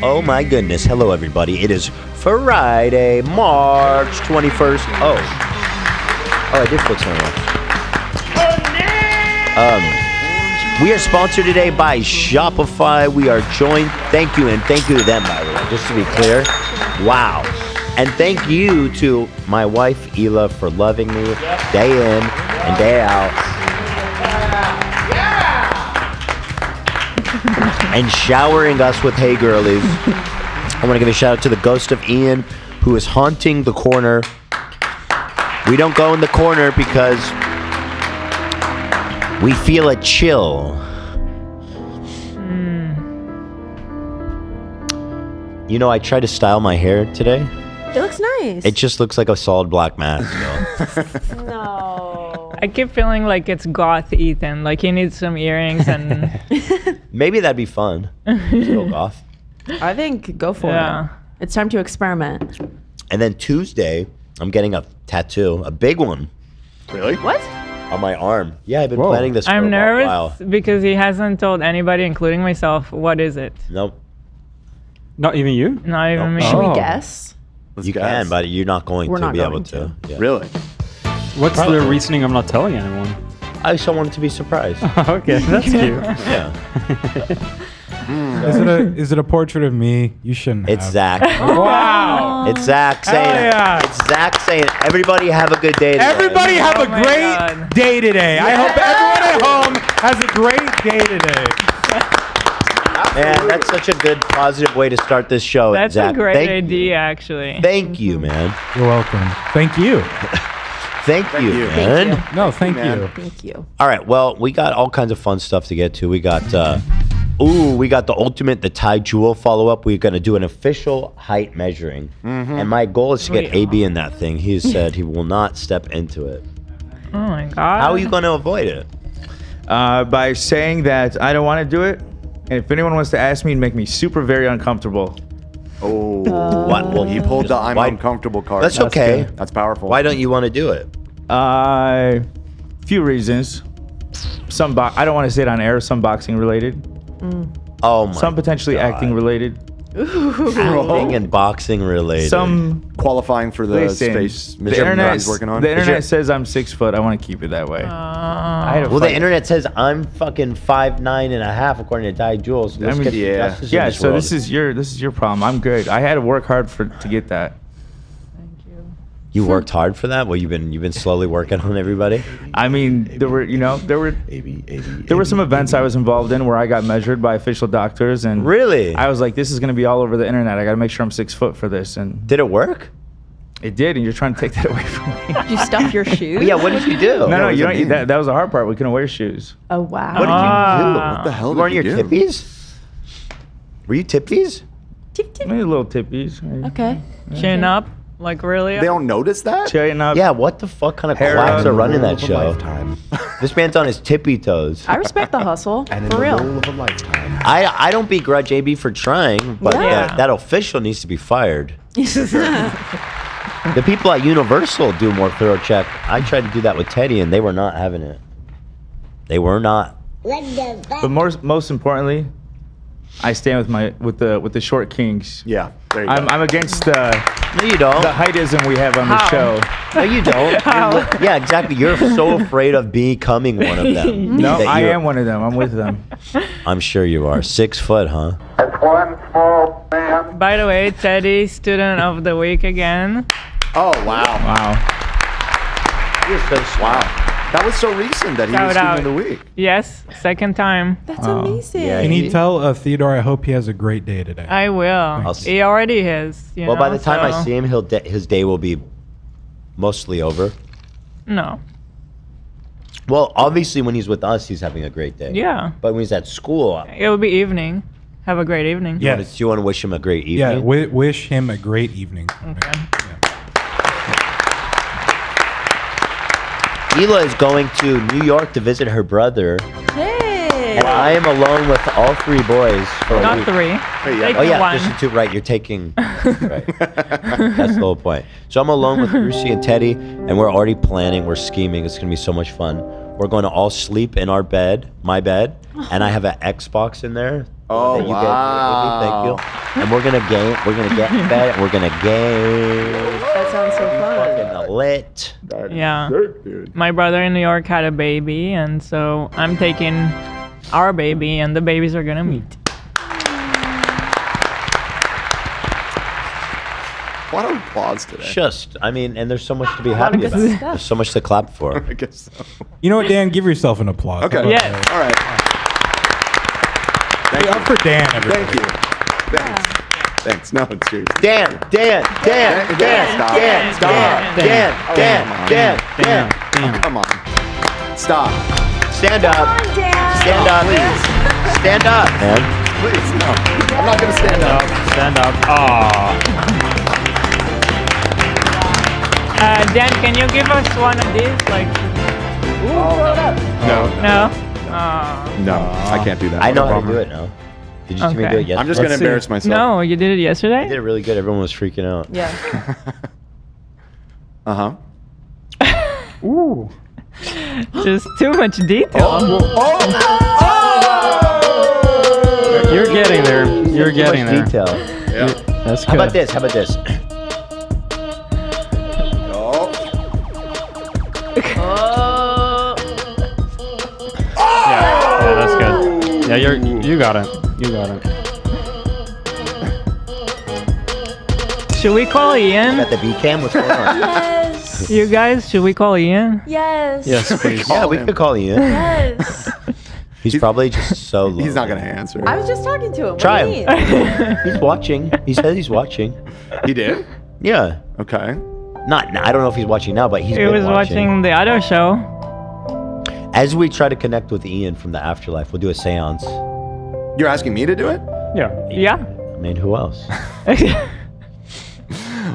Oh my goodness. Hello everybody. It is Friday, March 21st. Oh, I did fix my watch. We are sponsored today by Shopify. We are joined. Thank you, and thank you to them, by the way, just to be clear. Wow. And thank you to my wife, Hila, for loving me day in and day out. And showering us with hey girlies. I want to give a shout out to the ghost of Ian, who is haunting the corner. We don't go in the corner because we feel a chill. You know, I tried to style my hair today. It looks nice. It just looks like a solid black mask. No. I keep feeling like it's goth Ethan. Like he needs some earrings and... Maybe that'd be fun. Just go goth. I think go for it. It's time to experiment. And then Tuesday, I'm getting a tattoo, a big one. Really? What? On my arm. Yeah, I've been planning this for I'm a nervous while. because he hasn't told anybody, including myself, what is it. Nope. Not even you? Not even me. Should we guess? You can, but you're not going to be able to. Yeah. Really? What's the reasoning I'm not telling anyone? I just don't want it to be surprised. Okay, that's cute. Yeah. Is it a portrait of me? You shouldn't have. It's Zach. Wow. It's Zach saying yeah. It's Zach saying everybody have a good day today. Everybody have a my great God. day today. I hope everyone at home has a great day today. Man, that's such a good positive way to start this show. That's Zach. a great Thank idea, you. actually. Thank you, man. You're welcome. Thank you. Thank you, you. man. Thank No, thank man. you. Thank you. All right, well, we got all kinds of fun stuff to get to. We got we got the ultimate, the Ty Jewel follow-up. We're going to do an official height measuring. And my goal is to get AB in that thing. He said he will not step into it. Oh my God. How are you going to avoid it? By saying that I don't want to do it, and if anyone wants to ask me, it'd make me super very uncomfortable. Oh. What? Well, He pulled the I'm why- uncomfortable card. That's okay. Good. That's powerful. Why don't you want to do it? Few reasons. I don't want to say it on air. Some boxing related. Oh my Some potentially God. acting related. Acting and boxing related. Some Qualifying for the listen, space the mission that internet. he's working on? The internet says I'm 6 foot. I want to keep it that way. I had a Well, the fight. internet says I'm fucking 5'9.5" according to Ty Jewel. So let's I mean, get yeah. justice in Yeah. this So world. this is your problem. I'm good. I had to work hard to get that. You worked hard for that. Well, you've been slowly working on everybody. I mean, there were some events I was involved in where I got measured by official doctors, and Really? I was like, this is going to be all over the internet. I got to make sure I'm 6 foot for this, and Did it work? it did. And you're trying to take that away from me. Did you stuff your shoes? Yeah. What did you do? No, was you a don't. meme. That was the hard part. We couldn't wear shoes. Oh, wow. What did you do? What the hell You wearing did your you do? tippies? Were you tippies? Tip, tip. Maybe little tippies. Okay. Chin up? Like really? They don't notice that? Chin up. Yeah. What the fuck kind of Hair quacks on are running that Of a show? lifetime. This man's on his tippy toes. I respect the hustle. And in For the real. role of a lifetime. I don't begrudge AB for trying, but Yeah. that official needs to be fired. The people at Universal do more thorough check. I tried to do that with Teddy, and they were not having it. They were not. But most importantly, I stand with the short kings. Yeah. There you go. I'm against the No, you don't. heightism we have on How? the show. No, you don't. Yeah, exactly. You're so afraid of becoming one of them. No, that I you're- am one of them. I'm with them. I'm sure you are. 6 foot, huh? By the way, Teddy, student of the week again. Oh, wow. Wow. You're so smart. Wow. That was so recent that he was Shout student out. of the week. Yes, second time. That's amazing. yeah, Can you tell Theodore I hope he has a great day today? I will. see. He already is. You Well, by know, the time I so- see him, his day will be mostly over. No. Well, obviously, when he's with us, he's having a great day. Yeah. But when he's at school, It will be evening. Have a great evening. Yeah. do you want to wish him a great Yeah, evening? wish him a great evening. Okay. Hila is going to New York to visit her brother, Hey. and I am alone with all 3 boys for a Not week. 3. yeah. Take Oh yeah, one. just the 2. Right, you're taking. Right. That's the whole point. So I'm alone with Lucy and Teddy, and we're already planning. We're scheming. It's gonna be so much fun. We're going to all sleep in our bed, my bed, and I have an Xbox in there Oh, that you wow. gave me. Thank you. And we're gonna game. We're gonna get fed. We're gonna game. That sounds so fun. Fucking lit. That is Yeah. sick, dude. My brother in New York had a baby, and so I'm taking our baby, and the babies are gonna meet. A lot of applause today. Just, I mean, and there's so much to be happy good about. stuff. There's so much to clap for. I guess so. You know what, Dan? Give yourself an applause. Okay. How about Yes. that? All right. Thank Hey, you. up for Dan, everybody. Thank you. Thanks. Thanks. No, it's serious. Dan. Stop. Come on. Stop. Stand up. Come on, Dan. Stand up. Stand up, man. Please, no. I'm not going to stand up. Stand up. Aww. Dan, can you give us one of these? Like, No. no? No. I can't do that. I know how to bummer. do it now. Did you see me Okay. do it yesterday? I'm just going to Let's see. embarrass myself. No, you did it I yesterday? did it really good. Everyone was freaking out. Yeah. Uh-huh. Ooh. Just too much detail. You're getting there. You're getting Too much there. detail. Yeah. That's good. How about this? How about this? Oh. Oh. Yeah, that's good. Yeah, you got it. You got it. Should we call Ian? Got the B cam. What's going on? Yes. You guys, should we call Ian? Yes. Yes, please. Yeah, we him. could call you. Yes. He's probably just so low. He's not going to answer. I was just talking to him. What Try do you him. mean? He's watching. He says he's watching. He did? Yeah. Okay. Not. I don't know if he's watching now, but he's He been was watching the other show. As we try to connect with Ian from the afterlife, we'll do a seance. You're asking me to do it? Yeah. Yeah. I mean, who else?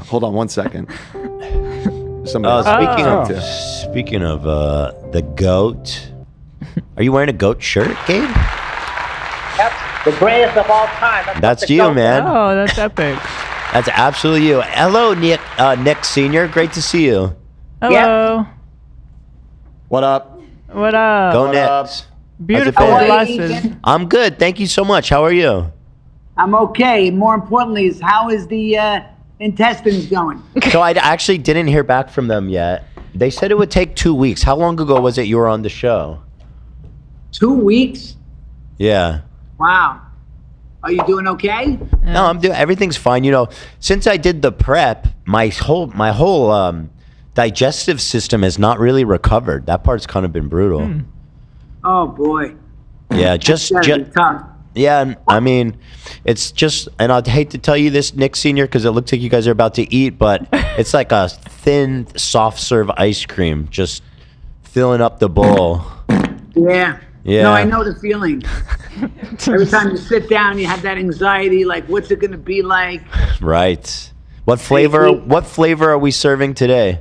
Hold on one second. Somebody Speaking of the goat, are you wearing a goat shirt, Gabe? The greatest of all time. That's you, man. Oh, that's epic. That's absolutely you. Hello, Nick Senior. Great to see you. Hello. What up? What up? Go What up? Knicks. Beautiful How's it glasses. I'm good. Thank you so much. How are you? I'm okay. More importantly, is how is the intestines going? So I actually didn't hear back from them yet. They said it would take 2 weeks. How long ago was it you were on the show? 2 weeks? Yeah. Wow. Are you doing okay? No, I'm doing everything's fine. You know, since I did the prep, my whole digestive system has not really recovered. That part's kind of been brutal. Oh boy. Yeah, just Tough. yeah. And I mean, it's just, and I'd hate to tell you this, Nick Senior, because it looks like you guys are about to eat, but it's like a thin, soft serve ice cream, just filling up the bowl. Yeah. Yeah. No, I know the feeling. Every time you sit down, you have that anxiety, like, what's it going to be like? Right. What flavor? What flavor are we serving today?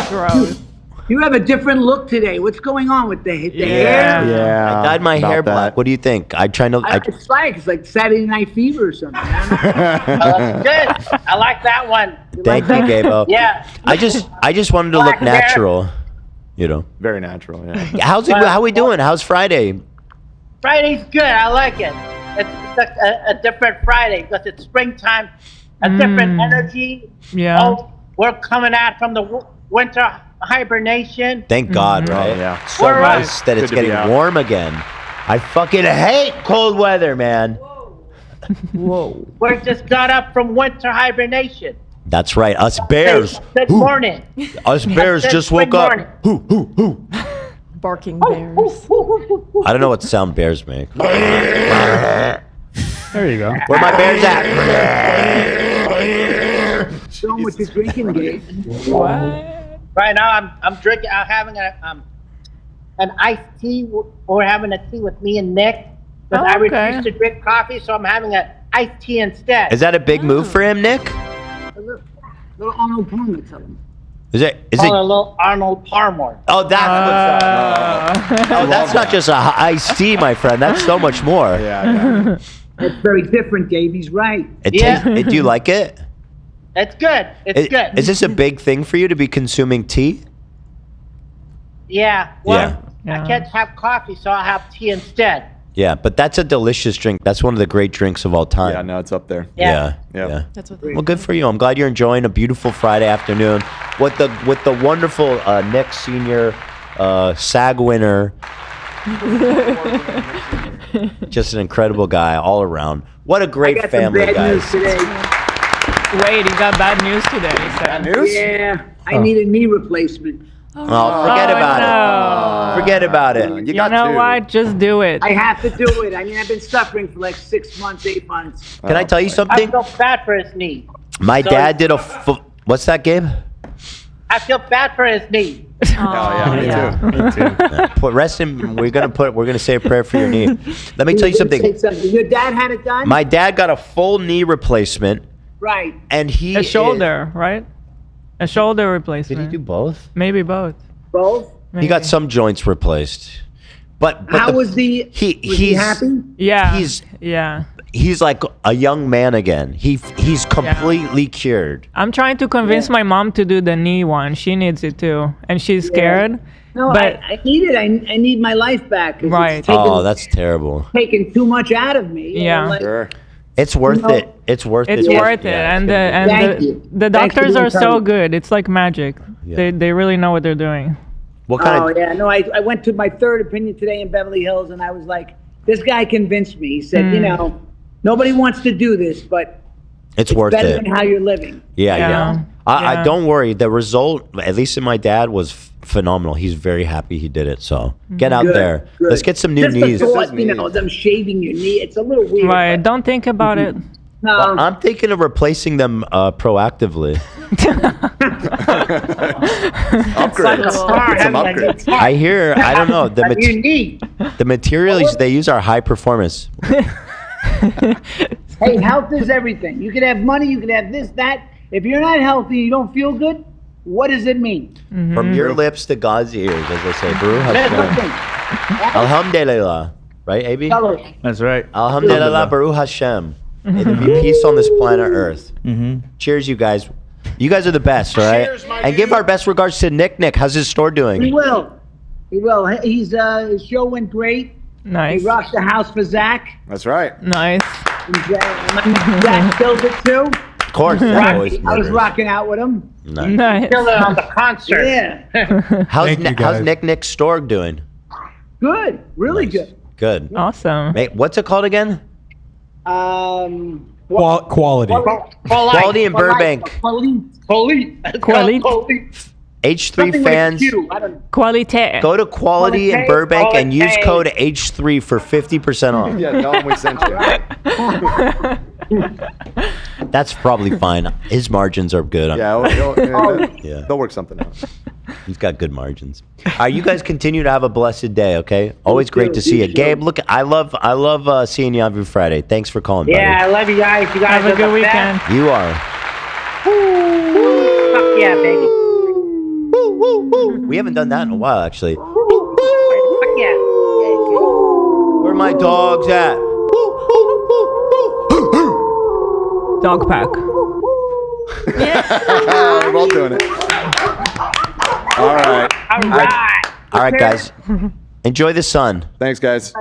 Gross. You have a different look today. What's going on with the hair? Yeah. I dyed my about hair that. black. What do you think? I trying to. It's like Saturday Night Fever or something. I don't know. Good. I like that one. Thank you, Gabo. Yeah. I just wanted to look Black hair. natural. You know. Very natural, yeah. How's it? How we doing? How's Friday? Friday's good. I like it. It's a different Friday because it's springtime, a different energy. Yeah. Oh, we're coming out from the winter hibernation. Thank God, right? yeah. So We're nice that it's Good to be getting out. warm again. I fucking hate cold weather, man. Whoa. We just got up from winter hibernation. That's right. Us bears. This morning. Us bears This just woke spring up. Hoo. Barking bears. I don't know what sound bears make. There you go. Where my bears at? Show them what you're drinking, Gabe. Right now, I'm drinking. I'm having an iced tea. We're having a tea with me and Nick. Because I refuse to drink coffee, so I'm having an iced tea instead. Is that a big move for him, Nick? Little Arnold Palmer, tell him. Is it? Call it a little Arnold Palmer. Oh, that's what's up. Oh, that's not just a iced tea, my friend. That's so much more. Yeah. It's very different, Gabe. He's right. Do you like it? It's good. It's good. Is this a big thing for you to be consuming tea? Yeah. Well, Yeah. I can't have coffee, so I'll have tea instead. Yeah, but that's a delicious drink. That's one of the great drinks of all time. Yeah, no, it's up there. Yeah. That's what. Well, good for you. I'm glad you're enjoying a beautiful Friday afternoon with the wonderful Nick Senior SAG winner. Just an incredible guy all around. What a great family, guys. Wait, he got bad news today. Bad news? Yeah, I need a knee replacement. Oh, forget about it. Forget about it. You know what? Just do it. I have to do it. I mean, I've been suffering for like 6 months, 8 months. Can I tell you I something? feel bad for his knee. My dad did a what's that, Gabe? I feel bad for his knee. Me too. Rest in. We're gonna say a prayer for your knee. Let me tell you something. Your dad had it done? My dad got a full knee replacement, Right. and he A shoulder, right? A shoulder Did replacement. he do both? Maybe both. Both? He got some joints replaced, but How was he he's happy? Yeah. He's- he's like a young man again. He's completely cured. I'm trying to convince my mom to do the knee one. She needs it too, and she's scared. No, But I need it. I need my life back. 'Cause Right. It's taken, Oh, that's terrible. taking too much out of me. you Yeah. know, like- Sure. It's worth No. it. It's worth it's it. worth it, Yeah, and it's gonna be the Thank you. the Thanks for doctors the are so encouragement. good. It's like magic. Yeah. They really know what they're doing. What kind Oh, of? yeah. No, I went to my third opinion today in Beverly Hills, and I was like, this guy convinced me. He said, you know, nobody wants to do this, but It's worth better it. than how you're living. Yeah. Yeah. I Yeah. don't worry. The result, at least in my dad, was phenomenal. He's very happy he did it. So get out Good, there. good. Let's get some new Just knees. the thought, you know, them shaving your knee, it's a little weird. Right? but- Don't think about it. No, Well, I'm thinking of replacing them proactively. Upgrades. Some upgrades. I hear. I don't know. A new knee. The materials they use are high performance. hey, health is everything. You can have money, you can have this, that. If you're not healthy, you don't feel good, what does it mean? From your lips to God's ears, as they say. Baruch Hashem. Nothing. Alhamdulillah. Right, AB? Tell us. That's right. Alhamdulillah, Baruch Hashem. May there be peace on this planet Earth. Cheers, you guys. You guys are the best, all right? And give our best regards to Nick. Nick, how's his store He doing? will. He will. He's his show went great. Nice. He rocked the house for Zach. That's right. Nice. And Zach killed it too. Of course. that always I was matters. rocking out with him. Nice. Nice. Killed it on the concert. Yeah. How's, Thank you, how's guys. Nick's store doing? Good. Really Nice. good. Good. Awesome. Mate, what's it called again? Quality. Quality in Burbank. Quality. H3 fans, Quality. go to Quality in Burbank and use code H3 for 50% off. Yeah, tell them we sent you. That's probably fine. His margins are good. Yeah, Yeah. they'll work something out. He's got good margins. All right, you guys continue to have a blessed day, okay? Always great to see you. Gabe, look, I love seeing you every Friday. Thanks for calling, buddy. Yeah, I love you guys. You guys Have a are good the weekend. best. You are. Fuck yeah, baby. We haven't done that in a while, actually. Fuck yeah. Where are my dogs at? Dog pack. We're all doing it. All right. All right. All right, guys. Enjoy the sun. Thanks, guys.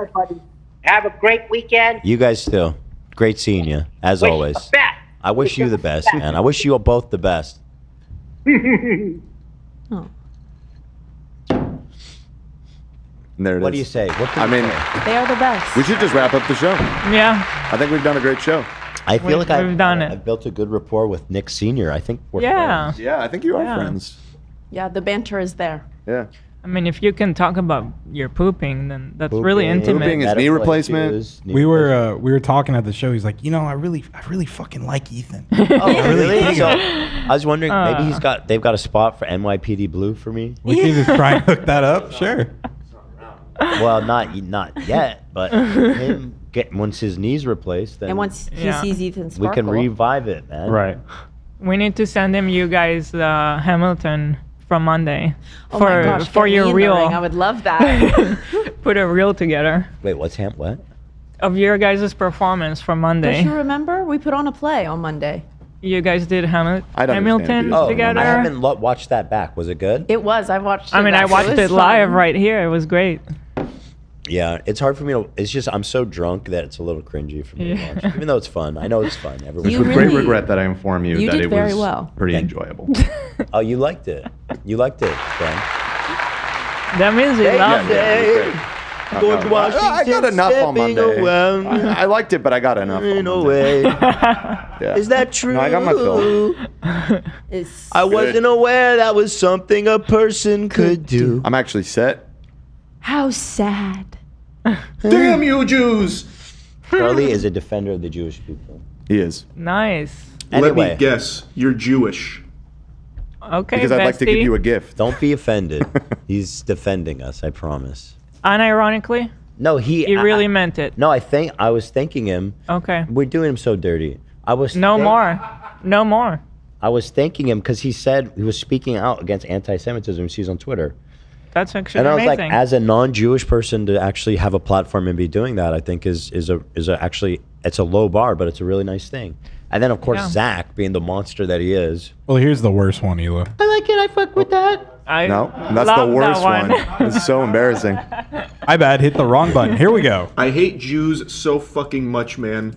Have a great weekend. You guys too. Great seeing you, as Wish always. the best. I wish you the best, man. I wish you both the best. And there it is. What do you say? What can I you mean, say? They are the best. we should just wrap up the show. Yeah. I think we've done a great show. I feel like we've done it. I've built a good rapport with Nick Senior. I think we're Yeah. friends. Yeah, I think you are Yeah. friends. Yeah, the banter is there. Yeah. I mean, if you can talk about your pooping, then that's really Pooping, intimate. Pooping is knee medical replacement. issues, knee We replacement. were talking at the show. He's like, I really fucking like Ethan. Oh, really? So, I was wondering, maybe Uh. they've got a spot for NYPD Blue for me. We can just try and hook that up. Sure. Well, not yet, but him once his knees replaced, then And once he Yeah. sees Ethan we sparkle, can revive it, man. Right. We need to send him you guys Hamilton from Monday oh my gosh, for get me your in the reel. ring. I would love that. Put a reel together Wait, what? of your guys' performance from Monday. Don't you remember? We put on a play on Monday. You guys did I don't Hamilton understand Oh, together. I haven't watched that back. Was it good? It was. I watched it. I mean, I back. watched was it live fun. right here. It was great. Yeah, it's hard for me to. It's just I'm so drunk that it's a little cringy for me to watch, even though it's fun. I know it's fun. Everyone. You With really- great regret that I inform you, that did it very was well. pretty enjoyable. Oh, you liked it. You liked it, Ben. That means you loved it. George Washington I got enough on Monday. stepping around I liked it, but I got enough on in a Monday. way. Yeah. Is that true? No, I got my fill. I wasn't aware that was something a person could do. I'm actually set. How sad. Damn you, Jews! Charlie is a defender of the Jewish people. He is. Nice. Anyway, Let me guess. You're Jewish. Okay, Because I'd like to give bestie. you a gift. don't be offended. He's defending us, I promise. Unironically, No, he really meant it. No, I was thanking him. Okay. We're doing him so dirty. I was No more. No more. I was thanking him because he said he was speaking out against anti-Semitism. He's on Twitter, That's actually and I was amazing. like, as a non-Jewish person to actually have a platform and be doing that, I think is actually it's a low bar, but it's a really nice thing. And then of course Yeah. Zach, being the monster that he is. Well, here's the worst one, Hila. I like it. I fuck with that. I No, that's love the worst that one. It's so embarrassing. I bad. Hit the wrong button. Here we go. I hate Jews so fucking much, man.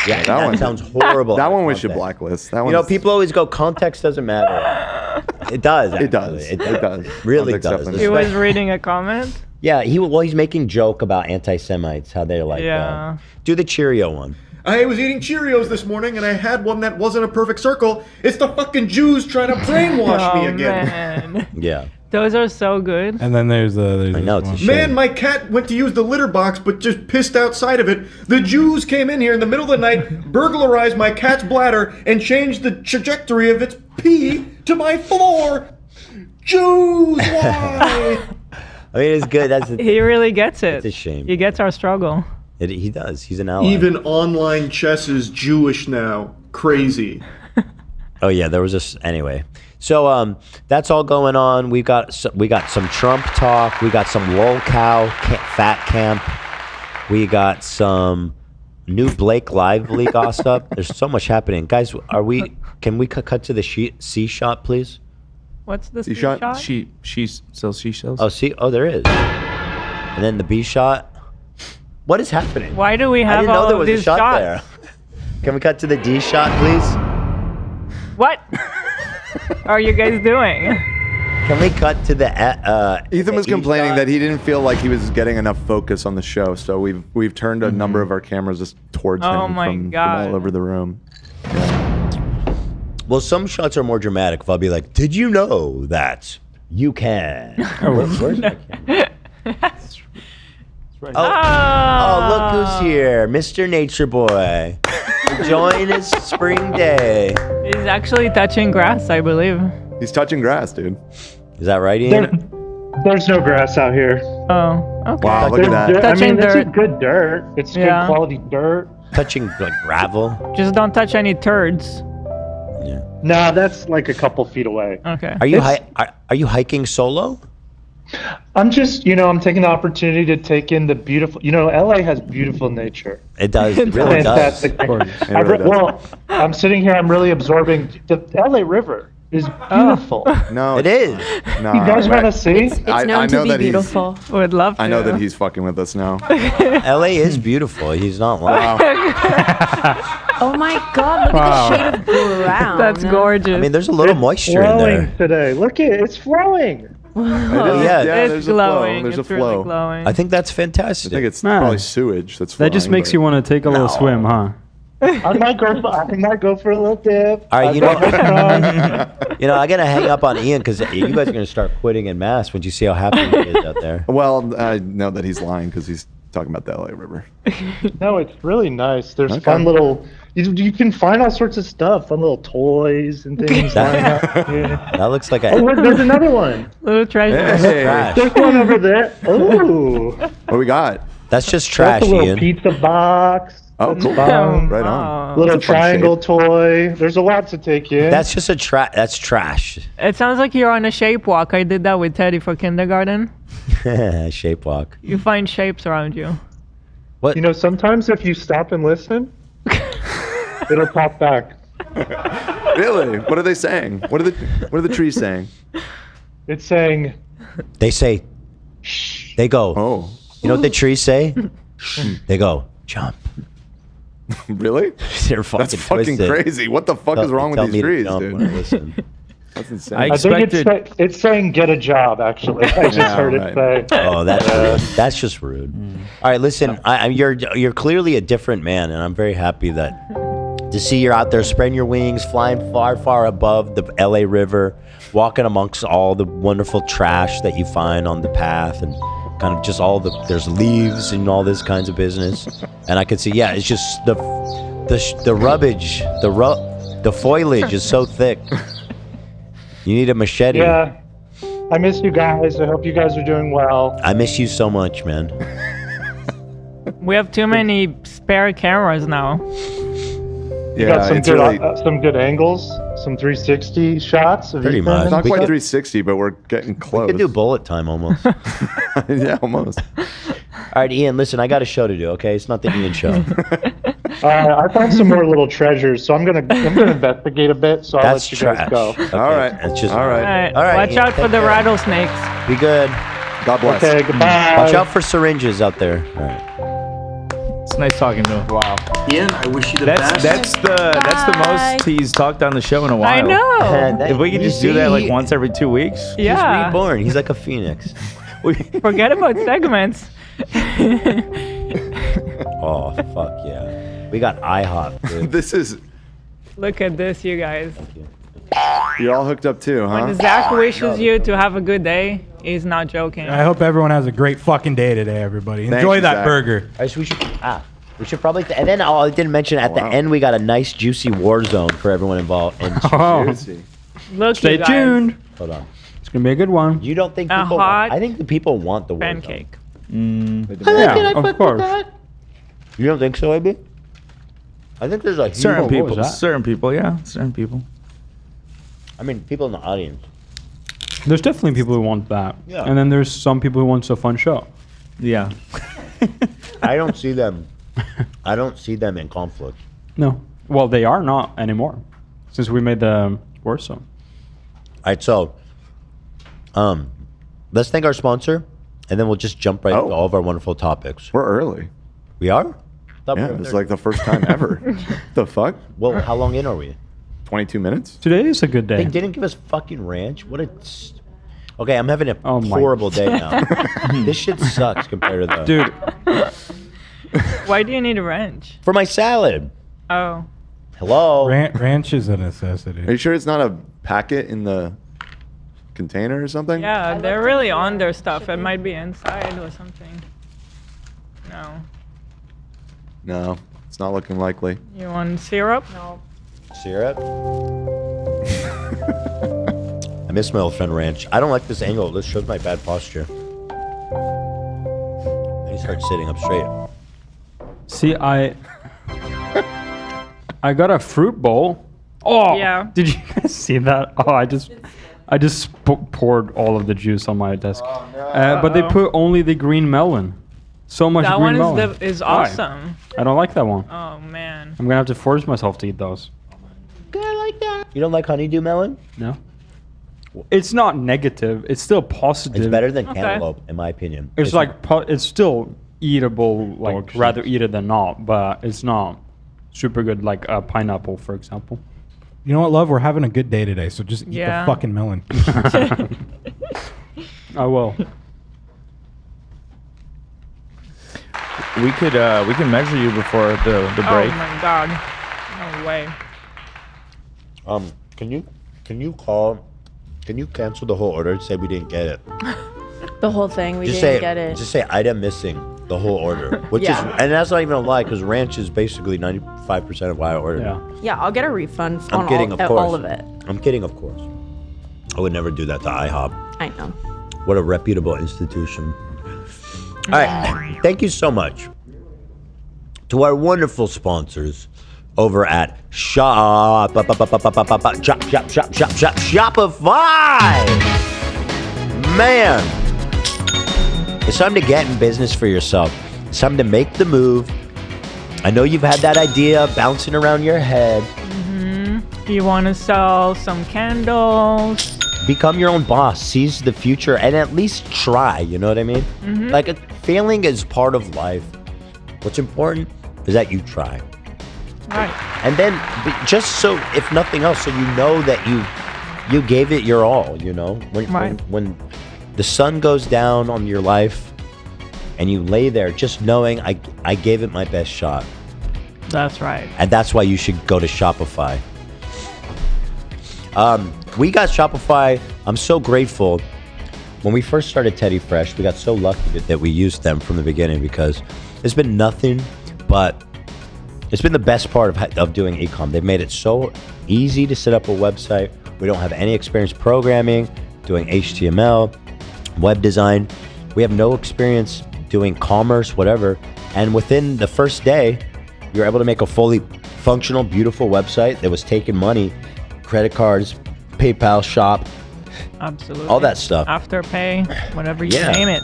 Yeah, that that one sounds horrible. That one we Context. should blacklist. That You one. know, people always go context doesn't matter. It does. It does. Actually. It does. Really Context does. definitely He was Especially- reading a comment. Yeah, he's making joke about anti-Semites, how they're like. Yeah. Do the Cheerio one. I was eating Cheerios this morning and I had one that wasn't a perfect circle. It's the fucking Jews trying to brainwash me again. Man. Yeah. Those are so good. And then there's I know, this it's a one. shame. Man, my cat went to use the litter box but just pissed outside of it. The Jews came in here in the middle of the night, burglarized my cat's bladder, and changed the trajectory of its pee to my floor. Jews, why? I mean, it's good. That's He really gets it. It's a shame. He gets our struggle. He does. He's an ally. Even online chess is Jewish now. Crazy. Oh yeah, there was this anyway. So that's all going on. We got some Trump talk. We got some Lolcow Fatcamp. We got some new Blake Lively gossip. There's so much happening, guys. Can we cut to the C shot, please? What's the C C shot? shot? She sells seashells. Oh, there is. And then the B shot. What is happening? Why do we I have didn't know all there of was a these shot shots? there. Can we cut to the D shot, please? What are you guys doing? Can we cut to the Ethan was the E complaining shot? that he didn't feel like he was getting enough focus on the show, so we've turned a number of our cameras just towards Oh him my from God. all over the room. Well, some shots are more dramatic. If I'll be like, "Did you know that you can?" Where's my camera? Oh, look who's here, Mr. Nature Boy. Enjoying his spring day. He's actually touching grass, I believe. He's touching grass, dude. Is that right, Ian? There's no grass out here. Oh, okay. Wow, look at that. I Touching mean, it's dirt. good dirt. It's Yeah. good quality dirt. Touching like gravel. Just don't touch any turds. Yeah. Nah, that's like a couple feet away. Okay. Are you are you hiking solo? I'm just, I'm taking the opportunity to take in the beautiful, LA has beautiful nature. It does. It really does. Fantastic. It really does. Well, I'm sitting here, I'm really absorbing the LA River is beautiful. No, It is. No, You guys want to see? It's known to be beautiful. Would love to. I know that he's fucking with us now. LA is beautiful. He's not lying. Oh my God! Look at the shade of brown. That's gorgeous. I mean, there's a little moisture in flowing there. today. Look at it, it's flowing. Oh yeah. it's there's glowing. a flow. There's it's a flow. really glowing. I think that's I fantastic. think it's Nah. probably sewage that's That just flying, makes but- you want to take a little swim, huh? I might go for a little dip. All right, I've got my straws. I gotta hang up on Ian because you guys are gonna start quitting en masse when you see how happy he is out there. Well, I know that he's lying because he's talking about the LA River. No, it's really nice. There's Okay. fun little. You can find all sorts of stuff, fun little toys and things. lying out. Yeah. That looks like Oh, a look, there's another one. Little treasure. Hey, trash. There's one over there. Ooh, what we got? That's just that's trash, a little Ian. pizza box. Oh, That's cool. fun. Right on. Little That's a fun triangle toy. There's a lot to take in. That's just that's trash. It sounds like you're on a shape walk. I did that with Teddy for kindergarten. Shape walk. You find shapes around you. What? Sometimes if you stop and listen, it'll pop back. Really? What are they saying? What are the trees saying? It's saying, They say. They go. Oh. You know what the trees say? They go, jump. Really? They're fucking That's fucking twisted. crazy. What the fuck is wrong with these trees, dude? That's insane. I I think expected. it's saying get a job, actually. I just heard it say. Oh, that's rude. That's just rude. All right, listen, you're clearly a different man, and I'm very happy that to see you're out there spreading your wings, flying far, far above the LA River, walking amongst all the wonderful trash that you find on the path, and kind of just there's leaves and all this kinds of business. And I could see, yeah, it's just the rubbish, the foliage is so thick. You need a machete. Yeah. I miss you guys. I hope you guys are doing well. I miss you so much, man. We have too many spare cameras now. You got some good angles, some 360 shots of Pretty Ethan. much. It's not quite 360, but we're getting close. We could do bullet time almost. Yeah, almost. All right, Ian, listen, I got a show to do, okay? It's not the Ian show. I found some more little treasures, so I'm gonna investigate a bit. So I'll That's let you guys trash. go. Okay, All right. That's just All right. All right. Watch Ian, out for take the care. rattlesnakes. Be good. God bless. Okay, goodbye. Watch out for syringes out there. All right. It's nice talking to him. Wow. Ian, I wish you the That's best. that's the most he's talked on the show in a while. I know. If we could just do that like once every 2 weeks. Yeah. He's reborn. He's like a phoenix. Forget about segments. Oh, fuck yeah. We got IHOP, dude. This is. Look at this, you guys. You're all hooked up too, huh? When Zach wishes you to have a good day, he's not joking. I hope everyone has a great fucking day today, everybody. Enjoy you, that Zach. burger. All right, so we should probably, and then I didn't mention at the end we got a nice juicy Warzone for everyone involved. And Look, Stay you guys. tuned. hold on, It's gonna be a good one. you don't think A people? hot I think the people want the Warzone. Pancake. Yeah, of course. You don't think so, AB? I think there's a Certain huge- people. was that? Certain people. Yeah. Certain people. I mean, people in the audience. There's definitely people who want that. Yeah. And then there's some people who want a fun show. Yeah. I don't see them. I don't see them in conflict. No. Well, they are not anymore since we made the Warzone. All right, so let's thank our sponsor, and then we'll just jump right into all of our wonderful topics. We're early. We are? Yeah, it's like the first time ever. The fuck? Well, how long in are we? 22 minutes? Today is a good day. They didn't give us fucking ranch. What a. Okay, I'm having a Oh my- horrible day now. This shit sucks compared to the. Dude, Why do you need a wrench? For my salad. Oh. Hello. ranch is a necessity. Are you sure it's not a packet in the container or something? Yeah, they're really on their stuff. It might be inside or something. No. No, it's not looking likely. You want syrup? No. Syrup? I miss my old friend Ranch. I don't like this angle. This shows my bad posture. I need to start sitting up straight. See, I got a fruit bowl. Oh, Yeah. Did you guys see that? Oh, I just poured all of the juice on my desk. Oh, no. But they put only the green melon. So much That green one melon. is Why? awesome. I don't like that one. Oh, man. I'm gonna have to force myself to eat those. You don't like honeydew melon? No. It's not negative. It's still positive. It's better than Okay. cantaloupe, in my opinion. It's like it's still eatable. Like rather eat it than not, but it's not super good. Like a pineapple, for example. You know what, love? We're having a good day today, so just eat Yeah. the fucking melon. I will. We can measure you before the break. Oh, my God. No way. Can you cancel the whole order and say we didn't get it? The whole thing, we Just didn't say get it. Just say item missing the whole order, which Yeah. is, and that's not even a lie because ranch is basically 95% of why I ordered. Yeah. Yeah, I'll get a refund I'm on kidding, of course. all of it. I'm kidding, of course. I would never do that to IHOP. I know. What a reputable institution. All right, thank you so much to our wonderful sponsors over at Shopify. Man, it's time to get in business for yourself. It's time to make the move. I know you've had that idea bouncing around your head. You want to sell some candles? Become your own boss, seize the future, and at least try, you know what I mean? Like, failing is part of life. What's important is that you try. Right. And then just so, if nothing else, so you know that you gave it your all, you know? When the sun goes down on your life and you lay there just knowing I gave it my best shot. That's right. And that's why you should go to Shopify. We got Shopify. I'm so grateful. When we first started Teddy Fresh, we got so lucky that we used them from the beginning because it's been nothing but it's been the best part of doing e-com. They've made it so easy to set up a website. We don't have any experience programming, doing HTML, web design. We have no experience doing commerce, whatever. And within the first day, you're able to make a fully functional, beautiful website that was taking money, credit cards, PayPal, shop, absolutely, all that stuff. Afterpay, whatever you name it.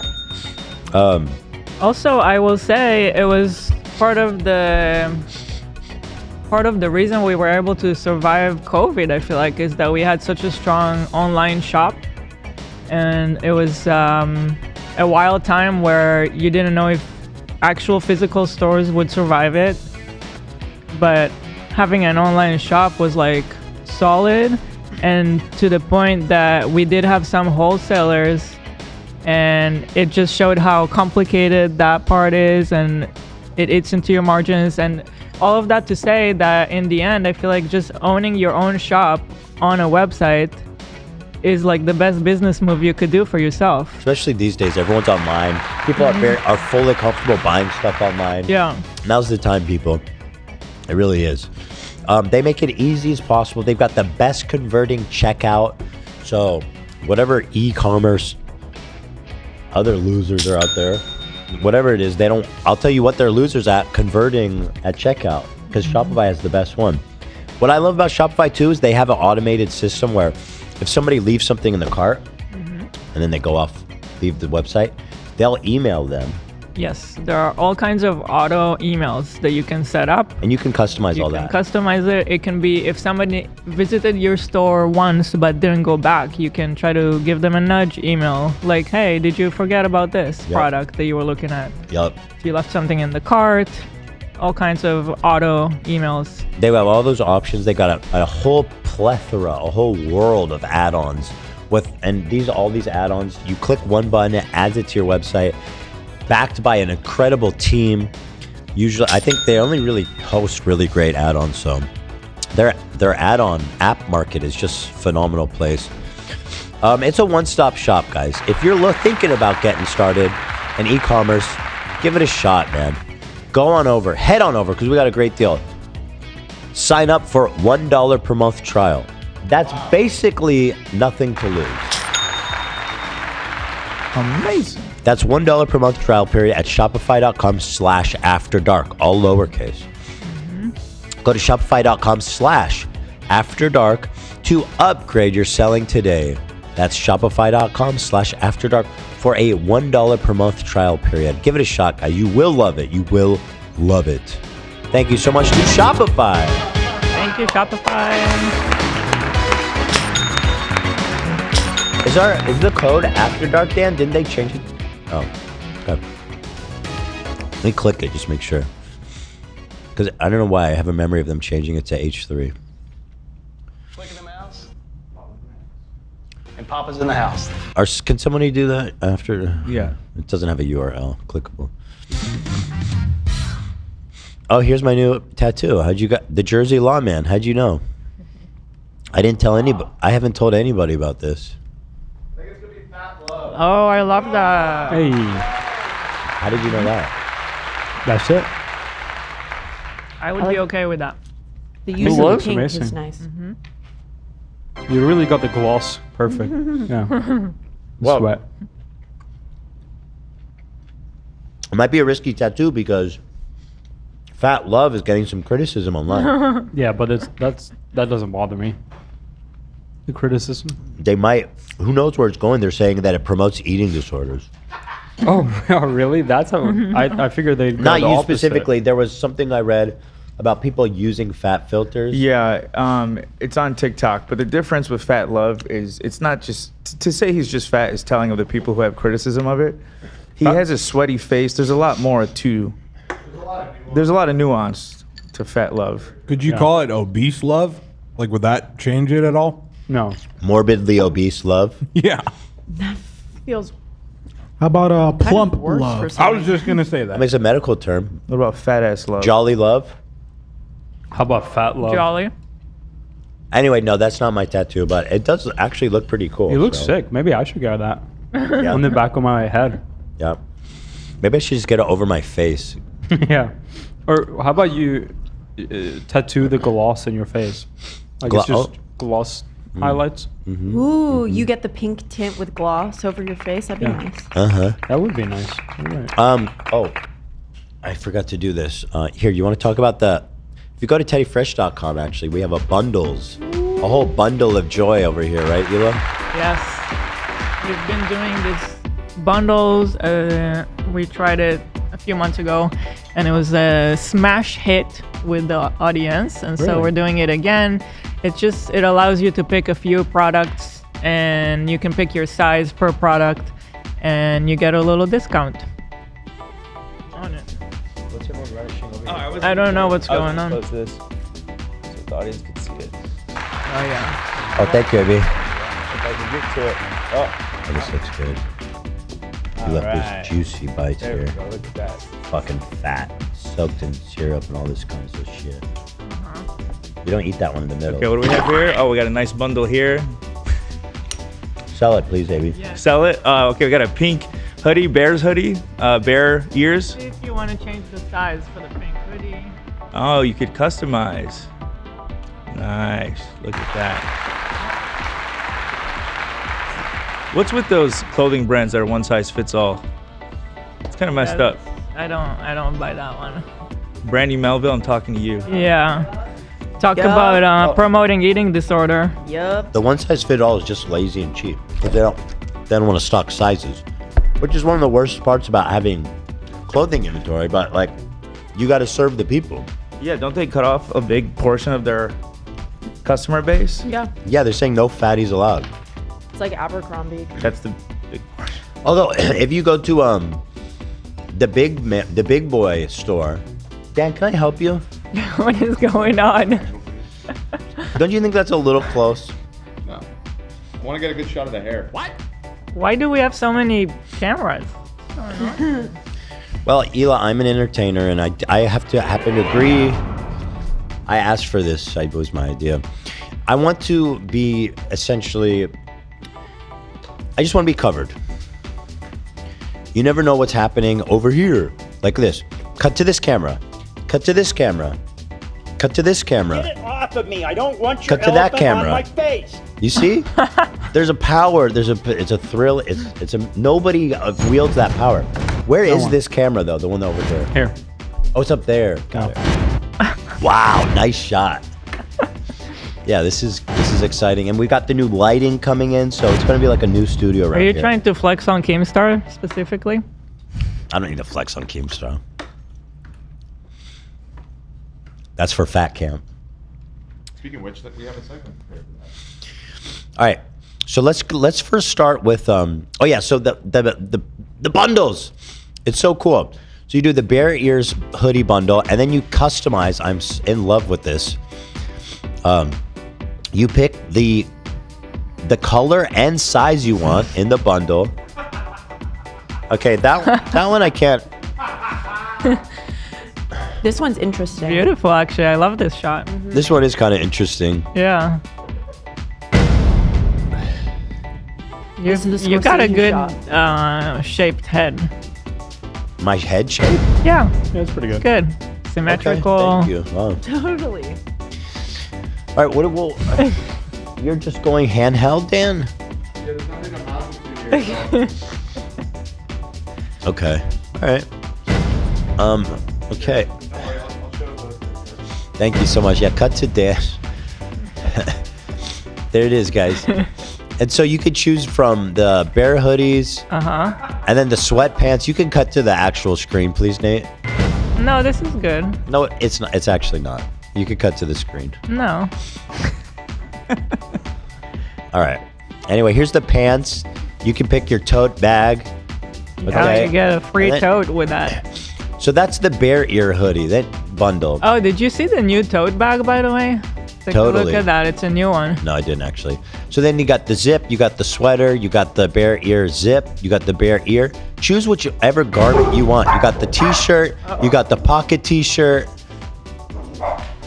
Also, I will say it was part of the reason we were able to survive COVID. I feel like is that we had such a strong online shop, and it was a wild time where you didn't know if actual physical stores would survive it, but having an online shop was like solid, and to the point that we did have some wholesalers, and it just showed how complicated that part is, and it eats into your margins, and all of that to say that in the end, I feel like just owning your own shop on a website is like the best business move you could do for yourself. Especially these days, everyone's online. People are fully comfortable buying stuff online. Yeah. Now's the time, people. It really is. They make it easy as possible. They've got the best converting checkout. So whatever e-commerce other losers are out there, whatever it is, I'll tell you what they're losers at converting at checkout, because Shopify has the best one. What I love about Shopify too is they have an automated system where if somebody leaves something in the cart and then they go off, leave the website, they'll email them. Yes, there are all kinds of auto emails that you can set up. And you can customize all that. You can customize it. It can be if somebody visited your store once but didn't go back, you can try to give them a nudge email like, hey, did you forget about this product that you were looking at? Yep. If you left something in the cart, all kinds of auto emails. They have all those options. They got a whole plethora, a whole world of add-ons. All these add-ons, you click one button, it adds it to your website. Backed by an incredible team. Usually, I think they only really host really great add-ons, so their add-on app market is just a phenomenal place. It's a one-stop shop, guys. If you're thinking about getting started in e-commerce, give it a shot, man. Head on over, because we got a great deal. Sign up for $1 per month trial. That's basically nothing to lose. Amazing. That's $1 per month trial period at shopify.com/afterdark, all lowercase. Go to shopify.com/afterdark to upgrade your selling today. That's shopify.com/afterdark for a $1 per month trial period. Give it a shot, guys. You will love it. You will love it. Thank you so much to Shopify. Thank you, Shopify. Is the code After Dark, Dan? Didn't they change it? Oh, okay. Let me click it, just make sure. Because I don't know why I have a memory of them changing it to H3. Click the mouse. And Papa's in the house. Can somebody do that after? Yeah. It doesn't have a URL. Clickable. Oh, here's my new tattoo. How'd you got the Jersey Lawman? How'd you know? I didn't tell anybody. I haven't told anybody about this. Oh, I love that. Hey. How did you know that? That's it. I would be okay with that. The use of pink amazing. is nice. You really got the gloss perfect. Yeah. Well, Sweat. It might be a risky tattoo because Fat Love is getting some criticism online. Yeah, but that doesn't bother me. The criticism. They might. Who knows where it's going? They're saying that it promotes eating disorders. Oh, really? That's how I figured they'd go Not the you opposite. specifically. There was something I read about people using fat filters. Yeah, it's on TikTok. But the difference with Fat Love is it's not just to say he's just fat is telling of the people who have criticism of it. He has a sweaty face. There's a lot more to. There's a lot of nuance to Fat Love. Could you call it obese love? Like, would that change it at all? No. Morbidly obese love. Yeah. That feels. How about plump worse for love? some I was just gonna say I that. mean, it's a medical term. What about fat ass love? Jolly love. How about fat love? Jolly. Anyway, no, that's not my tattoo, but it does actually look pretty cool. You look so. sick. Maybe I should get that Yeah. on the back of my head. Yeah. Maybe I should just get it over my face. Yeah. Or how about you tattoo the gloss in your face? Like it's just gloss highlights. Mm-hmm. Ooh, you get the pink tint with gloss over your face. That'd be nice. Uh-huh. That would be nice. Right. Oh, I forgot to do this. Here, you want to talk about if you go to teddyfresh.com, actually, we have a whole bundle of joy over here, right, Hila? Yes. We've been doing this bundles. We tried it a few months ago, and it was a smash hit with the audience, and so Really? we're doing it again. It allows you to pick a few products, and you can pick your size per product, and you get a little discount on it. What's everyone rushing over here? I don't know what's going on. Close this so the audience can see it. Oh yeah. Oh, thank you, Abby. If I can get to it. Oh, Oh, this looks good. You left Alright. those juicy bites there we here. go. Look at that. Fucking fat, soaked in syrup and all this kind of shit. You don't eat that one in the middle. Okay, what do we have here? Oh, we got a nice bundle here. Sell it, please, Abby. Sell it. Okay, we got a pink hoodie, Bears hoodie, bear ears. See if you want to change the size for the pink hoodie. Oh, you could customize. Nice. Look at that. What's with those clothing brands that are one size fits all? It's kind of messed up. I don't buy that one. Brandy Melville, I'm talking to you. Yeah. Talk Yup. about promoting eating disorder. Yup. The one size fit all is just lazy and cheap because they don't want to stock sizes, which is one of the worst parts about having clothing inventory. But like, you got to serve the people. Yeah, don't they cut off a big portion of their customer base? Yeah. Yeah, they're saying no fatties allowed. It's like Abercrombie. That's the big portion. Although, if you go to the big boy store, Dan, can I help you? What is going on? Don't you think that's a little close? No. I want to get a good shot of the hair. What? Why do we have so many cameras? Well, Hila, I'm an entertainer, and I have to happen to agree. I asked for this. It was my idea. I want to be essentially. I just want to be covered. You never know what's happening over here, like this. Cut to this camera. Cut to this camera. Cut to this camera. Get it off of me! I don't want your Cut to that elephant camera. on my face. You see? There's a power. It's a thrill. It's a nobody wields that power. Where is this camera though? The one over there. Here. Oh, it's up there. Got it. Wow, nice shot. Yeah, this is exciting, and we got the new lighting coming in, so it's gonna be like a new studio right Are you here. trying to flex on Keemstar specifically? I don't need to flex on Keemstar. That's for Fatcamp. Speaking of which, we have a segment. All right, so let's first start with so the bundles. It's so cool. So you do the Bear Ears hoodie bundle, and then you customize. I'm in love with this. You pick the color and size you want in the bundle. Okay, that one I can't. This one's interesting. Beautiful, actually. I love this shot. This one is kind of interesting. Yeah. This is the You got a Scorsese good shot. shaped head. My head shape? Yeah. Yeah, it's pretty good. Good. Symmetrical. Okay, thank you. Wow. Totally. All right, you're just going handheld, Dan? Yeah, there's nothing to mouse it to here. Okay. All right. Okay. Thank you so much. Yeah, cut to dash. There it is, guys. And so you could choose from the bear hoodies, and then the sweatpants. You can cut to the actual screen, please, Nate. No, this is good. No, it's not. It's actually not. You could cut to the screen. No. All right. Anyway, here's the pants. You can pick your tote bag. Yeah, you get a free tote with that. So that's the bear ear hoodie, that bundle. Oh, did you see the new tote bag, by the way? Take a look at that. It's a new one. No, I didn't actually. So then you got the zip, you got the sweater, you got the bear ear zip, you got the bear ear. Choose whichever garment you want. You got the t-shirt, you got the pocket t-shirt,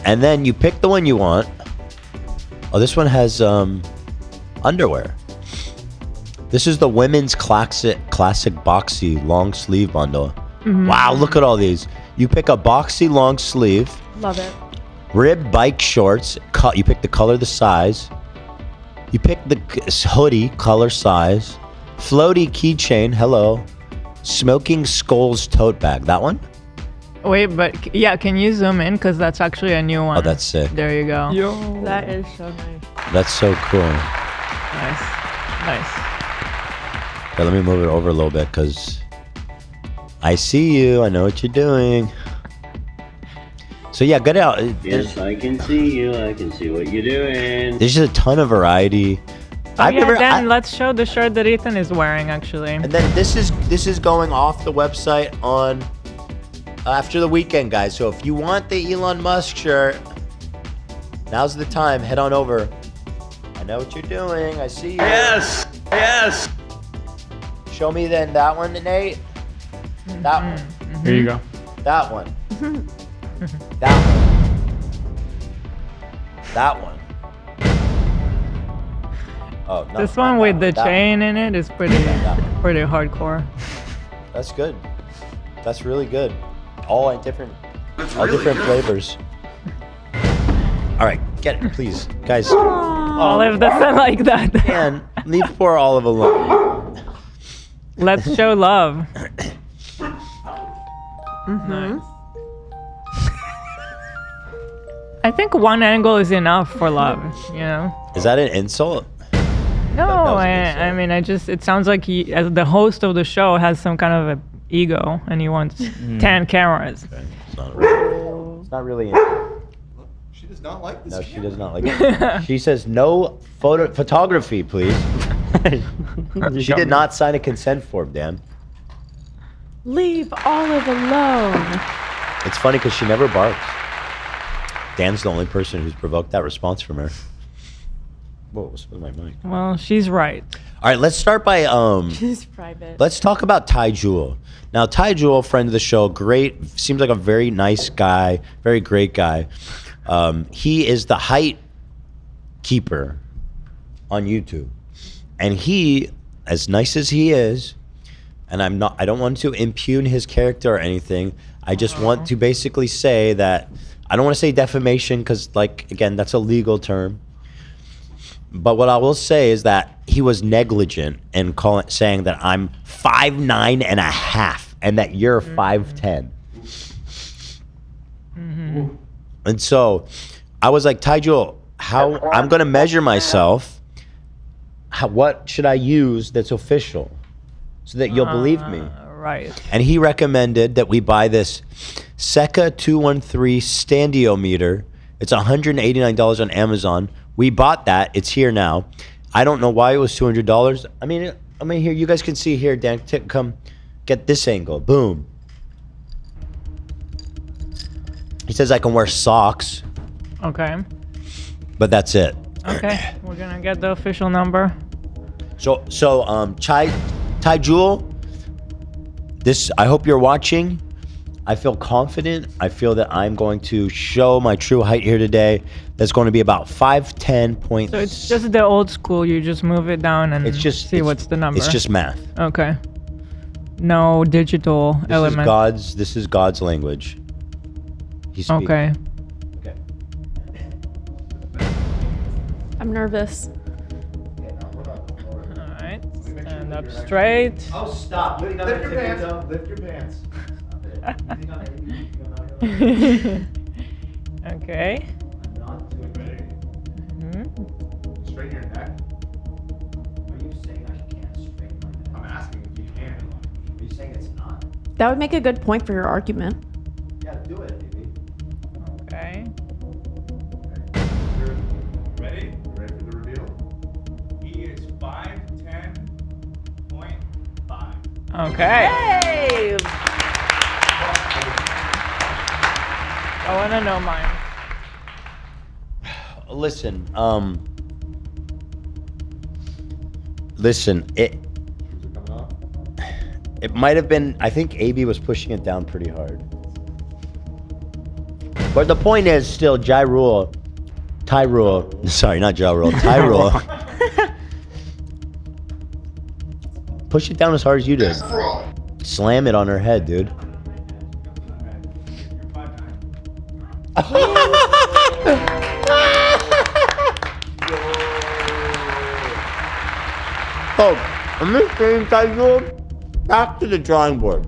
and then you pick the one you want. Oh, this one has underwear. This is the women's classic boxy long sleeve bundle. Wow, look at all these. You pick a boxy long sleeve. Love it. Rib bike shorts. You pick the color, the size. You pick the hoodie, color, size. Floaty keychain. Hello. Smoking Skulls tote bag. That one? Wait, but yeah, can you zoom in? Because that's actually a new one. Oh, that's sick. There you go. Yo. That is so nice. That's so cool. Nice. Okay, let me move it over a little bit because I see you. I know what you're doing. So yeah, get out. Yes, I can see you. I can see what you're doing. There's just a ton of variety. Let's show the shirt that Ethan is wearing, actually. And then this is going off the website on after the weekend, guys. So if you want the Elon Musk shirt, now's the time. Head on over. I know what you're doing. I see you. Yes. Yes. Show me then that one, Nate. That one. Here you go. That one. That one. That one. Oh, no. This one with the chain in it is pretty hardcore. That's good. That's really good. All different flavors. All right, get it, please, guys. Olive doesn't like that. Man, leave poor Olive alone. Let's show love. Nice. I think one angle is enough for love, you know? Is that an insult? No, I mean, it sounds like he, as the host of the show, has some kind of a ego and he wants 10 cameras. It's not really. She does not like this. No, she does not like it. She says no photography, please. She did not sign a consent form, Dan. Leave Olive alone. It's funny because she never barks. Dan's the only person who's provoked that response from her. Whoa, what's with my mic? Well, she's right. All right, let's start by She's private. Let's talk about Ty Jewel. Now, Ty Jewel, friend of the show, great, seems like a very nice guy, very great guy. He is the height keeper on YouTube. And he, as nice as he is, and I don't want to impugn his character or anything. I just want to basically say that, I don't want to say defamation because, like, again, that's a legal term. But what I will say is that he was negligent in saying that I'm 5'9" and a half and that you're 5'10". And so I was like, Ty Jewel, how I'm going to measure myself. What should I use that's official so that you'll believe me? Right. And he recommended that we buy this Seca 213 standiometer. It's $189 on Amazon. We bought that. It's here now. I don't know why it was $200. I mean, here, you guys can see here, Dan, come get this angle. Boom. He says I can wear socks. Okay. But that's it. Okay, we're gonna get the official number. So Ty Jewel, I hope you're watching. I feel confident. I feel that I'm going to show my true height here today. That's going to be about 5'10". So it's just the old school. You just move it down and see what's the number. It's just math. Okay. No digital element. This is God's language. He's speaking. Okay. I'm nervous. All right. Stand up straight. Oh, stop. Lift your pants. Lift your pants. Okay. Straighten your neck. Are you saying I can't straighten my neck? I'm asking if you can. Are you saying it's not? That would make a good point for your argument. Yeah, do it, baby. Okay. Ready? Ready for the reveal? He is 5'10.5. Okay. Hey! I want to know mine. Listen, listen, it might have been, I think AB was pushing it down pretty hard. But the point is still, Tyrule, sorry, not Rule, Tyrule. Push it down as hard as you did. Slam it on her head, dude. Oh, I'm just saying, Tyrule, back to the drawing board.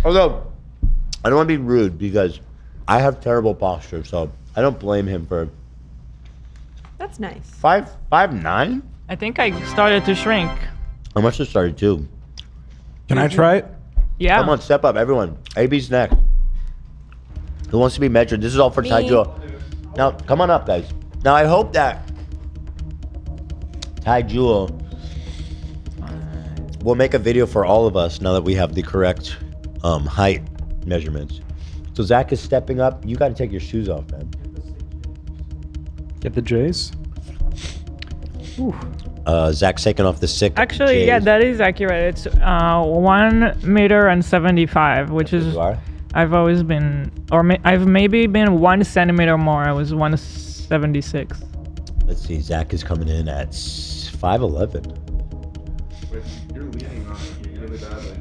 Although, I don't want to be rude because I have terrible posture, so I don't blame him for. That's nice. 5'9"? I think I started to shrink. I must have started too. Can I try it? Yeah. Come on, step up, everyone. AB's next. Who wants to be measured? This is all for Me. Tyrule. Now, come on up, guys. Now, I hope that Tyrule will make a video for all of us now that we have the correct height measurements. So Zach is stepping up. You got to take your shoes off, man. Get the J's. Zach's taking off the sick. Actually, J's. yeah, that is accurate. It's 1 meter and 75, which is. You are? I've always been, I've maybe been 1 centimeter more. I was 176. Let's see. Zach is coming in at 5'11". Wait, you're leaning on it really badly.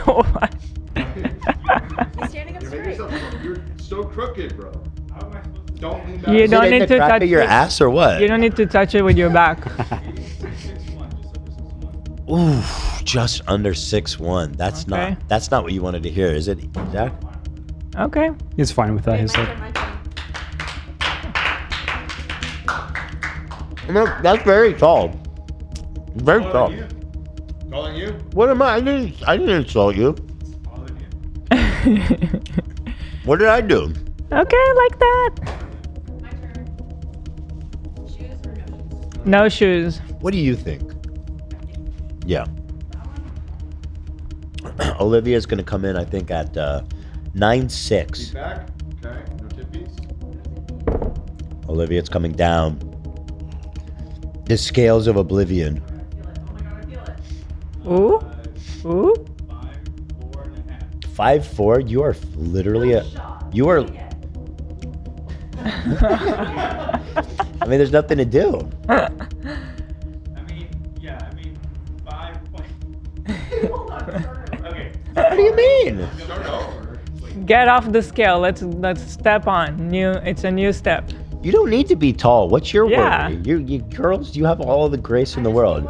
What? He's standing up straight. You're so crooked, bro. Don't lean back. You don't need to touch your ass or what? You don't need to touch it with your back. Ooh, just under 6'1". That's Okay. That's not what you wanted to hear, is it, Zach? Okay. He's fine with that. He said. No, that's very tall. Very tall. Calling you? What am I? I didn't insult you. What did I do? Okay, like that. No shoes. What do you think? Yeah. Olivia's gonna come in, I think, at 9'6". Back? Okay, no tippies. Olivia's coming down. The scales of oblivion. Ooh. Ooh. 5'4". You are literally you are. I mean, there's nothing to do. What do you mean? Get off the scale. Let's step on. It's a new step. You don't need to be tall. What's your Yeah. worry? You girls, you have all the grace in the world.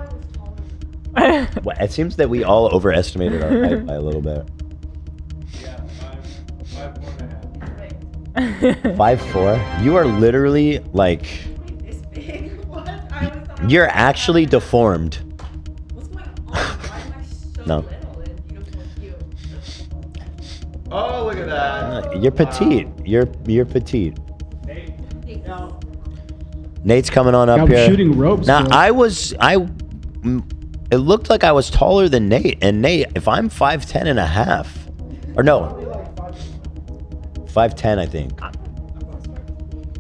Well, it seems that we all overestimated our height by a little bit. 5'4". You are literally like. You're actually deformed. No. Oh, look at that. You're petite. You're petite. Nate's coming on up I'm here. shooting ropes, Now bro. it looked like I was taller than Nate. And Nate, if I'm 5'10" and a half, or no, 5'10", I think.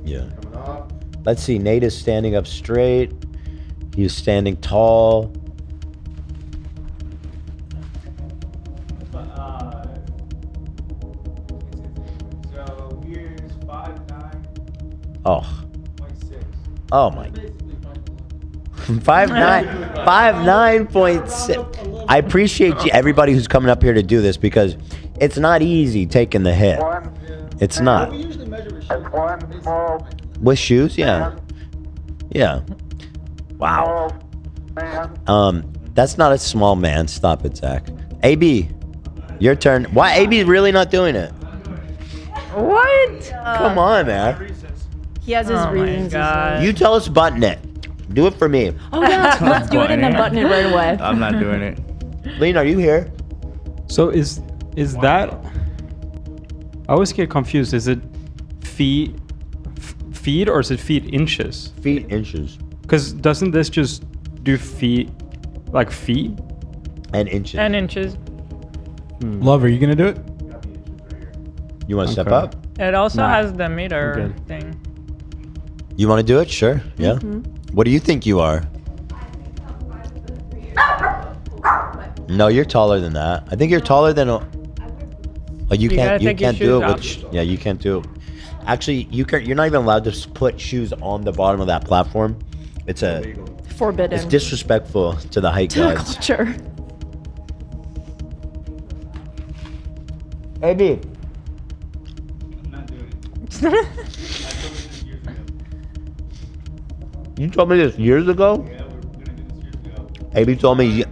Yeah. Let's see. Nate is standing up straight. He's standing tall. So here's 5'9". Oh. 0.6. Oh my. 5'9", I appreciate you, everybody who's coming up here to do this because it's not easy taking the hit. It's not. With shoes, yeah. Yeah. Wow. That's not a small man. Stop it, Zach. AB, your turn. Why AB's really not doing it? What? Come on, man. He has his reasons. You tell us button it. Do it for me. Oh yeah, let's do it and then button it right away. I'm not doing it. Lean, are you here? So is that? I always get confused. Is it feet or is it feet inches? Feet inches. Because doesn't this just do feet Like feet? And inches. And inches. Love, are you gonna do it? You want to step Okay. up? It also Nah, has the meter I'm good. thing. You want to do it? Sure. Yeah. What do you think you are? No, you're taller than that. I think you're taller than. Oh, you You gotta can't. You take your can't do it. shoes With, yeah, you can't do it. Actually, you can. You're not even allowed to put shoes on the bottom of that platform. It's Forbidden. It's disrespectful to the height to the guides. culture. AB. You told me this years ago? AB told me.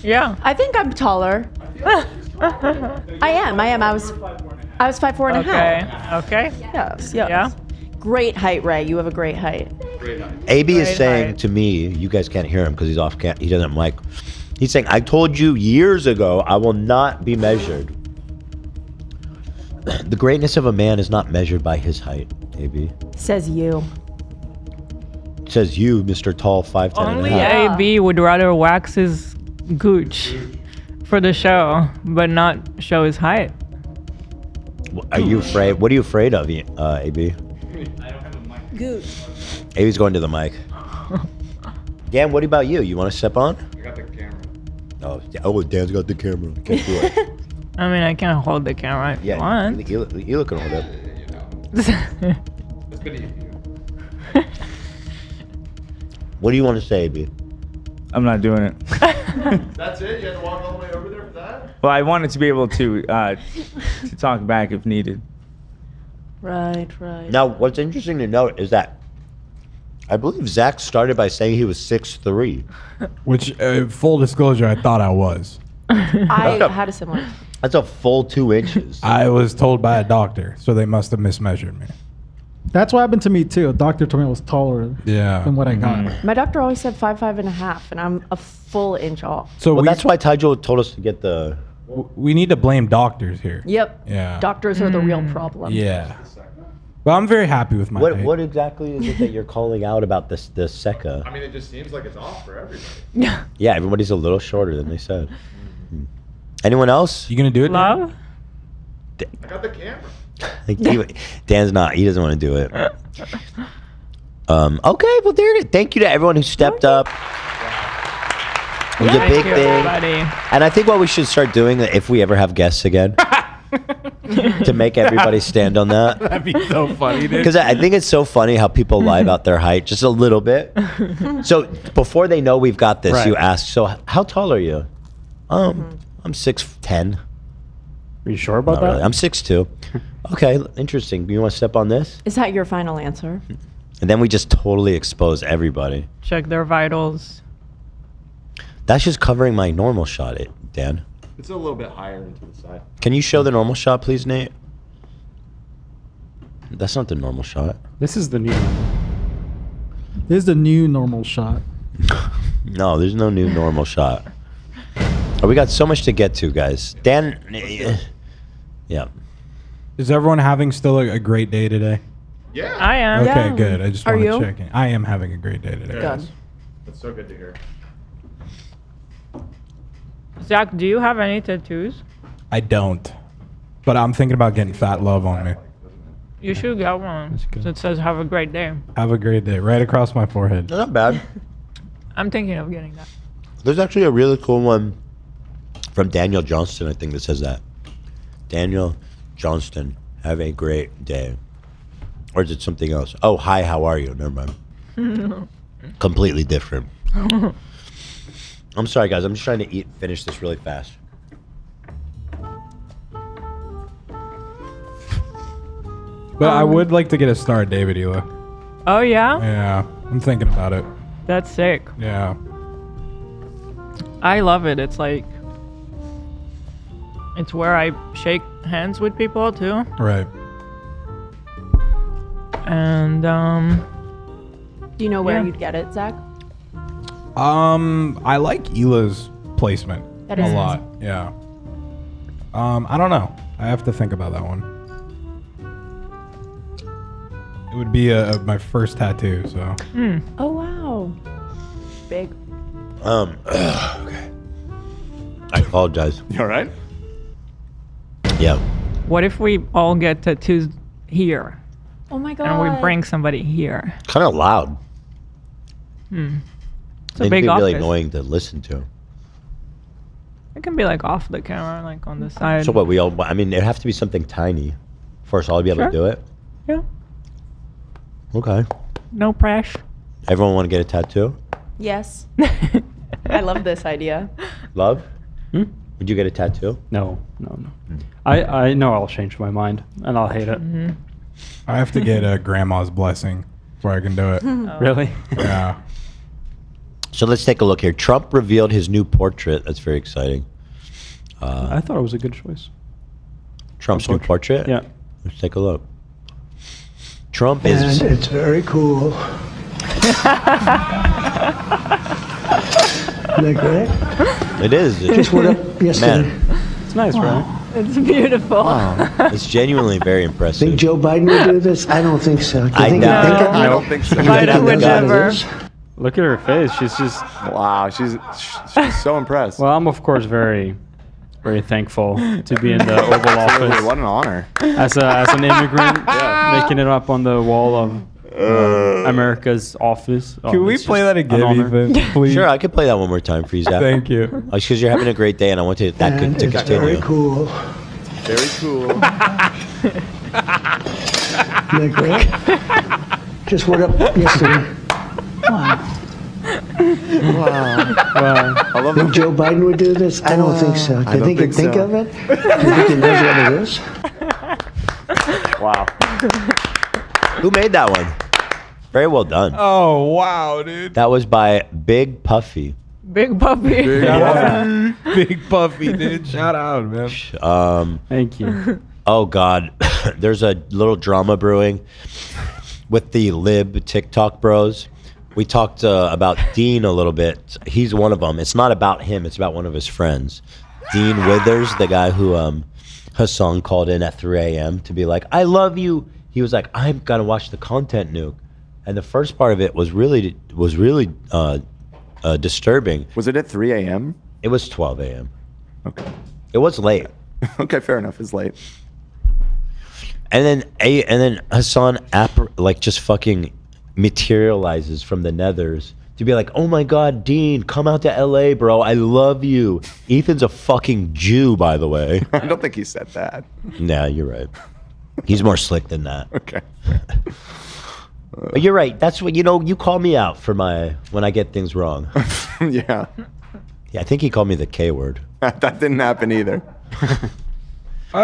Yeah. I think I'm taller. I am. I was 5'4" and a half. Okay. Yes. Yes. Yeah. Great height, Ray. You have a great height. AB is Great saying height. to me, you guys can't hear him because he's off he doesn't have mic. He's saying, I told you years ago I will not be measured. The greatness of a man is not measured by his height, AB. Says you. Says you, Mr. Tall, 5'10" Only and a half. AB would rather wax his gooch for the show, but not show his height. Are you afraid? What are you afraid of, AB? Gooch. AB's going to the mic. Dan, what about you? You want to step on? I got the camera. Oh, Dan's got the camera. Can't do it. I mean, I can't hold the camera if Yeah, you want. you look hold up. It's been you. What do you want to say, AB? I'm not doing it. That's it? You had to walk all the way over there for that? Well, I wanted to be able to talk back if needed. Right. Now, what's interesting to note is that I believe Zach started by saying he was 6'3". Which, full disclosure, I thought I was. I had a similar. That's a full 2 inches. I was told by a doctor, so they must have mismeasured me. That's what happened to me too. A doctor told me I was taller than what I got. My doctor always said 5'5" and a half, and I'm a full inch off. So that's why Taijo told us to get the. We need to blame doctors here. Yep. Yeah. Doctors are the real problem. Yeah. Well, I'm very happy with my height. What exactly is it that you're calling out about this SECA? I mean, it just seems like it's off for everybody. Yeah, everybody's a little shorter than they said. Anyone else? You gonna do it? Love? I got the camera. Dan's not. He doesn't want to do it. Okay, well, there it is. Thank you to everyone who stepped up. It was a Thank big you, thing. everybody. And I think what we should start doing, if we ever have guests again, to make everybody stand on that. That'd be so funny, dude. Because I think it's so funny how people lie about their height just a little bit. So before they know we've got this, Right. you ask, so how tall are you? I'm 6'10". Are you sure about Not that? really. I'm 6'2". Okay, interesting. You want to step on this? Is that your final answer? And then we just totally expose everybody. Check their vitals. That's just covering my normal shot, Dan. It's a little bit higher into the side. Can you show the normal shot, please, Nate? That's not the normal shot. This is the new. This is the new normal shot. No, there's no new normal shot. Oh, we got so much to get to, guys. Dan, yeah. Is everyone having still a great day today? Yeah. I am. Okay, Yeah. good. I just Are want to you? check in. I am having a great day today. Good. That's so good to hear. Zach, do you have any tattoos? I don't. But I'm thinking about getting Fat Love on me. You should get one that says "Have a great day." Have a great day. Right across my forehead. Not bad. I'm thinking of getting that. There's actually a really cool one from Daniel Johnston, I think, that says that. Daniel Johnston, have a great day. Or is it something else? Oh, hi, how are you? Never mind. Completely different. I'm sorry, guys. I'm just trying to finish this really fast. But I would like to get a star, David Hila. Oh yeah? Yeah, I'm thinking about it. That's sick. Yeah. I love it. It's like it's where I shake hands with people too. Right. And Do you know where Yeah. you'd get it, Zach? I like Hila's placement That a is lot. Yeah. I don't know. I have to think about that one. It would be my first tattoo. So. Oh wow. Big. Okay. I apologize. You all right? Yeah. What if we all get tattoos here? Oh my god. And we bring somebody here. Kind of loud. It's a It'd big be office. really annoying to listen to. It can be like off the camera, like on the side. So what we all? I mean, it'd have to be something tiny for us all to be able to do it. Yeah. Okay. No pressure. Everyone want to get a tattoo? Yes. I love this idea. Love? Would you get a tattoo? No. I know I'll change my mind and I'll hate it. I have to get a grandma's blessing before I can do it. Really? Yeah. So let's take a look here. Trump revealed his new portrait. That's very exciting. I thought it was a good choice. Trump's new portrait? Yeah. Let's take a look. Trump is... And it's very cool. Isn't that great? It is. Just went up yesterday. Man, It's nice, right? It's beautiful. it's genuinely very impressive. Think Joe Biden would do this? I don't think so. Do you I think doubt he'd think it. of it? I don't think so. You think Biden he'd would think of never. this? Look at her face. She's just. Wow, she's so impressed. Well, I'm of course very thankful to be in the Oval Office. What an honor. As an immigrant, making it up on the wall of America's office. Oh, Can we it's play just that an again, honor. Ethan? Please. Sure, I could play that one more time for you, Zach. Thank you. Because you're having a great day, and I want to And to it's continue. very cool. Very cool. Isn't that great? Just went up yesterday. Wow. I love Think Joe Biden would do this? I don't think so. Do you think he'd think of it? Do you think he knows what it is? Wow. Who made that one? Very well done. Oh wow, dude. That was by Big Puffy. Big puppy. Big Puffy, dude. Shout out, man. Thank you. Oh God, there's a little drama brewing with the lib TikTok bros. We talked about Dean a little bit. He's one of them. It's not about him. It's about one of his friends, Dean Withers, the guy who Hasan called in at 3 a.m. to be like, "I love you." He was like, "I'm gonna watch the content nuke," and the first part of it was really disturbing. Was it at 3 a.m.? It was 12 a.m. Okay. It was late. Okay, fair enough. It's late. And then Hasan just fucking materializes from the nethers to be like, "Oh my God, Dean, come out to LA, bro. I love you." Ethan's a fucking Jew, by the way. I don't think he said that. Nah, you're right. He's more slick than that. Okay. But you're right. That's what, you call me out for when I get things wrong. Yeah. Yeah, I think he called me the K word. That didn't happen either.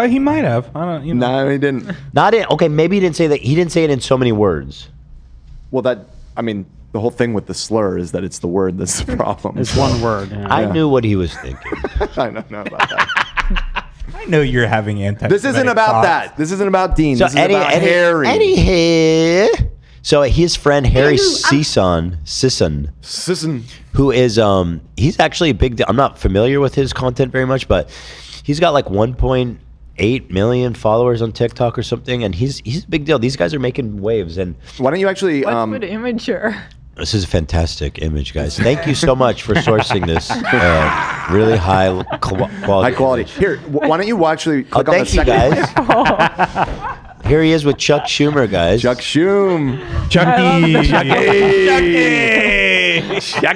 He might have. I don't. No, he didn't. Okay, maybe he didn't say that. He didn't say it in so many words. Well, the whole thing with the slur is that it's the word that's the problem. It's one word. Yeah. I knew what he was thinking. I don't know about that. I know you're having anti. This isn't about that. This isn't about Dean. So this is about Harry. So his friend Harry Sisson, who is he's actually a big deal. I'm not familiar with his content very much, but he's got like 1.8 million followers on TikTok or something, and he's a big deal. These guys are making waves. And why don't you actually? What's with imager? This is a fantastic image, guys. Thank you so much for sourcing this really high quality. High quality. Here, why don't you actually click on the thank you, second? guys. Here he is with Chuck Schumer, guys. Chuck Schumer. Chucky.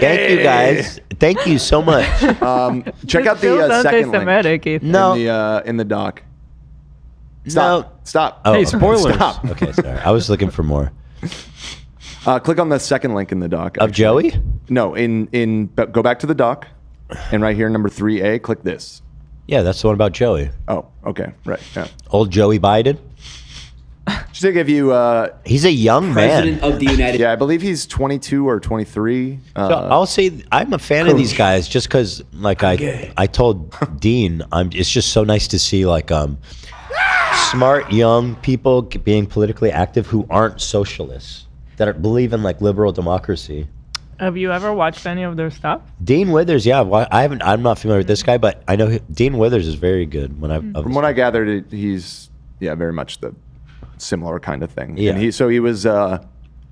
Thank you, guys. Thank you so much. Check out the second link in the doc. Stop. Oh, Hey, spoilers. Stop. Okay, sorry. I was looking for more. Click on the second link in the doc. Of Joey? No, go back to the doc, and right here, number 3A, click this. Yeah, that's the one about Joey. Oh, okay, right. Yeah. Old Joey Biden. Just to give you, he's a young man. of the United. Yeah, I believe he's 22 or 23. So I'll say I'm a fan of these guys just because, like I told Dean, it's just so nice to see like smart young people being politically active who aren't socialists, that believe in like liberal democracy. Have you ever watched any of their stuff? Dean Withers, yeah. I'm not familiar with this guy, but I know Dean Withers is very good. From what I gathered, he's very much the similar kind of thing. Yeah. And he was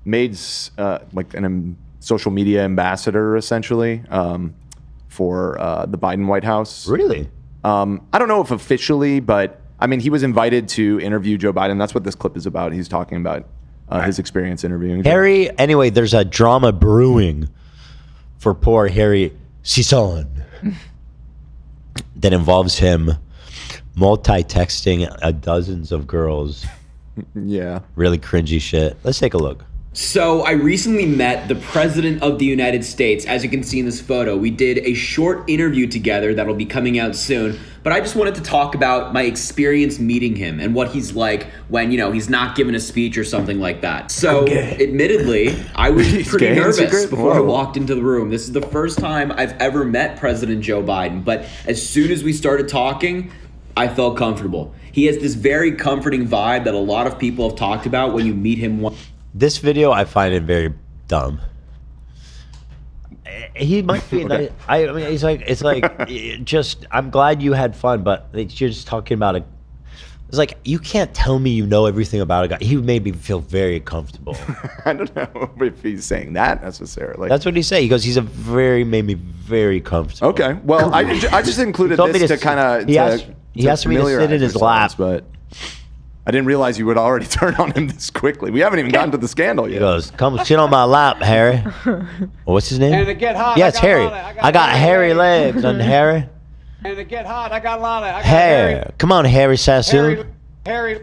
Maid's like an social media ambassador essentially for the Biden White House. Really? I don't know if officially, but I mean, he was invited to interview Joe Biden. That's what this clip is about. He's talking about his experience interviewing Harry. Anyway, there's a drama brewing for poor Harry Sison that involves him multi-texting dozens of girls. Yeah. Really cringy shit. Let's take a look. So I recently met the President of the United States. As you can see in this photo, we did a short interview together that'll be coming out soon. But I just wanted to talk about my experience meeting him and what he's like when, you know, he's not giving a speech or something like that. So admittedly, I was pretty nervous before I walked into the room. This is the first time I've ever met President Joe Biden. But as soon as we started talking, I felt comfortable. He has this very comforting vibe that a lot of people have talked about when you meet him. This video, I find it very dumb. He might be. Okay. I mean, it's like, just. I'm glad you had fun, but you're just talking about it. It's like you can't tell me you know everything about a guy. He made me feel very comfortable. I don't know if he's saying that necessarily. That's what he said. He goes, made me very comfortable. Okay. Well, I just included this to kind of. He asked me to sit in his lap, but I didn't realize you would already turn on him this quickly. We haven't even gotten to the scandal yet. He goes, "Come sit on my lap, Harry." Well, what's his name? And to get hot, yeah, it's Harry. I got hairy legs on Harry. And to get hot, I got Lana. I got Harry. Come on, Harry Sassoon. Harry.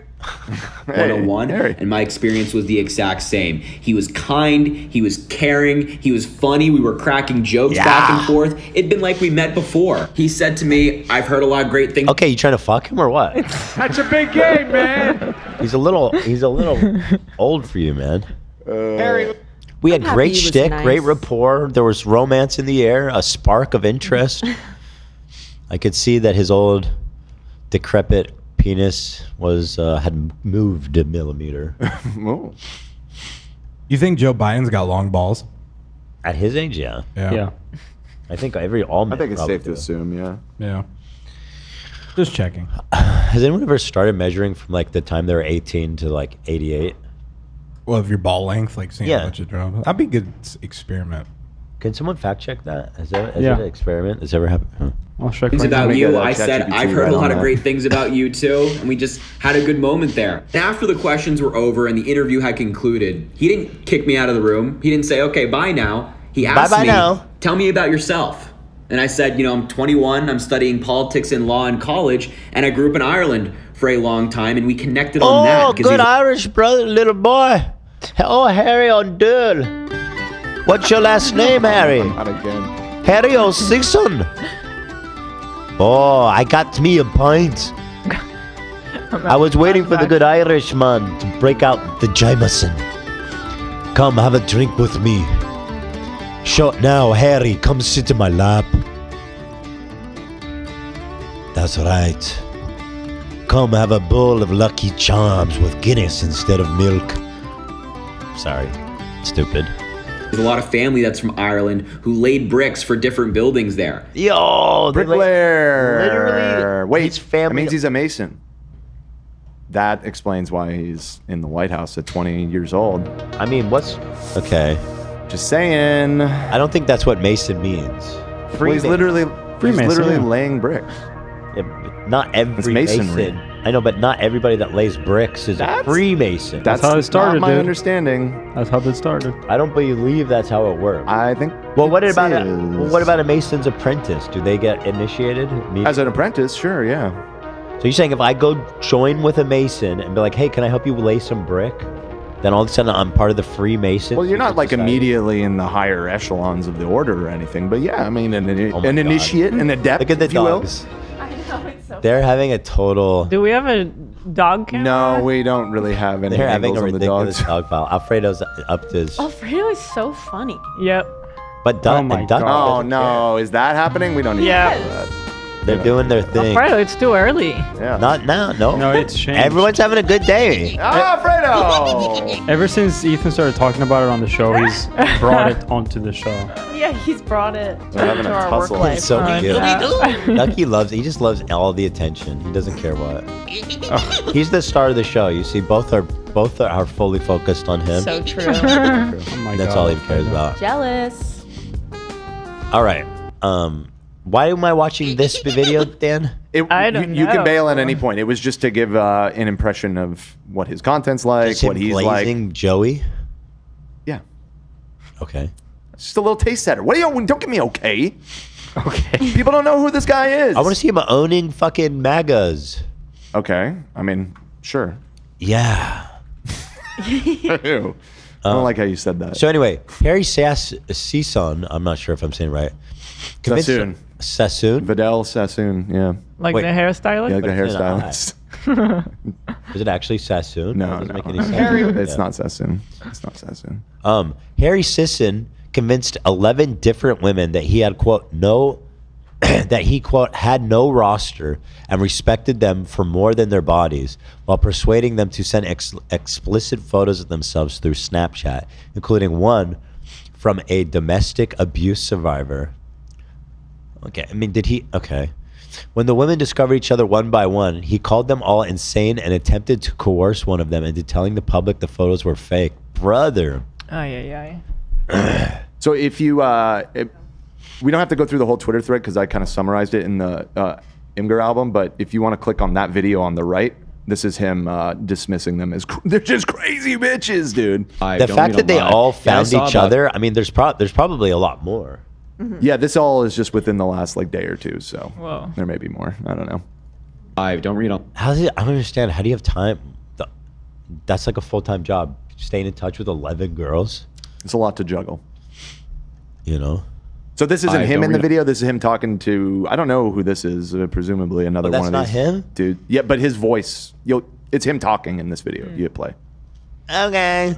101, and my experience was the exact same. He was kind, he was caring, he was funny, we were cracking jokes back and forth. It'd been like we met before. He said to me, I've heard a lot of great things. Okay, you trying to fuck him or what? That's a big game, man. He's a little old for you, man. Harry. We had happy great he was shtick, nice. great rapport. There was romance in the air, a spark of interest. I could see that his old decrepit penis was had moved a millimeter. Oh. You think Joe Biden's got long balls? At his age, yeah. Yeah. I think all men I think it's probably safe to do. assume, yeah. Yeah. Just checking. Has anyone ever started measuring from like the time they were 18 to like 88? Well, if your ball length, like seeing Yeah. a bunch of drops. That'd be a good experiment. Can someone fact check that? Is Yeah. that an experiment? Has ever happened? Huh. I'll check Things my about Let me you. get, I said, ChatGPT I've heard right a on lot of that. great things about you too, and we just had a good moment there. And after the questions were over and the interview had concluded, he didn't kick me out of the room. He didn't say, okay, bye now. He asked Bye-bye me, now. tell me about yourself. And I said, you know, I'm 21, I'm studying politics and law in college, and I grew up in Ireland for a long time, and we connected on that. Oh, 'cause good he's- Irish brother, little boy. Oh, Harry O'Doul. What's your last name, Harry? Not again. Harry O'Sixon. Oh, I got me a pint. I was waiting for the good Irishman to break out the Jameson. Come have a drink with me. Shut now, Harry. Come sit in my lap. That's right. Come have a bowl of Lucky Charms with Guinness instead of milk. Sorry, stupid. There's a lot of family that's from Ireland who laid bricks for different buildings there. Yo, Bricklayer. literally, Wait, his family- that means he's a Mason. That explains why he's in the White House at 20 years old. I mean, okay? Just saying. I don't think that's what Mason means. Well, he's literally laying bricks. Yeah, not every It's masonry. Mason. I know, but not everybody that lays bricks is a Freemason. That's how it started, not my dude. understanding. That's how it started. I don't believe that's how it works. I think. Well, what it about is. what about a Mason's apprentice? Do they get initiated? As an apprentice? Sure, yeah. So you're saying if I go join with a Mason and be like, hey, can I help you lay some brick? Then all of a sudden I'm part of the Freemasons? Well, you're not like immediately in the higher echelons of the order or anything, but yeah, I mean, an initiate, an adept, Look at the if you will. dogs. They're having a total... Do we have a dog camera? No, we don't really have any They're having a angles on the ridiculous dogs. dog pile. Alfredo's up to his... Alfredo is so funny. Yep. But duck, and duck Oh, no. Is that happening? We don't need Yeah. to do that. They're doing their thing. Alfredo, it's too early. Yeah. Not now. No. No, it's changed. Everyone's having a good day. Alfredo! Ever since Ethan started talking about it on the show, he's brought it onto the show. Yeah, he's brought it having to a our work tussle. life. It's so cute. Yeah. Ducky he just loves all the attention. He doesn't care what. He's the star of the show. You see, both are fully focused on him. So true. Oh my That's God. all he cares about. Jealous. All right. Why am I watching this video, Dan? I don't You can know. bail at any point. It was just to give an impression of what his content's like, Just him what he's glazing like. Joey. Yeah. Okay. It's just a little taste setter. What do you? Don't give me okay. Okay. People don't know who this guy is. I want to see him owning fucking MAGAs. Okay. I mean, sure. Yeah. Ew. I don't like how you said that. So anyway, Harry Sassoon, I'm not sure if I'm saying it right. Sassoon. Sassoon? Vidal Sassoon, yeah. Like Wait. the hairstylist? Yeah, like the What's in hairstylist. Is it actually Sassoon? No, That doesn't no. make any sense. It's not Sassoon. It's not Sassoon. Harry Sisson convinced 11 different women that he had, quote, that he, quote, had no roster and respected them for more than their bodies, while persuading them to send explicit photos of themselves through Snapchat, including one from a domestic abuse survivor. Okay, I mean, okay. When the women discovered each other one by one, he called them all insane and attempted to coerce one of them into telling the public the photos were fake. Brother. Ay. So if you, we don't have to go through the whole Twitter thread because I kind of summarized it in the Imgur album, but if you want to click on that video on the right, this is him dismissing them as they're just crazy bitches, dude. The fact that they all found each other, I mean, there's probably a lot more. Yeah, this all is just within the last like day or two, so Whoa. there may be more. I don't know. I don't read on. I don't understand. How do you have time? That's like a full-time job. Staying in touch with 11 girls. It's a lot to juggle. You know? So this isn't him in the video. This is him talking to, I don't know who this is, presumably another that's one of not these. him? Dude. Yeah, but his voice, it's him talking in this video. You hit play. Okay.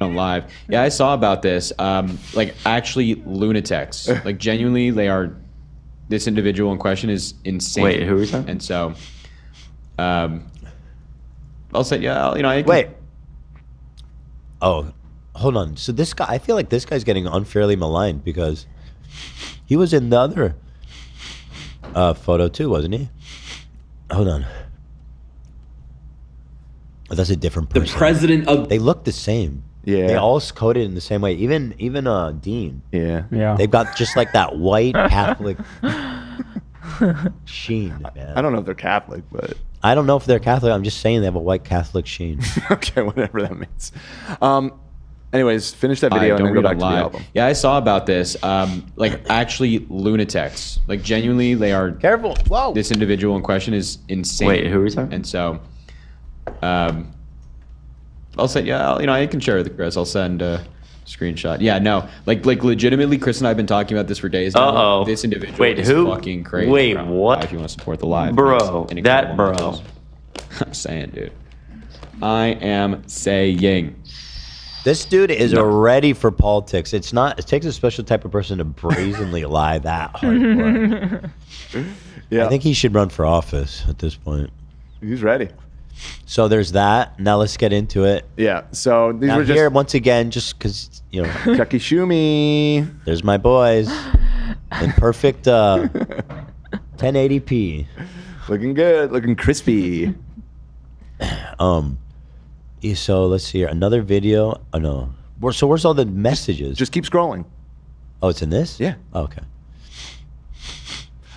On live. Yeah, I saw about this. Like actually lunatics. Like genuinely they are, this individual in question is insane. Wait, who is that? And so I'll say, yeah, you know, I can, Wait. Oh, hold on. So this guy, I feel like this guy's getting unfairly maligned because he was in the other photo too, wasn't he? Hold on. Oh, that's a different person. The president of... They look the same. Yeah. They all coded in the same way. Even Dean. Yeah. Yeah. They've got just like that white Catholic sheen, man. I don't know if they're Catholic, but I don't know if they're Catholic. I'm just saying they have a white Catholic sheen. okay, whatever that means. Anyways, finish that video and then go back to the album. Yeah, I saw about this. Like actually lunatics. Like genuinely they are. Careful. Whoa. This individual in question is insane. Wait, who is that? And so I'll say, yeah, you know, I can share with Chris. I'll send a screenshot. Yeah, no, like legitimately, Chris and I have been talking about this for days now. Uh-oh. This individual Wait, is who? fucking crazy. Wait, bro. what? If you want to support the live. Bro, Any that couple bro. months. I'm saying, dude. I am saying. This dude is ready for politics. It takes a special type of person to brazenly lie that hardcore. Yeah. I think he should run for office at this point. He's ready. So there's that. Now let's get into it. Yeah. So these Now were just here once again, just because Chucky Shumi. There's my boys in perfect 1080p. Looking good, looking crispy. So let's see here. Another video. Oh no. So where's all the messages? Just keep scrolling. Oh, it's in this? Yeah. Oh, okay.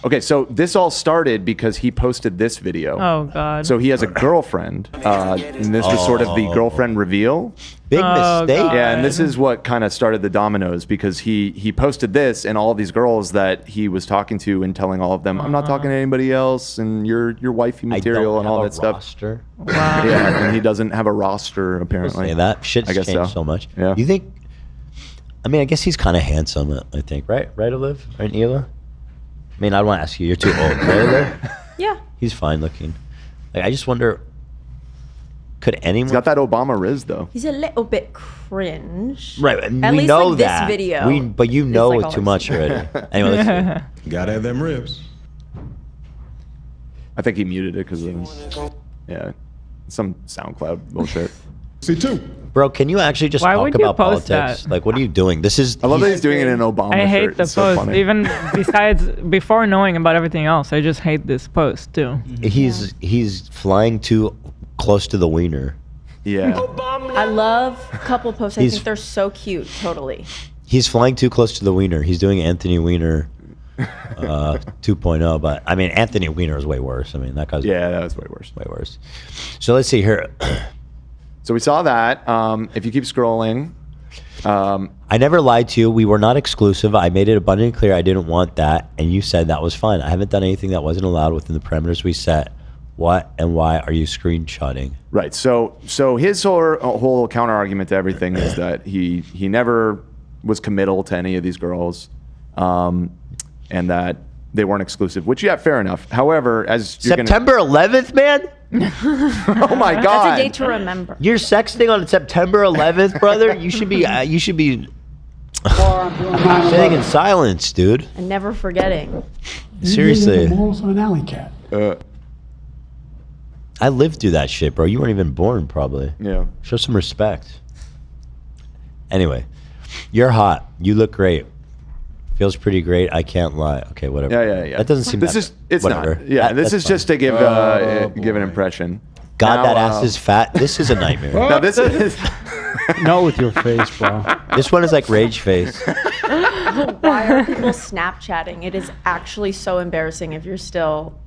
Okay, so this all started because he posted this video. Oh, God. So he has a girlfriend, and this was sort of the girlfriend reveal. Big mistake. God. Yeah, and this is what kind of started the dominoes because he posted this and all these girls that he was talking to and telling all of them, I'm not talking to anybody else, and you're wifey material and all that stuff. Roster. Wow. Yeah, and he doesn't have a roster apparently. Say that shit's I guess changed so. so much. Yeah. You think? I mean, I guess he's kind of handsome. I think, right? Right, Olive? Right, Hila? I mean, I don't want to ask you. You're too old, right, Olive? Yeah. He's fine looking. Like, I just wonder, could anyone? He's got that Obama Riz though. He's a little bit cringe. Right, and At we least know like that. this video. But you know like all too I've much seen. already. Anyway, let's see. Gotta have them ribs. I think he muted it because some SoundCloud bullshit. Bro, can you actually just Why talk would you about post politics? that? Like, what are you doing? This is. I love that he's doing it in an Obama I hate shirt. the It's so post. funny. Even besides, before knowing about everything else, I just hate this post too. He's flying too close to the wiener. Yeah. I love couple posts. I He's- think they're so cute. Totally. He's flying too close to the wiener. He's doing Anthony Weiner 2.0, but I mean Anthony Weiner is way worse. I mean that guy's that was way worse. Way worse. So let's see here. So we saw that. If you keep scrolling, I never lied to you. We were not exclusive. I made it abundantly clear I didn't want that, and you said that was fine. I haven't done anything that wasn't allowed within the parameters we set. What and why are you screenshotting? right. So his whole counter argument to everything is that he never was committal to any of these girls, and that they weren't exclusive. Which fair enough. However, as you're September 11th, man. Oh my God! That's a date to remember. You're sexting on September 11th, brother. You should be. Sitting in silence, dude. And never forgetting. Seriously. Morals of an alley cat. I lived through that shit, bro. You weren't even born, probably. Yeah. Show some respect. Anyway, you're hot. You look great. Feels pretty great. I can't lie. Okay, whatever. Yeah. That doesn't seem. It's whatever. not. Yeah, this That's is just to give give an impression. God, Now, that ass is fat. This is a nightmare. Now this is Not with your face, bro. This one is like rage face. Why are people Snapchatting? It is actually so embarrassing if you're still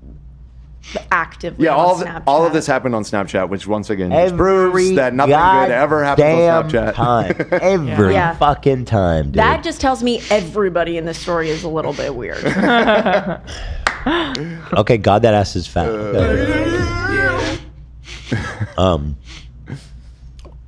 actively on Snapchat. all of this happened on Snapchat, which once again just Every proves that nothing good ever happens on goddamn Snapchat. time. Every Yeah. fucking time, dude. That just tells me everybody in this story is a little bit weird. Okay, God, that ass is fat. Okay.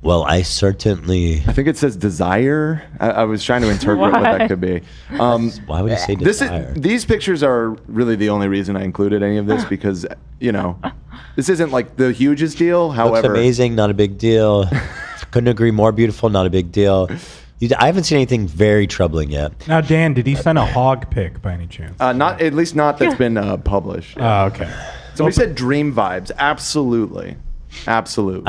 Well, I certainly. I think it says desire. I was trying to interpret what that could be. Why would you say desire? These pictures are really the only reason I included any of this because, this isn't like the hugest deal. However, Looks amazing, not a big deal. Couldn't agree more. Beautiful, not a big deal. I haven't seen anything very troubling yet. Now, Dan, did he send a hog pic by any chance? not at least not that's been published. Oh, okay. So we said dream vibes. Absolutely. I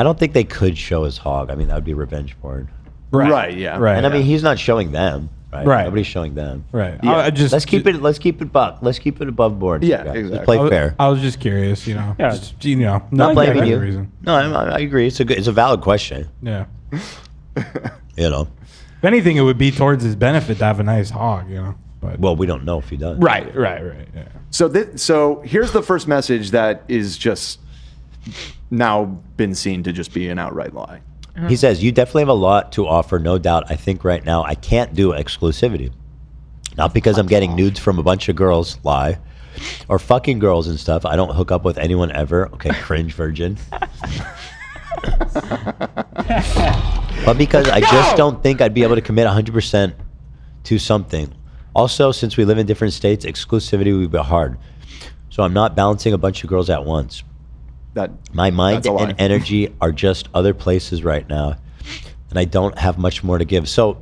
don't think they could show his hog. I mean, that would be revenge porn. Right, yeah. Right. And I mean, he's not showing them. Right. Right. Nobody's showing them. Right. Yeah. Let's keep it buck. Let's keep it above board. Yeah, guys. exactly. Let's play fair. I was just curious, Yeah. Just, Not not blaming any you. reason. No, I agree. It's a valid question. Yeah. If anything, it would be towards his benefit to have a nice hog, But Well, we don't know if he does. right. Yeah. So here's the first message that is just now been seen to just be an outright lie. He says, you definitely have a lot to offer, no doubt. I think right now I can't do exclusivity. Not because I'm getting nudes from a bunch of girls, lie, or fucking girls and stuff. I don't hook up with anyone ever. Okay, cringe virgin. But because I just don't think I'd be able to commit 100% to something. Also, since we live in different states, exclusivity would be hard. So I'm not balancing a bunch of girls at once. My mind and energy are just other places right now, and I don't have much more to give. So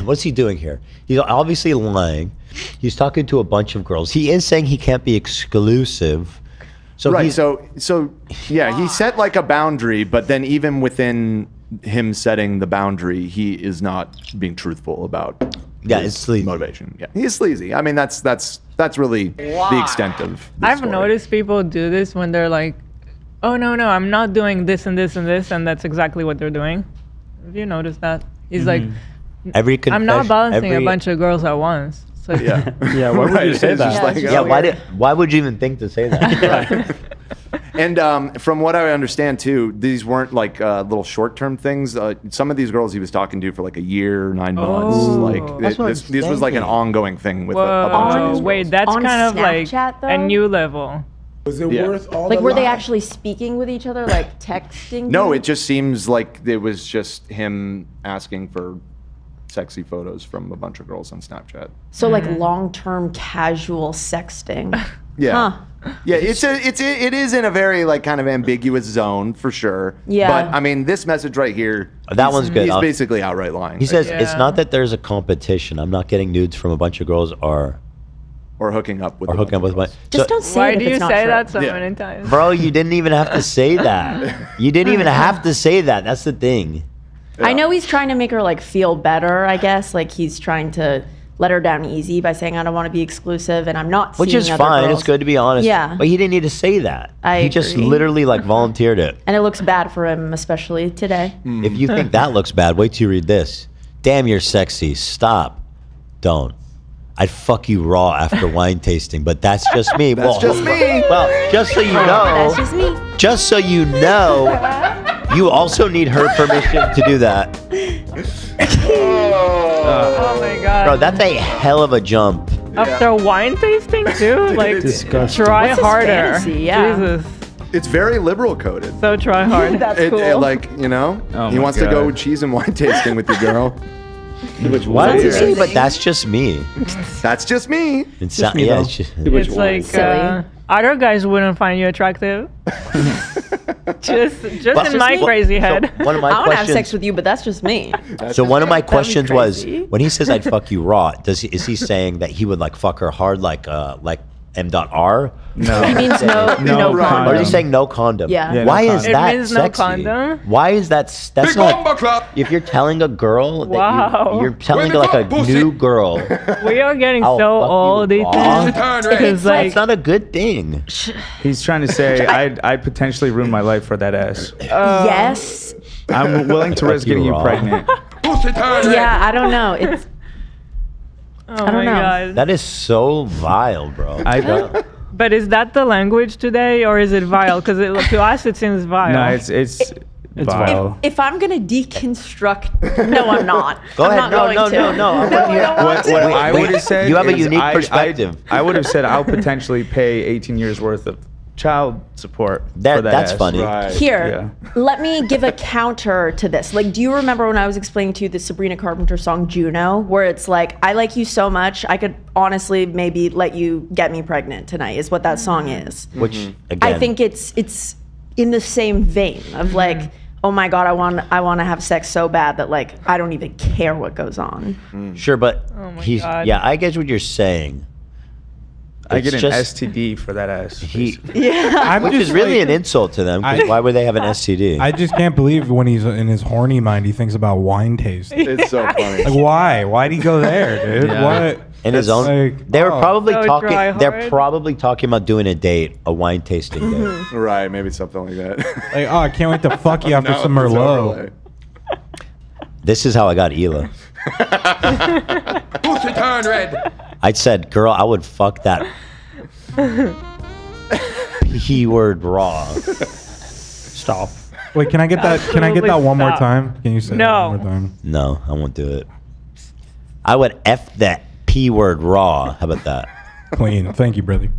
what's he doing here? He's obviously lying. He's talking to a bunch of girls. He is saying he can't be exclusive. So right. So yeah, he set like a boundary, but then even within him setting the boundary, he is not being truthful about it's sleazy. Motivation. Yeah, he's sleazy. I mean, that's really the extent of. I've noticed people do this when they're like, "Oh no, I'm not doing this and this and this," and that's exactly what they're doing. Have you noticed that? He's like, "I'm not balancing a bunch of girls at once." So yeah. Yeah. Why would you say that? Why would you even think to say that? And from what I understand too, these weren't like little short-term things. Some of these girls he was talking to for like a year, 9 months. Like this was like an ongoing thing with a bunch of these girls. Wait, that's On kind of like Snapchat, though? a new level. Was it worth all Like, the were they lie? actually speaking with each other, like texting? No, it just seems like it was just him asking for sexy photos from a bunch of girls on Snapchat. So like long-term casual sexting. Yeah. Huh. Yeah, it is in a very like kind of ambiguous zone for sure. Yeah. But I mean, this message right here, That one's good. He's basically outright lying. He says it's not that there's a competition. I'm not getting nudes from a bunch of girls, or or hooking up with. Or hooking up with my. Just don't say Why it if do you it's not say true. that so many times? Bro, you didn't even have to say that. You didn't even have to say that. That's the thing. I know he's trying to make her like feel better, I guess. Like he's trying to let her down easy by saying I don't want to be exclusive and I'm not Which seeing is other fine. girls. It's good to be honest. Yeah. But he didn't need to say that. He just agree. literally like volunteered it. And it looks bad for him, especially today. If you think that looks bad, wait till you read this. Damn, you're sexy. Stop. Don't. I'd fuck you raw after wine tasting, but that's just me. That's just me. Well, just so you know. That's just me. Just so you know, you also need her permission to do that. Oh my god. Bro, that's a hell of a jump. After wine tasting too? Like, Disgusting. try What's his harder. fantasy? Yeah. Jesus. It's very liberal coded. So try hard. That's It, cool. like, you know, Oh he my wants to God. go cheese and wine tasting with your girl. Why does he say, weird. but that's just me? That's just me. It's Just not, me, yeah, though. it's just, It's like Silly. other guys wouldn't find you attractive. just But- in my crazy head. So one of my I want to have questions. sex with you, but that's just me. So one of my questions was crazy. when he says I'd fuck you raw, is he saying that he would like fuck her hard like M.R? No. He means no No condom. Or is he saying no condom? Yeah. Yeah, Why no is condom. that It means no sexy? condom? Why is that's not if you're telling a girl that Wow. you're telling like a new girl We are getting I'll so fuck you old these raw. days. It's It's like, not a good thing. He's trying to say I'd potentially ruin my life for that ass. Yes. I'm willing to risk you getting you raw. pregnant. Yeah, I don't know. It's oh don't my know. god. That is so vile, bro. But is that the language today, or is it vile? Because to us it seems vile. No, it's vile. if I'm gonna deconstruct, no, I'm not. Go I'm ahead. not No, going no, to. no, no. I wanna hear- What I would have said You have a is unique perspective. I would have said I'll potentially pay 18 years worth of child support for that That's ass. funny. Here, let me give a counter to this. Like, do you remember when I was explaining to you the Sabrina Carpenter song Juno, where it's like, I like you so much, I could honestly maybe let you get me pregnant tonight, is what that song is. Which again, I think it's in the same vein of like, oh my God, I want to have sex so bad that like, I don't even care what goes on. Sure, but my he's God. yeah. I get what you're saying. I get It's an just- STD for that ass. Yeah. Which is really an insult to them. 'Cause why would they have an STD? I just can't believe when he's in his horny mind, he thinks about wine taste. It's so funny. Like, why? Why'd he go there, dude? Yeah. What? In his own, like, they were probably So talking. dry They're hard. probably talking about doing a date, a wine tasting date. Right, maybe something like that. Like, oh, I can't wait to fuck you after No, some it's Merlot. overlay. This is how I got Hila. Pussy turn red. I said, "Girl, I would fuck that P word raw." Stop. Wait, can I get that? Can I get that one more Stop. time? Can you say that No. one more time? No, I won't do it. I would f that P word raw. How about that? Clean. Thank you, brother.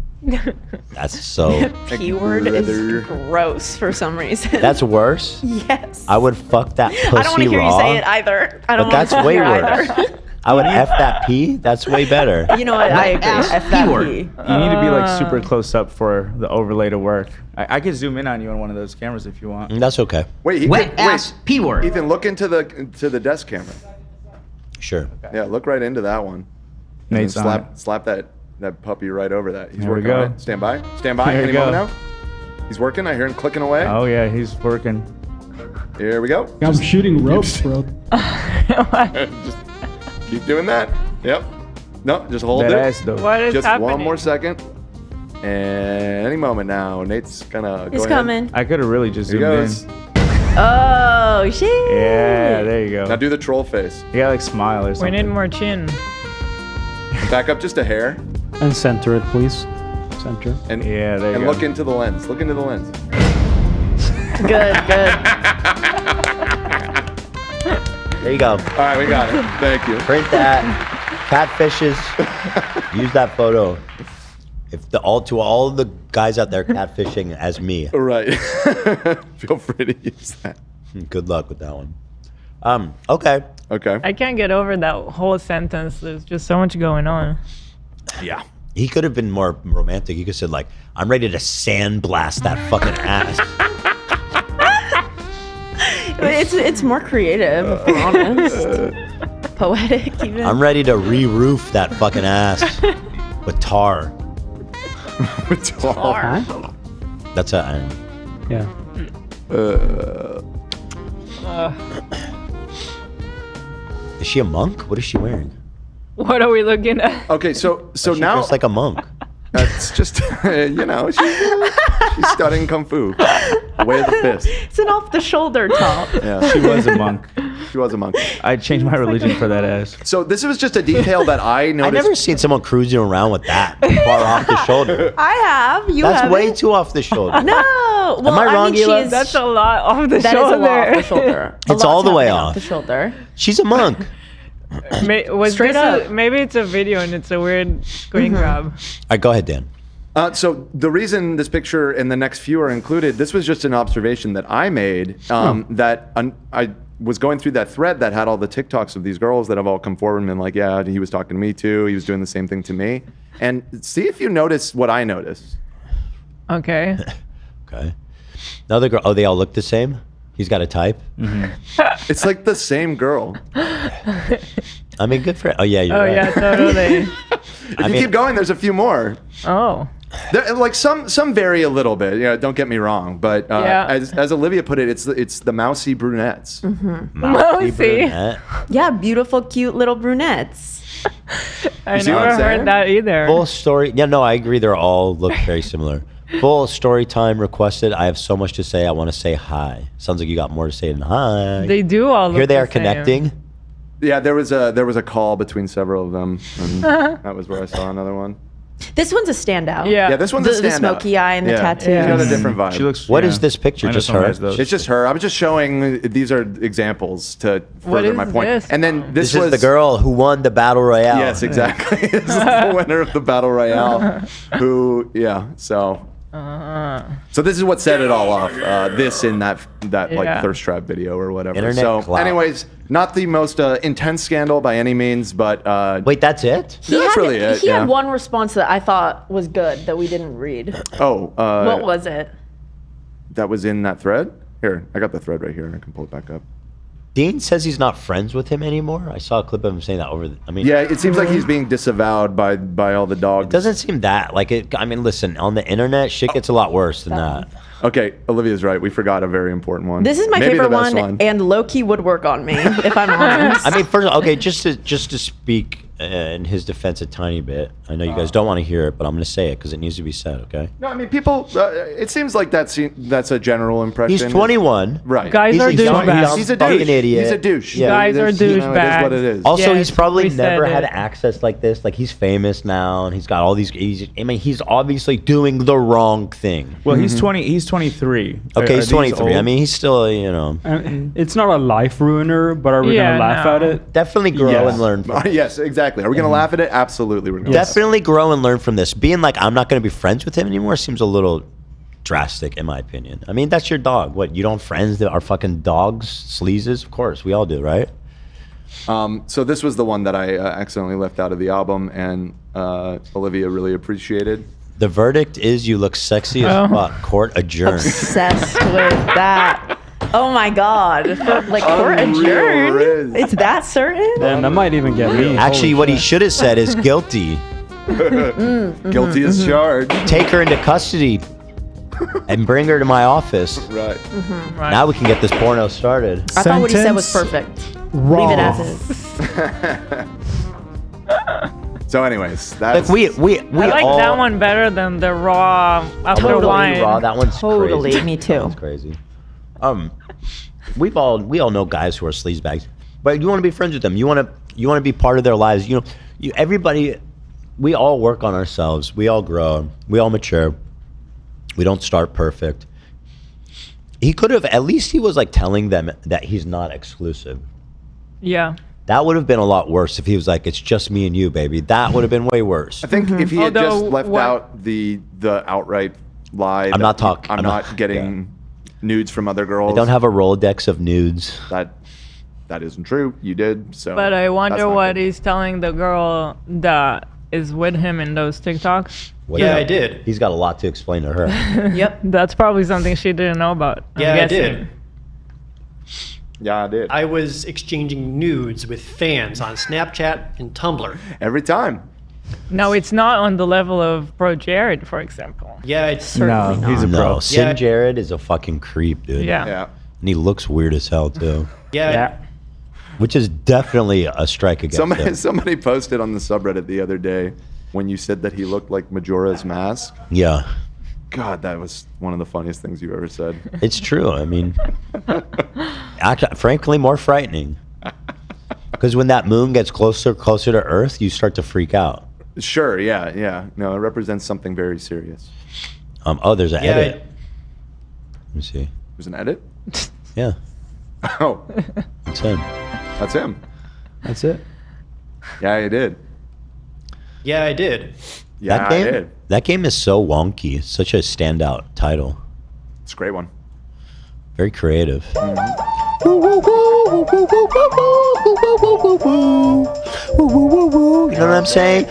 That's so. P word is gross for some reason. That's worse. yes. I would fuck that pussy I don't want to hear raw. you say it either. I don't But that's wanna way hear worse. either. I would f that P. That's way better. You know what? I agree. F that P. You need to be like super close up for the overlay to work. I could zoom in on you on one of those cameras if you want. That's okay. Wait, P word. Ethan, look into the desk camera. Sure. Yeah, look right into that one. And Nate's then on slap that puppy right over that. He's There we working on go. it. Stand by. Stand by. There we Any go. moment now. He's working. I hear him clicking away. Oh yeah, he's working. Here we go. I'm shooting ropes, bro. Just keep doing that. Yep. No, just hold That it. ass, though. What is just happening? one more second. And any moment now, Nate's gonna He's go coming. ahead. I could have really just Here zoomed he in. goes. Oh shit. Yeah, there you go. Now do the troll face. You gotta like smile or We something. need more chin. Back up just a hair. And center it, please. Center. And Yeah, there you and go. look into the lens. Look into the lens. Good. There you go. All right, we got it. Thank you. Print that. Catfishes. Use that photo. If all the guys out there catfishing as me. Right. Feel free to use that. Good luck with that one. Okay. Okay. I can't get over that whole sentence. There's just so much going on. Yeah. He could have been more romantic. He could have said like, "I'm ready to sandblast that fucking ass." It's more creative, if we're honest. Poetic, even. I'm ready to re-roof that fucking ass. With tar. With tar. That's a. Yeah. Is she a monk? What is she wearing? What are we looking at? Okay, so She now dressed like a monk. it's just you know she's studying kung fu. Way of the fist. It's an off-the-shoulder top. Yeah, She was a monk. She was a monk. I'd change my religion for that ass. So this was just a detail that I noticed. I've never seen someone cruising around with that far off the shoulder. I have. You That's haven't. way too off the shoulder. No. Well, Am I wrong, mean, Hila? she's, That's a lot off the that shoulder. is a lot off the shoulder. It's all the way happening off. the shoulder. She's a monk. Straight up. Maybe it's a video and it's a weird screen grab. All right, go ahead, Dan. So the reason this picture and the next few are included, this was just an observation that I made. That I was going through that thread that had all the TikToks of these girls that have all come forward and been like, yeah, he was talking to me too. He was doing the same thing to me. And see if you notice what I noticed. Okay. Okay. Another girl. Oh, they all look the same? He's got a type? It's like the same girl. I mean, good for. Oh, yeah, you're right. Yeah, totally. If you keep going, there's a few more. Oh. Like some vary a little bit. You know, don't get me wrong, but as Olivia put it, it's the mousy brunettes. Mousy Mousy. brunette. Yeah, beautiful, cute little brunettes. I see what never I'm saying? heard that either. Full story. Yeah, no, I agree. They're all look very similar. Full story time requested. I have so much to say. I want to say hi. Sounds like you got more to say than hi. They do all look Here they the are same. connecting. Yeah, there was a call between several of them, and that was where I saw another one. This one's a standout. Yeah. Yeah, this one's a standout. The smoky eye and the tattoos. She's got a different vibe. She looks. What yeah. is this picture? I know Just someone her? has those. It's just her. I was just showing these are examples to What further is my point. this? And then This was is the girl who won the battle royale. Yes, exactly. This is the winner of the battle royale. Who? Yeah. So this is what set it all off. This in that like Yeah. thirst trap video or whatever. Internet so, clout. anyways, not the most intense scandal by any means, but Wait, that's it? that's really it. He yeah. had one response that I thought was good that we didn't read. Oh, What was it? that was in that thread? Here, I got the thread right here. I can pull it back up. Dean says he's not friends with him anymore. I saw a clip of him saying that over. I mean, Yeah, it seems like he's being disavowed by all the dogs. it doesn't seem that like it. I mean, listen, on the internet, shit gets a lot worse than that. Okay, Olivia's right. We forgot a very important one. This is my Maybe favorite the best one, and low-key would work on me, if I'm honest. I mean, first, okay, just to speak in his defense a tiny bit. I know you guys don't want to hear it, but I'm going to say it because it needs to be said. Okay. No, I mean people. It seems like that's a general impression. He's 21. Right. Guys He's are a young- douchebags. He's a fucking douche. idiot. He's a douche. Yeah. Guys are It is douchebags. what it is. Also, Yes, he's probably we said never had it. access like this. Like he's famous now, and he's got all these. I mean, he's obviously doing the wrong thing. Well, he's 20. He's 23. Okay, Are he's these 23. I old? mean, he's still, you know, It's not a life ruiner, but are we Yeah, gonna laugh no. at it? definitely grow Yes. and learn. From Yes, exactly. Are we gonna laugh at it? Absolutely, we're gonna. Definitely grow and learn from this. Being like, I'm not going to be friends with him anymore seems a little drastic, in my opinion. I mean, that's your dog. What, you don't have friends that are fucking dogs, sleazes? Of course, we all do, right? So this was the one that I accidentally left out of the album, and Olivia really appreciated. The verdict is you look sexy as fuck. Court adjourned. Obsessed with that. Oh my god. Like, court adjourned? Riz. It's that certain? Then that might even get me. Actually, Holy what he shit. should have said is guilty. Guilty as charged. Take her into custody and bring her to my office. Right. Right. Now we can get this porno started. I thought what he said was Sentence perfect. raw. Leave it as is. So, anyways, that's Like we I like all, that one better than the raw after Totally wine. raw. That one's Totally, crazy. me too. That's crazy. We all know guys who are sleazebags, but you want to be friends with them. You want to be part of their lives. You know, everybody. We all work on ourselves. We all grow. We all mature. We don't start perfect. He could have, at least he was like telling them that he's not exclusive. Yeah. That would have been a lot worse if he was like, it's just me and you, baby. That would have been way worse. I think if he had just Although, left what- out the outright lie. I'm that not talking- I'm I'm not not- getting nudes from other girls. I don't have a Rolodex of nudes. That isn't true. You did. So. But I that's wonder not what good. he's telling the girl that is with him in those TikToks. Yeah, I did. He's got a lot to explain to her. Yep. That's probably something she didn't know about. I'm Yeah, I guessing. did. Yeah, I did. I was exchanging nudes with fans on Snapchat and Tumblr. Every time. No, it's not on the level of Pro Jared, for example. Yeah, it's No, he's a pro. No, Sin Yeah. Jared is a fucking creep, dude. Yeah. And he looks weird as hell too. Yeah. Which is definitely a strike against him. Somebody posted on the subreddit the other day when you said that he looked like Majora's Mask. Yeah. God, that was one of the funniest things you ever said. It's true. I mean, actually, frankly, more frightening. Because when that moon gets closer to Earth, you start to freak out. Sure, yeah. No, it represents something very serious. Oh, there's an edit. Let me see. There's an edit? Yeah. Oh. That's him. That's him. That's it. Yeah, I did. Yeah, I did. Yeah, that game, I did. That game is so wonky. It's such a standout title. It's a great one. Very creative. You know what I'm saying?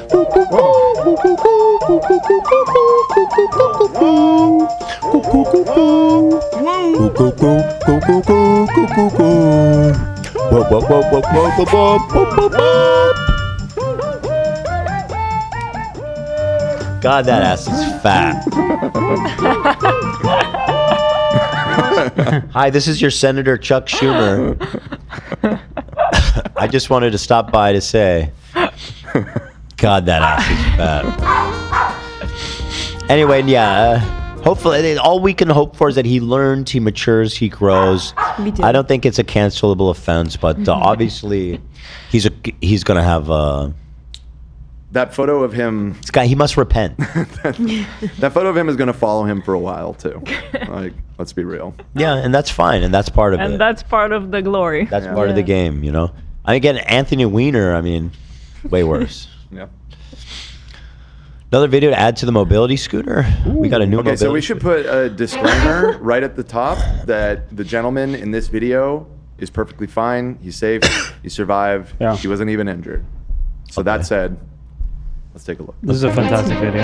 God, that ass is fat. Hi, this is your Senator Chuck Schumer. I just wanted to stop by to say, God, that ass is fat. Anyway, yeah, hopefully, all we can hope for is that he learns, he matures, he grows. I don't think it's a cancelable offense, but obviously, he's gonna have that photo of him. This guy, he must repent. that photo of him is going to follow him for a while too. Like, let's be real. Yeah, and that's fine, and that's part of it. And that's part of the glory. That's part of the game, you know. I mean, again, Anthony Weiner. I mean, way worse. Yeah. Another video to add to the mobility scooter. We got a new. Okay, so we mobility should put a disclaimer right at the top that the gentleman in this video is perfectly fine. He's safe. He survived. Yeah. He wasn't even injured. So that said, let's take a look. This is a fantastic video.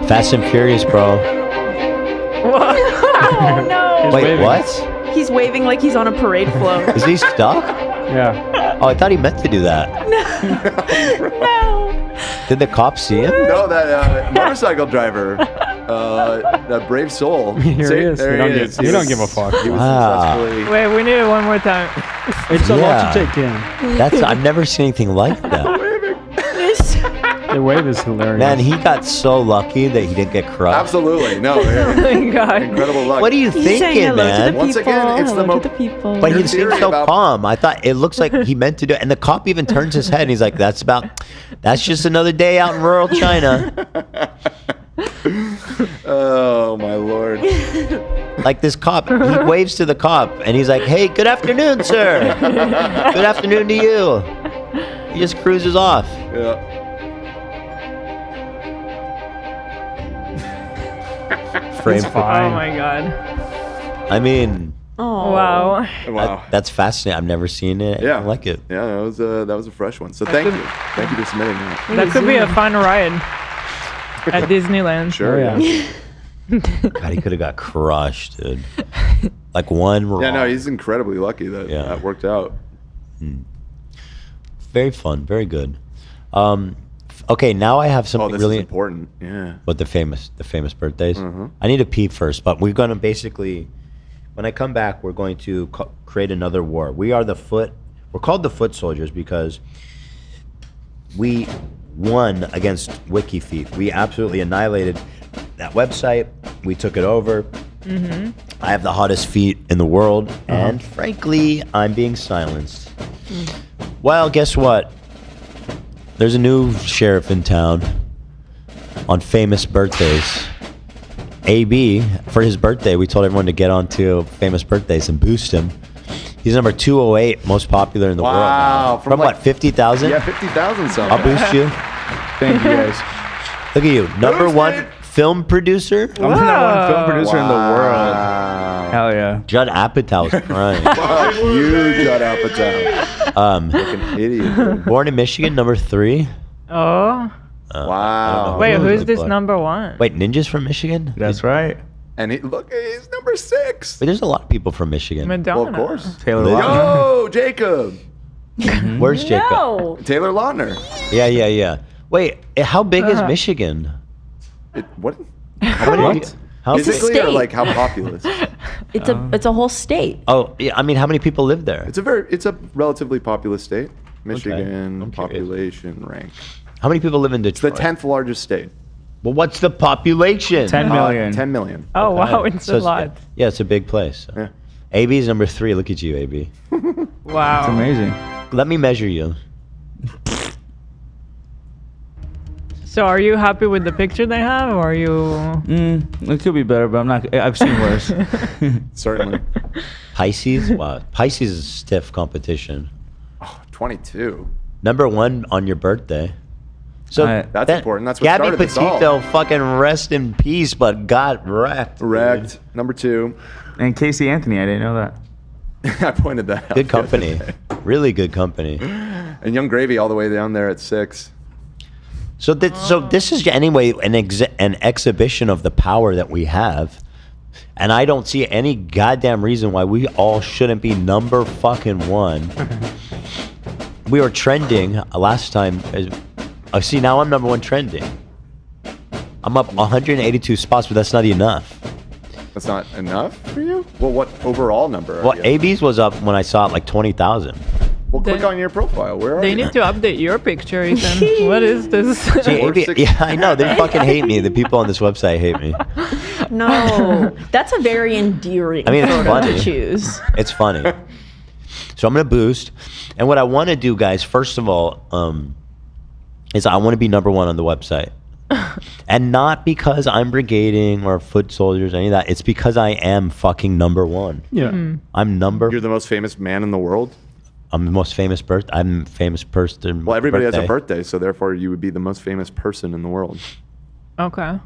Fast and Furious, bro. What? Oh no! Wait, waving. what? He's waving like he's on a parade float. Is he stuck? Yeah. Oh, I thought he meant to do that. No. Did the cops see him? No, that motorcycle driver, that brave soul. Here See, he is. There You he don't is. give- you don't give a fuck. He was Wow. successfully. Wait, we need it one more time. It's a lot to take in. That's I've never seen anything like that. The wave is hilarious. Man, he got so lucky that he didn't get crushed. Absolutely, no. Oh my God. Incredible luck. What are you He's saying thinking, hello to man? the Once people. again, it's hello the to the people. But he Your seems theory so about- calm. I thought it looks like he meant to do it. And the cop even turns his head and he's like, that's just another day out in rural China. Oh my lord. Like this cop, he waves to the cop and he's like, hey, good afternoon, sir. Good afternoon to you. He just cruises off. Yeah. Frame It's for- fine. Oh my God. I mean, Oh. Wow. Wow. that's fascinating. I've never seen it. Yeah. I like it. Yeah, that was a fresh one. So thank you for submitting that. That could be a fun ride at Disneyland. Sure. Oh, yeah. God, he could have got crushed, dude. Like one wrong. Yeah, no, he's incredibly lucky that that worked out. Very fun, very good. Okay, now I have something this really is important. Yeah. But the famous birthdays. I need to pee first, but we're gonna basically, when I come back, we're going to create another war. We are the foot. We're called the Foot Soldiers because we won against WikiFeet. We absolutely annihilated that website. We took it over. I have the hottest feet in the world, and frankly, I'm being silenced. Well, guess what? There's a new sheriff in town on famous birthdays. AB, for his birthday, we told everyone to get on to famous birthdays and boost him. He's number 208 most popular in the world. Wow. From what, 50,000? Yeah, 50,000 something. I'll boost you. Thank you guys. Look at you. Number one film producer. I'm the number one film producer in the world. Hell yeah. Judd Apatow's crying. Fuck you, Judd Apatow. Fucking idiot. Born in Michigan, number 3. Oh. Wow. Wait, who's this number one? Wait, Ninja's from Michigan? That's right. And look, he's number 6. But there's a lot of people from Michigan. Madonna. Well, of course. Taylor Yo, Lautner. Jacob. Where's Jacob? No. Taylor Lautner. Yeah. Wait, how big is Michigan? What? How many? How big? Physically or State. like how populous? It's a whole state. Oh, yeah. I mean, how many people live there? It's a relatively populous state. Michigan I'm curious. population rank. How many people live in It's the Detroit? 10th largest state. Well, what's the population? 10 million. 10 million. Oh wow, it's So a lot. Yeah, it's a big place. Yeah. AB is number 3. Look at you, AB. Wow. It's amazing. Let me measure you. So are you happy with the picture they have, or are you? It could be better, but I'm not. I've seen worse. Certainly. Pisces? Wow. Pisces is stiff competition. 22. Number 1 on your birthday. So That's important. That's what Gabby started this all. Petito, fucking rest in peace, but got wrecked. Wrecked. Number 2. And Casey Anthony, I didn't know that. I pointed that out. Good company. Really good company. And Young Gravy all the way down there at 6. So this is anyway an exhibition of the power that we have, and I don't see any goddamn reason why we all shouldn't be number fucking 1. We were trending last time. See, now I'm number 1 trending. I'm up 182 spots, but that's not enough. That's not enough for you? Well, what overall number? Well, AB's was up when I saw it like 20,000. Well, click on your profile. Where are They you? need to update your picture, Ethan. What is this? See, AB, yeah, I know. They fucking hate me. The people on this website hate me. No, that's a very endearing I mean, it's photo funny. to choose. It's funny. So I'm going to boost. And what I want to do, guys, first of all, is I want to be number 1 on the website. And not because I'm brigading or foot soldiers or any of that. It's because I am fucking number 1. Yeah. You're the most famous man in the world? I'm the most famous I'm famous person. Well, everybody has a birthday, so therefore you would be the most famous person in the world. Okay.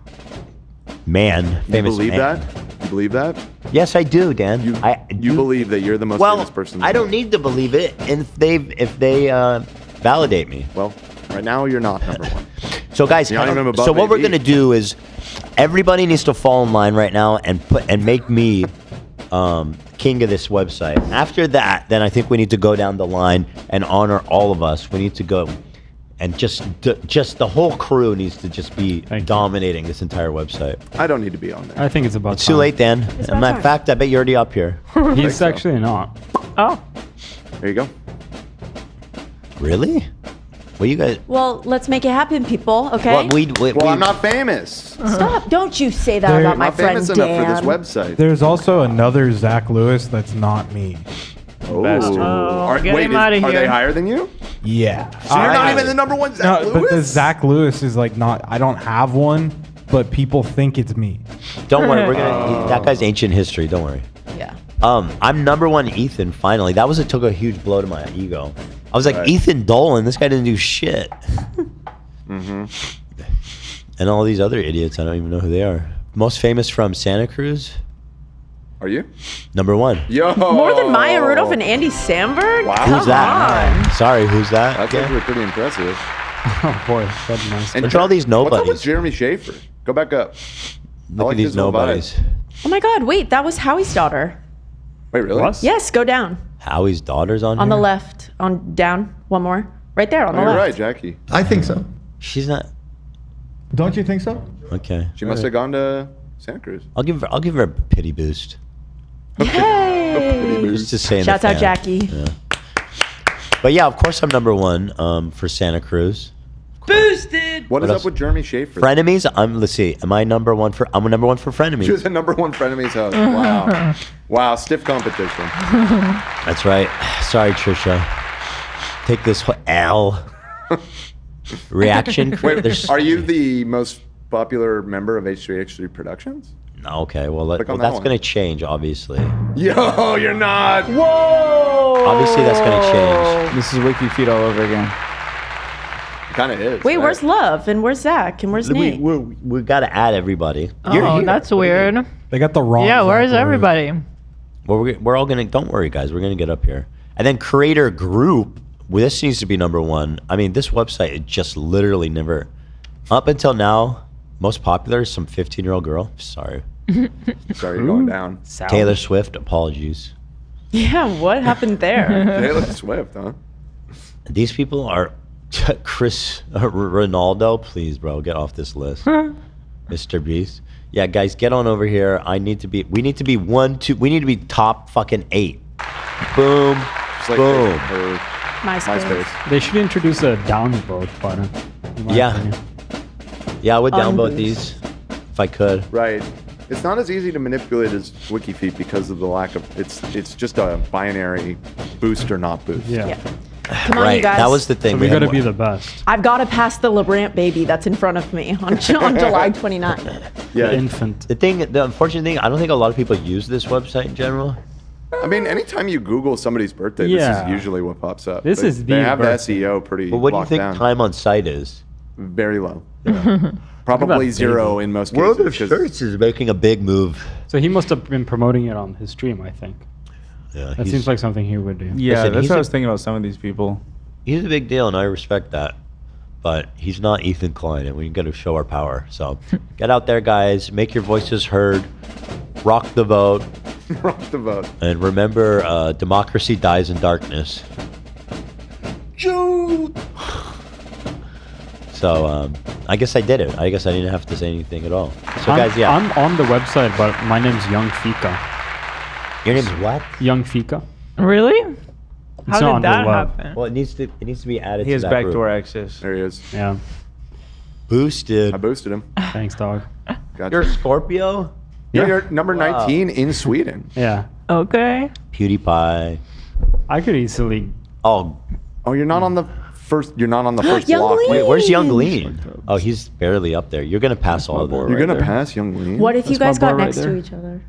Man. You Famous believe man. that? You believe that? Yes, I do, Dan. You believe that you're the most famous person in the I don't world? need to believe it if they validate me. Well, right now you're not number 1. So guys, You're not even above so what we're AB. gonna do is everybody needs to fall in line right now and make me king of this website. After that, then I think we need to go down the line and honor all of us. We need to go and just the whole crew needs to just be dominating this entire website. I don't need to be on there. I think it's about It's too late, Dan. As a matter of fact, I bet you're already up here. He's actually not. Oh. There you go. Really? Well, you guys. Well, let's make it happen, people. Okay. Well, I'm not famous. Stop! Don't you say that They're about my not friend famous enough Dan. for this website. There's also another Zach Lewis that's not me. Oh, get him outta are they here. higher than you? Yeah. So you're not even the number 1 Zach No, Lewis? but the Zach Lewis is like not. I don't have one, but people think it's me. Don't worry, we're gonna. That guy's ancient history. Don't worry. Yeah. I'm number 1, Ethan. Finally, that took a huge blow to my ego. I was like, Right. Ethan Dolan. This guy didn't do shit. Mm-hmm. And all these other idiots, I don't even know who they are. Most famous from Santa Cruz. Are you? Number 1. Yo. More than Maya Rudolph and Andy Samberg? Wow. Come Who's that? on. Sorry, who's that? That's actually pretty impressive. Oh boy, that's nice. Look at all these What's up with nobodies. Jeremy Schaefer? Go back up. Look at these his little nobodies. Oh my God! Wait, that was Howie's daughter. Wait, really? What? Yes, go down Howie's daughter's on on the here? left. On down. One more. Right there on Oh, the you're left. right, Jackie. I think so. She's not. Don't you think so? Okay. She must have gone to Santa Cruz. I'll give her a pity boost. Yay! Just to say. Shouts out Jackie. Yeah. But yeah, of course I'm number 1 for Santa Cruz. Boosted. What is else? up with Jeremy Schaefer? Frenemies. Let's see. Am I number 1 for? I'm number 1 for She Frenemies. was a number 1 frenemies host. Wow. Wow, stiff competition. That's right. Sorry, Trisha. Take this L. Reaction. Wait, There's- are you the most popular member of H3H3 Productions? Okay, well, Click on that that's one. going to change, obviously. Yo, you're not. Whoa! Obviously, that's going to change. This is WikiFeed all over again. Kind of is. Wait, right? where's Love and where's Zach and where's Nate? We got to add everybody. Oh, that's weird. They got the wrong. Yeah, Zach where's Lewis. everybody? Well, we're all going to, don't worry, guys. We're going to get up here. And then creator group. Well, this needs to be number 1. I mean, this website is just literally never, up until now, most popular is some 15-year-old girl. Sorry. Sorry, you're going down. Taylor Swift, apologies. Yeah, what happened there? Taylor Swift, huh? These people are Chris Ronaldo. Please, bro, get off this list. Mr. Beast. Yeah, guys, get on over here. We need to be we need to be top fucking 8. Boom. Just like Boom. MySpace. They should introduce a downvote button. in my Yeah. opinion. Yeah, I would downvote Unboost. these if I could. Right. It's not as easy to manipulate as WikiFeet because of the lack of it's just a binary boost or not boost. Yeah. Come on, Right, you guys. that was the thing. So we had gotta more- be the best. I've got to pass the LeBrant baby that's in front of me on July 29th. Yeah. The infant. The unfortunate thing, I don't think a lot of people use this website in general. I mean, anytime you Google somebody's birthday, Yeah. this is usually what pops up. This is they the have birthday. the SEO pretty But what do you locked think down. time on site is? Very low. Probably that 0 in most World cases. of 'cause- Shirts is making a big move. So he must have been promoting it on his stream, I think. Yeah, That seems like something he would do. Yeah, Listen, that's he's what I a- was thinking about some of these people. He's a big deal, and I respect that. But he's not Ethan Klein, and we got to show our power. So get out there, guys. Make your voices heard. Rock the vote. Rock the vote. And remember, democracy dies in darkness. Joe. So I guess I did it. I guess I didn't have to say anything at all. So I'm, guys, yeah. I'm on the website, but my name's Young Fika. Your name's what? Young Fika. Really? It's How not on did the that web. happen? Well, it needs to be added He to has that backdoor group. access. There he is. Yeah. Boosted. I boosted him. Thanks, dog. Gotcha. You're a Scorpio? Yeah, you're number Wow. 19 in Sweden. Yeah. Okay. PewDiePie. I could easily. Oh, Oh, you're not on the first. You're not on the first Young block. Lean. wait, where's Young Lean? Oh, he's barely up there. You're gonna pass all of them. You're gonna pass Young Lean. What if you That's my guys got boy right next to there. each other?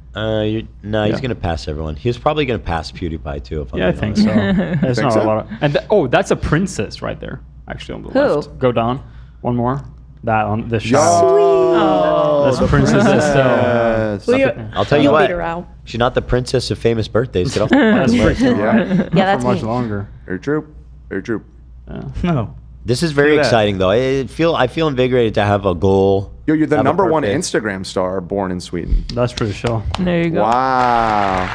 No, he's Yeah. gonna pass everyone. He's probably gonna pass PewDiePie too. If I'm Yeah, I being think honest. so. There's Think not a so? lot of. And that's a princess right there, actually on the Who? left. Go down. One more. That on the Yo, shot. Oh. That's Princess Estelle. Yes. Well, I'll tell you you'll what. beat her out. She's not the princess of famous birthdays. Get off the That's fucking list. freaking Yeah. right. Yeah, Not that's for much me. longer. Very true. Very true. Yeah. No. This is very Look at that. exciting, though. I feel invigorated to have a goal. Yo, you're the have a number one birthday. Instagram star born in Sweden. That's pretty sure. There you go. Wow.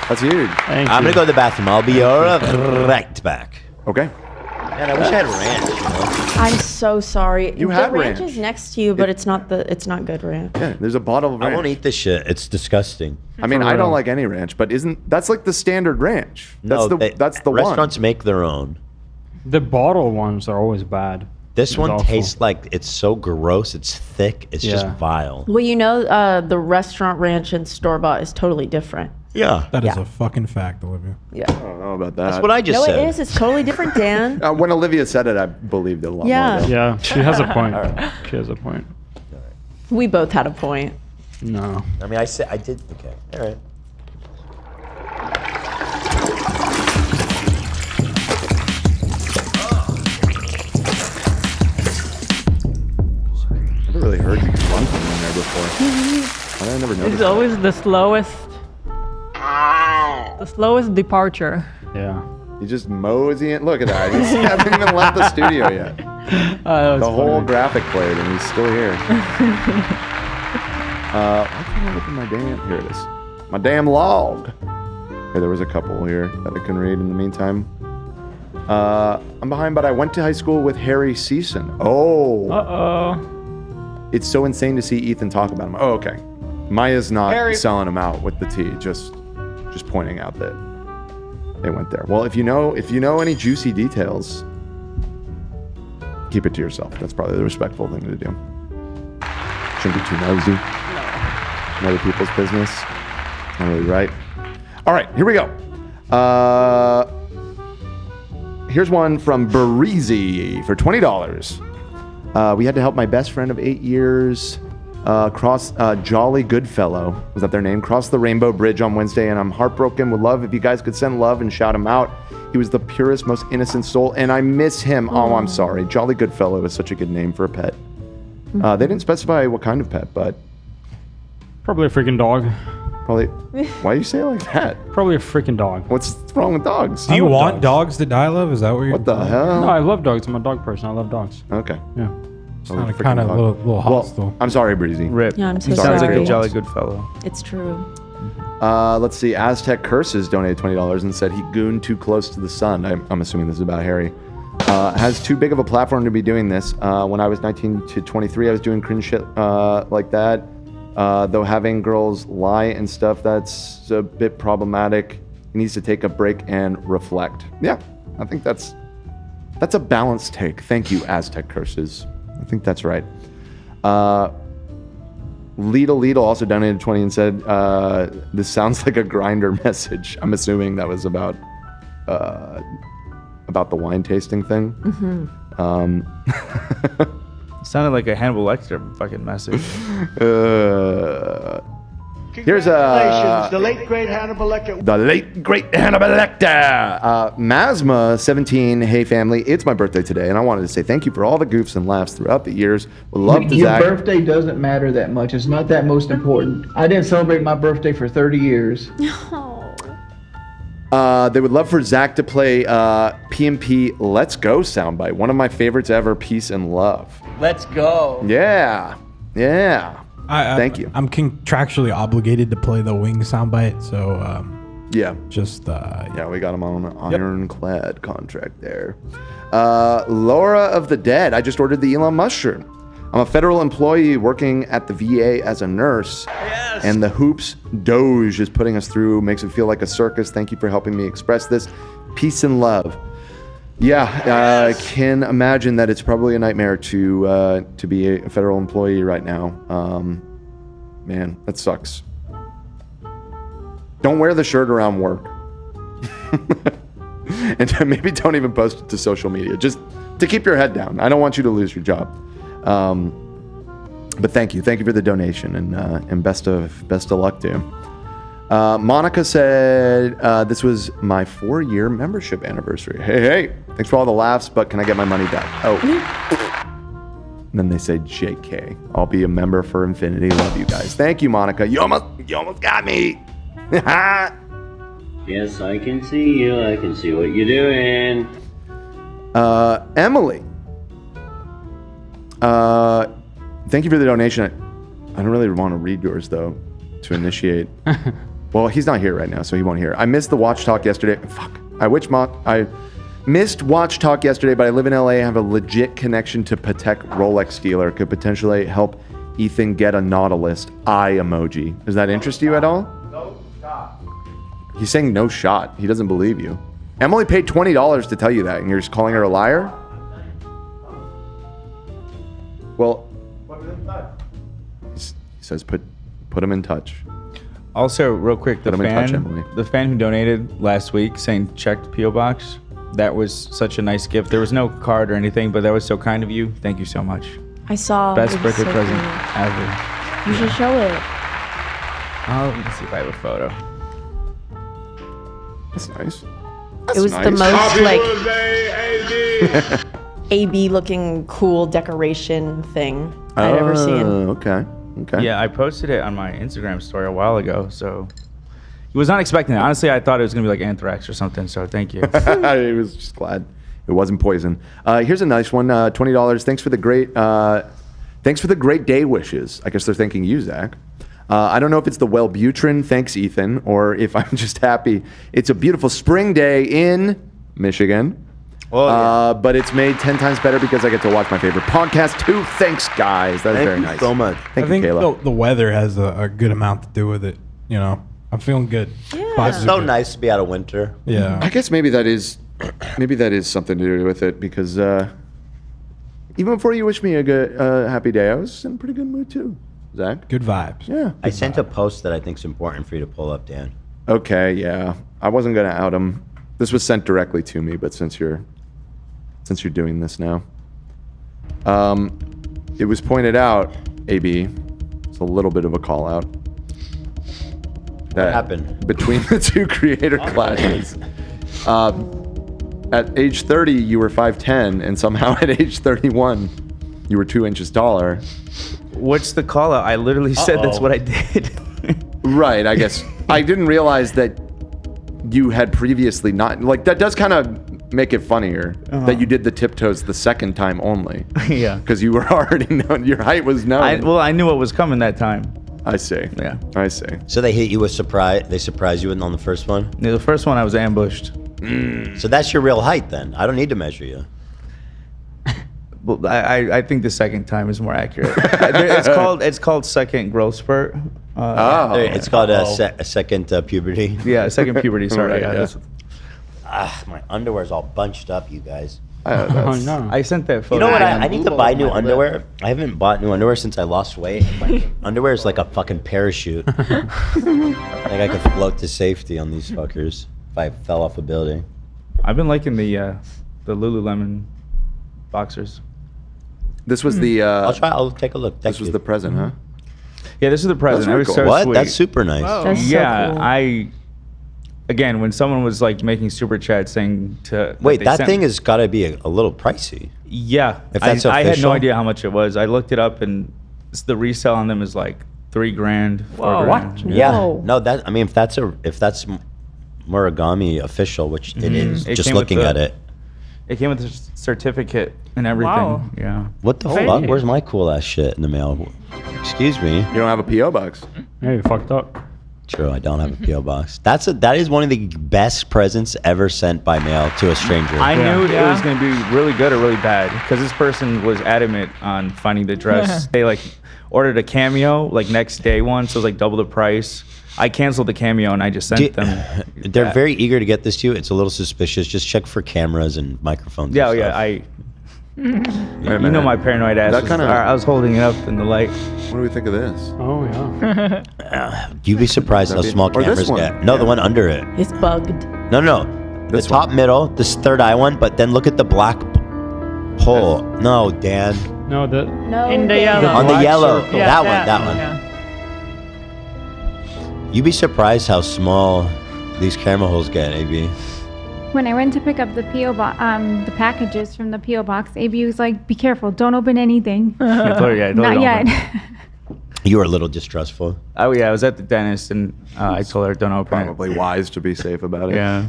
That's huge. Thank I'm you. gonna go to the bathroom. I'll be right back. Okay. Man, I wish I had ranch. You know? I'm so sorry. You the had ranch ranch. is next to you, but it's not good ranch. Yeah, there's a bottle of ranch. I won't eat this shit. It's disgusting. I mean, For I don't real. like any ranch, but that's like the standard ranch. That's No, that's the one. restaurants make their own. The bottle ones are always bad. This It's one awful. tastes like it's so gross. It's thick. It's just Yeah. vile. Well, you know, the restaurant ranch and store bought is totally different. Yeah, That is Yeah. a fucking fact, Olivia. Yeah. I don't know about that. that's what I just No, said. it is. It's totally different, Dan. When Olivia said it, I believed it a lot Yeah. more. though. Yeah, she has a point. She has a point. We both had a point. No. I mean, I said I did. Okay, all right. I've never really heard you run from in there before. I never noticed. It's always the slowest. The slowest departure. Yeah. He just mosey in. Look at that. He hasn't even left the studio yet. That was The whole funny. graphic played, and he's still here. Why can't I open my damn? Here it is. My damn log. Here, there was a couple here that I can read in the meantime. I'm behind, but I went to high school with Harry Season. Oh. Uh-oh. It's so insane to see Ethan talk about him. Oh, okay. Maya's not Harry- selling him out with the T, just pointing out that they went there. Well, if you know any juicy details, keep it to yourself. That's probably the respectful thing to do. Shouldn't be too nosy. In other people's business. Not really right. All right, here we go. Here's one from Barizi for $20. We had to help my best friend of 8 years cross Jolly Goodfellow. Was that their name? Cross the Rainbow Bridge on Wednesday, and I'm heartbroken. Would love if you guys could send love and shout him out. He was the purest, most innocent soul, and I miss him. Oh, I'm sorry. Jolly Goodfellow is such a good name for a pet. They didn't specify what kind of pet, but Probably a freaking dog. probably. Why do you say it like that? Probably a freaking dog. What's wrong with dogs? Do you love want dogs to die, love? Is that what you're... What the hell? No, I love dogs. I'm a dog person. I love dogs. Okay. Yeah. Sounded kind of a little hostile. Well, I'm sorry, Breezy. Rip. Yeah, I'm so Sounds like sorry. a jolly good fellow. It's true. Let's see. Aztec Curses donated $20 and said he gooned too close to the sun. I'm assuming this is about Harry. Has too big of a platform to be doing this. When I was 19 to 23, I was doing cringe shit like that. Though having girls lie and stuff, that's a bit problematic. He needs to take a break and reflect. Yeah, I think that's a balanced take. Thank you, Aztec Curses. I think that's right. Lidl also donated 20 and said, this sounds like a grinder message. I'm assuming that was about the wine tasting thing. Sounded like a Hannibal Lecter fucking message. Here's the late great Hannibal Lecter. The late great Hannibal Lecter. Masma17, hey family, it's my birthday today, and I wanted to say thank you for all the goofs and laughs throughout the years. Would love to Your Zach. birthday doesn't matter that much. It's not that most important. I didn't celebrate my birthday for 30 years. They would love for Zach to play PMP Let's Go soundbite. One of my favorites ever, Peace and Love. Let's go. Yeah. Thank you. I'm contractually obligated to play the Wing soundbite, so yeah. Just yeah, we got him on an ironclad contract there. Laura of the Dead. I just ordered the Elon Musk shirt. I'm a federal employee working at the VA as a nurse. Yes. And the hoops Doge is putting us through makes it feel like a circus. Thank you for helping me express this. Peace and love. Yeah, I can imagine that it's probably a nightmare to be a federal employee right now. Man, that sucks. Don't wear the shirt around work. And maybe don't even post it to social media. Just to keep your head down. I don't want you to lose your job. But thank you for the donation, and best of luck to you. Monica said this was my 4-year membership anniversary. Hey, thanks for all the laughs, but can I get my money back? Oh. And then they say JK. I'll be a member for infinity. Love you guys. Thank you, Monica. You almost got me. Yes, I can see you. I can see what you're doing. Emily. Thank you for the donation. I don't really want to read yours though, to initiate. Well, he's not here right now, so he won't hear. I missed the Watch Talk yesterday. Fuck. I missed Watch Talk yesterday, but I live in LA. I have a legit connection to Patek Rolex dealer. Could potentially help Ethan get a Nautilus eye emoji. Does that interest you at all? No shot. He's saying no shot. He doesn't believe you. Emily paid $20 to tell you that, and you're just calling her a liar? Well, he says put him in touch. Also, real quick, Put him in touch, Emily. the fan who donated last week saying checked P.O. Box, that was such a nice gift. There was no card or anything, but that was so kind of you. Thank you so much. I saw. Best it was birthday so present cute. ever. You should show it. Let me see if I have a photo. That's nice. It was the most like AB looking cool decoration thing I'd ever seen. Okay. Yeah, I posted it on my Instagram story a while ago, so he was not expecting it. Honestly, I thought it was gonna be like anthrax or something. So thank you. I was just glad it wasn't poison. Here's a nice one. $20. Thanks for the great day wishes. I guess they're thanking you, Zach. I don't know if it's the Wellbutrin, thanks Ethan, or if I'm just happy. It's a beautiful spring day in Michigan. Oh, yeah. But it's made 10 times better because I get to watch my favorite podcast too. Thanks, guys. That is very nice. Thank you so much. Thank you, I Kayla. think the weather has a good amount to do with it. You know, I'm feeling good. Yeah. It's so nice to be out of winter. Yeah. I guess maybe that is something to do with it because even before you wish me a good happy day, I was in a pretty good mood too. Zach? Good vibes. Yeah. I sent a post that I think is important for you to pull up, Dan. Okay, yeah. I wasn't gonna out him. This was sent directly to me, but since you're doing this now. It was pointed out, AB, it's a little bit of a call out. What happened? Between the two creator classes. At age 30, you were 5'10", and somehow at age 31, you were 2 inches taller. What's the call out? I literally said that's what I did. Right, I guess. I didn't realize that you had previously not, like, that does kind of make it funnier that you did the tiptoes the second time only. Yeah. Because you were already known. Your height was known. Well, I knew what was coming that time. I see. Yeah. I see. So they hit you with surprise. They surprised you on the first one. Yeah, the first one I was ambushed. So that's your real height then. I don't need to measure you. Well, I think the second time is more accurate. it's called second growth spurt. It's called a second puberty. Yeah, second puberty. Sorry. Right, my underwear's all bunched up, you guys. No. I sent that photo. You know what? I need to buy new underwear. I haven't bought new underwear since I lost weight. My underwear is like a fucking parachute. Like I could float to safety on these fuckers if I fell off a building. I've been liking the Lululemon boxers. This was the. I'll take a look. This was the present, huh? Yeah, this is the present. That's Cool. So what? Sweet. That's super nice. That's yeah, so cool. Again, when someone was like making super chats saying to wait, that thing has got to be a little pricey. Yeah, if that's I had no official? idea how much it was. I looked it up, and the resale on them is like $3,000, $4,000. Yeah, no, that I mean, if that's Morigami official, which it is, just looking at it. It came with a certificate and everything. Wow. Yeah. What the fuck? Where's my cool ass shit in the mail? Excuse me. You don't have a PO box. Hey, you fucked up. True, I don't have a PO box. That is one of the best presents ever sent by mail to a stranger. I knew it was going to be really good or really bad because this person was adamant on finding the dress. They like ordered a cameo like next day one, so it was like double the price. I canceled the cameo and I just sent them. They're very eager to get this to you. It's a little suspicious. Just check for cameras and microphones. Yeah, and yeah. stuff. You know my paranoid ass. I was holding it up in the light. What do we think of this? Oh yeah. You'd be surprised how small or this cameras one. get. No, the one under it. It's bugged. No. The top middle, this third eye one, but then look at the black hole. No, Dan. No, in the yellow. On the yellow. Circle. Yeah, that one. Yeah. You'd be surprised how small these camera holes get, AB. When I went to pick up the the packages from the PO box, AB was like, "Be careful! Don't open anything." Not yet. You were a little distrustful. Oh yeah, I was at the dentist and I told her don't open it. Probably wise to be safe about it. Yeah.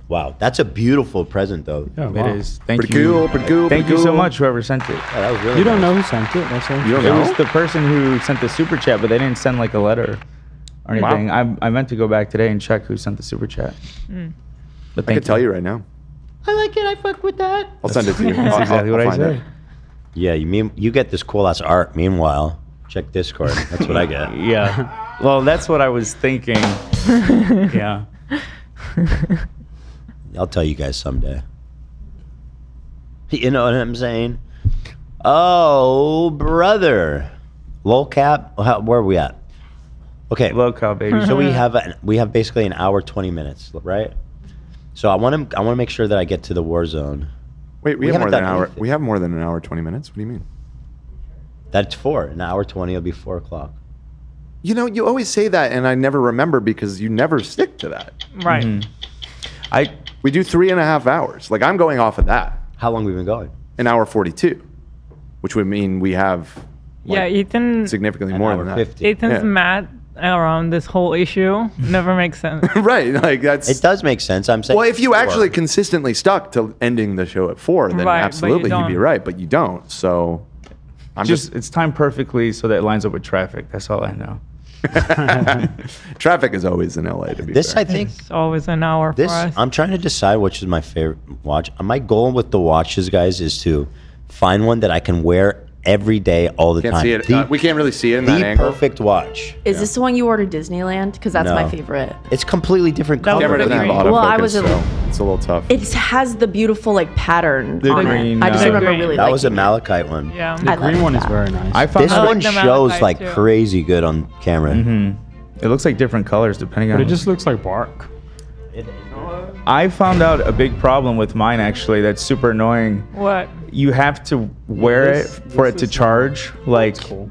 Wow, that's a beautiful present, though. Yeah, It wow. is. Thank Pretty you. cool, pretty cool, Thank pretty you so cool. much, whoever sent it. Yeah, that was really You don't nice. know who sent it. That's all. You don't It know? was the person who sent the super chat, but they didn't send like a letter or anything. I meant to go back today and check who sent the super chat. But I can tell you right now. I like it. I fuck with that. I'll send it to you. That's exactly what I find it. said. Yeah, you get this cool ass art. Meanwhile, check Discord. That's what I get. Yeah. Well, that's what I was thinking. Yeah. I'll tell you guys someday. You know what I'm saying? Oh, brother. Lolcow, where are we at? Okay. Lolcow, baby. So we have basically an hour 20 minutes, right? So I want to make sure that I get to the Warzone. Wait, we have more haven't than an done hour. anything. We have more than an hour 20 minutes. What do you mean? That's 4. An hour 20 will be 4 o'clock. You know, you always say that, and I never remember because you never stick to that. Right. We do 3.5 hours. Like I'm going off of that. How long have we been going? An hour 42, which would mean we have Yeah, Ethan. significantly more than that. 50. Ethan's Yeah. mad around this whole issue. Never makes sense. Right, like that's. It does make sense. I'm saying. Well, if you 4. actually consistently stuck to ending the show at 4, then Right, but you absolutely you'd be don't. right. But you don't. So I'm just It's timed perfectly so that it lines up with traffic. That's all I know. traffic is always in LA. To be This, fair. I think. It's always an hour This for us. I'm trying to decide which is my favorite watch. My goal with the watches, guys, is to find one that I can wear every day, all the Can't time. see it. We can't really see it in that the angle. perfect watch. Is this the one you ordered Disneyland? Because that's my No. favorite. It's completely different That was color. Camera doesn't have green. autofocus, Well, I was a- so it's a little tough. It has the beautiful like pattern The on green, it. I just uh, remember green. really That was a liking it. malachite one. Yeah. The I green like one is that. very nice. I found This I one like the shows malachite like too. crazy good on camera. It looks like different colors depending on. But it just looks like bark. I found out a big problem with mine actually. That's super annoying. What? You have to wear it for it to charge. Like, Cool.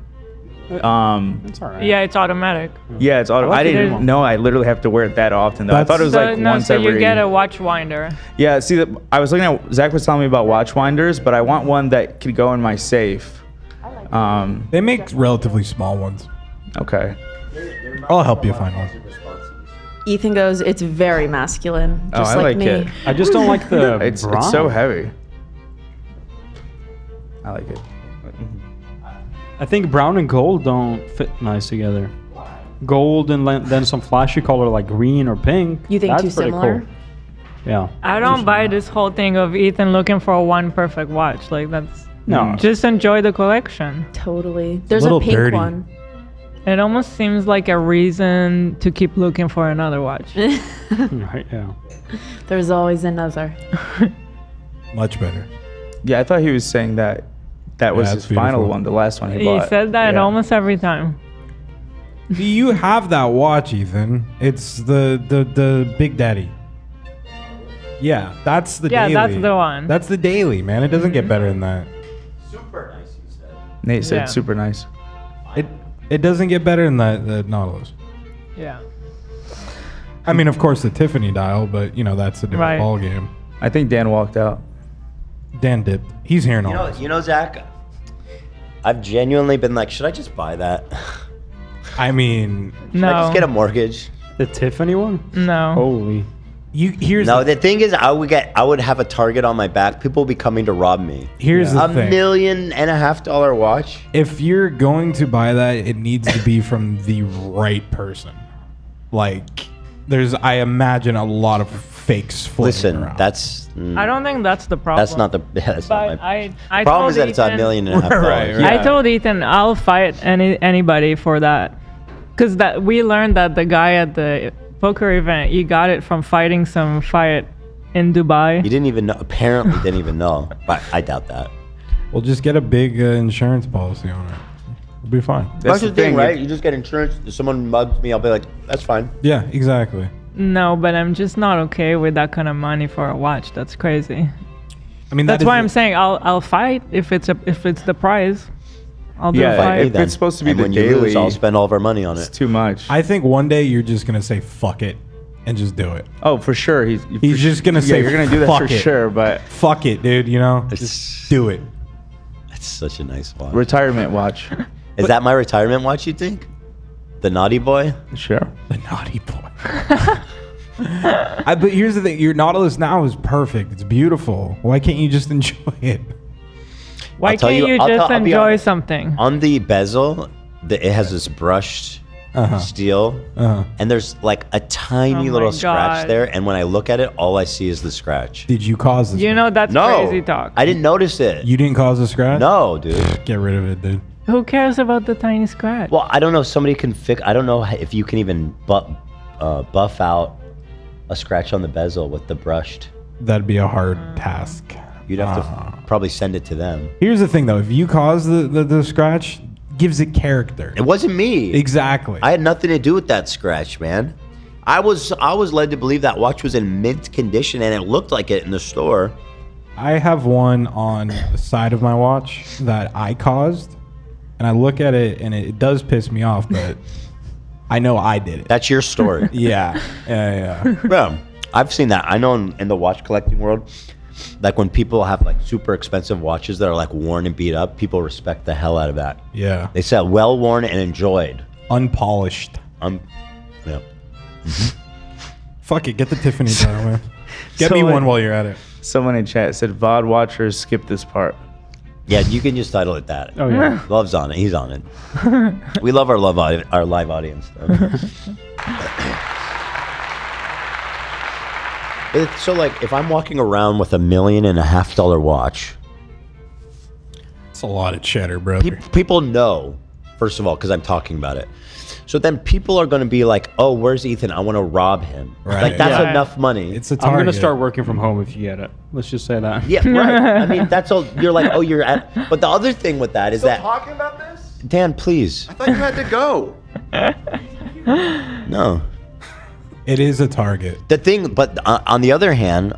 It's all right. Yeah, it's automatic. yeah, it's auto. I didn't know I literally have to wear it that often though. I thought it was like once so every. you get a watch winder. Yeah, see, I was looking at Zach was telling me about watch winders, but I want one that could go in my safe. They make relatively small ones. Okay. I'll help you find one. Ethan goes, it's very masculine. Oh, Just I like me. it. I just don't like the It's so brown. heavy. I like it. I think brown and gold don't fit nice together. Gold and then some flashy color like green or pink. You think that's too pretty similar? Cool. Yeah. I don't buy this whole thing of Ethan looking for one perfect watch. Like that's No. Just enjoy the collection. Totally. There's a little pink dirty. one. It almost seems like a reason to keep looking for another watch. Right. Yeah. There's always another. Much better. Yeah, I thought he was saying that was Yeah, his it's final beautiful. one, the last one he He bought. said that Yeah. almost every time. Do you have that watch, Ethan? It's the Big Daddy. Yeah, that's the Yeah, daily. that's the one. That's the daily, man. It doesn't get better than that. Super nice, you said. Nate said Yeah. super nice. It doesn't get better than the Nautilus. Yeah. I mean, of course, the Tiffany dial, but you know that's a different Right. ball game. I think Dan walked out. Dan dipped. He's hearing all this. You know, Zach, I've genuinely been like, should I just buy that? I mean, Should I just get a mortgage? The Tiffany one? No. Holy. Here's no. The thing is, I would have a target on my back. People would be coming to rob me. Here's the a thing. $1.5 million watch. If you're going to buy that, it needs to be from the right person. Like, I imagine a lot of fakes floating Listen, around. that's. I don't think that's the problem. That's not the. That's But not my. I problem told is that it's Ethan, $1.5 million. I told Ethan I'll fight anybody for that, because that we learned that the guy at the poker event, he got it from fighting some fight in Dubai. You didn't even know. Apparently, didn't even know. But I doubt that. Well, just get a big insurance policy on it. It'll be fine. That's the thing, right? You just get insurance. If someone mugs me, I'll be like, that's fine. Yeah, exactly. No, but I'm just not okay with that kind of money for a watch. That's crazy. I mean, that's why I'm saying I'll fight if it's the prize. I'll do a fight. if it's supposed to be And the when you daily, lose, I'll spend all of our money on it's it. too much. I think one day you're just gonna say fuck it and just do it. Oh, for sure. He's just gonna say you're gonna do that fuck for it. sure. But Fuck it, dude. You know, just do it. It's such a nice watch. retirement watch. Is that my retirement watch, you think? The naughty boy? Sure. The naughty boy. But here's the thing: your Nautilus now is perfect. It's beautiful. Why can't you just enjoy it? Why I'll tell can't you- you I'll just tell- I'll be enjoy honest. something? On the bezel, it has this brushed steel, and there's like a tiny Oh little my scratch God. there. And when I look at it, all I see is the scratch. Did you cause this? You know that's No, crazy talk. I didn't notice it. You didn't cause the scratch? No, dude. Get rid of it, dude. Who cares about the tiny scratch? Well, I don't know. Somebody can fix. I don't know if you can even buff out a scratch on the bezel with the brushed. That'd be a hard task. You'd have to probably send it to them. Here's the thing, though: if you cause the scratch, gives it character. It wasn't me. Exactly. I had nothing to do with that scratch, man. I was led to believe that watch was in mint condition, and it looked like it in the store. I have one on the side of my watch that I caused, and I look at it, and it does piss me off, but I know I did it. That's your story. Yeah. Yeah, I've seen that. I know in the watch collecting world, like when people have like super expensive watches that are like worn and beat up, people respect the hell out of that. Yeah. They say well worn and enjoyed. Unpolished. Yeah. Fuck it, get the Tiffany dial, man. Get me Someone- one while you're at it. Someone in chat said VOD watchers skip this part. Yeah, you can just title it that. Oh, yeah. Love's on it. He's on it. We love our live audience. So, like, if I'm walking around with $1.5 million watch, it's a lot of cheddar, brother. People know, first of all, because I'm talking about it. So then people are going to be like, "Oh, where's Ethan? I want to rob him." Right. Like that's Yeah. enough money. It's a I'm target. gonna start working from home if you get it. Let's just say that. Yeah, right. I mean, that's all. You're like, "Oh, you're at." But the other thing with that is Still that talking about this? Dan, please, I thought you had to go. no. It is a target. The thing, but on the other hand,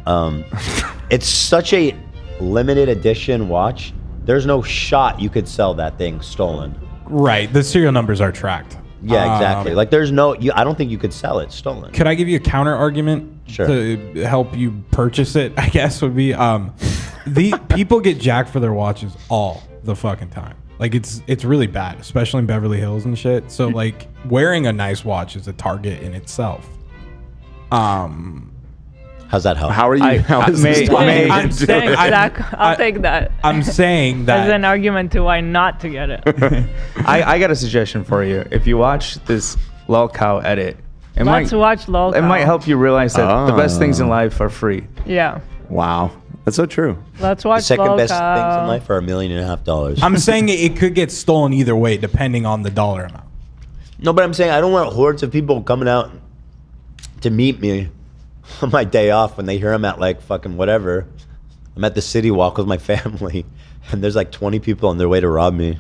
it's such a limited edition watch. There's no shot you could sell that thing stolen. Right. The serial numbers are tracked. Yeah, exactly. Like there's no. I don't think you could sell it stolen. Could I give you a counter argument Sure. to help you purchase it? I guess would be the people get jacked for their watches all the fucking time. Like it's really bad, especially in Beverly Hills and shit. So like wearing a nice watch is a target in itself. How's that help? How are you? How is this I'm saying, Zach, I'll take that. I'm saying As that an argument to why not to get it. I got a suggestion for you. If you watch this Lolcow edit, Let's watch Lolcow. It might help you realize that the best things in life are free. Yeah. Wow, that's so true. Let's watch The second best Lolcow. things in life are $1.5 million. I'm saying it could get stolen either way, depending on the dollar amount. No, but I'm saying I don't want hordes of people coming out to meet me on my day off when they hear I'm at like fucking whatever. I'm at the city walk with my family, and there's like 20 people on their way to rob me.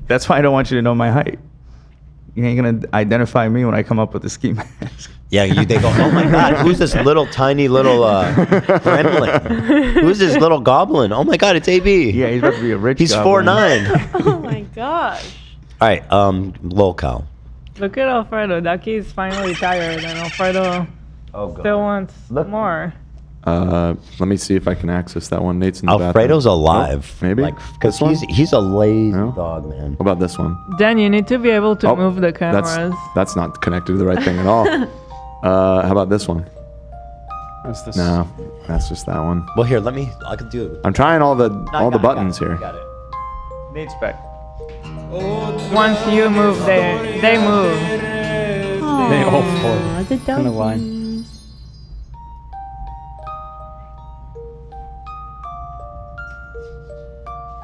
That's why I don't want you to know my height. You ain't gonna identify me when I come up with the ski mask. Yeah, they go, oh my God, who's this little tiny little gremlin? Who's this little goblin? Oh my God, it's AB. Yeah, he's about to be a rich He's goblin. 4'9". Oh my gosh. All right, Lolcow. Look at Alfredo. Ducky's finally tired, and Alfredo still wants more. Let me see if I can access that one. Nate's in the Alfredo's bathroom. alive. Oh, maybe? Like, because he's a lazy dog, man. What about this one? Dan, you need to be able to move the cameras. That's not connected to the right thing at all. How about this one? What's this? No, that's just that one. Well, here, I can do it. I'm trying all the buttons here. Got it. Nate's back. Once you move, they move. They all fall in a line.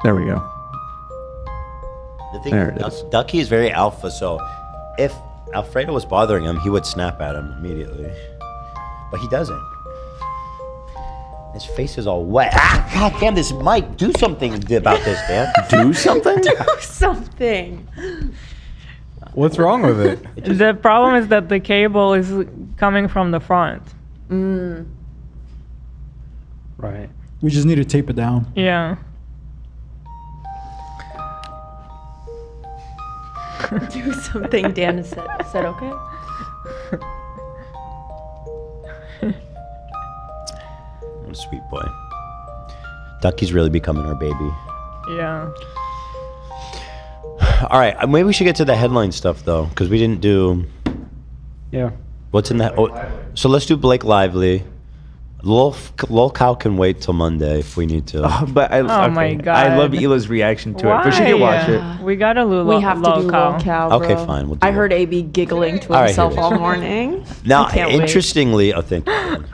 There we go. The thing There it is, Ducky is very alpha, so if Alfredo was bothering him, he would snap at him immediately. But he doesn't. His face is all wet. Ah, God damn, this mic. Do something about this, Dan. Do something? Do something. What's wrong with it? The problem is that the cable is coming from the front. Right. We just need to tape it down. Yeah. Do something, Dan has said okay. What a sweet boy. Ducky's really becoming our baby. Yeah. All right, maybe we should get to the headline stuff, though, because we didn't do... Yeah. What's in that? Oh, so let's do Blake Lively. Lolcow can wait till Monday if we need to. But I my God. I love Hila's reaction to it. But she Why? can watch it. We gotta do We have to do Lolcow, bro. Okay, fine, we'll do I heard AB giggling to All right, himself here it all is. morning. Now, I can't wait. interestingly, oh, thank you, Dan.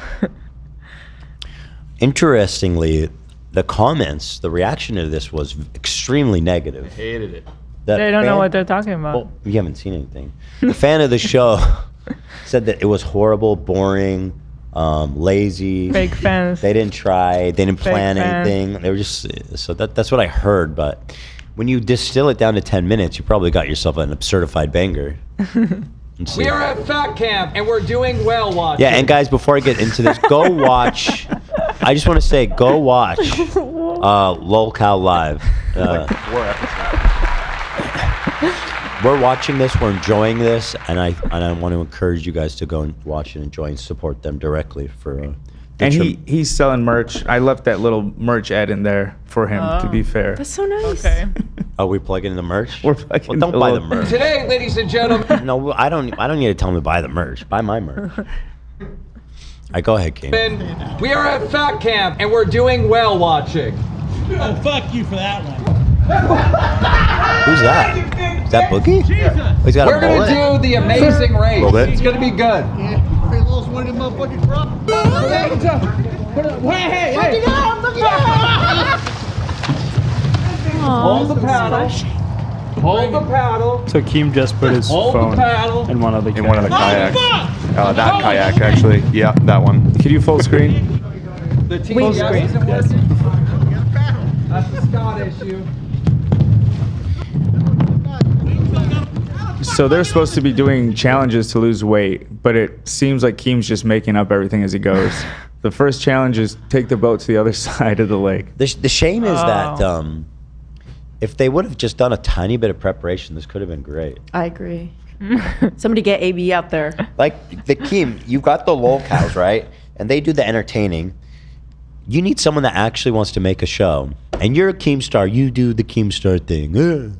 Interestingly, the comments, the reaction to this was extremely negative. Hated it. They don't know what they're talking about. Well, you haven't seen anything. The fan of the show said that it was horrible, boring, lazy. Fake fans. They didn't try. They didn't Fake plan fans. anything. They were just so that's what I heard. But when you distill it down to 10 minutes, you probably got yourself an certified banger. We are at Fatcamp and we're doing well watching. Yeah, and guys, before I get into this, go watch. I just want to say, go watch Lolcow live. We're watching this. We're enjoying this, and I want to encourage you guys to go and watch and enjoy and support them directly for. And he's selling merch. I left that little merch ad in there for him, to be fair. That's so nice. Okay. Are we plugging in the merch? We're plugging Well, don't the buy the little- merch. Today, ladies and gentlemen, No, I don't need to tell them to buy the merch. Buy my merch. All right, go ahead, King. we are at Fatcamp and we're doing well watching. Oh, fuck you for that one. Who's that? Is that Boogie? Oh, he's got We're a bullet. gonna do the amazing race. Little bit. It's gonna be good. Hey, lost one of them motherfucking drops. Hey. Hold the paddle. Hold the paddle. So Keem just put his Hold the phone paddle. in one of the In one of the kayaks. kayaks. That kayak, actually. Yeah, that one. Can you full screen? The team Full yes, screen. isn't working. That's the Scott issue. So they're supposed to be doing challenges to lose weight, but it seems like Keem's just making up everything as he goes. The first challenge is take the boat to the other side of the lake. The shame is that if they would have just done a tiny bit of preparation, this could have been great. I agree. Somebody get AB out there. Like the Keem, you got the Lolcows, right? And they do the entertaining. You need someone that actually wants to make a show. And you're a Keemstar. You do the Keemstar thing.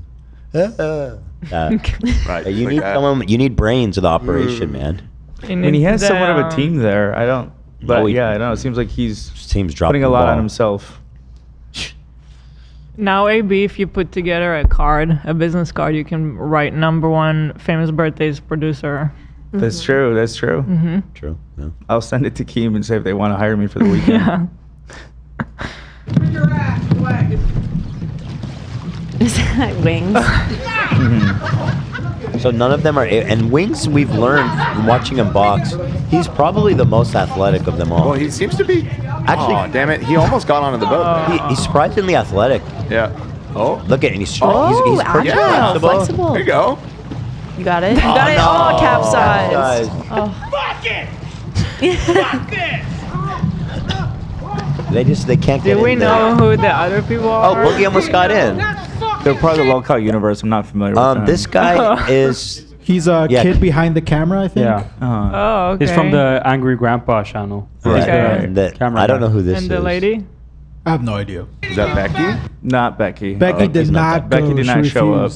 Right. You like need that. someone. You need brains of the operation, man. I mean, he has somewhat of a team there. I don't. But No, yeah, I don't know. It seems like he's Team's dropping putting a the lot ball. on himself. Now, AB, if you put together a card, a business card, you can write #1 famous birthdays producer. That's true. That's true. Mm-hmm. True. Yeah. I'll send it to Keem and say if they want to hire me for the weekend. Yeah. Is that Wings? So none of them are. And Wings, we've learned from watching him box, he's probably the most athletic of them all. Well, he seems to be. Actually, oh, damn it! He almost got onto the boat. He's surprisingly athletic. Yeah. Oh. Look at him. He's Oh, pretty agile, flexible. There you go. You got it? You got it? Oh, capsized. Oh. Fuck this! They can't get Do we in there. know who the other people Oh, are? Boogie almost got in. They're part of the Lolcow universe. I'm not familiar with them. This guy is. He's a kid behind the camera, I think. Yeah. Oh, okay. He's from the Angry Grandpa channel. Right. He's the And camera I don't guy. know who this And is. the lady? I have no idea. Is that Becky? Not Becky. Becky did not Becky go. did She not show up.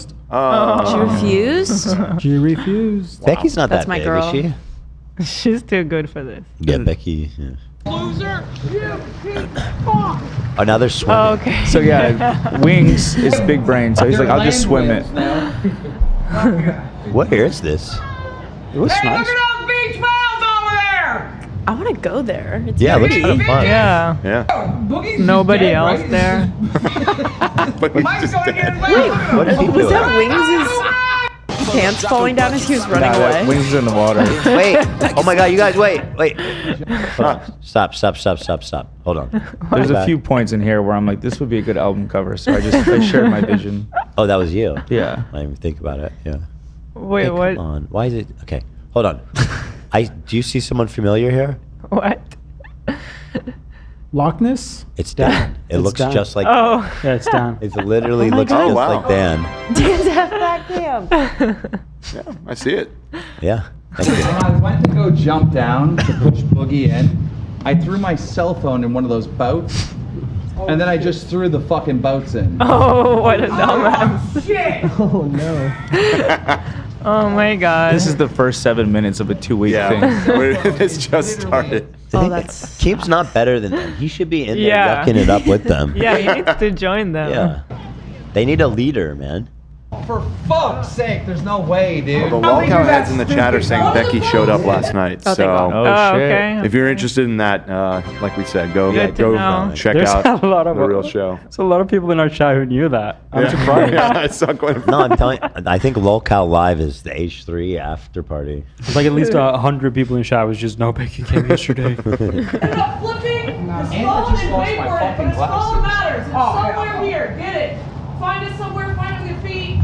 refused. She refused? She refused. Becky's not That's that my big, girl. is she? She's too good for this. Yeah, Becky. Yeah. Loser! Oh, now they're swimming. Oh, okay. So yeah, Wings is big brain. So he's like, I'll just swim it. Where is this? It was Hey, nice. look at those beach balls over there! I want to go there. It's Yeah, it looks pretty. kind of fun. Yeah. Yeah. Boogie's Nobody dead, else right? there. But he's Mike's just gonna dead. get away. What is he Was doing? that Wings' pants falling down as he was running Nah, away? Wings is in the water. Wait. Oh my God, you guys, wait. Hold on. Stop. Hold on. There's Go a back. few points in here where I'm like, this would be a good album cover. So I shared my vision. Oh, that was you. Yeah. I didn't even think about it. Yeah. Wait, Hey, what? Come on. Why is it? Okay. Hold on. Do you see someone familiar here? What? Loch Ness? It's Dan. It It's looks Dan. just like. Oh. Yeah, it's Dan. It literally Oh my looks God. just Oh, wow. like Dan. Dan's at Fatcamp. Yeah, I see it. Yeah. Thank you. When I went to go jump down to push Boogie in, I threw my cell phone in one of those boats, and then I just threw the fucking boats in. Oh, what a dumbass. Shit! Oh no. Oh my God. This is the first 7 minutes of a 2-week thing. This just started. Oh, that's. Keem's not better than them. He should be in there Yeah. yucking it up with them. Yeah, he needs to join them. Yeah. They need a leader, man. For fuck's sake, there's no way, dude. The Lolcow heads in the chat are saying Becky showed up last night. Oh, thank God. Oh, Oh, shit. okay. If you're interested in that, like we said, go Good to know. check There's out a lot of the real show. There's a lot of people in our chat who knew that. I'm surprised. Yeah, I saw quite a few. No, I'm telling you, I think Lolcow Live is the H3 after party. It's like at least 100 people in chat was just no Becky came yesterday. You're not flipping, you're stalling and wait for it, but it's all that matters. It's somewhere here, get it. Find it somewhere, find it with your feet.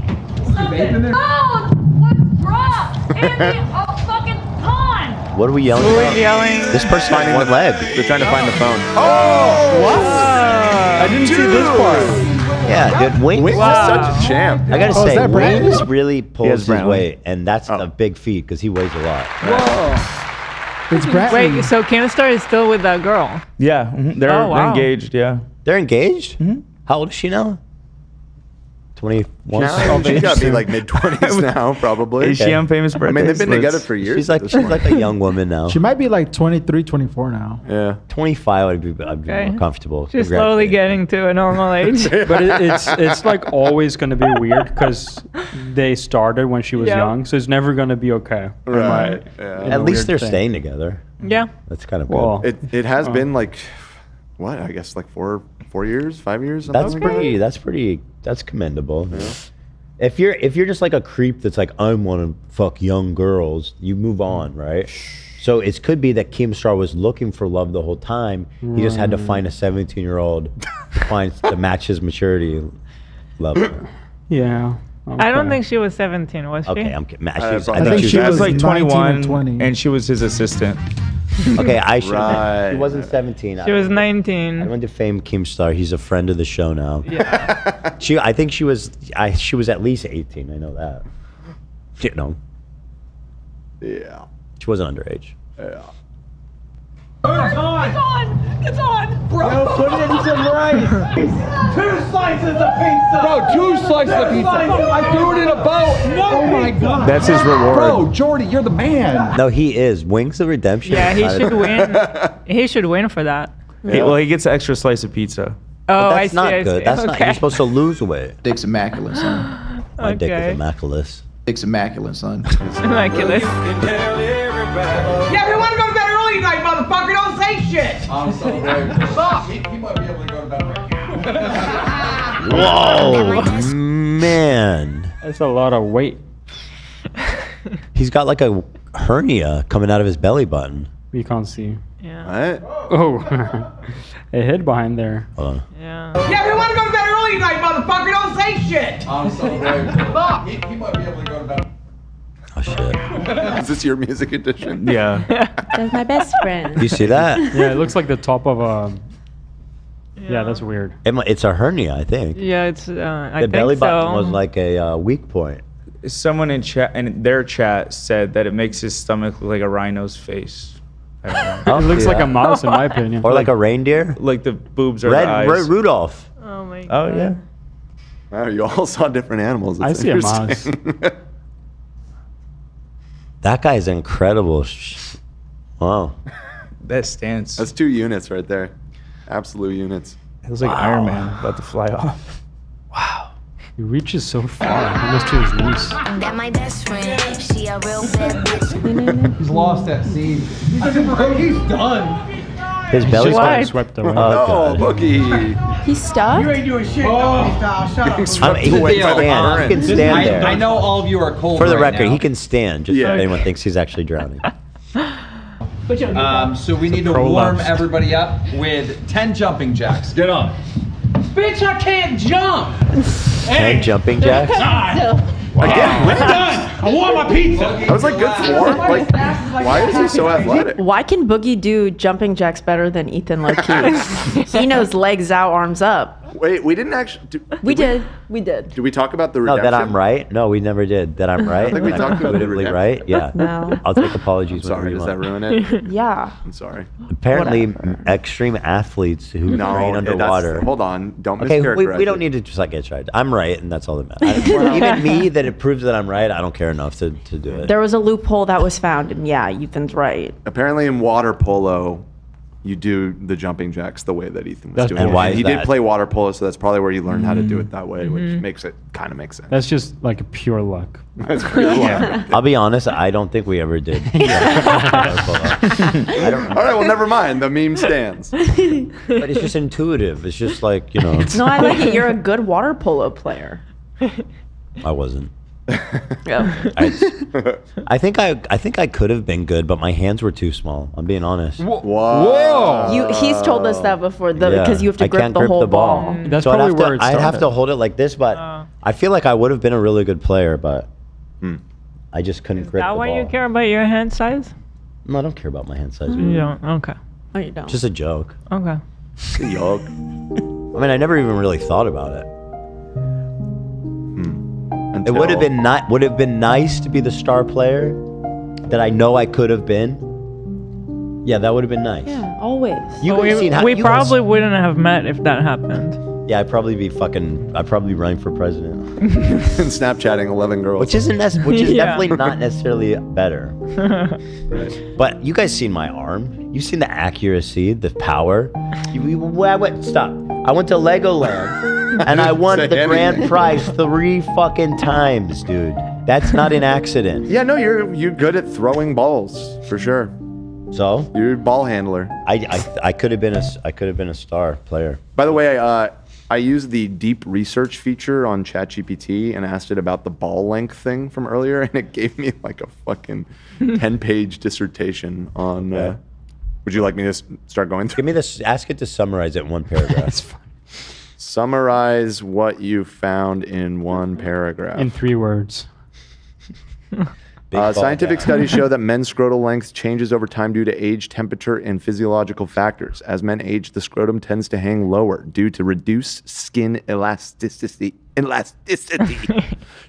Something. Oh, what dropped in the fucking pond? What are we yelling Who about? is yelling? This person finding one leg. They're trying to find the phone. Oh! What? I didn't see this part. Yeah, dude, Wings Wings is such a champ. I gotta Oh, is say, that Brandon? Wings really pulls his Brandon. weight, and that's a big feat because he weighs a lot. It's Bradley. Wait, so Keemstar is still with that girl? Yeah, they're, Oh, wow. they're engaged, yeah. They're engaged? How old is she now? 21? Now, she's got to be like mid-20s now, probably. Is she on Famous I Birthdays? mean, they've been Let's- together for years. She's like at this point. a young woman now. She might be like 23, 24 now. Yeah. 25, I'd be Okay. more comfortable. She's slowly getting to a normal age. But it's like always going to be weird because they started when she was Yeah. young, so it's never going to be okay. Right. In Yeah. a At least weird they're thing. staying together. Yeah. That's kind of good. Well, It has been like, what? I guess like 4 years, 5 years. something That's like that? pretty. That's commendable. Yeah. If you're just like a creep that's like I want to fuck young girls, you move on, right? So it could be that Keemstar was looking for love the whole time. He just had to find a 17-year-old to match his maturity level. Yeah. I don't think she was 17, was she? Okay, I'm kidding. I think she was like 21, and she was his assistant. Okay, I should. Right. She wasn't 17. She was 19. I went to Fame Keemstar. He's a friend of the show now. Yeah. I think she was. She was at least 18. I know that. You know. Yeah. She wasn't underage. Yeah. It's on! It's on! Bro! Yo, put it in some nice. 2 slices of pizza. Bro, 2 slices of pizza. I threw it in a boat. Oh my god. That's his reward. Bro, Jordy, you're the man. No, he is. Wings of Redemption. Yeah, he should win. He should win for that. Well, he gets an extra slice of pizza. Oh, That's not I see. good. That's not. You're supposed to lose weight. Dick's immaculate, son. My dick Okay. is immaculate. Dick's immaculate, son. Immaculate. Yeah, we want to go to bed early tonight, motherfucker. Don't say shit. I'm so very Fuck. He might be able to go to bed right now. Whoa, man. That's a lot of weight. He's got like a hernia coming out of his belly button. You can't see. Yeah. What? Oh, a head behind there. Hold on. Yeah. Yeah, we want to go to bed early tonight, motherfucker. Don't say shit. I'm so very Fuck. He might be able to go to bed. Oh shit. Is this your music edition? Yeah. That's my best friend. You see that? Yeah, it looks like the top of a. Yeah, that's weird. It's a hernia, I think. Yeah, it's. I The think belly button so. was like a weak point. Someone in their chat said that it makes his stomach look like a rhino's face. I don't know. It looks like yeah. a mouse, in my opinion. Or like a reindeer. Like the boobs are Red, the eyes. Red Rudolph. Oh my god. Oh yeah. Wow, you all saw different animals. I That's see a mouse. interesting. That guy is incredible. Wow. That stance. That's 2 units right there. Absolute units. It was like Iron Man about to fly off. He reaches so far. He must to his knees. That my best friend. She a real bad bitch. He's lost at sea. He's done. His He's belly just button. got swept away. Oh, God. Boogie. He's stuck? You ain't doing shit, doggy style. Shut up. Swept He away can by the stand. He can current. stand there. I know all of you are cold. For the right record, now. he can stand. Just so anyone thinks he's actually drowning. So we need to warm everybody up with 10 jumping jacks. Get on. Bitch, I can't jump. 10 jumping jacks. Again, We're done. I want my pizza. I was like, good form. Like, why is he so athletic? Why can Boogie do jumping jacks better than Ethan Lolcow? He knows legs out, arms up. Wait, we didn't actually. We did. We did. Did we talk about the No, redemption? that I'm right. No, we never did. That I'm right. I think we That talked about the intuitively redemption. right. Yeah. No. I'll take apologies. I'm sorry, whenever you does that want. ruin it? Yeah. I'm sorry. Apparently, extreme athletes who train that's- underwater. Hold on. Don't Okay, mischaracterize we don't it. need to just like get tried. I'm right, and that's all that matters. Even me, that it proves that I'm right, I don't care enough to do it. There was a loophole that was found, and yeah, Ethan's right. Apparently, in water polo, you do the jumping jacks the way that Ethan was That's doing. And it. why is he that? did play water polo, so that's probably where you learned how to do it that way, which kind of makes sense. That's just like a pure luck. That's pretty cool. I'll be honest, I don't think we ever did. I don't. All right, well, never mind. The meme stands. But it's just intuitive. It's just like, you know. No, I like it. You're a good water polo player. I wasn't. Yeah. I think I could have been good, but my hands were too small. I'm being honest. Whoa. He's told us that before, Yeah. because you have to I grip can't the whole ball. ball. That's So probably where it I'd have started. to hold it like this, but I feel like I would have been a really good player, but I just couldn't grip That the why ball. you care about your hand size? No, I don't care about my hand size. You don't. Okay. Oh, you don't. Just a joke. Okay. Yuck. I mean, I never even really thought about it. It would have been would have been nice to be the star player that I know I could have been. Yeah, that would have been nice. Yeah, always. You Well, guys seen how we you guys- probably wouldn't have met if that happened. Yeah, I'd probably be running for president. And Snapchatting 11 girls. Which is Yeah. definitely not necessarily better. But you guys seen my arm? You've seen the accuracy, the power. Stop. I went to Legoland and I won Say the grand anything. prize 3 fucking times, dude. That's not an accident. Yeah, no, you're good at throwing balls for sure. So you're a ball handler. I could have been a star player. By the way, I used the deep research feature on ChatGPT and asked it about the ball length thing from earlier, and it gave me like a fucking 10-page dissertation on. Would you like me to start going through? Give me this. Ask it to summarize it in one paragraph. That's fine. Summarize what you found in one paragraph. In 3 words. Scientific studies show that men's scrotal length changes over time due to age, temperature, and physiological factors. As men age, the scrotum tends to hang lower due to reduced skin elasticity.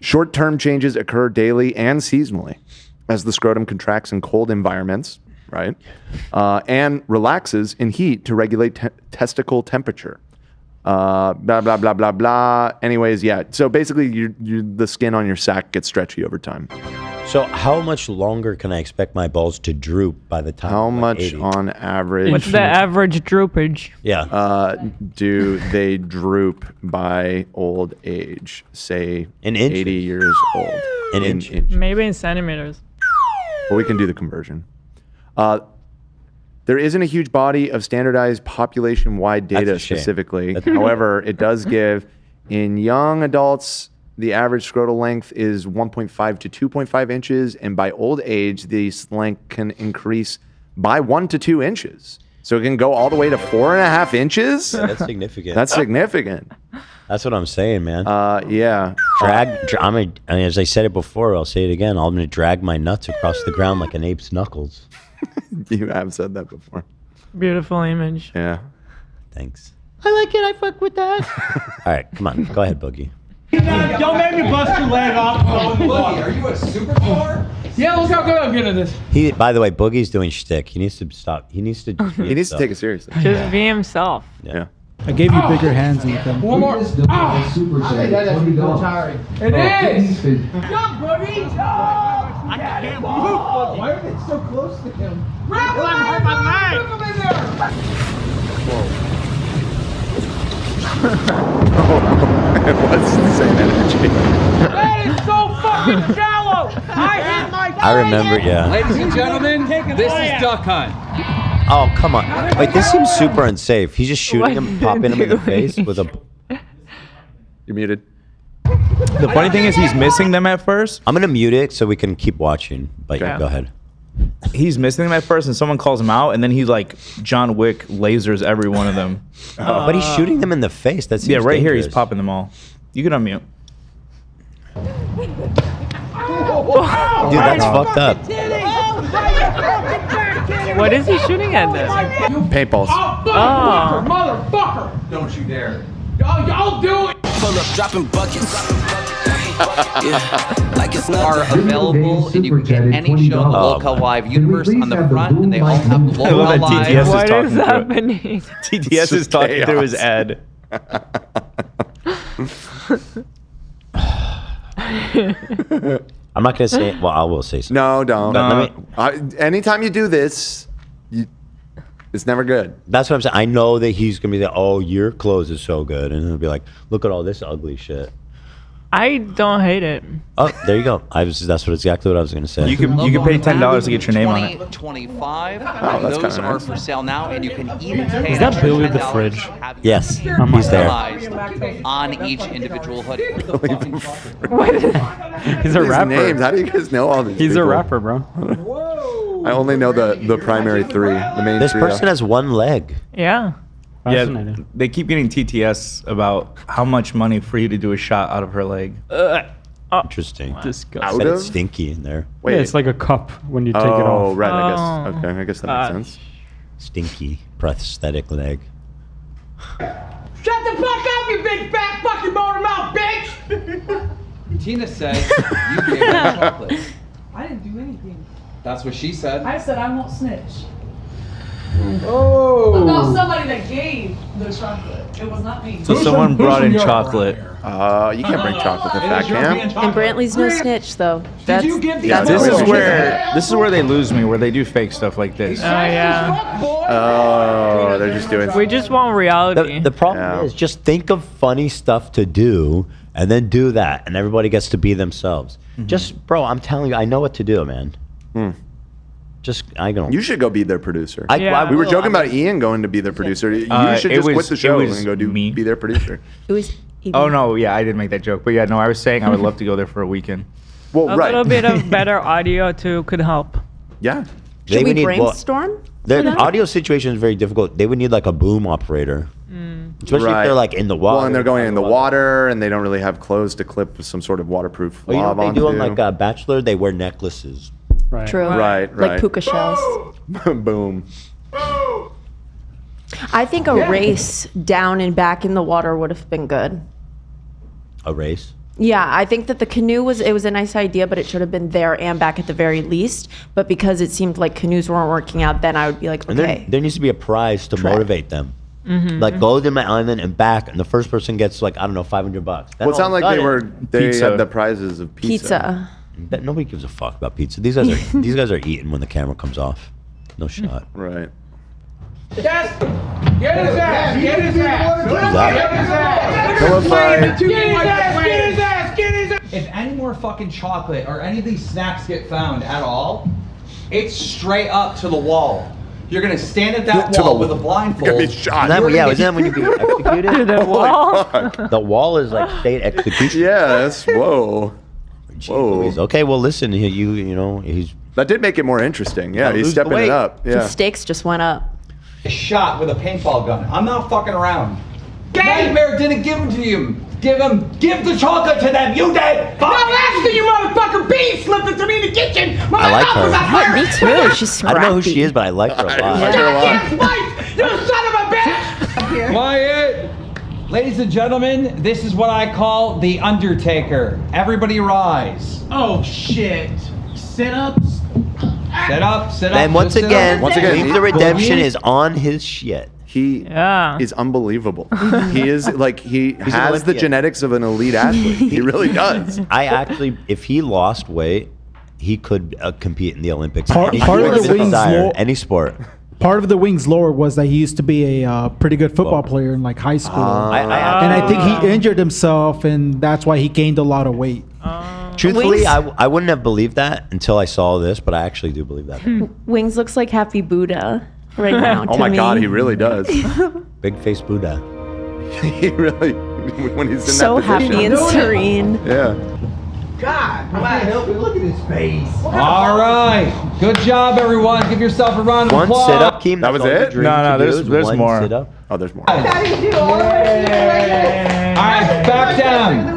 Short-term changes occur daily and seasonally as the scrotum contracts in cold environments, right? And relaxes in heat to regulate testicle temperature. Blah blah blah blah blah. Anyways, yeah. So basically, the skin on your sack gets stretchy over time. So how much longer can I expect my balls to droop by the time? How I'm much 80? on average? What's the average droopage? Yeah. Do they droop by old age? Say in 80 years old. An inch. Maybe in centimeters. Well, we can do the conversion. There isn't a huge body of standardized population-wide data specifically. However, it does give in young adults, the average scrotal length is 1.5 to 2.5 inches, and by old age, this length can increase by 1 to 2 inches. So it can go all the way to 4.5 inches. Yeah, that's significant. That's significant. That's what I'm saying, man. Yeah. As I said it before, I'll say it again. I'm gonna drag my nuts across the ground like an ape's knuckles. You have said that before. Beautiful image. Yeah. Thanks. I like it. I fuck with that. All right, come on, go ahead, Boogie. Don't make me bust your leg off. Boogie, are you a superstar? Yeah, look how good I'm getting at this. By the way, Boogie's doing shtick. He needs to stop. He needs to. He needs to take it seriously. Just be himself. Yeah. I gave you bigger hands, Ethan. One more. Ah! tiring. It is. Jump, Boogie, jump! I can't move. Why are they so close to him? Grab my leg. Look him in there. What's the same energy? That is so fucking shallow. I hit my. I remember, yeah. Ladies and gentlemen, this is Duck Hunt. Oh, come on. Wait, this seems super unsafe. He's just shooting him, popping him in the face with a. You're muted. The funny thing is, he's missing them at first. I'm gonna mute it so we can keep watching. But Okay. go ahead. He's missing them at first, and someone calls him out, and then he like John Wick lasers every one of them. But he's shooting them in the face. That's yeah, right here. He's popping them all. You can unmute. Dude, that's fucked up. What is he shooting at then? Paintballs. Oh, motherfucker! Don't you dare. Y'all do it. Pull up, dropping buckets. Like it's Are available, and you can get any show in the Lolcow Live universe on the front, and they all have the I love Lolcow that TTS Live. is talking through it. happening? TTS is talking through his ad. I'm not gonna say. Well, I will say something. No, don't. But let me- Anytime you do this, it's never good. That's what I'm saying. I know that he's gonna be like, "Oh, your clothes is so good," and he'll be like, "Look at all this ugly shit." I don't hate it. Oh, there you go. That's exactly what I was gonna say. You can pay $10 to get your name on it. 2025. that's Those kinda are nice. for sale now, and you can even pay Is that an Billy extra the $10 Fridge? to have Yes, your he's there. personalized on each individual hoodie. He's a These rapper. Names. How do you guys know all these? He's a people? rapper, bro. I only know the primary three. The main. This trio. person has one leg. Yeah. Yeah, they keep getting TTS about how much money for you to do a shot out of her leg. Interesting. Disgusting. I bet it's stinky in there. Yeah, it's like a cup when you take it Oh, off. right. I guess. Okay. I guess that makes sense. Stinky prosthetic leg. Shut the fuck up, you big fat fucking motor mouth bitch! Tina said you gave her chocolate. I didn't do anything. That's what she said. I said I won't snitch. Oh. No, somebody that gave the chocolate. It was not me. So someone brought in chocolate. You can't bring chocolate to Fatcamp. And Brantley's no snitch, though. That's, you give the that's This cool. is where they lose me, where they do fake stuff like this. Oh yeah. Oh, they're just doing. We just want reality. The problem is just think of funny stuff to do and then do that, and everybody gets to be themselves. Just, bro, I'm telling you, I know what to do, man. Just, I don't. You should go be their producer. Yeah. We were joking about Ian going to be their producer. You should it just was- quit the it show was and go be their producer. It was Oh no, yeah, I didn't make that joke, but yeah, no, I was saying I would love to go there for a weekend. Well, A little bit of better audio too could help. Yeah. Should we would need- brainstorm? The for that? audio situation is very difficult. They would need like a boom operator. Especially if Right. they're like in the water. Well, and they're going in the water, and they don't really have clothes to clip some sort of waterproof Oh, you know lob what they do on onto. like Bachelor? They wear necklaces. Right. True. Right, Like right. puka shells. Boom. I think a race down and back in the water would have been good. A race? Yeah, I think that the canoe was a nice idea, but it should have been there and back at the very least. But because it seemed like canoes weren't working out, then I would be like, And okay. there needs to be a prize to motivate them. Like go to my island and back, and the first person gets like, I don't know, $500. Well, it sounded like they had the prizes of pizza. That nobody gives a fuck about pizza. These guys are eating when the camera comes off. No shot. Right. Get his ass! Get his ass! Get his ass! If any more fucking chocolate or any of these snacks get found at all, it's straight up to the wall. You're gonna stand at that wall with a blindfold. You're gonna be shot. Isn't that when you get executed? The wall. The wall is like state execution. Yes. Whoa. Whoa. Okay, well, listen, you know, that did make it more interesting. Yeah, he's stepping it up. Yeah. The stakes just went up. Shot with a paintball gun. I'm not fucking around. Nightmare didn't give them to you. Give the chocolate to them. You did. No, actually, you motherfucker bee slipped it to me in the kitchen. My I like mouth was on her. fire. Me too. She's scrappy. I don't know who she is, but I like her a lot. Goddamn Spike! You son of a bitch! Quiet. Ladies and gentlemen, this is what I call the Undertaker. Everybody rise. Oh shit. Sit-ups. Sit up. And once again, Leave the Redemption is on his shit. He is unbelievable. He is like he has the genetics of an elite athlete. He really does. I actually, if he lost weight, he could compete in the Olympics. Part of the Wings lore, any sport. Part of the Wings lore was that he used to be a pretty good football player in like high school, and I think he injured himself, and that's why he gained a lot of weight. Truthfully, I wouldn't have believed that until I saw this, but I actually do believe that. Wings looks like Happy Buddha right now. Oh my God, he really does. Big face Buddha. He really, when he's in so that position. happy and serene. Yeah. God, look at his face. All right. Good job, everyone. Give yourself a round of One applause. sit up, Keem. That was it? No, there's more. Sit-up. Oh, there's more. All right, back down.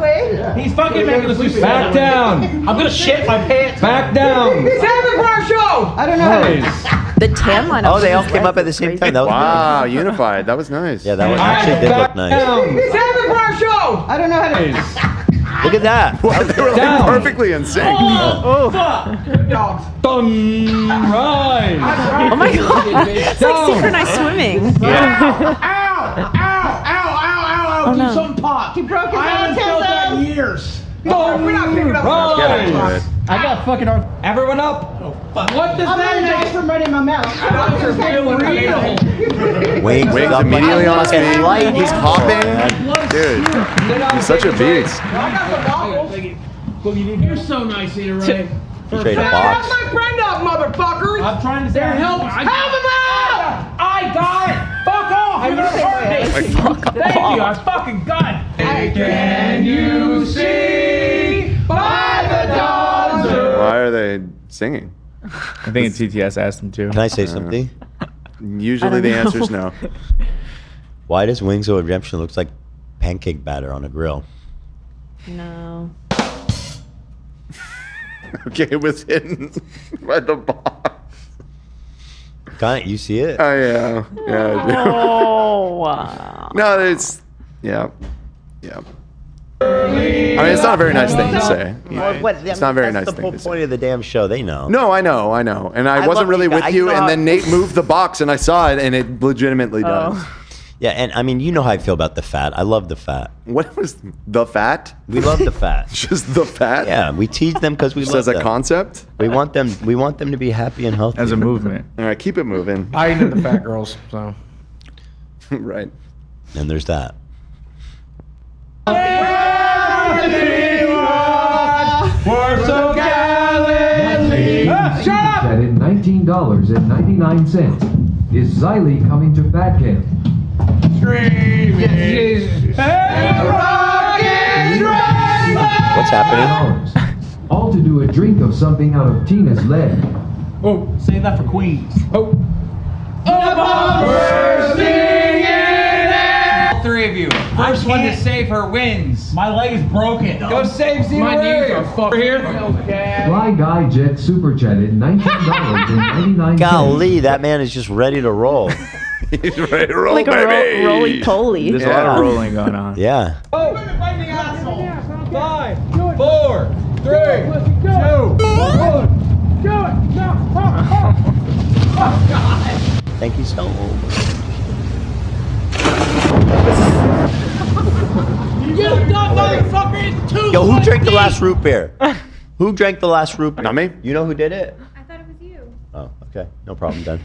He's fucking making us lose. Back down. I'm gonna shit my pants. Back down. Santa Claus show. I don't know. The tan line. Oh, they all came up at the same time. That was Wow, unified. That was nice. Yeah, that one actually did look nice. Santa Claus show. I don't know how to. Look at that. Well, they were like perfectly in sync. Oh, fuck. Good dogs. Right. Oh my God. It's like synchronized swimming. Ow! Oh, Do no. something pop. He broke his I haven't felt that in years. Boom. We're not picking up. Right. I got fucking arm. Everyone up. What does that mean? from right in my mouth. Doctor feeling real. Wings up immediately on his feet. Light. He's hopping. Dude, he's such a beast. I got some bottles. You're so nice, Eater Ray. Trade a That's box. my friend up, motherfuckers. I'm trying to say help. Help him out! I got it. Fuck off. You're gonna hurt me. Thank you. I fucking got it. Can you see by the dawn's early? Why are they singing? I think TTS asked him to. Can I say something? Usually the answer is no. Why does Wings of Redemption looks like pancake batter on a grill? No. Okay, it was hidden by the box. Can't you see it? Oh yeah, yeah. I do. Oh wow. No, it's yeah. I mean, it's not a very nice thing to say. It's not a very nice thing to say. That's the whole point of the damn show. They know. No, I know. And I wasn't really with you, and then Nate moved the box, and I saw it, and it legitimately does. Yeah, and I mean, you know how I feel about the fat. I love the fat. What was the fat? We love the fat. Just the fat? Yeah, we tease them because we Just love as a them. concept? We want them to be happy and healthy. As a movement. All right, keep it moving. I into the fat girls, so. Right. And there's that. We're so gallantly. Shut up! At $19.99. Is Xylee coming to Fatcamp? What's happening? All to do a drink of something out of Tina's leg. Oh, save that for Queens. Oh. All three of you. First one to save her wins. My leg is broken. Go save Z. My knees are fucked. Here. Fly Guy Jet Super Chatted $19.99. Golly, that man is just ready to roll. He's ready to roll, Like a baby. roly-poly. There's a lot of rolling going on. Yeah. Oh. 5, 4, 3, 2, 1. Do it. No. Thank you so much. You dumb motherfucker! It's 2 Yo, who drank the last root beer? Who drank the last root beer? Not me. You know who did it? I thought it was you. Oh, okay. No problem then.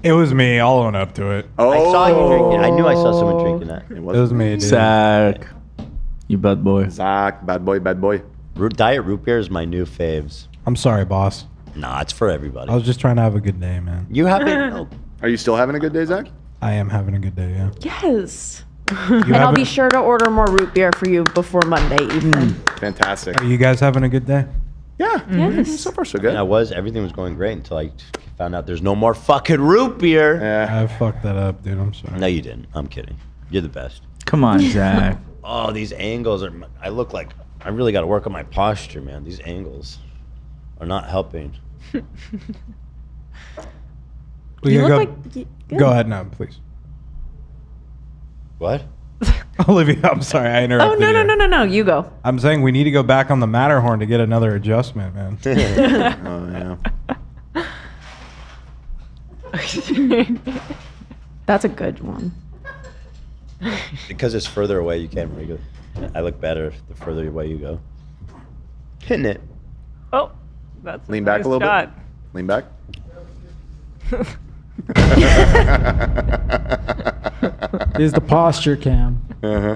It was me. I'll own up to it. Oh. I saw you drinking. I knew I saw someone drinking that. It was me, dude. Zach. You bad boy. Zach, bad boy, bad boy. Diet root beer is my new faves. I'm sorry, boss. Nah, it's for everybody. I was just trying to have a good day, man. You haven't. Oh. Are you still having a good day, Zach? I am having a good day, yeah. Yes. And I'll be sure to order more root beer for you before Monday evening. Fantastic. Are you guys having a good day? Yeah. Yes. So far, so good. And everything was going great until I found out there's no more fucking root beer. Yeah. I fucked that up, dude. I'm sorry. No, you didn't. I'm kidding. You're the best. Come on, Zach. Oh, these angles are. I look like I really got to work on my posture, man. These angles are not helping. You look like. Go ahead now, please. What? Olivia, I'm sorry, I Oh, interrupted you. no. You go. I'm saying we need to go back on the Matterhorn to get another adjustment, man. Oh, yeah. That's a good one. Because it's further away, you can't really go. I look better the further away you go. Hitting it. Oh, that's Lean back nice a little shot. bit. Lean back. Is the posture cam. Uh-huh.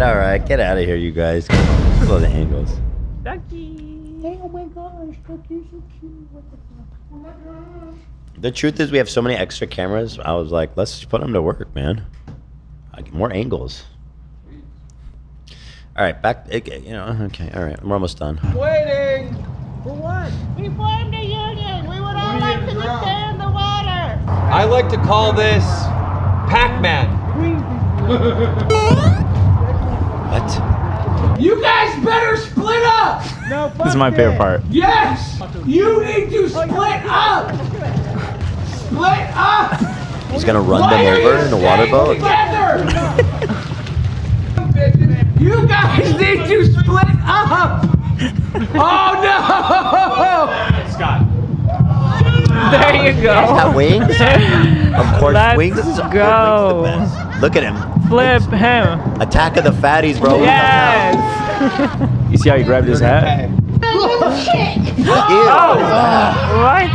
All right. Get out of here, you guys. Come on, slow the angles. Oh my gosh, Ducky's so cute. What the fuck? Oh my gosh. The truth is, we have so many extra cameras. I was like, let's just put them to work, man. I get more angles. All right, back. Okay, all right. We're almost done. Waiting! For what? We formed a union! We would all like to defend the water! I like to call this Pac-Man. What? You guys better split up! No, This is my favorite part. Yes! You need to split up! Split up! He's gonna run them over in a water boat. Together! You guys need to split up! Oh no! Scott. There you go. Got wings? Of course, Let's wings. go. Wings the best. Look at him. Flip him. Attack of the fatties, bro. Yes. You see how he grabbed his hat? Oh, what?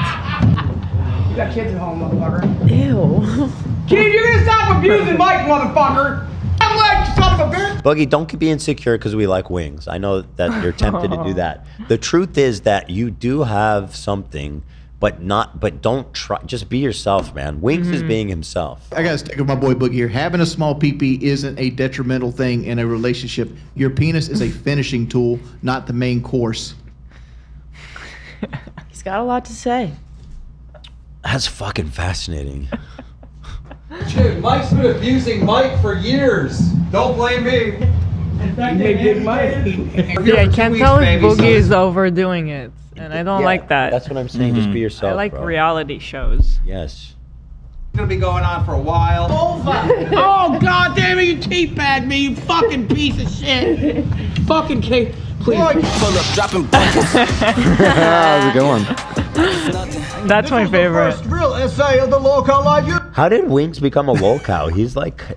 You got kids at home, motherfucker. Ew. Kid, you're gonna stop abusing Mike, motherfucker! I'm like, son of a bitch! Boogie, don't be insecure because we like wings. I know that you're tempted to do that. The truth is that you do have something, but don't try. Just be yourself, man. Wings is being himself. I gotta stick with my boy Boogie here. Having a small pee-pee isn't a detrimental thing in a relationship. Your penis is a finishing tool, not the main course. He's got a lot to say. That's fucking fascinating. Dude, Mike's been abusing Mike for years. Don't blame me. In fact, they did Mike. Yeah, I can't tell if Boogie is overdoing it, and I don't like that. That's what I'm saying. Just be yourself. I like bro. reality shows. Yes. It's gonna be going on for a while. Oh god damn it, you teabag me, you fucking piece of shit! Fucking cake, please. Pull up, dropping buckets. That was a good one. That's my favorite. First real essay of the Lolcow Live. How did Wings become a Lolcow?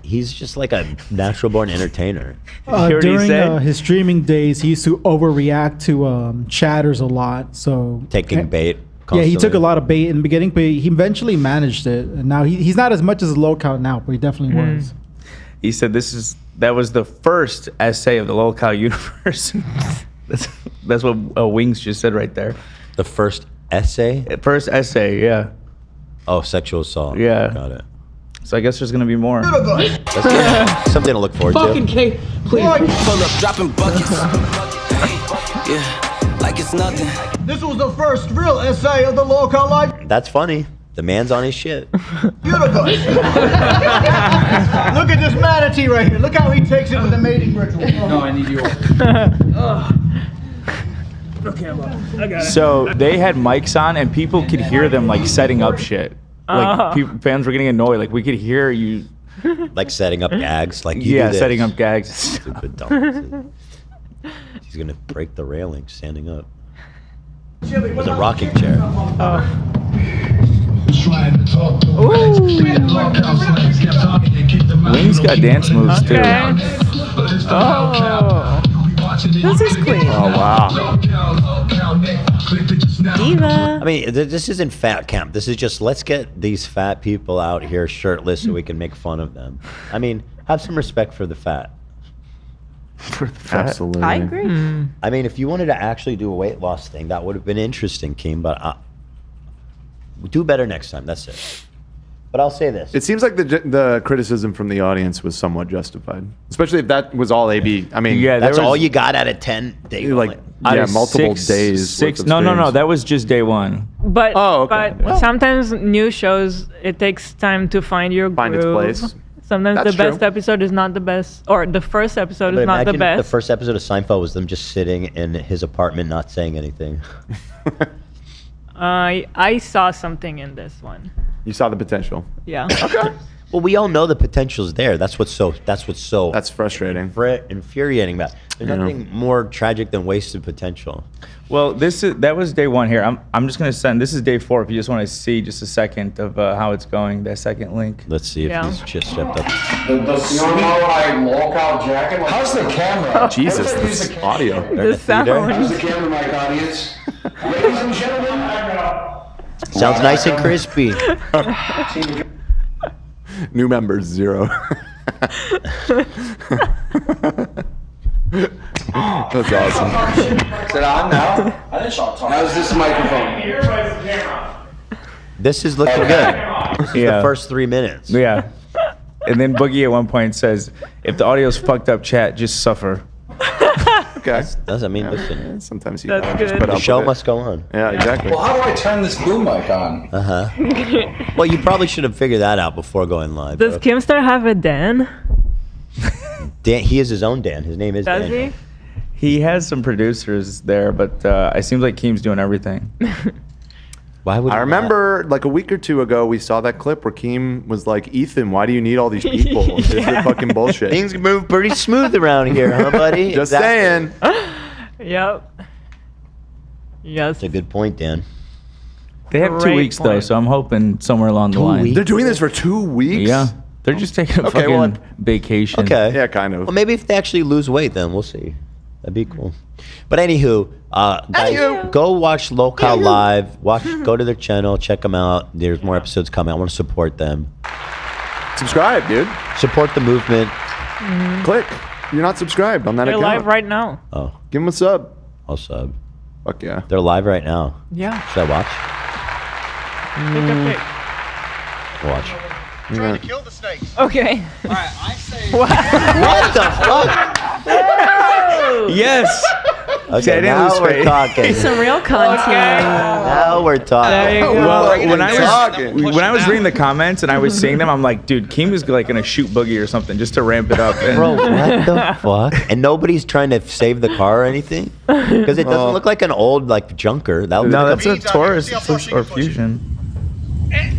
He's just like a natural born entertainer. During his streaming days, he used to overreact to chatters a lot. So taking bait. Yeah, he took a lot of bait in the beginning, but he eventually managed it. And now he's not as much as a Lolcow now, but he definitely was. He said that was the first essay of the Lolcow universe. that's what Wings just said right there. The first essay? First essay, yeah. Oh, sexual assault. Yeah. Got it. So I guess there's gonna be more. That's something to look forward Fucking to. cake, please. Pull up, dropping buckets. Yeah, like it's nothing. This was the first real essay of the Lolcow life. That's funny. The man's on his shit. Beautiful. Look at this manatee right here. Look how he takes it with the mating ritual. No, I need yours. Okay, well, I got it. So they had mics on, and people could hear them like setting up shit. Like fans were getting annoyed. Like we could hear you, like setting up gags. Like you do this. setting up gags. Stupid dumb. He's gonna break the railing standing up. With a rocking chair. Wings got dance moves too. Oh. This is clean. Oh wow. Diva. I mean, this isn't Fatcamp. This is just let's get these fat people out here shirtless so we can make fun of them. I mean, have some respect for the fat. Absolutely. I agree. I mean, if you wanted to actually do a weight loss thing, that would have been interesting, Keem, but do better next time. That's it. But I'll say this. It seems like the criticism from the audience was somewhat justified, especially if that was all AB. I mean, Yeah, That's there all was- you got out of 10 days. like Out yeah, of multiple six- days. Six. worth of No, streams. that was just day one. But Oh, okay. but sometimes new shows it takes time to find your Find its groove. place. Sometimes That's the best true. episode is not the best, or the first episode But is not the imagine best. the first episode of Seinfeld was them just sitting in his apartment not saying anything. I saw something in this one. You saw the potential. Yeah. Okay. Well, we all know the potential's there. That's what's so That's frustrating. infuriating about it. There's nothing more tragic than wasted potential. Well, that was day one here. I'm just gonna send. This is day 4. If you just want to see just a second of how it's going, that second link. Let's see if he's just stepped up. The Lolcow jacket. How's the camera? Jesus, this audio. The sound. How's the camera mic, audience? Ladies and gentlemen. Sounds nice and crispy. New members 0. That's awesome. Is it on now? How's this microphone? This is looking good. This is the Yeah. first 3 minutes. Yeah. And then Boogie at one point says, "If the audio's fucked up, chat, just suffer." Okay. I mean, listen. Sometimes you That's gotta just good. put The up show with it. must go on. Yeah, exactly. Well, how do I turn this boom mic on? Well, you probably should have figured that out before going live. Does bro. Kimster have a den? Dan, he is his own Dan. His name is Does Dan. he? He has some producers there, but it seems like Keem's doing everything. Why would I he remember like a week or 2 ago, we saw that clip where Keem was like, "Ethan, why do you need all these people? This is fucking bullshit." Things move pretty smooth around here, huh, buddy? Just Exactly. saying. Yep. Yes. That's a good point, Dan. They have 2 Great weeks though, point. so I'm hoping somewhere along the line. They're doing this for 2 weeks. Yeah, they're just taking a Okay, fucking well, vacation. Okay. Yeah, kind of. Well, maybe if they actually lose weight, then we'll see. That'd be cool. But anywho, guys, go watch Lolcow live. Go to their channel, check them out. There's more episodes coming. I want to support them. Subscribe, dude. Support the movement. Click. You're not subscribed on that They're account. live right now. Oh, Give them a sub. I'll sub. Fuck yeah. They're live right now. Yeah. Should I watch? Watch. Trying to kill the snakes. Okay. All right, I say. What the fuck? Yes. Okay, Dead in now his we're face. talking. Some real content. Now we're talking. There you go. Well, when I was Pushing reading the comments and I was seeing them, I'm like, dude, Keem is like gonna shoot Boogie or something just to ramp it up. And Bro, what the fuck? And nobody's trying to save the car or anything? Because it doesn't look like an old like junker. That would no, look that's a Taurus or Fusion.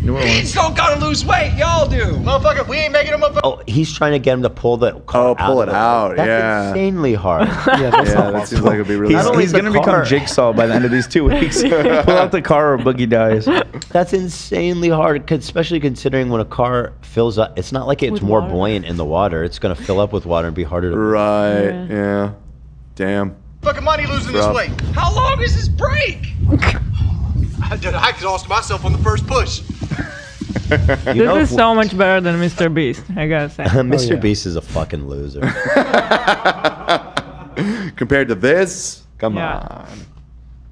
Newer one. Beans don't gotta lose weight, y'all do. Motherfucker, we ain't making them up. Oh, he's trying to get him to pull the car pull it out. That's Yeah. insanely hard. Yeah, that seems like it'd be really. Not only He's the gonna become car. Jigsaw by the end of these 2 weeks. Pull out the car or Boogie dies. That's insanely hard, especially considering when a car fills up. It's not like it's With more water. buoyant in the water. It's going to fill up with water and be harder to. Right. Yeah. Damn. Fucking money losing this Rough. weight. How long is this break? I exhausted myself on the first push. This is so much better than Mr. Beast, I gotta say. Mr. Beast is a fucking loser. Compared to this, come Yeah. on.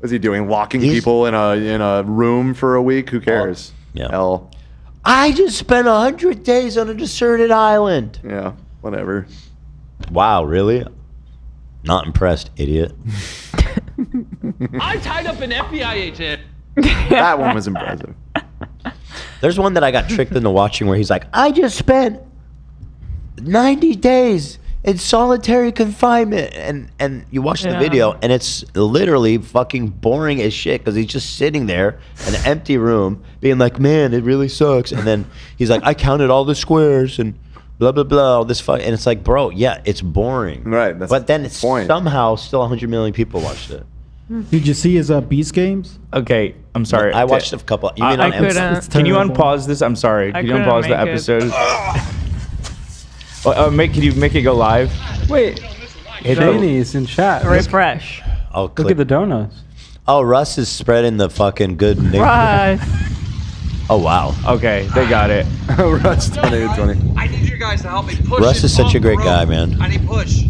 What's he doing? Locking people in a room for a week? Who cares? Yeah. Hell. I just spent 100 days on a deserted island. Yeah. Whatever. Wow, really? Not impressed, idiot. I tied up an FBI agent. That one was impressive. There's one that I got tricked into watching where he's like, I just spent 90 days in solitary confinement. And you watch the video and it's literally fucking boring as shit because he's just sitting there in an empty room being like, man, it really sucks. And then he's like, I counted all the squares and blah, blah, blah, all this fuck. And it's like, bro, yeah, it's boring. Right. But then it's somehow still 100 million people watched it. Did you see his Beast games? Okay, I'm sorry. I watched a couple. You mean I on couldn't. Can you unpause this? I'm sorry. Can you unpause the episode? Can you make it go live? Wait. Hey, Danny is in chat. Refresh. Oh, Look at the donuts. Oh, Russ is spreading the fucking good news. Russ. Oh, wow. Okay, they got it. Russ 2020. I need you guys to help me push. Russ is such a great guy, man. I need push.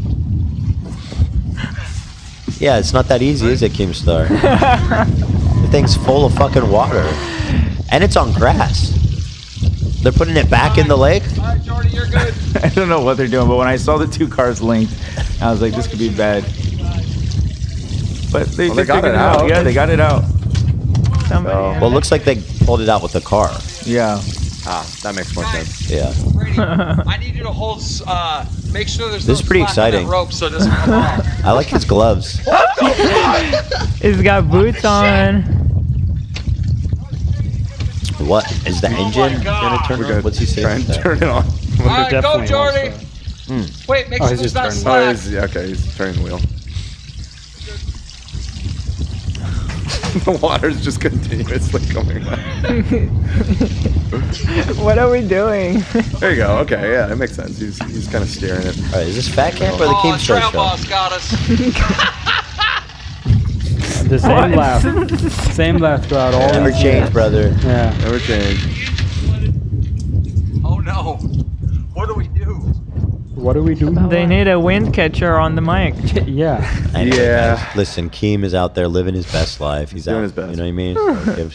Yeah, it's not that easy, is it, Keemstar? The thing's full of fucking water. And it's on grass. They're putting it back in the lake? All right, Jordy, you're good. I don't know what they're doing, but when I saw the two cars linked, I was like, this could be bad. But they got it out. Yeah, they got it out. Well, it looks like they pulled it out with the car. Yeah. Ah, that makes more sense. Yeah. Brady, I need you to hold. Make sure there's. This is pretty slack in that exciting. rope so it doesn't come off. I like his gloves. He's got boots on. What? Is the engine God. gonna turn on? What's he saying? Try and turn it on. All right, go, Jordy. Wait, make sure there's not slack. Okay, he's turning the wheel. The water's just continuously coming out. What are we doing? There you go. Okay, yeah, that makes sense. He's kind of steering it. All right, is this Fatcamp or the Oh, Keemstar Trail show? Boss got us. The same laugh. Same laugh throughout all. Never these change, years. brother. Yeah. Never change. Oh no. What do we do? What do we do? They need a wind catcher on the mic. Yeah. Anyway, Yeah. guys, listen, Keem is out there living his best life. He's doing out, his best. You know what I mean?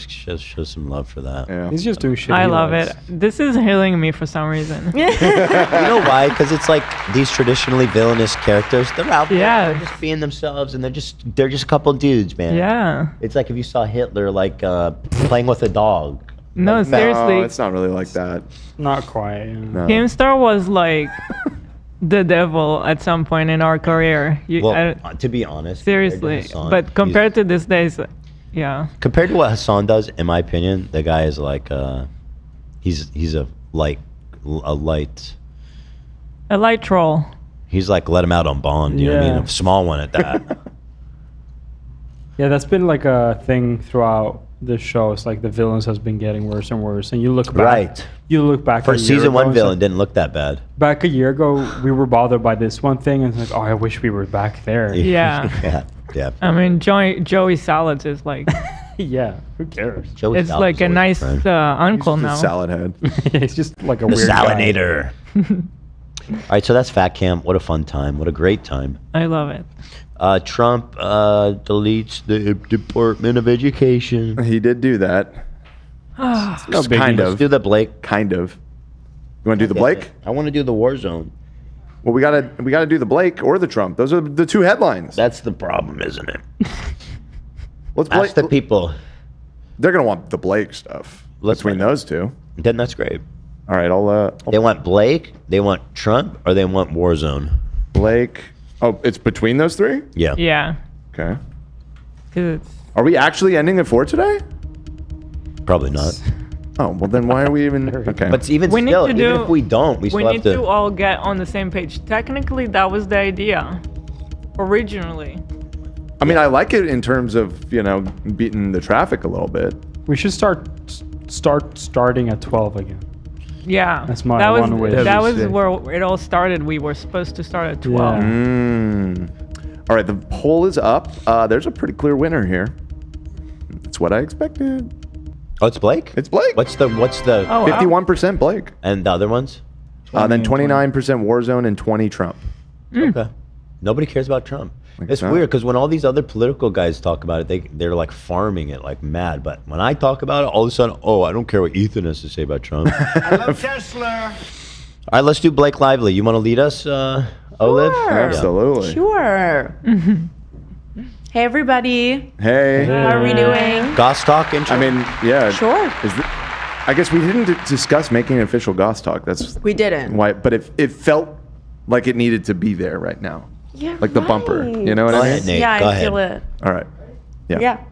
So show some love for that. Yeah. He's just doing shit. I he love likes. it. This is healing me for some reason. You know why? Because it's like these traditionally villainous characters. They're out there. Yeah. They're just being themselves, and they're just a couple dudes, man. Yeah. It's like if you saw Hitler like playing with a dog. No, Like, seriously. No, it's not really like that. Not quite. Yeah. No. Keemstar was like the devil at some point in our career. Well, to be honest, seriously. compared to Hasan, But compared to this days, yeah. compared to what Hasan does, in my opinion, the guy is like he's a light. A light troll. He's like let him out on bond. You know what I mean? A small one at that. Yeah, that's been like a thing throughout the show. It's like the villains has been getting worse and worse, and you look back. Right. You look back. For a year season ago, one it's villain like- didn't look that bad. Back a year ago, we were bothered by this one thing, and it's like, oh, I wish we were back there. Yeah. yeah. I mean, Joey Salads is like, Yeah. Who cares? Joey it's Salads like is a always nice friend. Uncle He's now. just a salad head. It's just like a The weird guy. Salinator. All right, so that's Fatcamp. What a fun time. What a great time. I love it. Trump deletes the Department of Education. He did do that. No, kind Let's of. do the Blake. Kind of. You want to do the Blake? I want to do the Warzone. Well, we gotta do the Blake or the Trump. Those are the two headlines. That's the problem, isn't it? Let's Ask the people. They're gonna want the Blake stuff between those two. Then that's great. All right, I'll They want Blake, they want Trump, or they want Warzone. Blake. Oh, it's between those three? Yeah. Yeah. Okay. 'Cause it's Are we actually ending at 4 today? Probably not. Oh, well then why are we even okay? But even We need still, to even do- if we don't, we we still need have to to. all get on the same page. Technically, that was the idea originally. I mean, I like it in terms of, beating the traffic a little bit. We should starting at 12 again. Yeah. That's my that was, one wish. That was Sick. where it all started. We were supposed to start at 12. All right, the poll is up. There's a pretty clear winner here. It's what I expected. Oh, it's Blake? It's Blake. What's the Oh, wow. 51% Blake. and the other ones? Then 29% Warzone and 20 Trump. Okay. Nobody cares about Trump. It's not. weird because when all these other political guys talk about it, they're like farming it like mad. But when I talk about it, all of a sudden, I don't care what Ethan has to say about Trump. I love Tesla. All right, let's do Blake Lively. You want to lead us, Olive? Sure. Absolutely. Sure. Hey, everybody. Hey. How are we doing? Goss Talk intro? I mean, yeah. Sure. I guess we didn't discuss making an official Goss Talk. That's We didn't. why. But it felt like it needed to be there right now. Yeah, like the bumper. right. You know what Go I mean? ahead, Nate. Yeah, Go I ahead. feel it. All right. Yeah. Yeah.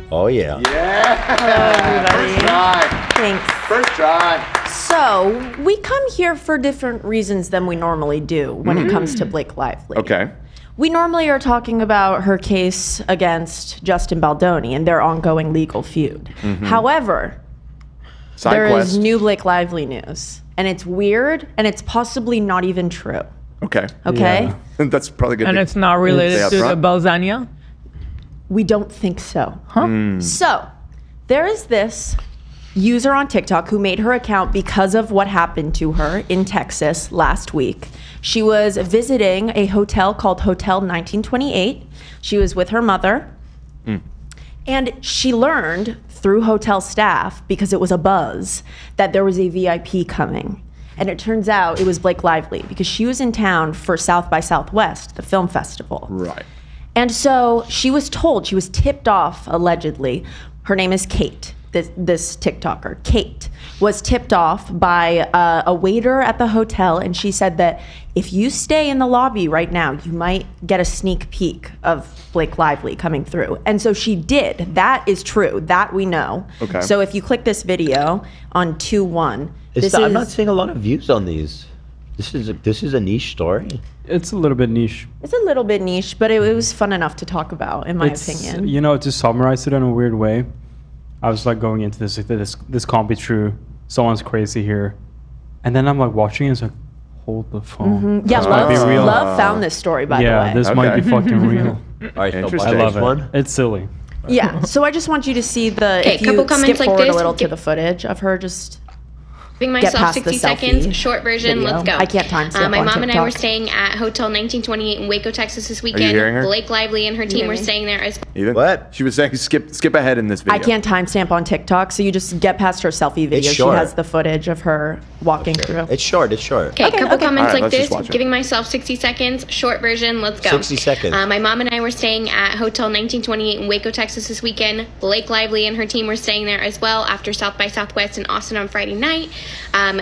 Oh, yeah. Hello, everybody. Thanks. First try. So, we come here for different reasons than we normally do when it comes to Blake Lively. Okay. We normally are talking about her case against Justin Baldoni and their ongoing legal feud. However, Side there quest. is new Blake Lively news, and it's weird, and it's possibly not even true. Okay. Okay? That's probably good. And to it's not say related up to the front. Balzania? We don't think so. Hmm. So, there is this user on TikTok who made her account because of what happened to her in Texas last week. She was visiting a hotel called Hotel 1928. She was with her mother. And she learned through hotel staff, because it was a buzz, that there was a VIP coming. And it turns out it was Blake Lively, because she was in town for South by Southwest, the film festival. Right. And so she was told, she was tipped off, allegedly. Her name is Kate, this TikToker. Kate was tipped off by a waiter at the hotel, and she said that if you stay in the lobby right now, you might get a sneak peek of Blake Lively coming through. And so she did. That is true. That we know. Okay. So if you click this video on 2-1, I'm not seeing a lot of views on these. This is a niche story. It's a little bit niche. It's a little bit niche, but it was fun enough to talk about, in my opinion. You know, to summarize it in a weird way, I was like going into this can't be true. Someone's crazy here. And then I'm like watching it, it's like, hold the phone. Yeah, This might be real. Love found this story, by the way. Yeah, this might be fucking real. All right, so I love it. It's silly. Yeah, so I just want you to see the, Okay, if you couple skip comments like forward this, a little to the footage of her just Giving get myself past 60 the seconds, selfie short version, video. let's go. I can't timestamp My on mom and I were TikTok. staying at Hotel 1928 in Waco, Texas this hearing her? weekend. Blake Lively and her team hear were me? staying there as Ethan? What? She was saying skip ahead in this video. I can't timestamp on TikTok, so you just get past her selfie video. She short. has the footage of her walking through. It's short. It's short. Okay, couple comments All right, like let's just this. watch it. Giving myself 60 seconds, short version, let's go. 60 seconds. My mom and I were staying at Hotel 1928 in Waco, Texas this weekend. Blake Lively and her team were staying there as well after South by Southwest in Austin on Friday night.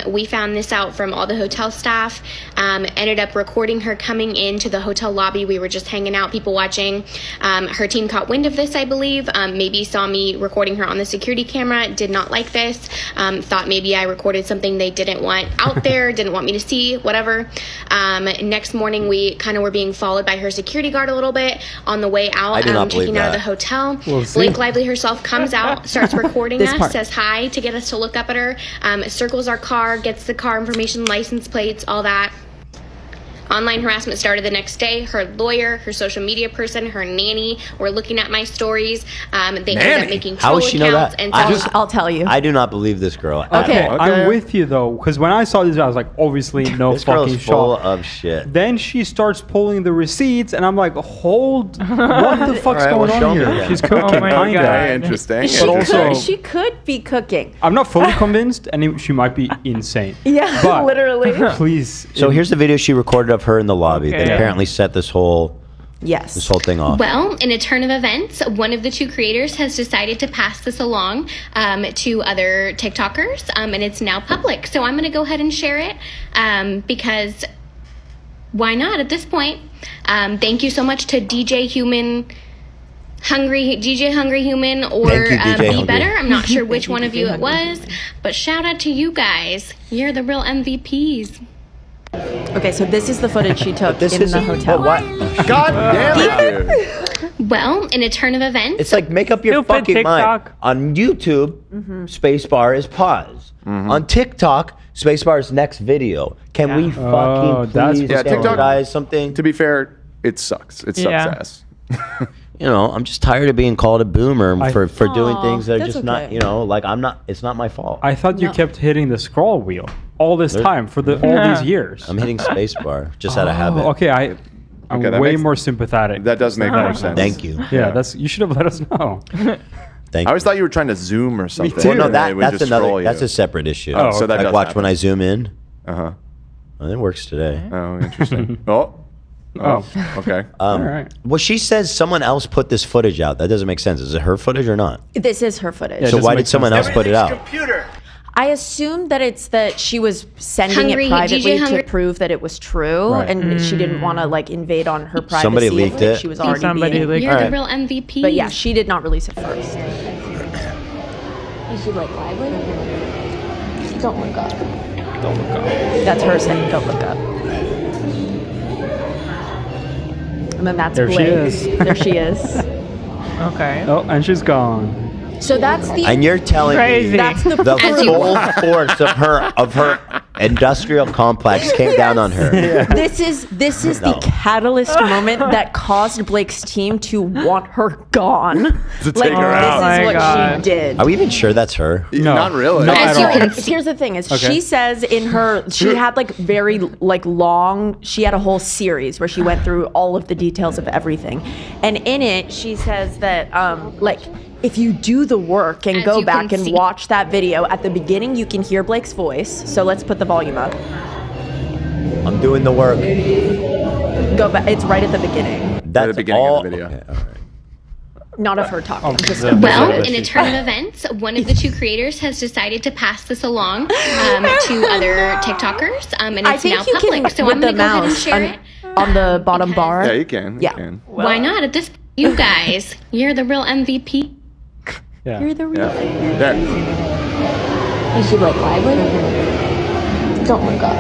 We found this out from all the hotel staff. Ended up recording her coming into the hotel lobby. We were just hanging out, people watching. Her team caught wind of this, I believe. Maybe saw me recording her on the security camera. Did not like this. Thought maybe I recorded something they didn't want out there, didn't want me to see, whatever. Next morning, we kind of were being followed by her security guard a little bit on the way out, I do not believe checking out of the that. hotel. We'll see. Blake Lively herself comes out, starts recording This us, part. says hi to get us to look up at her, circles our car, gets the car information, license plates, all that. Online harassment started the next day. Her lawyer, her social media person, her nanny were looking at my stories. They ended up making How troll does she know accounts that? and I'll tell you. I do not believe this girl. Okay. I'm with you though, because when I saw this, I was like, obviously no This girl's fucking full shot. of shit. Then she starts pulling the receipts, and I'm like, hold, what the fuck's All right, well, going show on me here? then. She's cooking, my kinda. God. Very interesting. She could be cooking. I'm not fully convinced, and she might be insane. Yeah, But literally. please. So here's the video she recorded of her in the lobby. Okay. That apparently set this whole Yes. thing off. Well, in a turn of events, one of the two creators has decided to pass this along to other TikTokers, and it's now public. So I'm going to go ahead and share it because why not at this point? Thank you so much to DJ Hungry Human, or Thank you, DJ Be Hungry. Better. I'm not sure which Thank you, one of DJ you it Hungry was, but shout out to you guys. You're the real MVPs. Okay, so this is the footage she took in the hotel. What? God damn it, dude. Well, in a turn of events, It's like make up your Stupid fucking mind. TikTok. On YouTube, spacebar is pause. On TikTok, spacebar is next video. Can we Oh, fucking that's please Yeah, TikTok- standardize something? To be fair, it sucks. It sucks Yeah. ass. You know, I'm just tired of being called a boomer for doing Aw, things that are that's just not, okay. you know, like it's not my fault. I thought you No. kept hitting the scroll wheel all this time for all these years. I'm hitting spacebar just out of habit. Okay, I'm Okay, that way makes- more sympathetic. That does make more sense. Thank you. Yeah, you should have let us know. Thank I always you. thought you were trying to zoom or something. Well, no, and it would that's just another. scroll you. That's a separate issue. Oh, so that like does watch happen. when I zoom in. Uh-huh. Well, it works today. Oh, interesting. Okay. All right. Well, she says someone else put this footage out. That doesn't make sense. Is it her footage or not? This is her footage. So why did someone else put it out? Computer. I assume that it's that she was sending Hungry, it privately GG Hungry. to prove that it was true, Right. and she didn't want to like invade on her privacy. Somebody of, leaked like, it. She was already Somebody being, leaked You're the Alright. real MVP. But yeah, she did not release it first. Is she like lively? Don't look up. Don't look up. That's her saying, "Don't look up." And then that's There she Blake. is. There she is. Okay. Oh, and she's gone. So that's the. And you're telling Crazy. me That's the the proof. full force of her industrial complex came down on her. This is No. the catalyst moment that caused Blake's team to want her gone. To Like take her out. this is my what God. she did. Are we even sure that's her? No. Not really. Not As at you all. can see. Here's the thing: is Okay. she says in her she had like very like long. She had a whole series where she went through all of the details of everything, and in it she says that like. If you do the work and As go you back can and see. watch that video, at the beginning you can hear Blake's voice. So let's put the volume up. I'm doing the work. Go back. It's right at the beginning. That's the beginning all. of the video. Okay, all right. Not of her talking. Just the- Well, Yeah, in a turn of events, one of the two creators has decided to pass this along to other TikTokers, and it's I think now you public. can So with I'm the going to go ahead and mouse share it. on the bottom bar. Yeah, you can. Yeah. You can. Why not? At this, you guys, you're the real MVP. Yeah. You're the real. Yeah. There. Is she like lively? Don't look up.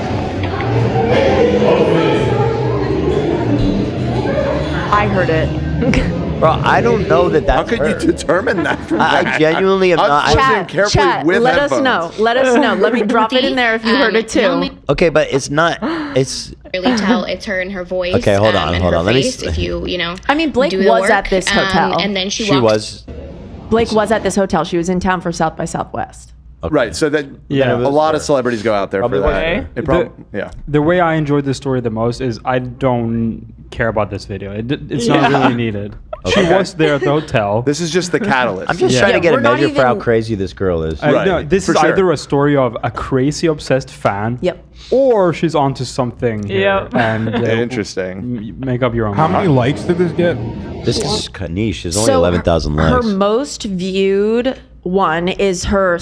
I heard it. Bro, I don't know that How that's could her. you determine that from I that? genuinely am I'm not- listening Chat, carefully chat. with Let us headphones. know. Let us know. Let me drop it in there if you heard it Y'all too. may Okay, but it's not. It's really tell it's her and her voice. Okay, hold on, and hold her on. Let me face, if you know. I mean, Blake do the was work, at this hotel. and then she she walks was. Blake was at this hotel. She was in town for South by Southwest. Okay. Right. So that Yeah. a lot of celebrities go out there Probably for that. was her. Yeah. The way I enjoyed this story the most is I don't care about this video. It's not really needed. She was there at the hotel. This is just the catalyst. I'm just Yeah. trying to get we're a not measure for how even- crazy this girl is. Right, No, this for is sure. either a story of a crazy obsessed fan, Yep. or she's onto something here. Yep. And Interesting. make up your own How mind. many likes did this get? This is niche. There's only So 11,000 Her likes. most viewed one is her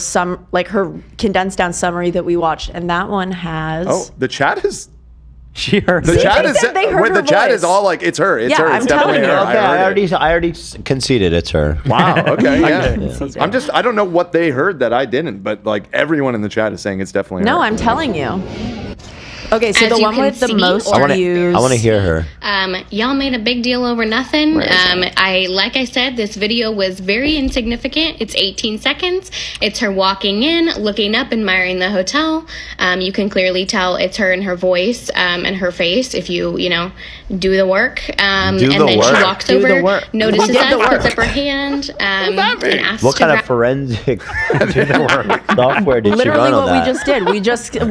her condensed down summary that we watched, and that one has. Oh, the chat is. She heard The it. chat They is. said they heard wait, her the chat voice. is all like, it's her. It's Yeah, her. It's I'm definitely telling her. you. Okay, I heard it. I already conceded it's her. Wow. Okay. Yeah. conceded. I'm just. I don't know what they heard that I didn't, but like everyone in the chat is saying it's definitely No, her. I'm telling you. Okay, so As the you one can with the see, most or- views. I want to hear her. Y'all made a big deal over nothing. Like I said, this video was very insignificant. It's 18 seconds. It's her walking in, looking up, admiring the hotel. You can clearly tell it's her and her voice and her face if you do the work. Do and the then work? she walks Do the over, work. notices We did the us, puts work. up her hand, and asks What to kind of grab- forensic software did she Literally run on what that? we just did.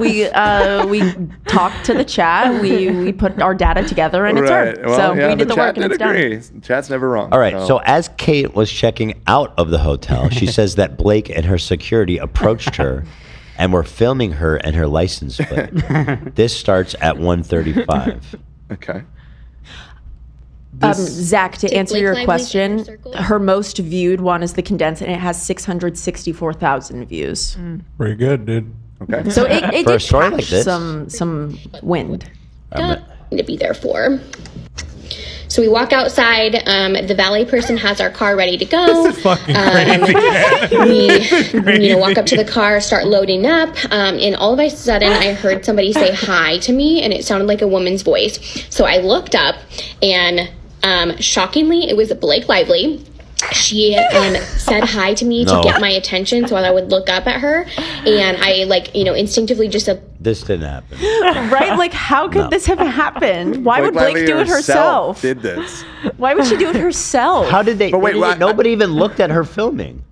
We talked to the chat. We put our data together, and it's Right. her. Well, So yeah, we did the chat work, and did it's done. agree. Chat's never wrong. All right. So as Kate was checking out of the hotel, she says that Blake and her security approached her and were filming her and her license plate. This starts at 1:35. Okay. Zach, to Take answer Blake your Lively's question, inner circle. her most viewed one is the condensed, and it has 664,000 views. Pretty good, dude. Okay. So it For a did story catch like this? some wind. to be there for. So we walk outside. The valet person has our car ready to go. This is fucking crazy, man. We, walk up to the car, start loading up, and all of a sudden I heard somebody say hi to me, and it sounded like a woman's voice. So I looked up, and shockingly, it was Blake Lively. She said hi to me No. to get my attention, so I would look up at her, and I instinctively just said, This didn't happen. Right? Like, how could No. this have happened? Why would Blake Blake Lively do it herself? Did this? Why would she do it herself? How did they? But wait, they didn't- why- nobody even looked at her filming.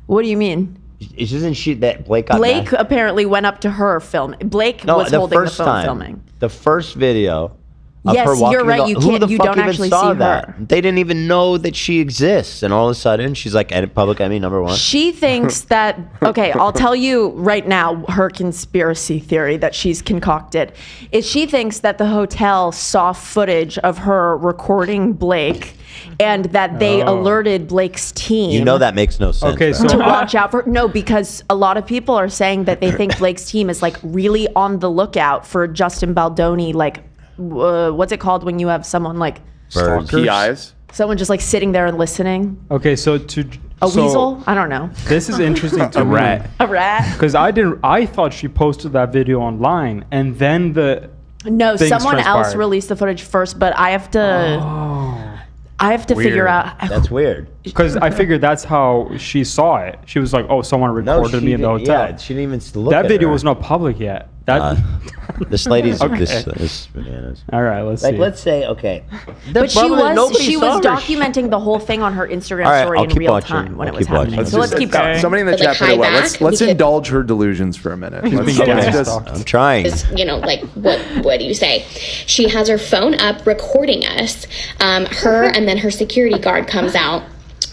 What do you mean? Isn't she that Blake got Blake mad? apparently went up to her film. Blake No, was the holding the first phone time, filming. the first video, of Yes, her walking you're right, the- you who can't- the you fuck don't even actually saw see that? her. They didn't even know that she exists, and all of a sudden she's like public enemy number one. She thinks that, okay, I'll tell you right now her conspiracy theory that she's concocted is she thinks that the hotel saw footage of her recording Blake and that they alerted Blake's team. You know that makes no sense. Okay, right? so to watch out for because a lot of people are saying that they think Blake's team is like really on the lookout for Justin Baldoni, like what's it called when you have someone like Birds. Key eyes. someone just like sitting there and listening? Okay, so Weasel? I don't know. This is interesting to me. A rat? Because I thought she posted that video online, and then No, things someone else transpired. released the footage first, but I have to figure out. That's weird. Because I figured that's how she saw it. She was like, "Oh, someone recorded me in the hotel." Yeah, she didn't even look That at video her. was not public yet. That This lady's Okay. this bananas. All right, let's Like, see. let's say, okay. But she nobody was saw her. documenting the whole thing on her Instagram All right, story I'll in keep real watching. time when I'll it was keep watching. happening. So let's keep going. Somebody in the But, chat like, put it high well. back Let's because- indulge her delusions for a minute. She's Let's- being let's gas just- stalked. I'm trying. You know, like what do you say? She has her phone up recording us. Her and then her security guard comes out.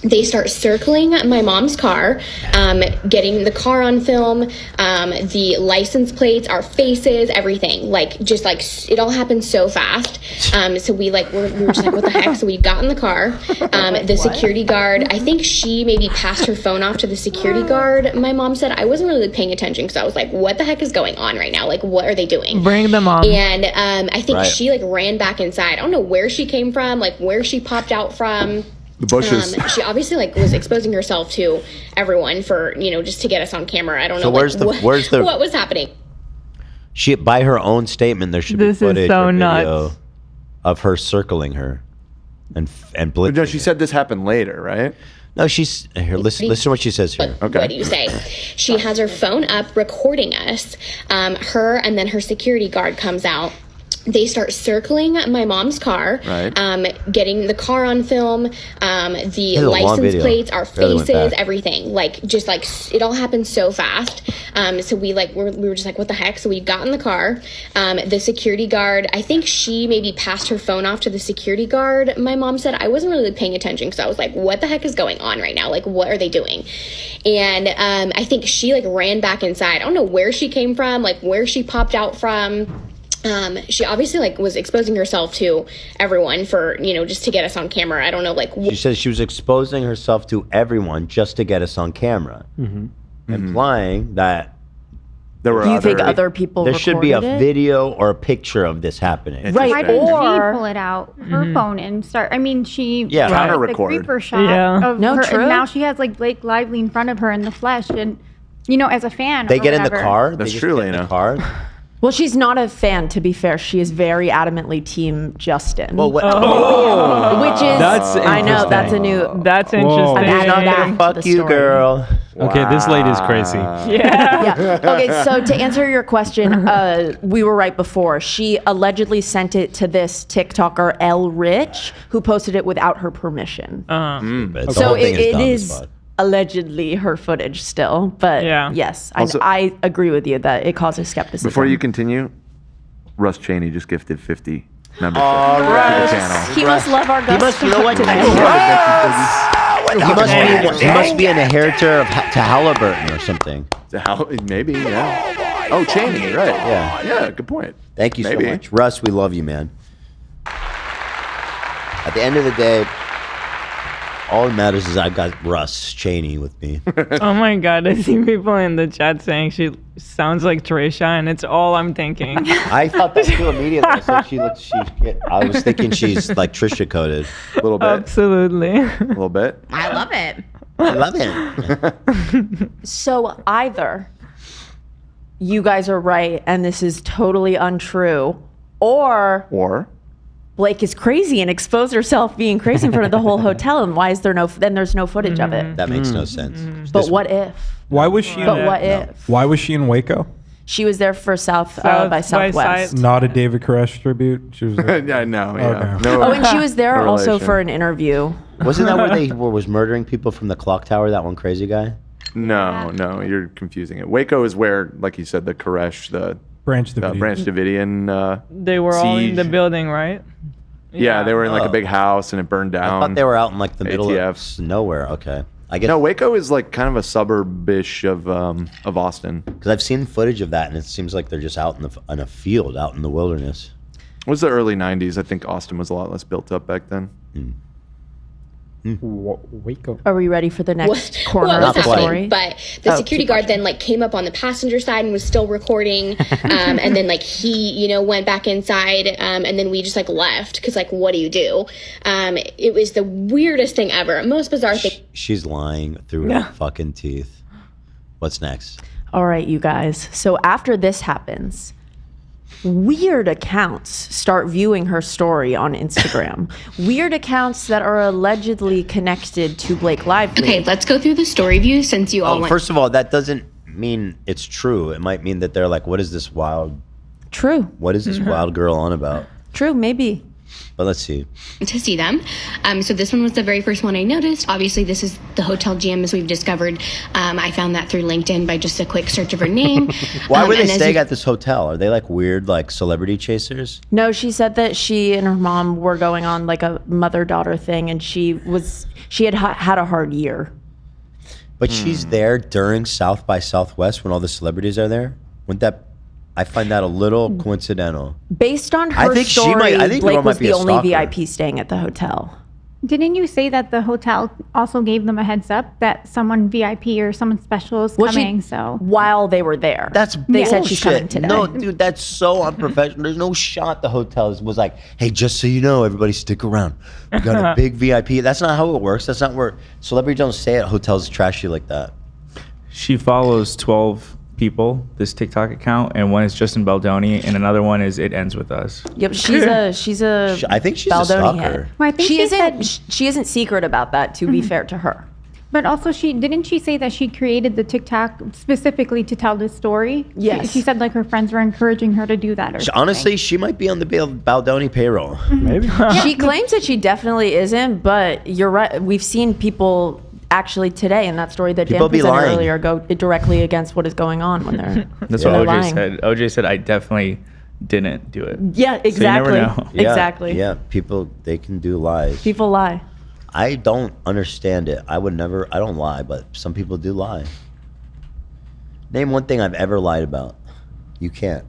They start circling my mom's car, getting the car on film, the license plates, our faces, everything. Like, just like it all happened so fast. So we were just like, what the heck? So we got in the car. The security guard, I think she maybe passed her phone off to the security guard. My mom said I wasn't really paying attention because I was like, what the heck is going on right now? Like, what are they doing? Bring them on. And I think Right. she like ran back inside. I don't know where she came from, like where she popped out from. The bushes. She obviously like was exposing herself to everyone for just to get us on camera. I don't So know. where's the- what was happening? She, by her own statement, there should be This is footage so or video nuts. of her circling her and blitzing. No, she said this happened later, right? No, she's here. Listen to what she says here. Okay. What do you say? She has her phone up recording us. Her and then her security guard comes out. They start circling my mom's car, Right. Getting the car on film, the is a long license video. plates, our Barely went faces, back. everything. Like, just like it all happened so fast. So we were just like, what the heck? So we got in the car. The security guard, I think she maybe passed her phone off to the security guard. My mom said I wasn't really paying attention because I was like, what the heck is going on right now? Like, what are they doing? And I think she like ran back inside. I don't know where she came from, like where she popped out from. She obviously like was exposing herself to everyone for just to get us on camera. I don't know, like She says she was exposing herself to everyone just to get us on camera, implying that There were Do you think other people there should be a recorded it? video or a picture of this happening. Right, Why didn't or- she pull it out her phone and start? I mean, she Yeah. took Counter the record. creeper shot Yeah. of No, her, true. and now she has like Blake Lively in front of her in the flesh, and as a fan, They or get in the whatever. car. That's they just true, get in the Lena. car. Well, she's not a fan, to be fair. She is very adamantly team Justin. Well, what? Which is, That's I know, that's a interesting. new. That's Whoa. interesting. I'm adding Not that gonna to fuck the you, story. girl. Okay, this lady's crazy. Yeah. Okay, so to answer your question, we were right before. She allegedly sent it to this TikToker, L. Rich, who posted it without her permission. The So whole thing it dumb as is fuck. allegedly her footage still. But Yeah. yes, Also- I agree with you that it causes skepticism. Before you continue, Russ Cheney just gifted 50 membership Oh, to the Russ. channel. He must love our He gusts. must, you know what? He must be an inheritor of to Halliburton or something. Maybe, yeah. Oh, Cheney, right. Yeah. Yeah, good point. Thank you Maybe. so much. Russ, we love you, man. At the end of the day, all that matters is I got Russ Cheney with me. Oh my god, I see people in the chat saying she sounds like Trisha, and it's all I'm thinking. I thought that too immediately. I said I was thinking she's like Trisha coded. A little bit. Absolutely. A little bit. I love it. I love it. So either you guys are right and this is totally untrue, or Blake is crazy and exposed herself being crazy in front of the whole hotel, and why is there there's no footage of it? That makes no sense. But what if? Why was she? But what if? Why was she in Waco? She was there for South South by by Southwest. Not a David Koresh tribute. She was. Yeah, no, yeah. Okay. No, Oh, and she was there no also relation. for an interview. Wasn't that where they was murdering people from the clock tower? That one crazy guy. No, you're confusing it. Waco is where, like you said, the Koresh, the Branch Davidian. Branch Davidian. They were all in the siege. building, right? Yeah, they were in like Oh. a big house and it burned down. I thought they were out in like the middle ATF. of nowhere. Okay. I guess No, Waco is like kind of a suburb-ish of Austin. because I've seen footage of that, and it seems like they're just out in a field, out in the wilderness. It was the early 90s. I think Austin was a lot less built up back then. Waco. Are we ready for the next corner What of was the happening? story? But the Oh, security keep guard then like came up on the passenger side and was still recording, and then like he went back inside, and then we just like left because like what do you do? It was the weirdest thing ever, most bizarre thing. She's lying through her fucking teeth. What's next? All right, you guys. So after this happens, weird accounts start viewing her story on Instagram. Weird accounts that are allegedly connected to Blake Lively. Okay, let's go through the story view since you all went. First of all, that doesn't mean it's true. It might mean that they're like, what is this wild? True. What is this wild girl on about? True, maybe. But let's see. To see them. So this one was the very first one I noticed. Obviously, this is the hotel gym, as we've discovered. I found that through LinkedIn by just a quick search of her name. Why were they and as staying you- at this hotel? Are they like weird, like celebrity chasers? No, she said that she and her mom were going on like a mother-daughter thing, and she had had a hard year. But she's there during South by Southwest when all the celebrities are there. Wouldn't that? I find that a little coincidental. Based on I her think she story, might- I think the Blake girl might was be the a only stalker. VIP staying at the hotel. Didn't you say that the hotel also gave them a heads up that someone VIP or someone special is coming? So while they were there, They said she's coming today. No, dude, that's so unprofessional. There's no shot the hotel was like, hey, just so you know, everybody stick around. We got a big VIP. That's not how it works. That's not where celebrities don't stay at hotels trashy like that. She follows 12 people, this TikTok account, and one is Justin Baldoni, and another one is It Ends With Us. Yep, she's a. I think she's a Baldoni stalker. head. Well, I think she she isn't. said- She isn't secret about that. To be fair to her. But also, didn't she say that she created the TikTok specifically to tell this story? Yes. She said like her friends were encouraging her to do that. Or Honestly, she might be on the Baldoni payroll. Maybe. She claims that she definitely isn't, but you're right. We've seen people actually today in that story that People Dan be presented lying. earlier go directly against what is going on when they're That's when what they're OJ lying. said. OJ said, I definitely didn't do it. Yeah, So you exactly. never know. Yeah, Exactly. Yeah, people, they can do lies. People lie. I don't understand it. I don't lie, but some people do lie. Name one thing I've ever lied about. You can't.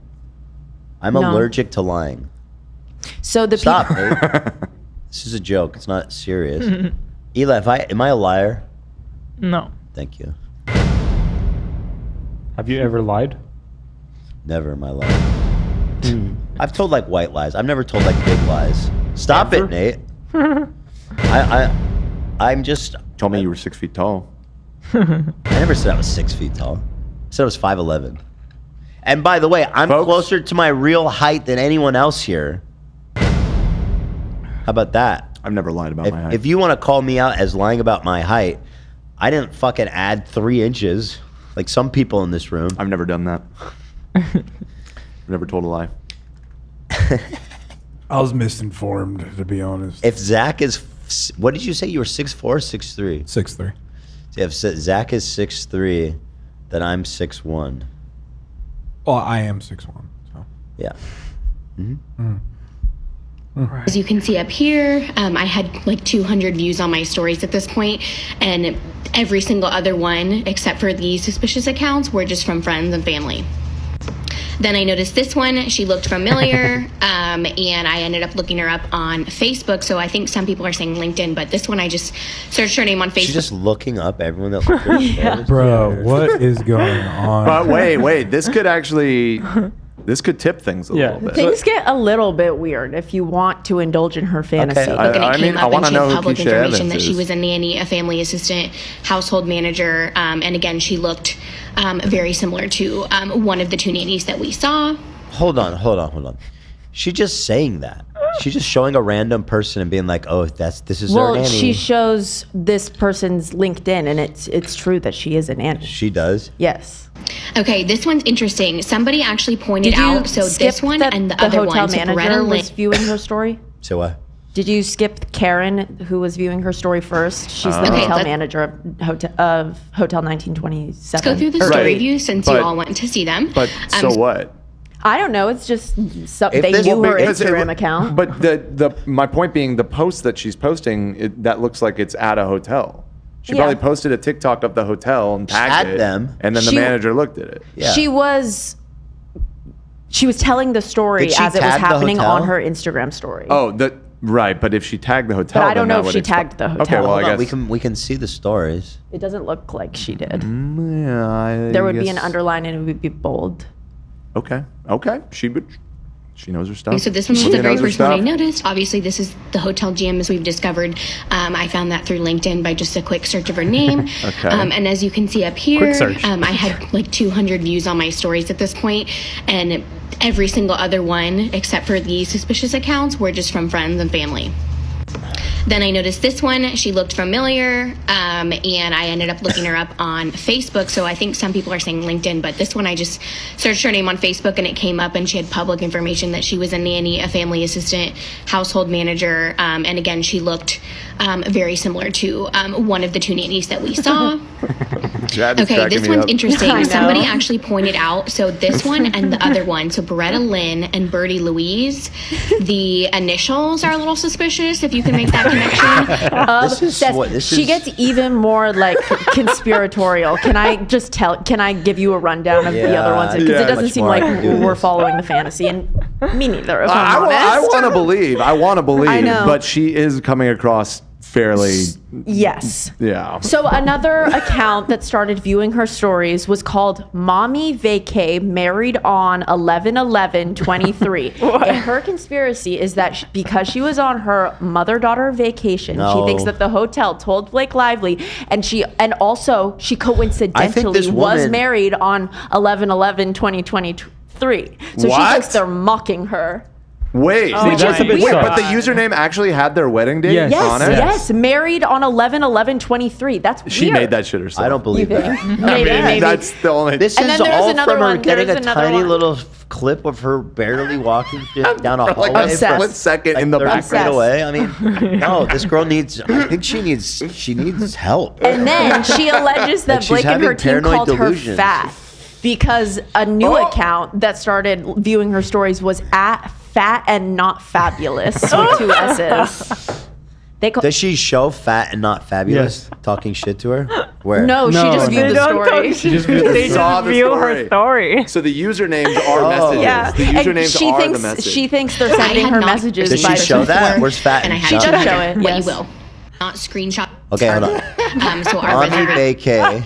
I'm No. allergic to lying. So the Stop, Nate. This is a joke. It's not serious. Hila, am I a liar? No. Thank you. Have you ever lied? Never in my life. I've told like white lies. I've never told like big lies. Stop it, Nate. I'm just. Told me you were 6 feet tall. I never said I was 6 feet tall. I said I was 5'11". And by the way, I'm closer to my real height than anyone else here. How about that? I've never lied about my height. If you want to call me out as lying about my height, I didn't fucking add 3 inches like some people in this room. I've never done that. I've never told a lie. I was misinformed, to be honest. If Zach is, what did you say? You were 6'4", 6'3"? 6'3". So if Zach is 6'3", then I'm 6'1". Well, I am 6'1". So. Yeah. As you can see up here, I had like 200 views on my stories at this point, and every single other one, except for these suspicious accounts, were just from friends and family. Then I noticed this one. She looked familiar, and I ended up looking her up on Facebook. So I think some people are saying LinkedIn, but this one I just searched her name on Facebook. She's just looking up everyone that looked at Yeah. Bro, what is going on? But wait, this could actually, this could tip things a little bit. Things get a little bit weird if you want to indulge in her fantasy. Look, and it came up and she had public Keisha information Evans that she is. was a nanny, a family assistant, household manager, and again, she looked very similar to one of the 2 nannies that we saw. Hold on. She's just saying that. She's just showing a random person and being like, "Oh, this is her Well, nanny." she shows this person's LinkedIn, and it's true that she is a nanny. She does. Yes. Okay, this one's interesting. Somebody actually pointed Did you out, so skip this one that and the the other hotel one, so manager Beretta was Lynn- viewing her story? So what? Did you skip Karen, who was viewing her story first? She's the Okay, hotel let's- manager of Hotel 1927. Let's go through the story view since you all went to see them. But so what? I don't know. It's just If they this- knew her Because Instagram account. But my point being, the post that she's posting, that looks like it's at a hotel. She Yeah. probably posted a TikTok of the hotel and tagged Tagged it, them. and then the She- manager looked at it. Yeah. She was telling the story Did she as it was tag the happening hotel? on her Instagram story. Oh, right. But if she tagged the hotel, But I don't then know that if would she explain- tagged the hotel. Okay, well, Hold I on, guess we can see the stories. It doesn't look like she did. Yeah, There would be an underline and it would be bold. Okay. She knows her stuff. So this one was She the very knows her first one I stuff. noticed. Obviously, this is the hotel gym, as we've discovered. I found that through LinkedIn by just a quick search of her name. Okay. And as you can see up here, Quick search. I had like 200 views on my stories at this point, and every single other one, except for the suspicious accounts, were just from friends and family. Then I noticed this one. She looked familiar, and I ended up looking her up on Facebook. So I think some people are saying LinkedIn, but this one I just searched her name on Facebook, and it came up, and she had public information that she was a nanny, a family assistant, household manager, and again, she looked very similar to one of the two nannies that we saw. Okay, this one's interesting. Somebody actually pointed out, so this one and the other one, so Beretta Lynn and Birdie Louise, the initials are a little suspicious, if you can make that connection. She gets even more like conspiratorial. Can I give you a rundown of the other ones? Because it doesn't seem like we're following the fantasy, and me neither, if I'm honest. I want to believe. I know. But she is coming across fairly. Yes. Yeah. So another account that started viewing her stories was called Mommy Vacay, married on 11/11/23. And her conspiracy is that because she was on her mother-daughter vacation, she thinks that the hotel told Blake Lively, and also she coincidentally was married on 11/11/2023. So she thinks they're mocking her. Wait, that's a bit wait, sus. but the username actually had their wedding date on it? Yes, married on 11/11/23. That's weird. She made that shit herself. I don't believe that. Maybe. That's the only. This And is then there's all another from her one. getting There's a another tiny one. little clip of her barely walking down a hallway. Like a Obsessed. split second in the 30 feet background. away. I mean, no, this girl needs. I think she needs help. And then she alleges that Like she's Blake and her having team paranoid called her delusions. fat because a new account that started viewing her stories was at Fat and Not Fabulous with 2 S's. Does she show Fat and Not Fabulous talking shit to her? Where? No, she just viewed the story. She just viewed They just view her story. So the usernames are messages. Yeah. The And usernames she are thinks, the message. She thinks they're I sending had her not messages Does by she show that? Where's Fat And I and had She to does show what it, yes. you will. Not screenshot. Okay, hold on. So our Mommy reservation. Vacay.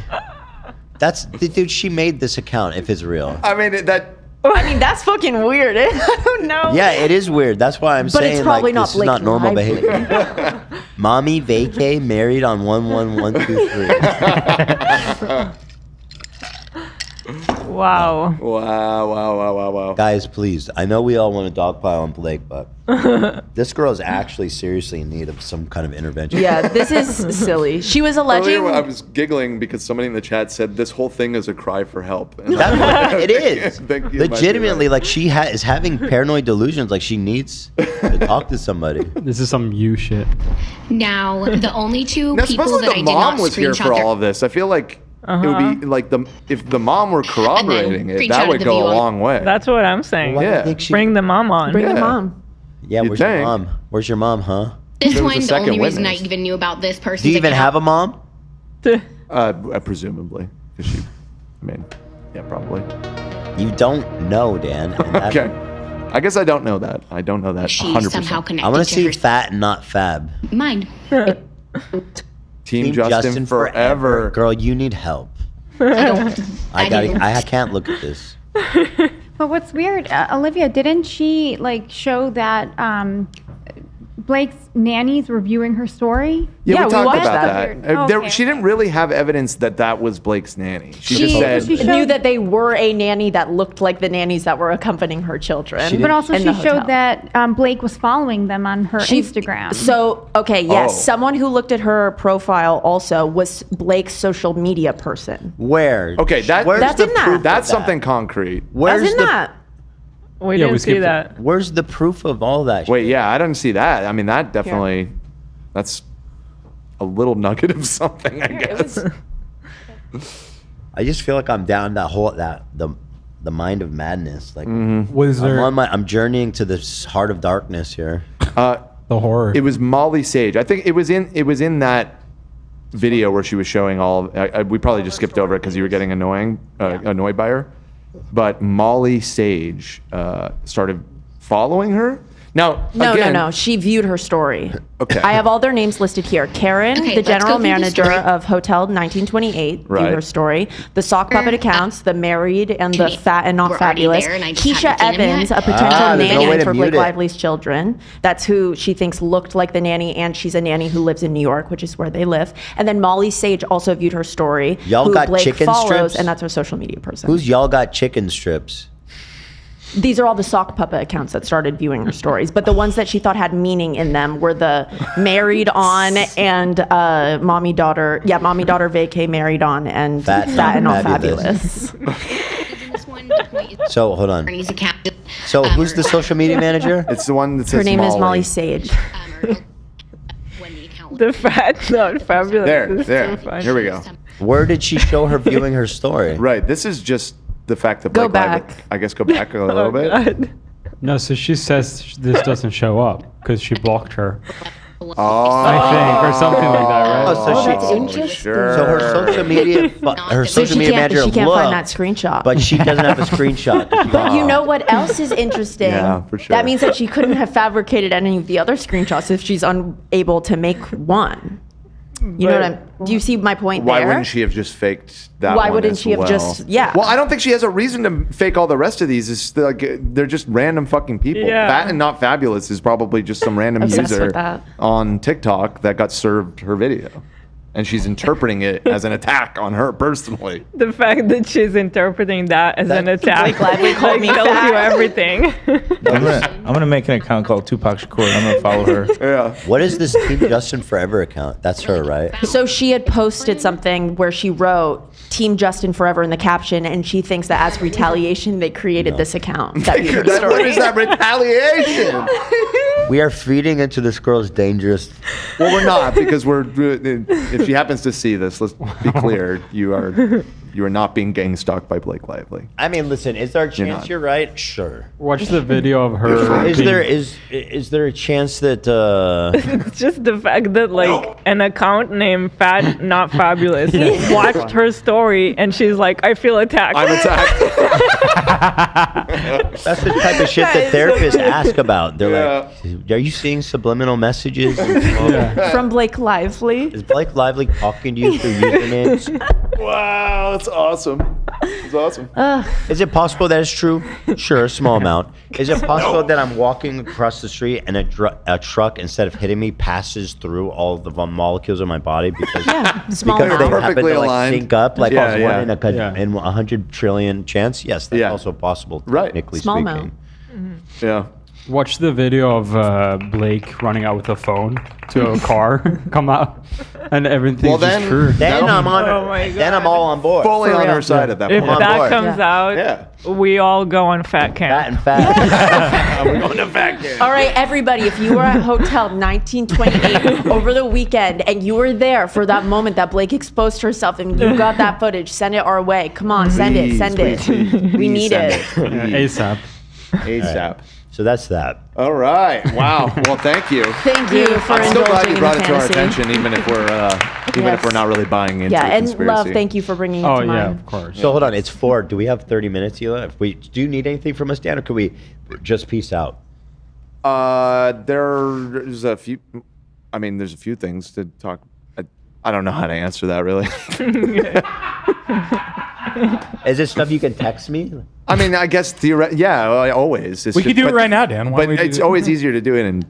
That's dude. She made this account if it's real. I mean that. I mean, that's fucking weird. I don't know. Yeah, it is weird. That's why I'm But saying it's probably like not this is Blake not normal Lively. behavior. Mommy Vacay married on 11/11/23. Wow. Wow. Guys, please. I know we all want to dogpile on Blake, but this girl is actually seriously in need of some kind of intervention. Yeah, this is silly. She was alleging. Earlier, I was giggling because somebody in the chat said this whole thing is a cry for help. And It is. I think you might be Legitimately, right. like she is having paranoid delusions. Like she needs to talk to somebody. This is some you shit. Now, the only two Now, people supposedly that I the did not mom was here screenshot for their all of this. I feel like it would be like if the mom were corroborating it, that screenshot would the go view a on- long way. That's what I'm saying. Why do you Yeah. think she- Bring the mom on. Bring the Yeah. mom. Yeah, You'd where's your think. mom? Where's your mom, huh? This There was a one, the second only reason I witness. even knew about this person. Do you even have a mom? Presumably, because she. I mean, yeah, probably. You don't know, Dan. and that- Okay. I guess I don't know that. I don't know that. She 100%. somehow connected I want to to see her Fat and Not Fab. mind. Team Justin forever. Girl, you need help. I do. I can't look at this. But what's weird, Olivia, didn't she like show that Blake's nannies were viewing her story? Yeah, we talked watched about that. that. Okay. She didn't really have evidence that was Blake's nanny. She just said. she knew showed- that they were a nanny that looked like the nannies that were accompanying her children. But also, in she the showed hotel. that Blake was following them on her Instagram. So, okay, yes. Oh. Someone who looked at her profile also was Blake's social media person. Where? Okay, Where's That's the in that. proof of That's that? something concrete. Where's That's in the that. We Yeah, we didn't see skipped that. Where's the proof of all that? Wait, yeah, I didn't see that. I mean, that definitely. That's a little nugget of something, I guess. I just feel like I'm down the the mind of madness. Like, Was there? I'm journeying to this heart of darkness here. The horror. It was Molly Sage. I think it was in that video where she was showing all. We probably just skipped over it because you were getting annoyed by her. But Molly Sage started following her. Now, No. She viewed her story. Okay. I have all their names listed here. Karen, Okay, the let's go general through the manager story. of Hotel 1928, Right. viewed her story. The sock puppet accounts, the married and the fat and not we're already fabulous. there and I just Keisha haven't seen him Evans, yet. a potential there's no way nanny to for mute Blake it. Lively's children. That's who she thinks looked like the nanny, and she's a nanny who lives in New York, which is where they live. And then Molly Sage also viewed her story. Y'all who got Blake chicken follows, strips? and that's her social media person. Who's y'all got chicken strips? These are all the sock puppet accounts that started viewing her stories, but the ones that she thought had meaning in them were the married on and mommy daughter vacay married on and Fat and all fabulous. fabulous. So hold on. Bernie's account. So who's the social media manager? It's the one that says Her name is Molly Sage. The fat, not fabulous. is There. so funny. Here we go. Where did she show her viewing her story? Right. This is just the fact that Go Blake Lively- back. I guess go back a little bit. God. No, so she says this doesn't show up because she blocked her. Oh, I think, or something like that, right? Oh, so that's she. interesting. So her social media, her So social she media can't, manager she can't looked, find that screenshot. but she doesn't have a screenshot. But you know what else is interesting? Yeah, for sure. That means that she couldn't have fabricated any of the other screenshots if she's unable to make one. You know what I'm? Do you see my point Why there? wouldn't she have just faked that? Why one wouldn't as she have well? just- yeah. Well, I don't think she has a reason to fake all the rest of these. It's like they're just random fucking people. Yeah. Fat and not fabulous is probably just some random Obsessed user with that. on TikTok that got served her video, and she's interpreting it as an attack on her personally. The fact that she's interpreting that as an attack Blake Lively called me tells fat. you everything. I'm gonna make an account called Tupac Shakur. I'm gonna follow her. Yeah. What is this Team Justin Forever account? That's her, right? So she had posted something where she wrote Team Justin Forever in the caption, and she thinks that as retaliation, they created this account. That viewed her What story. is that retaliation? We are feeding into this girl's dangerous. Well, we're not because we're. If she happens to see this, let's be clear. You are not being gang stalked by Blake Lively. I mean, listen. Is there a You're chance not. you're right? Sure. Watch the video of her. Is being- there is there a chance that It's just the fact that like an account named Fat Not Fabulous watched her story and she's like, I feel attacked. I'm attacked. that's the type of shit that therapists ask about? They're like, are you seeing subliminal messages? From Blake Lively. Is Blake Lively talking to you through usernames? Wow, that's awesome. That's awesome. Is it possible that it's true? Sure, a small amount. Is it possible that I'm walking across the street and a truck, instead of hitting me, passes through all the molecules of my body because Small because they amount. happen Perfectly to like aligned. sync up like Yeah, yeah. one in 100 trillion chance? Yes, that's also possible. Right. Technically Small speaking. amount. Yeah. Watch the video of Blake running out with a phone to a car, come out, and everything's Well, just then- true. Then I'm on. Oh my God. Then I'm all on board. Fully For on real. her side at that If point. on that board. comes out, Yeah. we all go on Fatcamp. Fat and fat. We're going to Fatcamp. All right, everybody, if you were at Hotel 1928 over the weekend and you were there for that moment that Blake exposed herself and you got that footage, send it our way. Come on, send it. We need it. ASAP. ASAP. So that's that. All right. Wow. Well, thank you. Thank you for I'm still glad indulging you in brought the it to our fantasy. attention, even if we're not really buying into Yeah, the and conspiracy. love, thank you for bringing it Oh to yeah, mind. of course. So hold on, it's 4. Do we have 30 minutes, Hila? If we do you need anything from us, Dan, or could we just peace out? There's a few. I mean, there's a few things to talk. I don't know how to answer that really. Is it stuff you can text me? I mean, I guess yeah, always. It's We could just- do it right now, Dan. Why But don't we do it's it? always easier to do it in.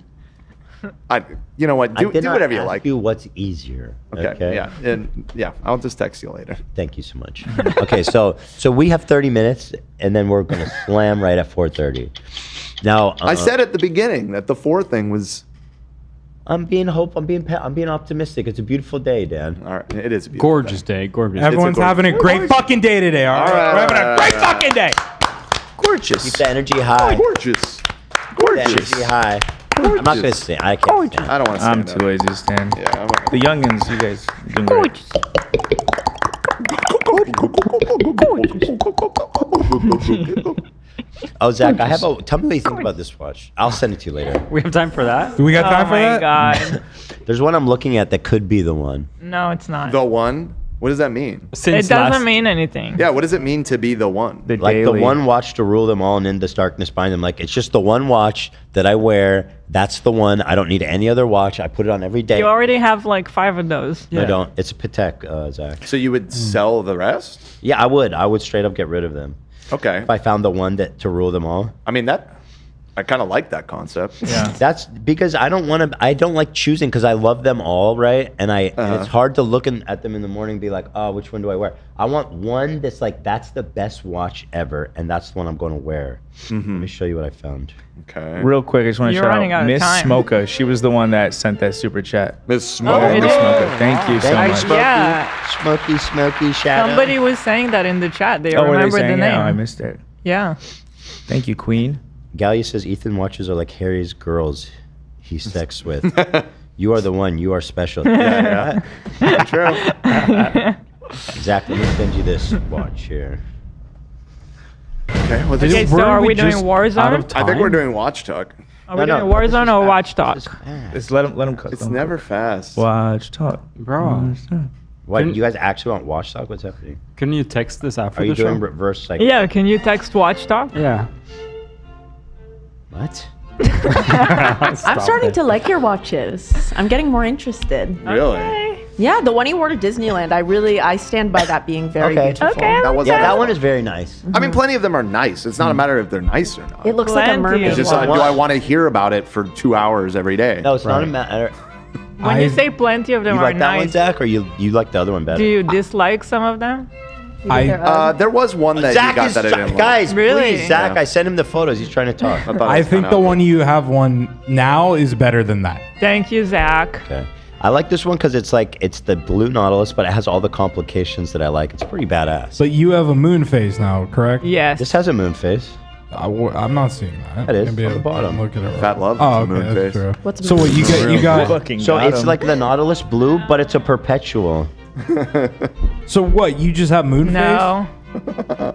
You know what? I Do did not whatever you ask like. you what's easier. Okay. Yeah. And yeah, I'll just text you later. Thank you so much. Okay, so we have 30 minutes, and then we're gonna slam right at 4:30. Now I said at the beginning that the 4 thing was. I'm being optimistic. It's a beautiful day, Dan. All right, it is a beautiful Gorgeous day. Gorgeous. Everyone's having a great fucking day today. All right, we're having a great fucking day. Gorgeous. Keep the energy high. Gorgeous. Keep the energy high. I'm not gonna say. I can't. Stand. I don't want to. I'm too lazy to stand. Yeah, The youngins, you guys doing great. Oh, Zach, I have tell me what you think about this watch. I'll send it to you later. We have time for that? Do we got time for that? Oh my god. There's one I'm looking at that could be the one. No, it's not. The one? What does that mean? It doesn't mean anything. Yeah, what does it mean to be the one? Like the one watch to rule them all and in this darkness bind them. Like, it's just the one watch that I wear. That's the one. I don't need any other watch. I put it on every day. You already have like 5 of those. I don't. It's a Patek, Zach. So you would sell the rest? Yeah, I would. I would straight up get rid of them. Okay. If I found the one that to rule them all. I mean, I kind of like that concept. Yeah. That's because I don't like choosing because I love them all, right? And and it's hard to look at them in the morning and be like, oh, which one do I wear? I want one that's like, that's the best watch ever, and that's the one I'm going to wear. Let me show you what I found. Okay. Real quick, I just want to You're shout running out out of Miss time. Smoka. She was the one that sent that super chat. Miss Oh, Smoka. it Miss is? Smoka. Thank you so much. Yeah. Smoky, shout Somebody was saying that in the chat. They Oh, were they remembered the saying it? name. Oh, I missed it. Yeah. Thank you, Queen. Galia says Ethan watches are like Harry's girls he sex with. You are the one. You are special. Yeah. True. Zach, let me send you this watch here. Okay. Well, Okay, so are we doing Warzone? I think we're doing Watch Talk. Are we doing Warzone or Watch Talk? Just let him cut. It's never fast. Watch Talk. Bro. What, you guys actually want watch talk? What's happening? Can you text this after Are you the show? doing reverse psych? Yeah, can you text Watch Talk? Yeah. What? I'm starting to like your watches. I'm getting more interested. Really? Yeah, the one you wore to Disneyland. I stand by that being very beautiful. That one is very nice. I mean, plenty of them are nice. It's not a matter if they're nice or not. It looks like a mermaid. It's just, watch. do I want to hear about it for 2 hours every day? No, it's not a matter. When you say plenty of them You are like that one, nice, Zach, or you like the other one better? do you dislike some of them? There was one that Zach he got is that I didn't like. guys, Really? please, Zach. I sent him the photos. He's trying to talk. I think the one you have one now is better than that. Thank you, Zach. Okay. I like this one because it's the blue Nautilus, but it has all the complications that I like. It's pretty badass. But you have a moon phase now, correct? Yes. This has a moon face. I'm not seeing that. It is Maybe on the bottom. Look at it. Fat love. Oh, it's a okay, moon that's face. true. What's So what you got? So it's like the Nautilus blue, but it's a perpetual. So what? You just have moon No.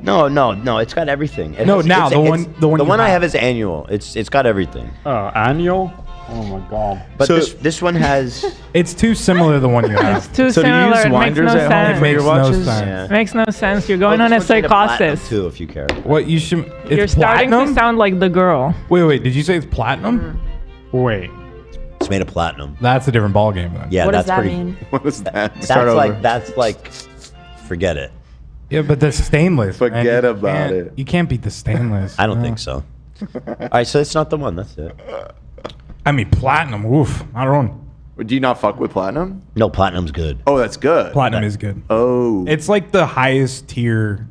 No. It's got everything. It No, has- now, it's- the one you I have. have is annual. It's got everything. Oh, annual? Oh my god. But this one has. It's too similar to the one you have. It's too similar. It makes no sense. It makes no sense. Yeah. Makes no sense. You're going on a This one's made of platinum, psychosis. too, if you care. What you should? It's You're starting platinum? to sound like the girl. Wait. Did you say it's platinum? Wait. It's made of platinum. That's a different ballgame then. Yeah, What does that's that pretty. mean? What is that? That's like. Forget it. Yeah, but the stainless. man. Forget You about can't- it. You can't beat the stainless. I don't think so. All right, so it's not the one. That's it. I mean, platinum. Oof. I don't. Do you not fuck with platinum? No, platinum's good. Oh, that's good. Platinum is good. Oh. It's like the highest tier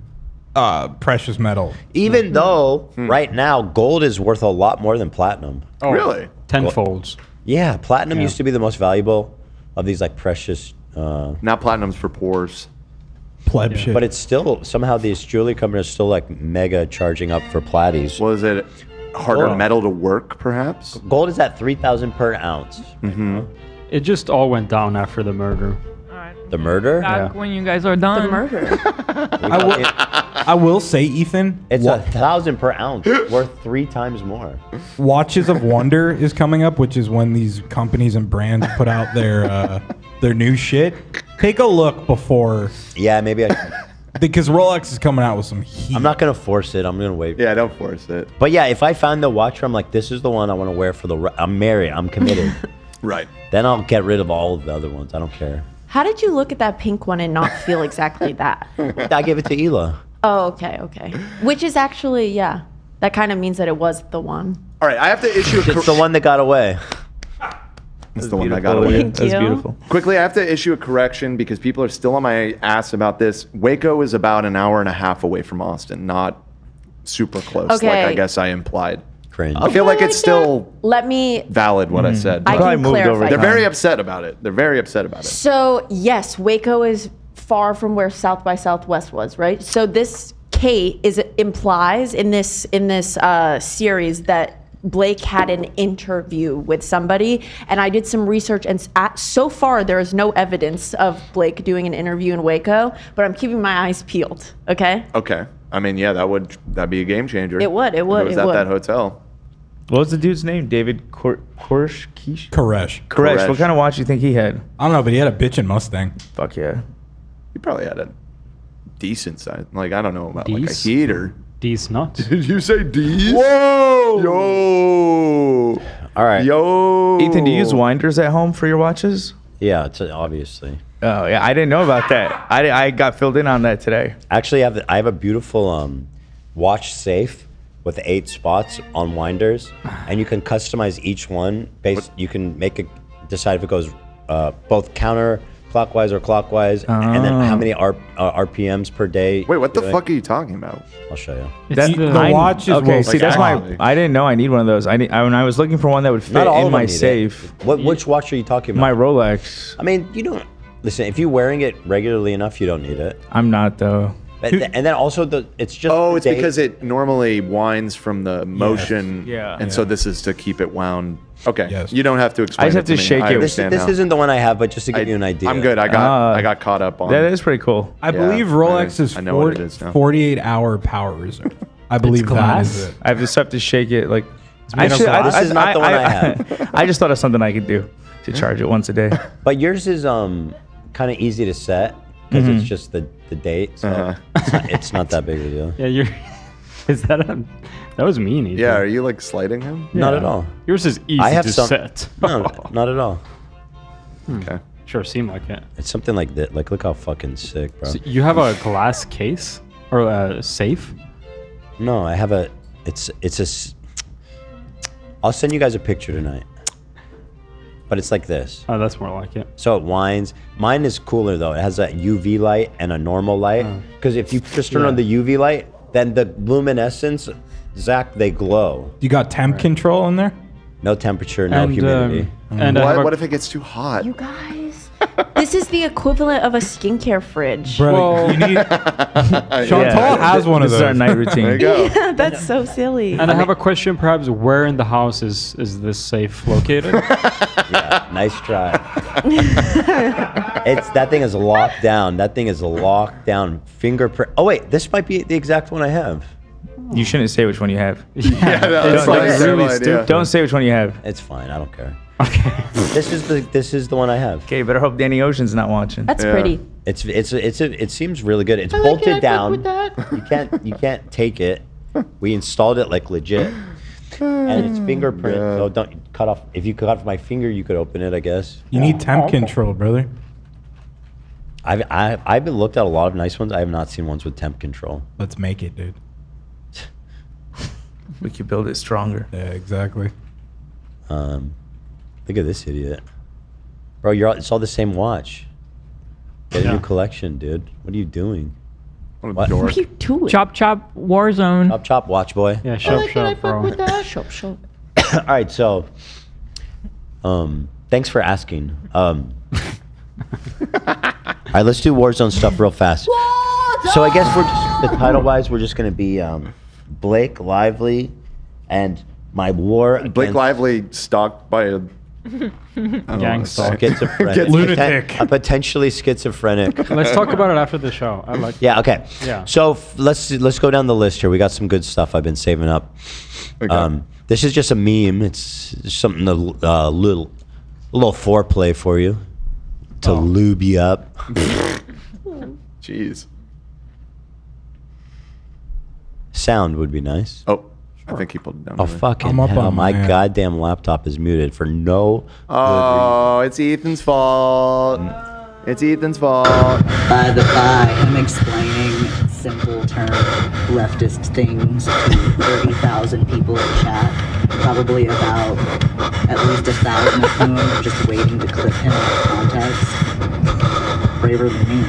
precious metal. Even though right now gold is worth a lot more than platinum. Oh, really? Tenfolds. Yeah, platinum used to be the most valuable of these like precious. Now platinum's for pores. Pleb shit. But it's still somehow these jewelry companies are still like mega charging up for platties. Was it harder Gold. metal to work, perhaps? Gold is at 3,000 per ounce. Mm-hmm. It just all went down after the murder. The murder? Back when you guys are done. The murder. I will say, Ethan, It's 1,000 per ounce, worth 3 times more. Watches of Wonder is coming up, which is when these companies and brands put out their new shit. Take a look before. Yeah, maybe I. Because Rolex is coming out with some heat. I'm not gonna force it. I'm gonna wait. Yeah, don't force it. But yeah, if I find the watch where I'm like, this is the one I want to wear for I'm married. I'm committed. Right. Then I'll get rid of all of the other ones. I don't care. How did you look at that pink one and not feel exactly that? I gave it to Hila. Oh, okay. Which is actually, yeah. That kind of means that it was the one. All right, I have to issue It's the one that got away. It's the one that got away. Thank you. That's beautiful. Quickly, I have to issue a correction because people are still on my ass about this. Waco is about an hour and a half away from Austin, not super close, like Okay. I guess I implied. Cringe. I feel like it's still Let me. valid what I said. I can clarify. They're very upset about it. They're very upset about it. So yes, Waco is far from where South by Southwest was, right? So this Kate implies in this series that Blake had an interview with somebody, and I did some research, and so far there is no evidence of Blake doing an interview in Waco, but I'm keeping my eyes peeled. Okay. Okay. I mean, yeah, that'd be a game changer. It would. It would. If it was at that hotel. What was the dude's name? David Koresh? Koresh. What kind of watch do you think he had? I don't know, but he had a bitchin' Mustang. Fuck yeah. He probably had a decent size. Like, I don't know about like a heater. D's nuts. Did you say D's? Whoa! Yo! All right. Yo! Ethan, do you use winders at home for your watches? Yeah, obviously. Oh, yeah. I didn't know about that. I got filled in on that today. Actually, I have a beautiful watch safe with 8 spots on winders, and you can customize each one based. You can decide if it goes both counterclockwise or clockwise, and then how many RPMs per day. Wait, what the fuck are you talking about? I'll show you. The watch is okay. See, that's actually. I didn't know I need one of those. When I was looking for one that would fit Not all in of my them need safe. Which watch are you talking about? My Rolex. I mean, you don't listen. If you're wearing it regularly enough, you don't need it. I'm not though. And then also it's just. Oh, it's because it normally winds from the motion. Yeah. And so this is to keep it wound. Okay. Yes. You don't have to explain. I just have to shake it. This isn't the one I have, but just to give you an idea. I'm good. I got caught up on. That is pretty cool. I believe Rolex is I know what it is now. 48-hour power reserve. I believe that is it. I just have to shake it like. This is not the one I have. I just thought of something I could do to charge it once a day. But yours is kind of easy to set because it's just the date, so it's not that big of a deal. Yeah, is that was mean. Ethan. Yeah, are you like slighting him? Not at all. Yours is easy to set. No, not at all. Okay. Sure, seemed like it. It's something like that. Like, look how fucking sick, bro. So you have a glass case or a safe? No, I have a. I'll send you guys a picture tonight. But it's like this. Oh, that's more like it. So it winds. Mine is cooler though. It has a UV light and a normal light. Because if you just turn on the UV light, then the luminescence, Zach, they glow. You got temp control in there? No temperature, no humidity. And what if it gets too hot? You guys, this is the equivalent of a skincare fridge. Bro, you need. Chantal has one of those. This is our night routine. There you go. That's so silly. And I have a question, perhaps, where in the house is this safe located? Yeah, nice try. That thing is locked down. That thing is locked down. Fingerprint. Oh wait, this might be the exact one I have. You shouldn't say which one you have. That's like really stupid. Don't say which one you have. It's fine. I don't care. Okay. This is the one I have. Okay, better hope Danny Ocean's not watching. That's pretty. It seems really good. It's bolted down. You can't take it. We installed it like legit. And it's fingerprint, so don't cut off. If you cut off my finger, you could open it, I guess. You need temp control, brother. I've been looked at a lot of nice ones. I have not seen ones with temp control. Let's make it, dude. We could build it stronger. Yeah, exactly. Look at this idiot, bro. It's all the same watch. Get a new collection, dude. What are you doing? What are you doing? Chop chop Warzone. Chop chop watch boy. Yeah, shop, bro. Shop. All right, so thanks for asking. All right, let's do Warzone stuff real fast. So I guess the title wise, we're just gonna be Blake Lively and my war. Blake Lively stalked by a gang stalk. Schizophrenic. Lunatic. A potentially schizophrenic. Let's talk about it after the show. I like. Yeah. Okay. Yeah. So let's go down the list here. We got some good stuff I've been saving up. Okay. This is just a meme. It's just something a little foreplay for you to lube you up. Jeez. Sound would be nice. Oh, I think he pulled it down. Oh, fucking I'm up hell. on My my- goddamn laptop is muted for no Oh, it's Ethan's fault. It's Ethan's fault. By the by, I'm explaining simple term leftist things to 30,000 people in chat. Probably about at least 1,000 of whom are just waiting to clip him out of context. Braver than me.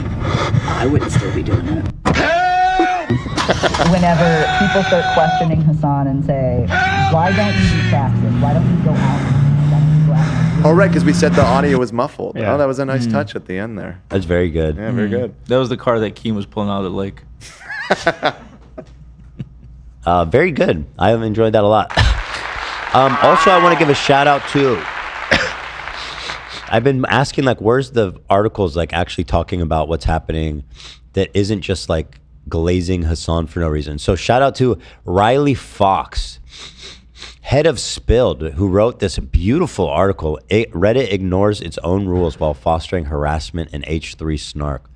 I wouldn't still be doing it. Whenever people start questioning Hasan and say, why don't you do taxes? Why don't you go out? Oh, right, because we said the audio was muffled. Yeah. Oh, that was a nice touch at the end there. That's very good. Yeah, very good. That was the car that Keem was pulling out of the lake. Very good. I have enjoyed that a lot. Also, I want to give a shout out to. I've been asking, like, where's the articles like actually talking about what's happening that isn't just like glazing Hasan for no reason. So shout out to Riley Fox, head of Spilled, who wrote this beautiful article. Reddit ignores its own rules while fostering harassment and H3 snark.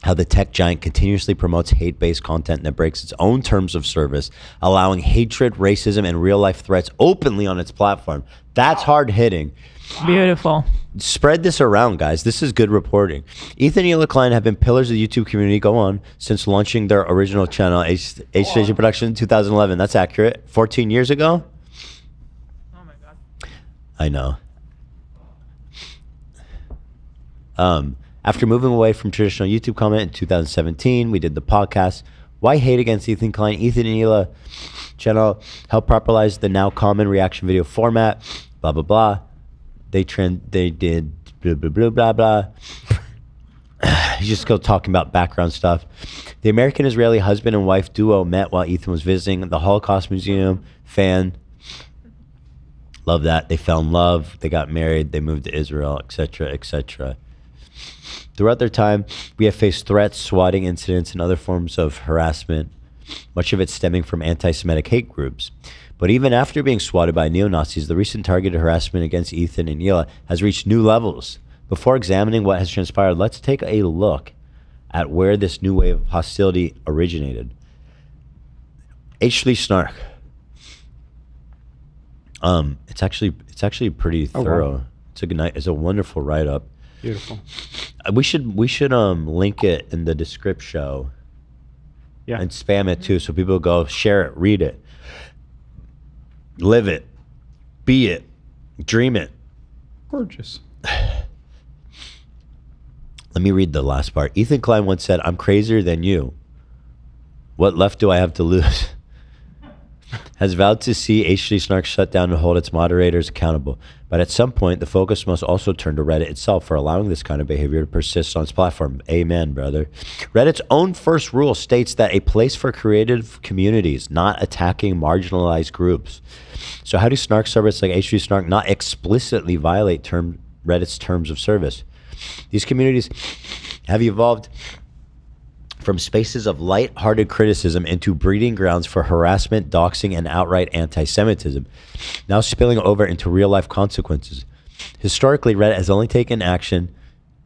How the tech giant continuously promotes hate-based content that breaks its own terms of service, allowing hatred, racism, and real-life threats openly on its platform. That's hard-hitting. Beautiful. Spread this around, guys. This is good reporting. Ethan and Hila Klein have been pillars of the YouTube community, go on, since launching their original channel, H-Station Production, in 2011. That's accurate. 14 years ago? Oh, my God. I know. After moving away from traditional YouTube comment in 2017, we did the podcast, Why Hate Against Ethan Klein? Ethan and Hila channel helped popularize the now common reaction video format, blah, blah, blah. They did blah, blah, blah, blah, blah. He's just still talking about background stuff. The American-Israeli husband and wife duo met while Ethan was visiting the Holocaust Museum. Fan. Love that. They fell in love. They got married. They moved to Israel, etc., etc. Throughout their time, we have faced threats, swatting incidents, and other forms of harassment, much of it stemming from anti-Semitic hate groups. But even after being swatted by neo-Nazis, the recent targeted harassment against Ethan and Hila has reached new levels. Before examining what has transpired, let's take a look at where this new wave of hostility originated. H3 snark. It's actually pretty thorough. Wow. It's a wonderful write-up. Beautiful. We should link it in the description show. Yeah. And spam it too, so people go share it, read it, live it, be it, dream it. Gorgeous. Let me read the last part. Ethan Klein once said, "I'm crazier than you. What left do I have to lose?" Has vowed to see H3 Snark shut down and hold its moderators accountable. But at some point, the focus must also turn to Reddit itself for allowing this kind of behavior to persist on its platform. Amen, brother. Reddit's own first rule states that a place for creative communities, not attacking marginalized groups. So how do Snark servers like H3 Snark not explicitly violate Reddit's terms of service? These communities have evolved from spaces of light-hearted criticism into breeding grounds for harassment, doxing, and outright anti-Semitism, now spilling over into real-life consequences. Historically, Reddit has only taken action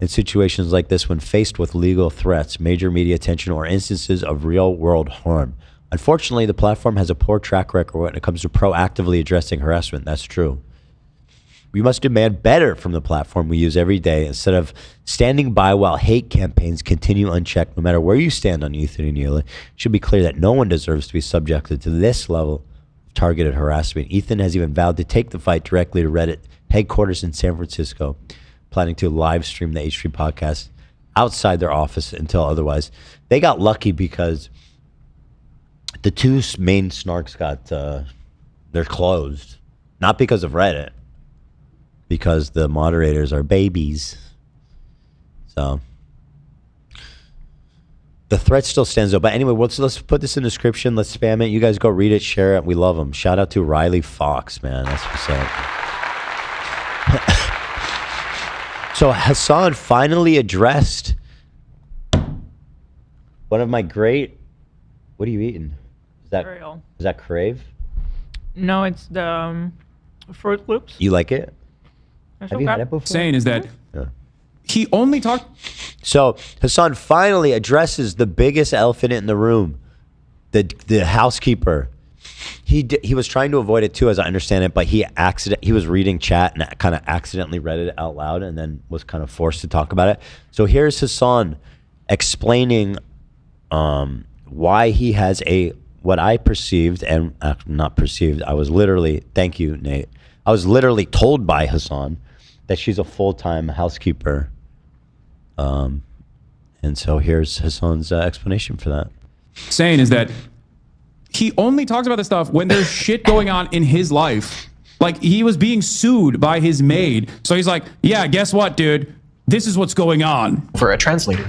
in situations like this when faced with legal threats, major media attention, or instances of real-world harm. Unfortunately, the platform has a poor track record when it comes to proactively addressing harassment. That's true. We must demand better from the platform we use every day instead of standing by while hate campaigns continue unchecked. No matter where you stand on Ethan and Hila, it should be clear that no one deserves to be subjected to this level of targeted harassment. Ethan has even vowed to take the fight directly to Reddit headquarters in San Francisco, planning to live stream the H3 podcast outside their office until otherwise. They got lucky because the two main snarks they're closed, not because of Reddit, because the moderators are babies. So the threat still stands though. But anyway, let's put this in the description. Let's spam it. You guys go read it, share it. We love them. Shout out to Riley Fox, man. That's what's up. So Hasan finally addressed one of my great. What are you eating? Is that Crave? No, it's the Fruit Loops. You like it? Have you had it before? Saying is that he only talked. So Hasan finally addresses the biggest elephant in the room, the housekeeper. He was trying to avoid it too, as I understand it, but he was reading chat and kind of accidentally read it out loud, and then was kind of forced to talk about it. So here's Hasan explaining why he has what I perceived and not perceived. I was literally, thank you, Nate. I was literally told by Hasan that she's a full-time housekeeper. And so here's Hasan's explanation for that. Saying is that he only talks about this stuff when there's shit going on in his life. Like, he was being sued by his maid. So he's like, yeah, guess what, dude? This is what's going on. For a translator.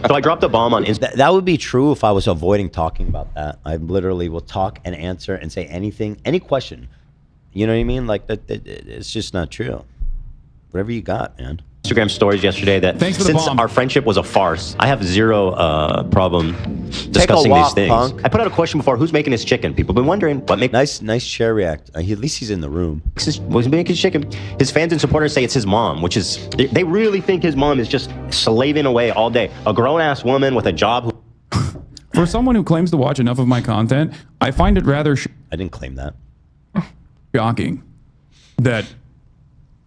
So I dropped a bomb on Instagram. That would be true if I was avoiding talking about that. I literally will talk and answer and say anything, any question. You know what I mean? Like it's just not true. Whatever you got, man. Instagram stories yesterday that since our friendship was a farce, I have zero problem discussing these things. Punk. I put out a question before: who's making his chicken? People have been wondering what makes nice chair react. At least he's in the room. Who's making his chicken? His fans and supporters say it's his mom, which is they really think his mom is just slaving away all day. A grown-ass woman with a job. For someone who claims to watch enough of my content, I find it rather I didn't claim that. Shocking that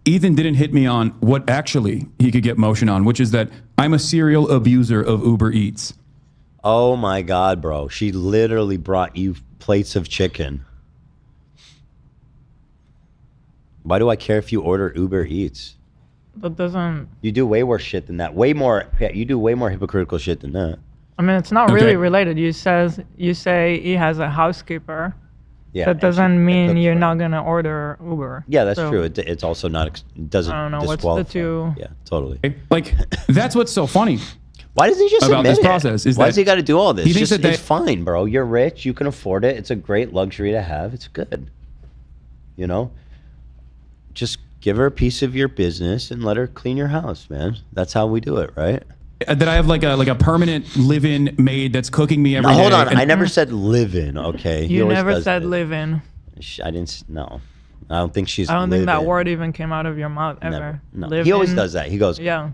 Ethan didn't hit me on what actually he could get motion on, which is that I'm a serial abuser of Uber Eats. Oh my God, bro. She literally brought you plates of chicken. Why do I care if you order Uber Eats? That doesn't... You do way worse shit than that. You do way more hypocritical shit than that. I mean, it's not really related. You say he has a housekeeper. Yeah, that doesn't mean you're not gonna order Uber. Yeah, that's true. It's also not. It doesn't. I don't know disqualify. what's the two. Yeah, totally. Like that's what's so funny. Why doesn't he just about admit this it? process? Is Why that does he got to do all this? He thinks Just, that it's fine, bro. You're rich. You can afford it. It's a great luxury to have. It's good. You know, just give her a piece of your business and let her clean your house, man. That's how we do it, right? That I have like a permanent live-in maid that's cooking me every day. Hold on. I never said live-in. Okay. You never said live-in. I didn't. No, I don't think she's. I don't think that live-in. word even came out of your mouth ever. Never. No. Live He always in. does that. He goes. Yeah.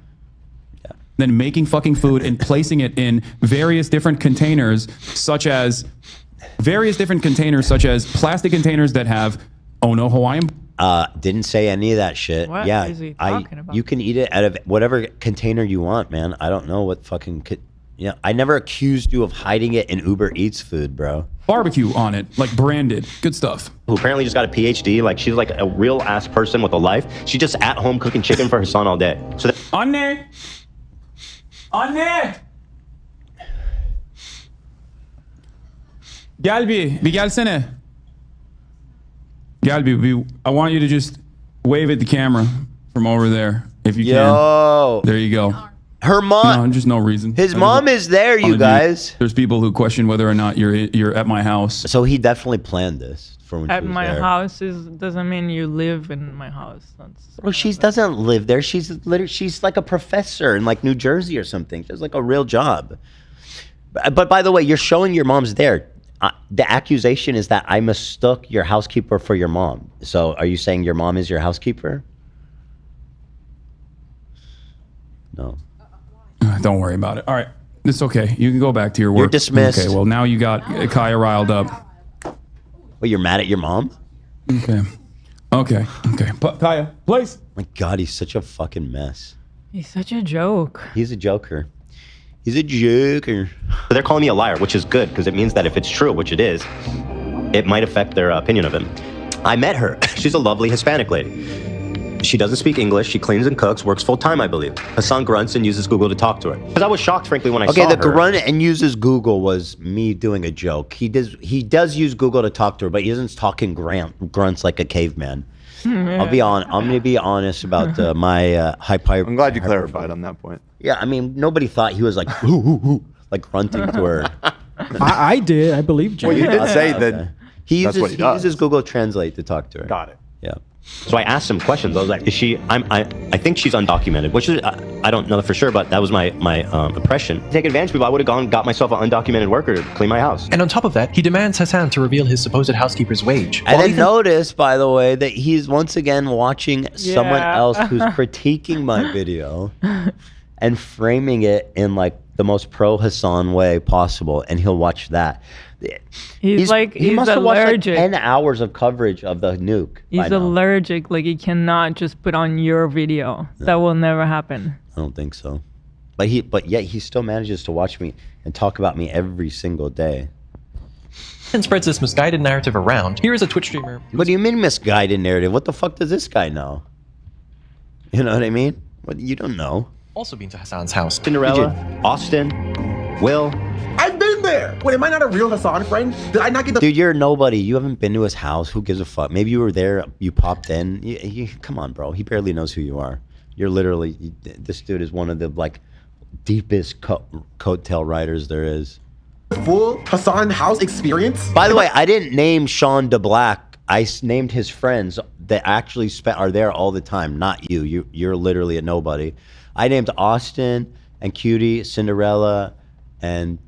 Then making fucking food and placing it in various different containers, such as plastic containers that have Hawaiian. Didn't say any of that shit. What yeah, is he talking about? You can eat it out of whatever container you want, man. I don't know what fucking. I never accused you of hiding it in Uber Eats food, bro. Barbecue on it, like branded, good stuff. Who apparently just got a PhD. Like she's like a real ass person with a life. She's just at home cooking chicken for her son all day. So Anne. Gel bir gelsene. Gel bir. I want you to just wave at the camera from over there, if you Yo. can. There you go. Her mom. No, just no reason. His mom is there, you guys. There's people who question whether or not you're at my house. So he definitely planned this for when she At was my there. house doesn't mean you live in my house. Bro, she doesn't live there. She's like a professor in like New Jersey or something. She has like a real job. But by the way, you're showing your mom's there. The accusation is that I mistook your housekeeper for your mom. So are you saying your mom is your housekeeper? No. Don't worry about it. All right. It's okay. You can go back to your work. You're dismissed. Okay, well, now you got Kaya riled up. Well, you're mad at your mom? Okay. Kaya, please. My God, he's such a fucking mess. He's such a joke. He's a joker. He's a joker. they're calling me a liar, which is good because it means that if it's true, which it is, it might affect their opinion of him. I met her. She's a lovely Hispanic lady. She doesn't speak English. She cleans and cooks, works full time, I believe. Hasan grunts and uses Google to talk to her. Because I was shocked, frankly, when I saw her. Okay, the grunt and uses Google was me doing a joke. He does use Google to talk to her, but he isn't talking grunts like a caveman. Yeah. I'm gonna be honest about my hyper. I'm glad you clarified on that point. Yeah, I mean, nobody thought he was like hoo, hoo, hoo, like grunting to her. I did. I believed you. Well, you did say that. He That's what uses he does. Google Translate to talk to her. Got it. Yeah. So I asked some questions. I was like, is she, I think she's undocumented, which is, I don't know for sure, but that was my impression. Take advantage of people. I would have gone and got myself an undocumented worker to clean my house. And on top of that, he demands Hasan to reveal his supposed housekeeper's wage. And then notice, by the way, that he's once again watching someone else who's critiquing my video and framing it in like the most pro Hasan way possible, and he'll watch that. He must have watched like allergic. 10 hours of coverage of the nuke. He's by now. allergic. Like he cannot just put on your video. That will never happen. I don't think so. But yet he still manages to watch me and talk about me every single day. And spreads this misguided narrative around. Here is a Twitch streamer. What do you mean misguided narrative? What the fuck does this guy know? You know what I mean? What, you don't know. Also been to Hasan's house. Cinderella, Austin, Will. I've been there. Wait, am I not a real Hasan friend? Did I not get the... Dude, you're nobody. You haven't been to his house. Who gives a fuck? Maybe you were there. You popped in. Come on, bro. He barely knows who you are. You're literally... This dude is one of the, like, deepest coattail riders there is. full Hasan house experience? By the way, I didn't name Sean DeBlack. named his friends that actually are there all the time, not you. You're literally a nobody. I named Austin and Cutie, Cinderella, and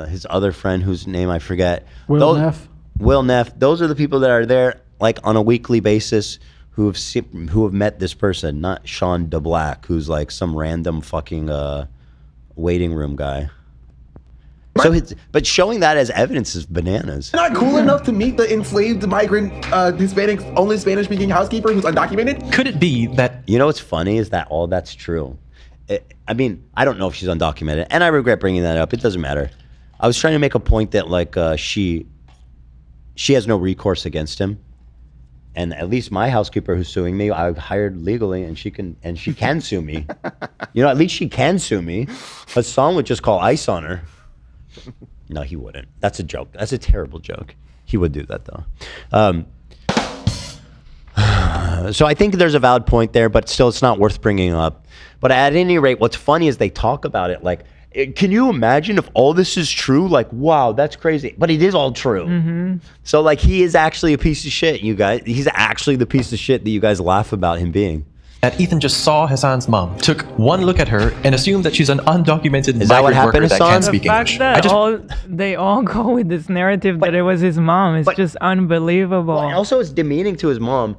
his other friend whose name I forget. Will Neff. Will Neff. Those are the people that are there like on a weekly basis who have met this person, not Sean DeBlack, who's like some random fucking waiting room guy. So, but showing that as evidence is bananas. Not cool enough to meet the enslaved migrant Hispanic, only Spanish-speaking housekeeper who's undocumented? Could it be that... You know what's funny is that all that's true. I mean, I don't know if she's undocumented, and I regret bringing that up. It doesn't matter. I was trying to make a point that like she has no recourse against him. And at least my housekeeper who's suing me, I hired legally, and she can sue me. You know, at least she can sue me. Hasan would just call ICE on her. No, he wouldn't. That's a joke. That's a terrible joke. He would do that though. So I think there's a valid point there, but still, it's not worth bringing up. But at any rate, what's funny is they talk about it like, can you imagine if all this is true? Like, wow, that's crazy. But it is all true. Mm-hmm. So like, he is actually a piece of shit, you guys. He's actually the piece of shit that you guys laugh about him being. That Ethan just saw Hasan's mom, took one look at her, and assumed that she's an undocumented Is that what migrant happened, worker that Hasan? can't speak The fact English. that they all go with this narrative that it was his mom is just unbelievable. Well, also, it's demeaning to his mom,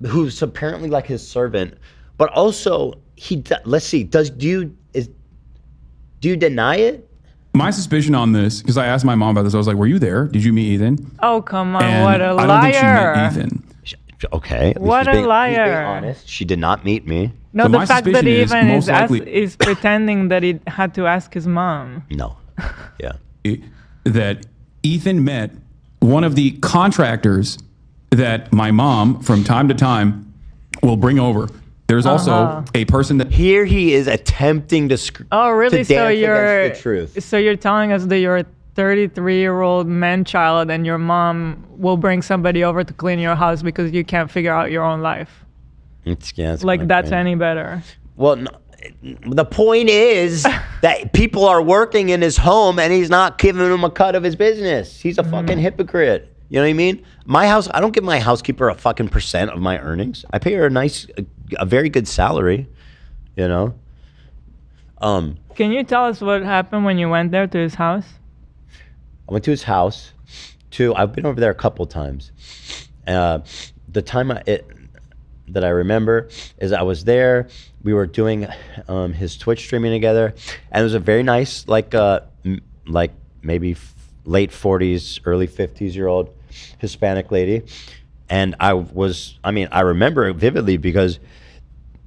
who's apparently like his servant. But also, let's see, do you deny it? My suspicion on this, because I asked my mom about this, I was like, were you there? Did you meet Ethan? Oh, come on, And what a liar. I don't think she met Ethan. Okay. At least What he's being liar. honest. She did not meet me. No, So the my fact that suspicion he is even most likely- is pretending that he had to ask his mom. No. Yeah. That Ethan met one of the contractors that my mom, from time to time, will bring over. There's also a person that... Here he is attempting to Oh, really? to So dance you're against the truth. So you're telling us that you're a 33-year-old man-child and your mom will bring somebody over to clean your house because you can't figure out your own life. It's Like that's crazy. any better. Well, no, the point is that people are working in his home and he's not giving them a cut of his business. He's a fucking hypocrite. You know what I mean? My house, I don't give my housekeeper a fucking % of my earnings. I pay her a very good salary, you know? Can you tell us what happened when you went there to his house? I went to his house. I've been over there a couple times. The time that I remember is I was there. We were doing his Twitch streaming together, and it was a very nice, like maybe late 40s, early 50s year old Hispanic lady. And I remember it vividly because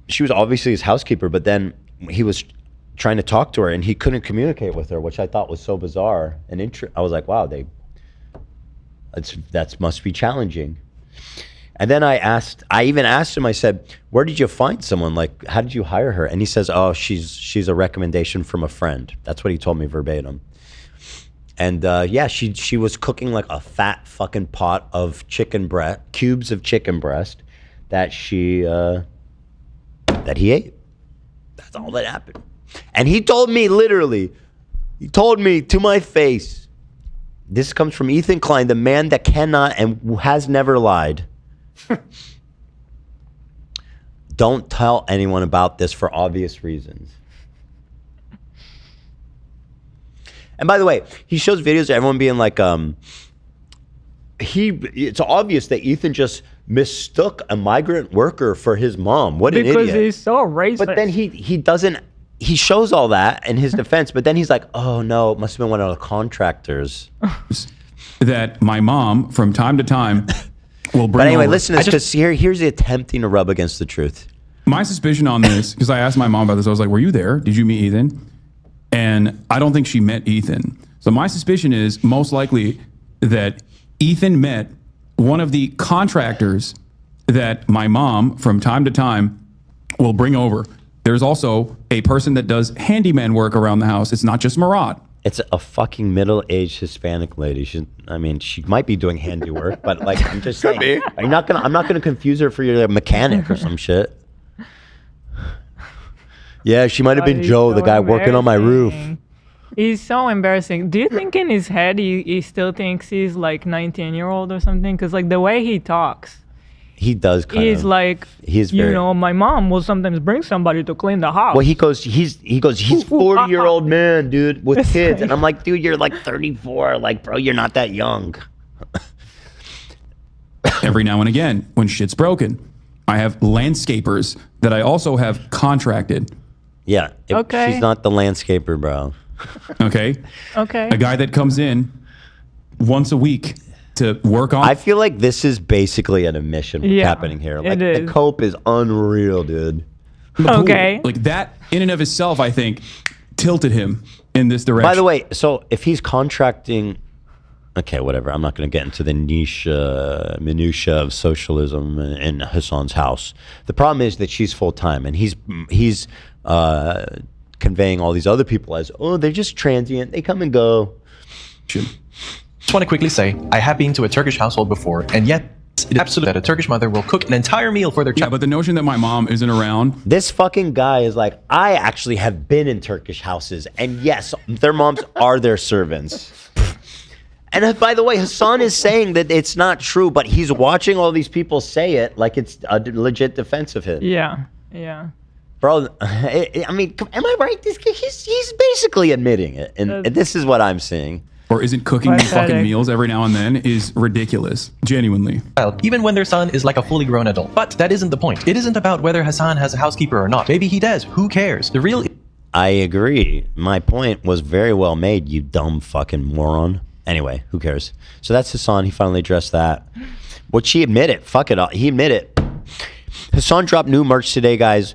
she was obviously his housekeeper, but then he was trying to talk to her and he couldn't communicate with her, which I thought was so bizarre and I was like, wow, that must be challenging. And then I even asked him, I said, where did you find someone? Like, how did you hire her? And he says, oh, she's a recommendation from a friend. That's what he told me verbatim. And yeah, she was cooking like a fat fucking pot of cubes of chicken breast that he ate. That's all that happened. And he told me to my face, this comes from Ethan Klein, the man that cannot and has never lied. Don't tell anyone about this for obvious reasons. And by the way, he shows videos of everyone being like, it's obvious that Ethan just mistook a migrant worker for his mom. What an idiot. Because he's so racist. But then he shows all that in his defense, but then he's like, oh no, it must have been one of the contractors. That my mom, from time to time, will bring But anyway, over. listen to this, because here's the attempting to rub against the truth. My suspicion on this, because I asked my mom about this, I was like, were you there? Did you meet Ethan? And I don't think she met Ethan. So my suspicion is most likely that Ethan met one of the contractors that my mom, from time to time, will bring over. There's also a person that does handyman work around the house. It's not just Marat. It's a fucking middle-aged Hispanic lady. She might be doing handiwork, but like, I'm just saying, I'm not gonna confuse her for your mechanic or some shit. Yeah, she might have been Joe, the guy working on my roof. He's so embarrassing. Do you think in his head he still thinks he's like 19-year-old or something? Because like the way he talks, He does kind he's of. like, He's you very. know, my mom will sometimes bring somebody to clean the house. Well, he goes. He's 40-year-old man, dude, with kids, and I'm like, dude, you're like 34. Like, bro, you're not that young. Every now and again, when shit's broken, I have landscapers that I also have contracted. Yeah. Okay. She's not the landscaper, bro. Okay. Okay. A guy that comes in once a week to work on. I feel like this is basically an admission what's Yeah, happening here. Like it the is. cope is unreal, dude. Okay. Like that in and of itself, I think, tilted him in this direction. By the way, so if he's contracting, okay, whatever. I'm not going to get into the niche minutia of socialism in Hasan's house. The problem is that she's full time, and he's conveying all these other people as, oh, they're just transient. They come and go. Just want to quickly say, I have been to a Turkish household before, and yet it's absolute that a Turkish mother will cook an entire meal for their child. Yeah, but the notion that my mom isn't around. This fucking guy is like, I actually have been in Turkish houses, and yes, their moms are their servants. And by the way, Hasan is saying that it's not true, but he's watching all these people say it like it's a legit defense of him. Yeah. Yeah. Bro, I mean, am I right? He's basically admitting it, and this is what I'm seeing. Or isn't cooking these fucking meals every now and then is ridiculous, genuinely. Even when their son is like a fully grown adult. But that isn't the point. It isn't about whether Hasan has a housekeeper or not. Maybe he does. Who cares? The real... I agree. My point was very well made, you dumb fucking moron. Anyway, who cares? So that's Hasan. He finally addressed that. Which he admitted. Fuck it. He admitted. Hasan dropped new merch today, guys.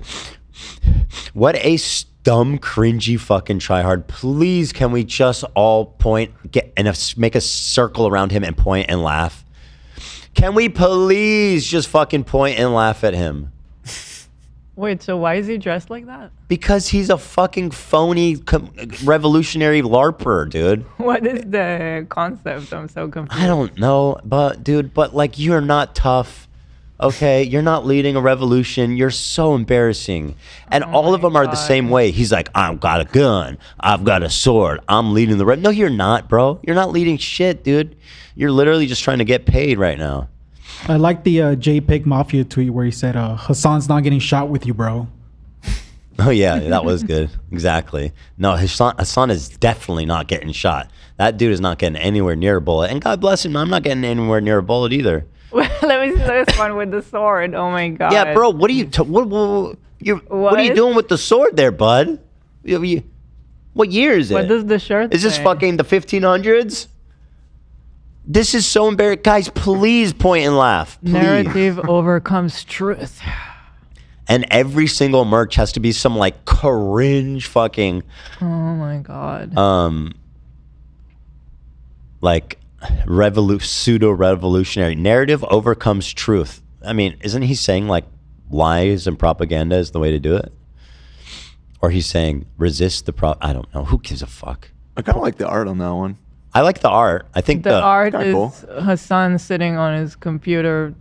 What a dumb, cringy fucking tryhard. Please, can we just all point, make a circle around him and point and laugh? Can we please just fucking point and laugh at him? Wait, so why is he dressed like that? Because he's a fucking phony revolutionary LARPer, dude. What is the concept? I'm so confused. I don't know, but dude, like you're not tough. Okay, you're not leading a revolution. You're so embarrassing. And all of them are the same way. He's like, I've got a gun. I've got a sword. I'm leading the No, you're not, bro. You're not leading shit, dude. You're literally just trying to get paid right now. I like the JPEG Mafia tweet where he said, Hasan's not getting shot with you, bro. Oh, yeah, that was good. Exactly. No, Hasan is definitely not getting shot. That dude is not getting anywhere near a bullet. And God bless him, I'm not getting anywhere near a bullet either. Let me see this one with the sword. Oh my god. Yeah, bro. What are you? What are you doing with the sword there, bud? What year is it? What does the shirt Is this say? fucking the 1500s? This is so embarrassing, guys. Please point and laugh. Please. Narrative overcomes truth. And every single merch has to be some like cringe fucking. Oh my god. Like. Pseudo-revolutionary narrative overcomes truth. I mean, isn't he saying like lies and propaganda is the way to do it? Or he's saying resist the I don't know. Who gives a fuck? I kind of like the art on that one. I like the art. I think the art is cool. Hasan sitting on his computer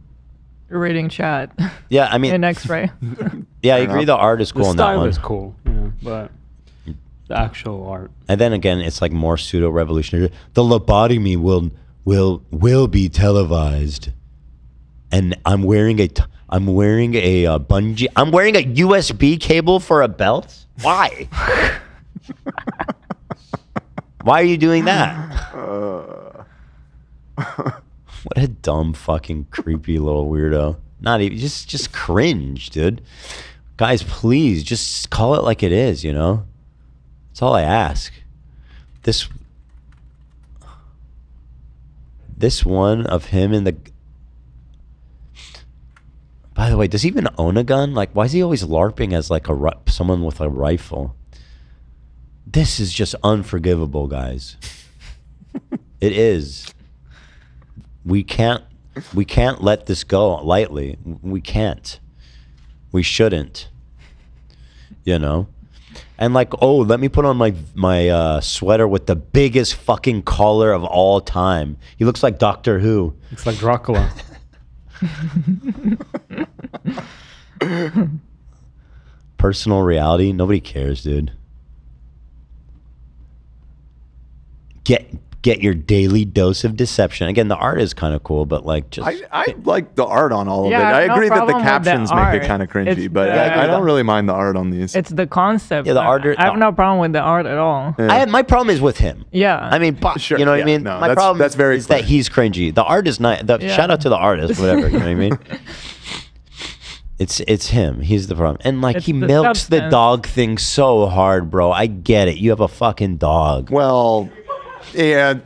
reading chat. Yeah, I mean in X-ray. Yeah, I agree. The art is cool the on that style one. is cool, yeah, but the actual art. And then again, it's like more pseudo-revolutionary. The lobotomy will be televised, and I'm wearing a bungee. I'm wearing a USB cable for a belt. Why? Why are you doing that? What a dumb fucking creepy little weirdo. Not even just cringe, dude. Guys, please just call it like it is. You know. That's all I ask. This one of him in the. By the way, does he even own a gun? Like, why is he always LARPing as like someone with a rifle? This is just unforgivable, guys. It is. We can't let this go lightly. We can't. We shouldn't. You know. And like, oh, let me put on my sweater with the biggest fucking collar of all time. He looks like Doctor Who. It's like Dracula. Personal reality, nobody cares, dude. get your daily dose of deception. Again, the art is kind of cool, but like just I like the art on all of Yeah, it. I no agree that the problem with the captions make it art. kind of cringy, It's but the- I don't really mind the art on these. It's the concept. Yeah, the art- I have no problem with the art at all. my problem is with him. Yeah. I mean, Sure, you know what yeah, I mean? no, My that's- problem that's very is that he's cringy. The art is not. Yeah. Shout out to the artist, whatever. You know what I mean? It's him. He's the problem. And like It's he the milks the substance. dog thing so hard, bro. I get it. You have a fucking dog. Well, yeah.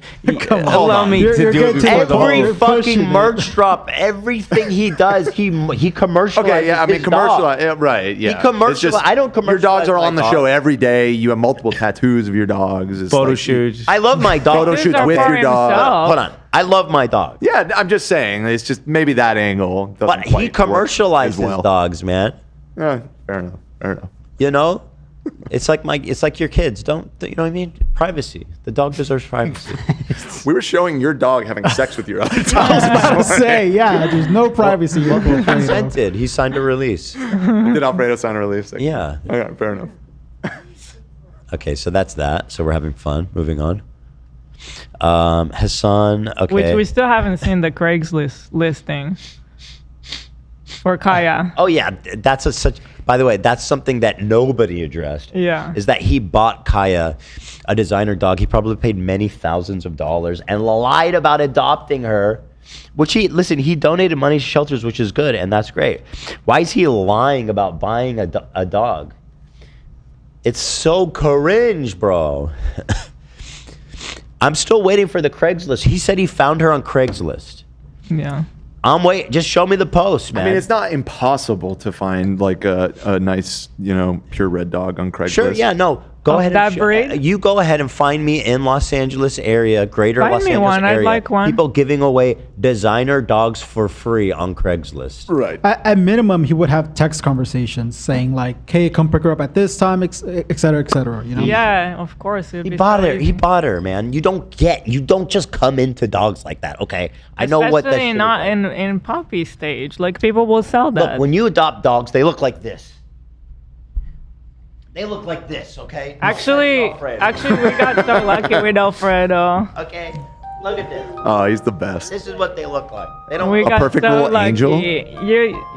Allow me You're- to you're do getting it. to the whole- Every you're fucking pushing it. merch drop, everything he does, he commercializes. Okay, yeah, I mean, his dog. yeah, right, yeah. He commercializes. I don't commercialize. Your dogs are on my the dog. show every day. You have multiple tattoos of your dogs. It's Photo like- shoots. I love my dog. Photo shoots are with for your dog. himself. Hold on. I love my dog. Yeah, I'm just saying. It's just maybe that angle doesn't But he quite work commercializes as well. dogs, man. Yeah, fair enough. Fair enough. You know? It's like your kids. You know what I mean? Privacy. The dog deserves privacy. We were showing your dog having sex with your other I was dog. about to say, yeah, there's no privacy. here for He Alfredo. consented. He signed a release. Did Alfredo sign a release? Yeah. Okay, fair enough. Okay, so that's that. So we're having fun. Moving on. Hasan. Okay. Which we still haven't seen the Craigslist listing for Kaya. Oh yeah, that's such. By the way, that's something that nobody addressed. Yeah. Is that he bought Kaya, a designer dog. He probably paid many thousands of dollars and lied about adopting her. Which he donated money to shelters, which is good, and that's great. Why is he lying about buying a dog? It's so cringe, bro. I'm still waiting for the Craigslist. He said he found her on Craigslist. Yeah. I'm waiting. Just show me the post, man. I mean, it's not impossible to find like a nice, purebred dog on Craigslist. Sure, yeah, no. Go Of ahead. that breed? You go ahead and find me in Los Angeles area, greater Find Los me Angeles one, I'd area. like one. People giving away designer dogs for free on Craigslist. Right. At minimum, he would have text conversations saying like, "Hey, come pick her up at this time," et cetera, et cetera. You know? Yeah, of course. He bought her. He bought her, man. You don't just come into dogs like that, okay? I know what that Especially shit not is like. in puppy stage. Like people will sell that. Look, when you adopt dogs, they look like this. They look like this, okay? Actually, we got so lucky with Alfredo. Okay, look at this. Oh, he's the best. This is what they look like. They don't. We A got perfect so little lucky. angel?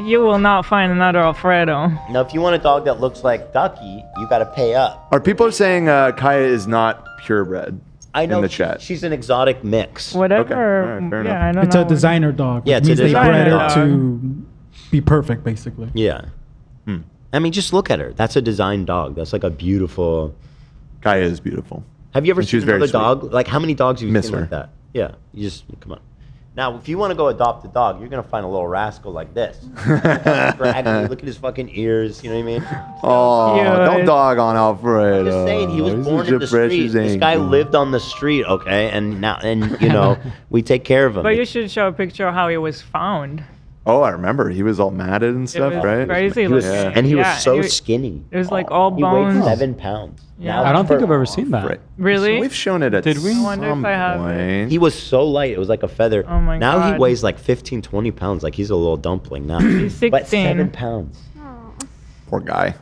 You will not find another Alfredo. Now, if you want a dog that looks like Ducky, you got to pay up. Are people saying Kaya is not purebred? I know in the chat. she's an exotic mix. Whatever. Okay, all right, fair enough. Yeah, I don't It's know. a designer dog. Yeah, which it's a means they bred designer her dog. to be perfect, basically. Yeah. I mean, just look at her. That's a designed dog. That's like a beautiful. Kaya is beautiful. Have you ever And she seen was very another sweet. dog? Like, how many dogs have you Miss seen her. like that? Yeah, you just come on. Now, if you want to go adopt a dog, you're gonna find a little rascal like this. Scraggly, look at his fucking ears. You know what I mean? Oh, Cute. don't dog on Alfredo. I'm just saying, he was He's born such in a the street. precious This guy angel. lived on the street, okay, and we take care of him. But you should show a picture of how he was found. Oh, I remember. He was all matted and stuff, was right? crazy He was, looking. and he was Yeah, so he- skinny. It was like all He weighed bones. 7 pounds. Yeah. I don't think I've ever seen that. Right. Really? We've shown it at Did we? I wonder if some I have it. point. He was so light, it was like a feather. Oh my now he God. weighs like 15, 20 pounds. Like he's a little dumpling now. He's But 16. 7 pounds. Poor guy.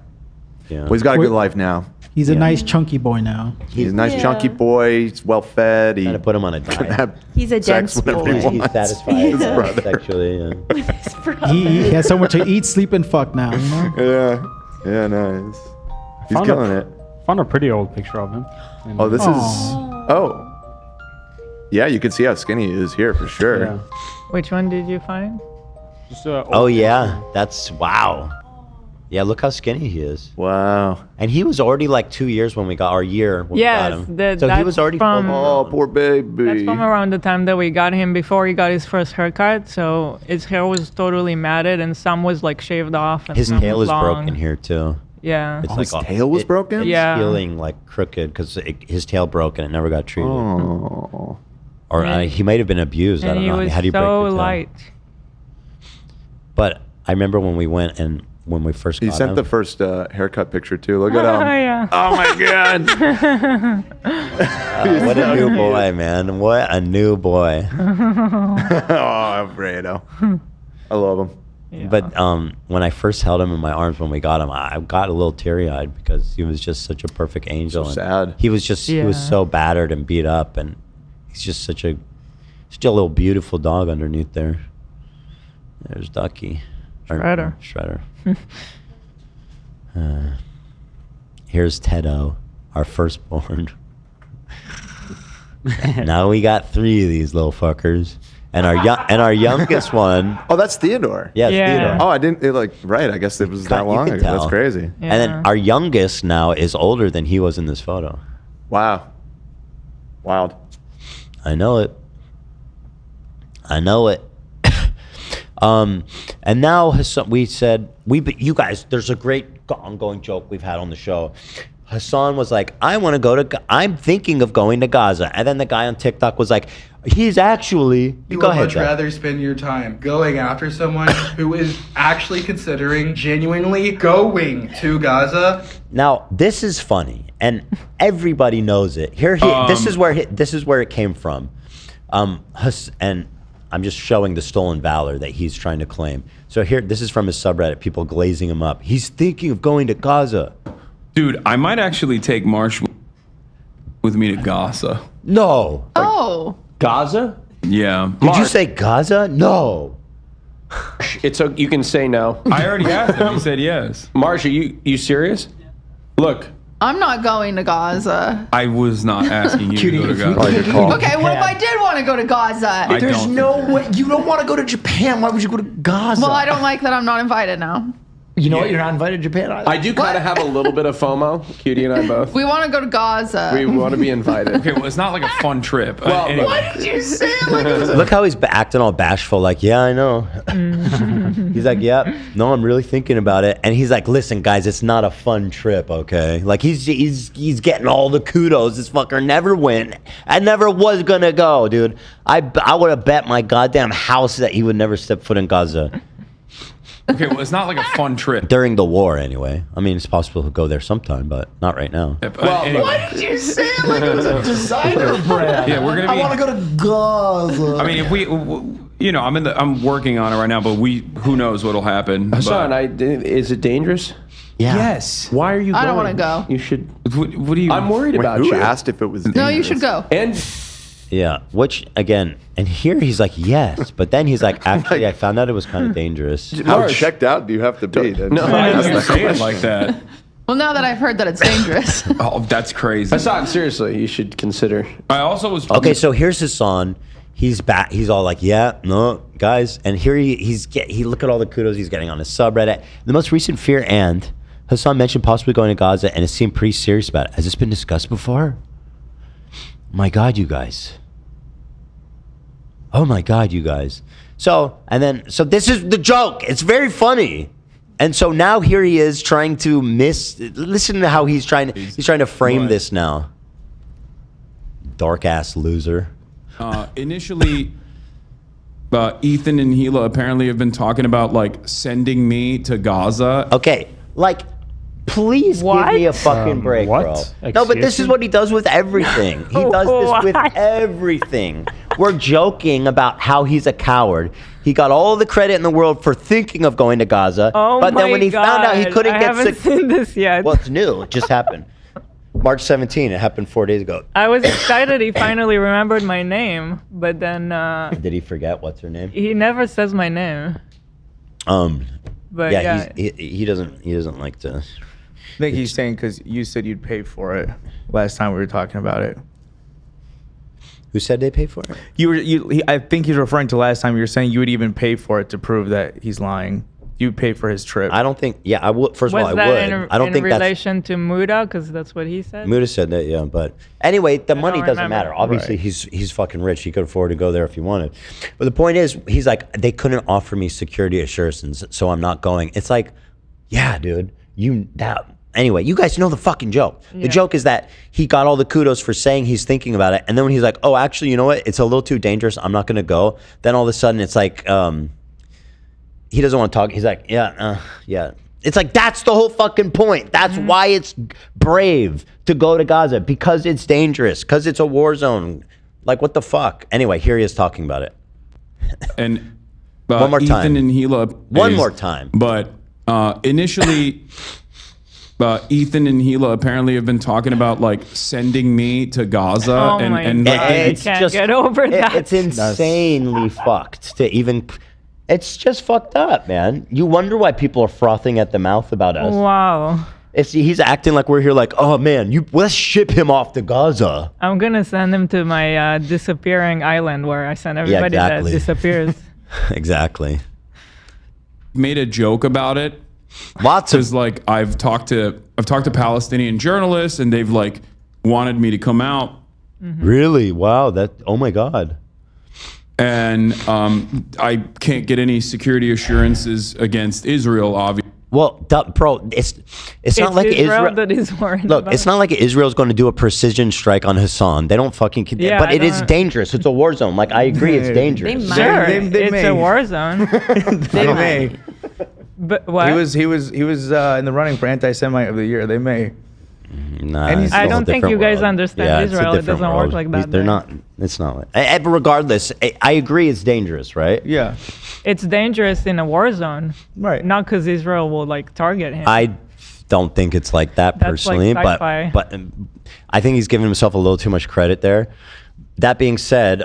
Yeah. Well, he's got a good life now. He's a nice chunky boy now. He's a nice Yeah. chunky boy. He's well fed. He Trying to put him on a can diet. have He's a sex dense whenever boy. he He's wants. satisfied His brother. sexually. Yeah. He has so much to eat, sleep, and fuck now. You know? Yeah. Yeah, nice. He's Found killing a, it. Found a pretty old picture of him. And- Oh, this Aw. is. Oh. Yeah, you can see how skinny he is here for sure. Yeah. Which one did you find? Just a Oh old yeah, that's wow. Yeah, look how skinny he is. Wow. And he was already like 2 years when we got our year. When Yes, we got him. the- so he that's was already from- full Oh, grown. poor baby. That's from around the time that we got him before he got his first haircut. So his hair was totally matted and some was like shaved off. And His some tail was is long. broken here too. Yeah. It's Oh, his tail was broken? It's Yeah. healing like crooked because his tail broke and it never got treated. Oh. Or And- he might have been abused. I And don't he know. I mean, was how do you break so your tail? light. But I remember when we went and when we first He got sent him. the first haircut picture too. Look at him. Yeah. Oh my god. what a new boy, man. What a new boy. Oh, Alfredo. I love him. But when I first held him in my arms when we got him, I got a little teary-eyed because he was just such a perfect angel. So and sad. He was just he was so battered and beat up, and he's just such a little beautiful dog underneath there. There's Ducky. Shredder. Here's Tedo, our firstborn. Now we got 3 of these little fuckers. And our youngest one. Oh, that's Theodore. Yeah, Theodore. Oh, I didn't right. I guess it was that long ago. That's crazy. And then our youngest now is older than he was in this photo. Wow. Wild. I know it. And now we said you guys. There's a great ongoing joke we've had on the show. Hasan was like, I'm thinking of going to Gaza. And then the guy on TikTok was like, he's actually, You go would ahead. much rather spend your time going after someone who is actually considering genuinely going to Gaza. Now, this is funny, and everybody knows it. This is where it came from. And I'm just showing the stolen valor that he's trying to claim. So this is from his subreddit, people glazing him up. He's thinking of going to Gaza. Dude, I might actually take Marsh with me to Gaza. No. Oh. Gaza? Yeah. Did you say Gaza? No. You can say no. I already asked him. He said yes. Marsh, are you serious? Look. I'm not going to Gaza. I was not asking you to go to Gaza. Okay, what if I did want to go to Gaza? There's no way. You don't want to go to Japan. Why would you go to Gaza? Well, I don't like that I'm not invited now. You know what? You're not invited to Japan either. I do kind of have a little bit of FOMO, Cutie and I both. We want to go to Gaza. We want to be invited. Okay, well, it's not like a fun trip. Well, anyway. What did you say? Like, Look how he's acting all bashful, like, yeah, I know. He's like, yeah, no, I'm really thinking about it. And he's like, listen, guys, it's not a fun trip, okay? Like, he's getting all the kudos. This fucker never went. I never was gonna go, dude. I would have bet my goddamn house that he would never step foot in Gaza. Okay, well, it's not like a fun trip. During the war, anyway. I mean, it's possible to go there sometime, but not right now. Well, anyway. What did you say? Like it was a designer brand. Yeah, we're gonna be. I want to go to Gaza. I mean, if we, I'm working on it right now, but who knows what'll happen. Hasan, is it dangerous? Yeah. Yes. Why are you going? I don't want to go. You should. What do you? I'm worried about who you. asked if it was dangerous? No, you should go. And Yeah, which, again, and here he's like, yes, but then he's like, actually, I found out it was kind of dangerous. How checked out do you have to be? No, I didn't say it like that. Well, now that I've heard that it's dangerous. Oh, that's crazy. Hasan, seriously, you should consider. I also was. Okay, so here's Hasan. He's back. He's all like, yeah, no, guys. And here he look at all the kudos he's getting on his subreddit. The most recent fear, and Hasan mentioned possibly going to Gaza, and it seemed pretty serious about it. Has this been discussed before? My God, you guys. Oh my God, you guys. So this is the joke. It's very funny. And so now here he is trying to listen to how he's trying to frame this now. Dark ass loser. Initially, Ethan and Hila apparently have been talking about like sending me to Gaza. Okay, like, please give me a fucking break, bro. No, but this is what he does with everything. He does this with everything. We're joking about how he's a coward. He got all the credit in the world for thinking of going to Gaza. But then when he found out he couldn't get I haven't seen this yet. Well, it's new. It just happened. March 17. It happened 4 days ago. I was excited he finally remembered my name, but then Did he forget what's her name? he never says my name. But yeah. He doesn't like to. I think he's saying because you said you'd pay for it last time we were talking about it. Who said they pay for it? I think he's referring to last time you were saying you would even pay for it to prove that he's lying. You'd pay for his trip. I don't think. Yeah, I would. First of all, I Was would. that I don't think in that's. relation to Muda? Because that's what he said. Muda said that, yeah. But anyway, the money doesn't remember. matter. Obviously, he's fucking rich. He could afford to go there if he wanted. But the point is, he's like, they couldn't offer me security assurances, so I'm not going. It's like, yeah, dude, Anyway, you guys know the fucking joke. The joke is that he got all the kudos for saying he's thinking about it, and then when he's like, oh, actually, you know what? It's a little too dangerous. I'm not gonna go. Then all of a sudden, it's like, he doesn't want to talk. He's like, yeah. It's like, that's the whole fucking point. That's why it's brave to go to Gaza, because it's dangerous, because it's a war zone. Like, what the fuck? Anyway, here he is talking about it. And One more time. Ethan and Hila. One more time. But initially, Ethan and Hila apparently have been talking about like sending me to Gaza, Oh and my and God. like, I can't get over that. It's insanely fucked to even. It's just fucked up, man. You wonder why people are frothing at the mouth about us. Wow. He's acting like we're here, like, oh man, let's ship him off to Gaza. I'm gonna send him to my disappearing island where I send everybody exactly. that disappears. Exactly. Made a joke about it. Lots of like I've talked to Palestinian journalists, and they've like wanted me to come out. Really? Wow. Oh my God. And I can't get any security assurances against Israel, obviously. Well, bro, it's not like Israel that is worried. Look, about it's not like Israel's going to do a precision strike on Hasan. They don't fucking. Yeah, but I it is don't- dangerous. It's a war zone. Like I agree, it's dangerous. Sure, They it's may. a war zone. They may. But what? He was in the running for anti-Semite of the year. They may. Nah, And he's- I it's a don't think different you guys world. understand Yeah, it's a Israel. It different doesn't work world. like that They're there. not. It's not. Regardless, I agree. It's dangerous, right? Yeah. It's dangerous in a war zone, right? Not because Israel will like target him. I don't think it's like that That's personally, like sci-fi. but I think he's giving himself a little too much credit there. That being said,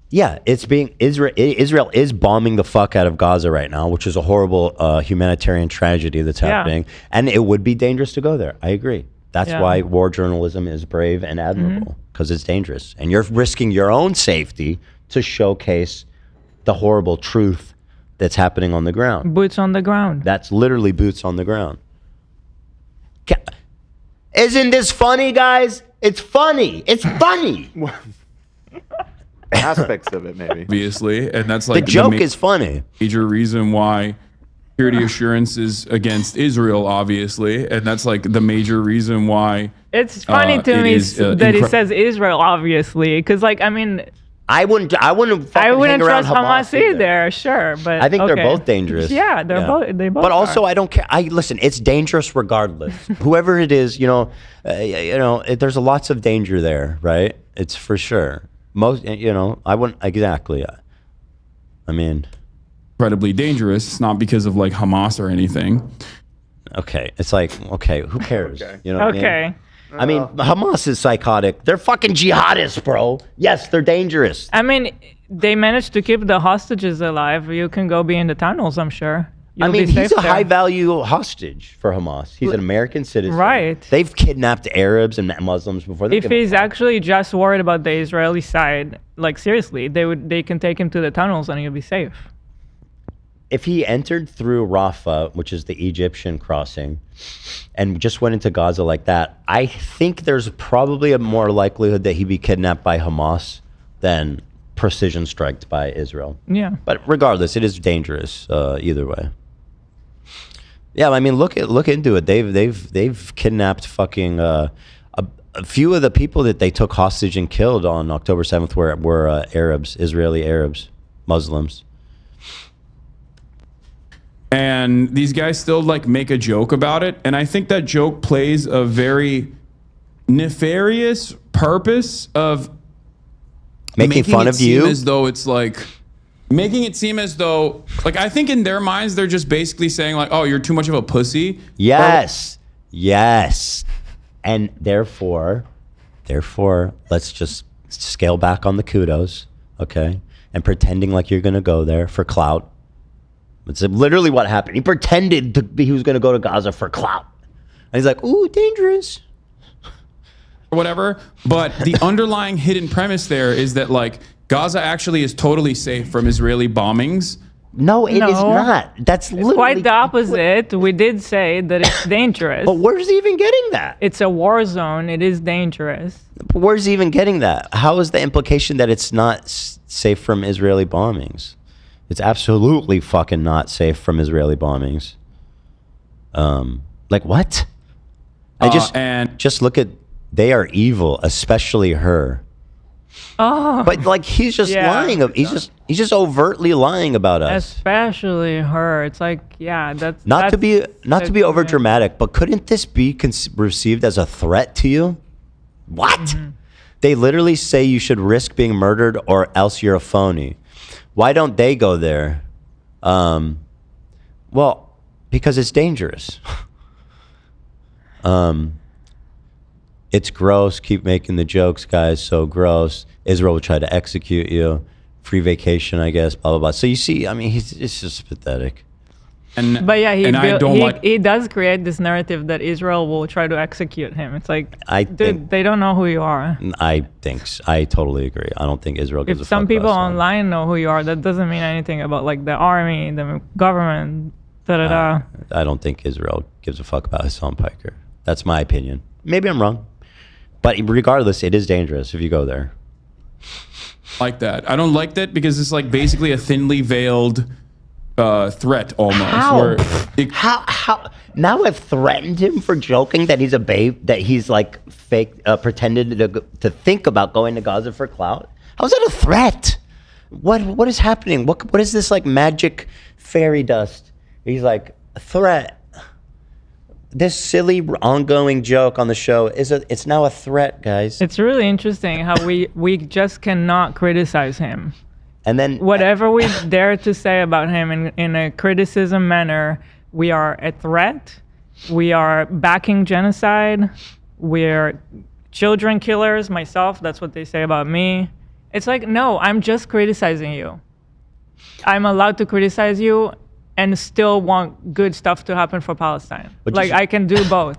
yeah, Israel is bombing the fuck out of Gaza right now, which is a horrible humanitarian tragedy that's Yeah. happening, and it would be dangerous to go there. I agree. That's Yeah. why war journalism is brave and admirable, because it's dangerous, and you're risking your own safety to showcase the horrible truth that's happening on the ground. Boots on the ground. That's literally boots on the ground. Isn't this funny, guys? It's funny. It's funny. Aspects of it, maybe. Obviously, and that's like The joke is funny. Major reason why security assurances against Israel, obviously, and that's like the major reason why. It's funny to it me is, that he says Israel, obviously, because like I mean, I wouldn't fucking I wouldn't hang around trust Hamas either. Sure, but I think okay. they're both dangerous. Yeah, they're both. They both. But also, are. I don't care. Listen. It's dangerous regardless. Whoever it is, there's lots of danger there, right? It's for sure. Most, I wouldn't exactly. I mean, incredibly dangerous. It's not because of like Hamas or anything. Okay, it's like who cares? You know what Okay. I mean, Hamas is psychotic. They're fucking jihadists, bro. Yes, they're dangerous. I mean, they managed to keep the hostages alive. You can go be in the tunnels, I'm sure. I You'll mean, be he's safe a there. high-value hostage for Hamas. He's an American citizen. Right. They've kidnapped Arabs and Muslims before. If he's actually just worried about the Israeli side, like seriously, they can take him to the tunnels and he'll be safe. If he entered through Rafah, which is the Egyptian crossing, and just went into Gaza like that, I think there's probably a more likelihood that he'd be kidnapped by Hamas than precision striked by Israel. Yeah. But regardless, it is dangerous either way. Yeah, I mean, look into it. They've kidnapped fucking a few of the people that they took hostage and killed on October 7th were Arabs, Israeli Arabs, Muslims. And these guys still like make a joke about it, and I think that joke plays a very nefarious purpose of Making fun it of seem you? as though it's like making it seem as though like I think in their minds they're just basically saying like, oh, you're too much of a pussy. Yes. Yes. And therefore, let's just scale back on the kudos, okay? And pretending like you're going to go there for clout. It's literally what happened. He pretended he was going to go to Gaza for clout. And he's like, ooh, dangerous. Or whatever. But the underlying hidden premise there is that like Gaza actually is totally safe from Israeli bombings. No, it is not. That's literally Quite the opposite. We did say that it's dangerous. But where's he even getting that? It's a war zone. It is dangerous. But where's he even getting that? How is the implication that it's not safe from Israeli bombings? It's absolutely fucking not safe from Israeli bombings. Like what? Just look at, they are evil, especially her. Oh. But like he's just lying. He's just overtly lying about us. Especially her. It's like, yeah, that's Not to be that's- over dramatic, but couldn't this be received as a threat to you? What? They literally say you should risk being murdered or else you're a phony. Why don't they go there? Well, because it's dangerous. It's gross. Keep making the jokes, guys. So gross. Israel will try to execute you. Free vacation, I guess. Blah blah blah. So you see, I mean, it's just pathetic. But yeah, And he does create this narrative that Israel will try to execute him. It's like, dude, they don't know who you are. I totally agree. I don't think Israel gives If a fuck. some people about us. online know who you are, that doesn't mean anything about like the army, the government, da da da. I don't think Israel gives a fuck about Hasan Piker. That's my opinion. Maybe I'm wrong, but regardless, it is dangerous if you go there. Like that. I don't like that because it's like basically a thinly veiled threat almost. How? Where How? Now I've threatened him for joking that he's a babe, that he's like fake, pretended to think about going to Gaza for clout. How's that a threat? What is happening? What is this like magic fairy dust? He's like a threat. This silly ongoing joke on the show it's now a threat, guys. It's really interesting how we just cannot criticize him. And then whatever we dare to say about him in a criticism manner, we are a threat. We are backing genocide. We're children killers. Myself, that's what they say about me. It's like, no, I'm just criticizing you. I'm allowed to criticize you and still want good stuff to happen for Palestine. But like, I can do both.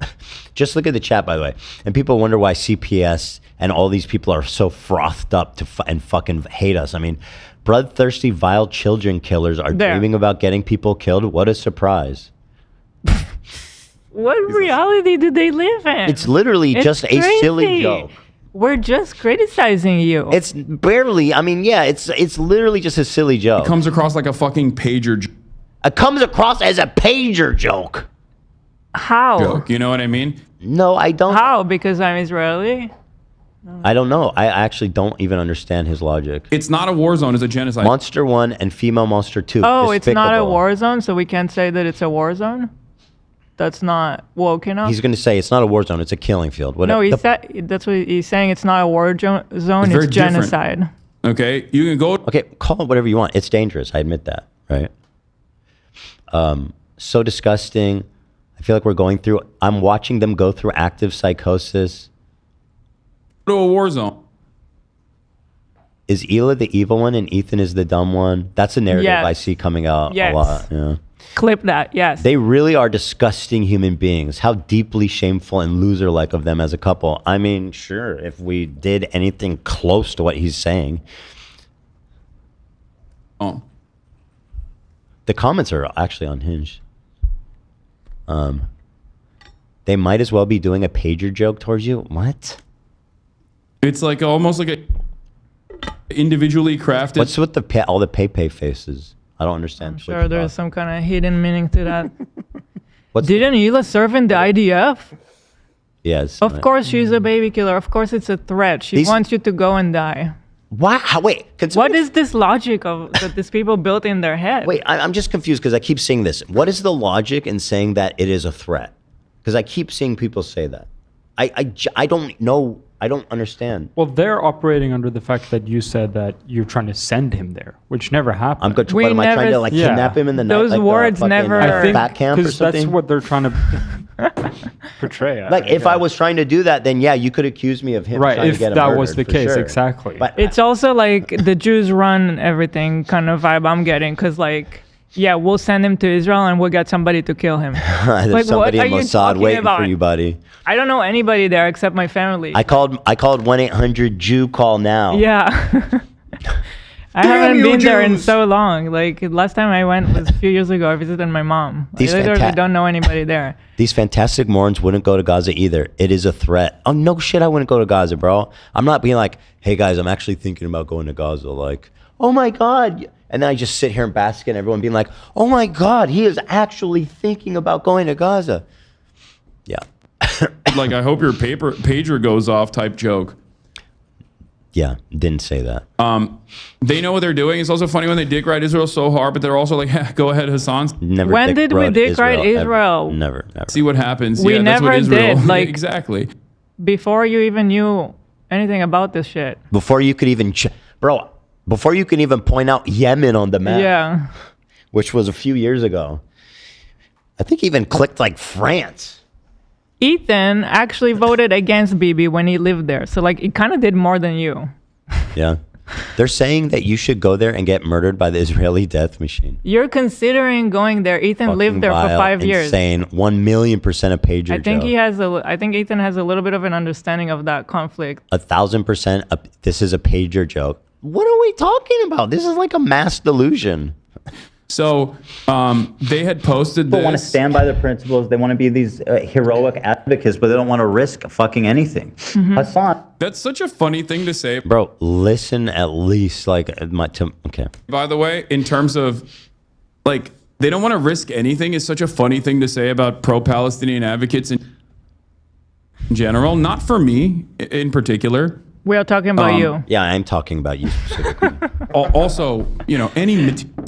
Just look at the chat, by the way. And people wonder why CPS and all these people are so frothed up and fucking hate us. I mean, bloodthirsty, vile children killers are dreaming about getting people killed. What a surprise. What reality do they live in? It's literally just a silly crazy. joke. We're just criticizing you. It's barely, I mean, yeah, it's literally just a silly joke. it comes across like a fucking pager It comes across as a pager joke. How? joke. You know what I mean? No, I don't. How? Because I'm Israeli? I don't know. I actually don't even understand his logic. It's not a war zone. It's a genocide. Monster 1 and Female Monster 2. Oh, it's not a Despicable. war zone, so we can't say that it's a war zone? That's not woke enough? He's going to say it's not a war zone. It's a killing field. Whatever. No, he The- said that's what he's saying. It's not a war zone. It's It's very different. genocide. Okay, you can go. Okay, call it whatever you want. It's dangerous. I admit that, right? So disgusting. I feel like we're going through. I'm watching them go through active psychosis. to a war zone. Is Hila the evil one and Ethan is the dumb one? That's a narrative Yes. I see coming out Yes. a lot. Yeah. Clip that, yes. They really are disgusting human beings. How deeply shameful and loser-like of them as a couple. I mean, sure, if we did anything close to what he's saying. Oh. The comments are actually unhinged. They might as well be doing a pager joke towards you. What? It's like almost like a individually crafted. What's with all the pay faces? I don't understand. Sure, there's some kind of hidden meaning to that. Didn't Hila serve in the IDF? Yes. Of course she's a baby killer. Of course it's a threat. She wants you to go and die. Why? Wait. What is this logic of that these people built in their head? Wait, I'm just confused because I keep seeing this. What is the logic in saying that it is a threat? Because I keep seeing people say that. I don't know. I don't understand. Well, they're operating under the fact that you said that you're trying to send him there, which never happened. I'm good. What am I trying to like kidnap him in the night? Those like words never. I think Fatcamp or because something. that's what they're trying to portray. Like if I was trying to do that, then yeah, you could accuse me of him. Right, trying if to get him that was murdered, the for case, sure. exactly. But It's also like the Jews run everything kind of vibe I'm getting, because like, yeah, we'll send him to Israel and we'll get somebody to kill him. there's Like, somebody what in are you Mossad talking waiting about? for you, buddy. I don't know anybody there except my family. I called 1-800-Jew call now. Yeah. I haven't been there in so long. Like last time I went was a few years ago. I visited my mom. I literally don't know anybody there. These fantastic morons wouldn't go to Gaza either. It is a threat. Oh, no shit, I wouldn't go to Gaza, bro. I'm not being like, hey, guys, I'm actually thinking about going to Gaza. Like, oh, my God. And then I just sit here and bask in everyone being like, oh, my God, he is actually thinking about going to Gaza. Yeah. Like, I hope your pager goes off type joke. Yeah, didn't say that. They know what they're doing. It's also funny when they dick ride Israel so hard, but they're also like, go ahead, Hassan. Never. When did we dick ride ever. Israel? Never. See what happens. We Yeah, that's what never Israel. did, like- exactly. Before you even knew anything about this shit. Before you could even... Bro, Before you can even point out Yemen on the map. Yeah. Which was a few years ago. I think he even clicked like France. Ethan actually voted against Bibi when he lived there. So like, it kind of did more than you. Yeah. They're saying that you should go there and get murdered by the Israeli death machine. You're considering going there. Ethan lived there for 5 years. Insane. 1,000,000% a pager. I think joke. I think Ethan has a little bit of an understanding of that conflict. 1,000%. This is a pager joke. What are we talking about? This is like a mass delusion. So they had posted People this. want to stand by their principles. They want to be these heroic advocates, but they don't want to risk fucking anything. Hasan. That's such a funny thing to say. Bro, listen at least like okay. By the way, in terms of like, they don't want to risk anything is such a funny thing to say about pro-Palestinian advocates in general. Not for me in particular. We are talking about you. Yeah, I'm talking about you specifically. Also, you know,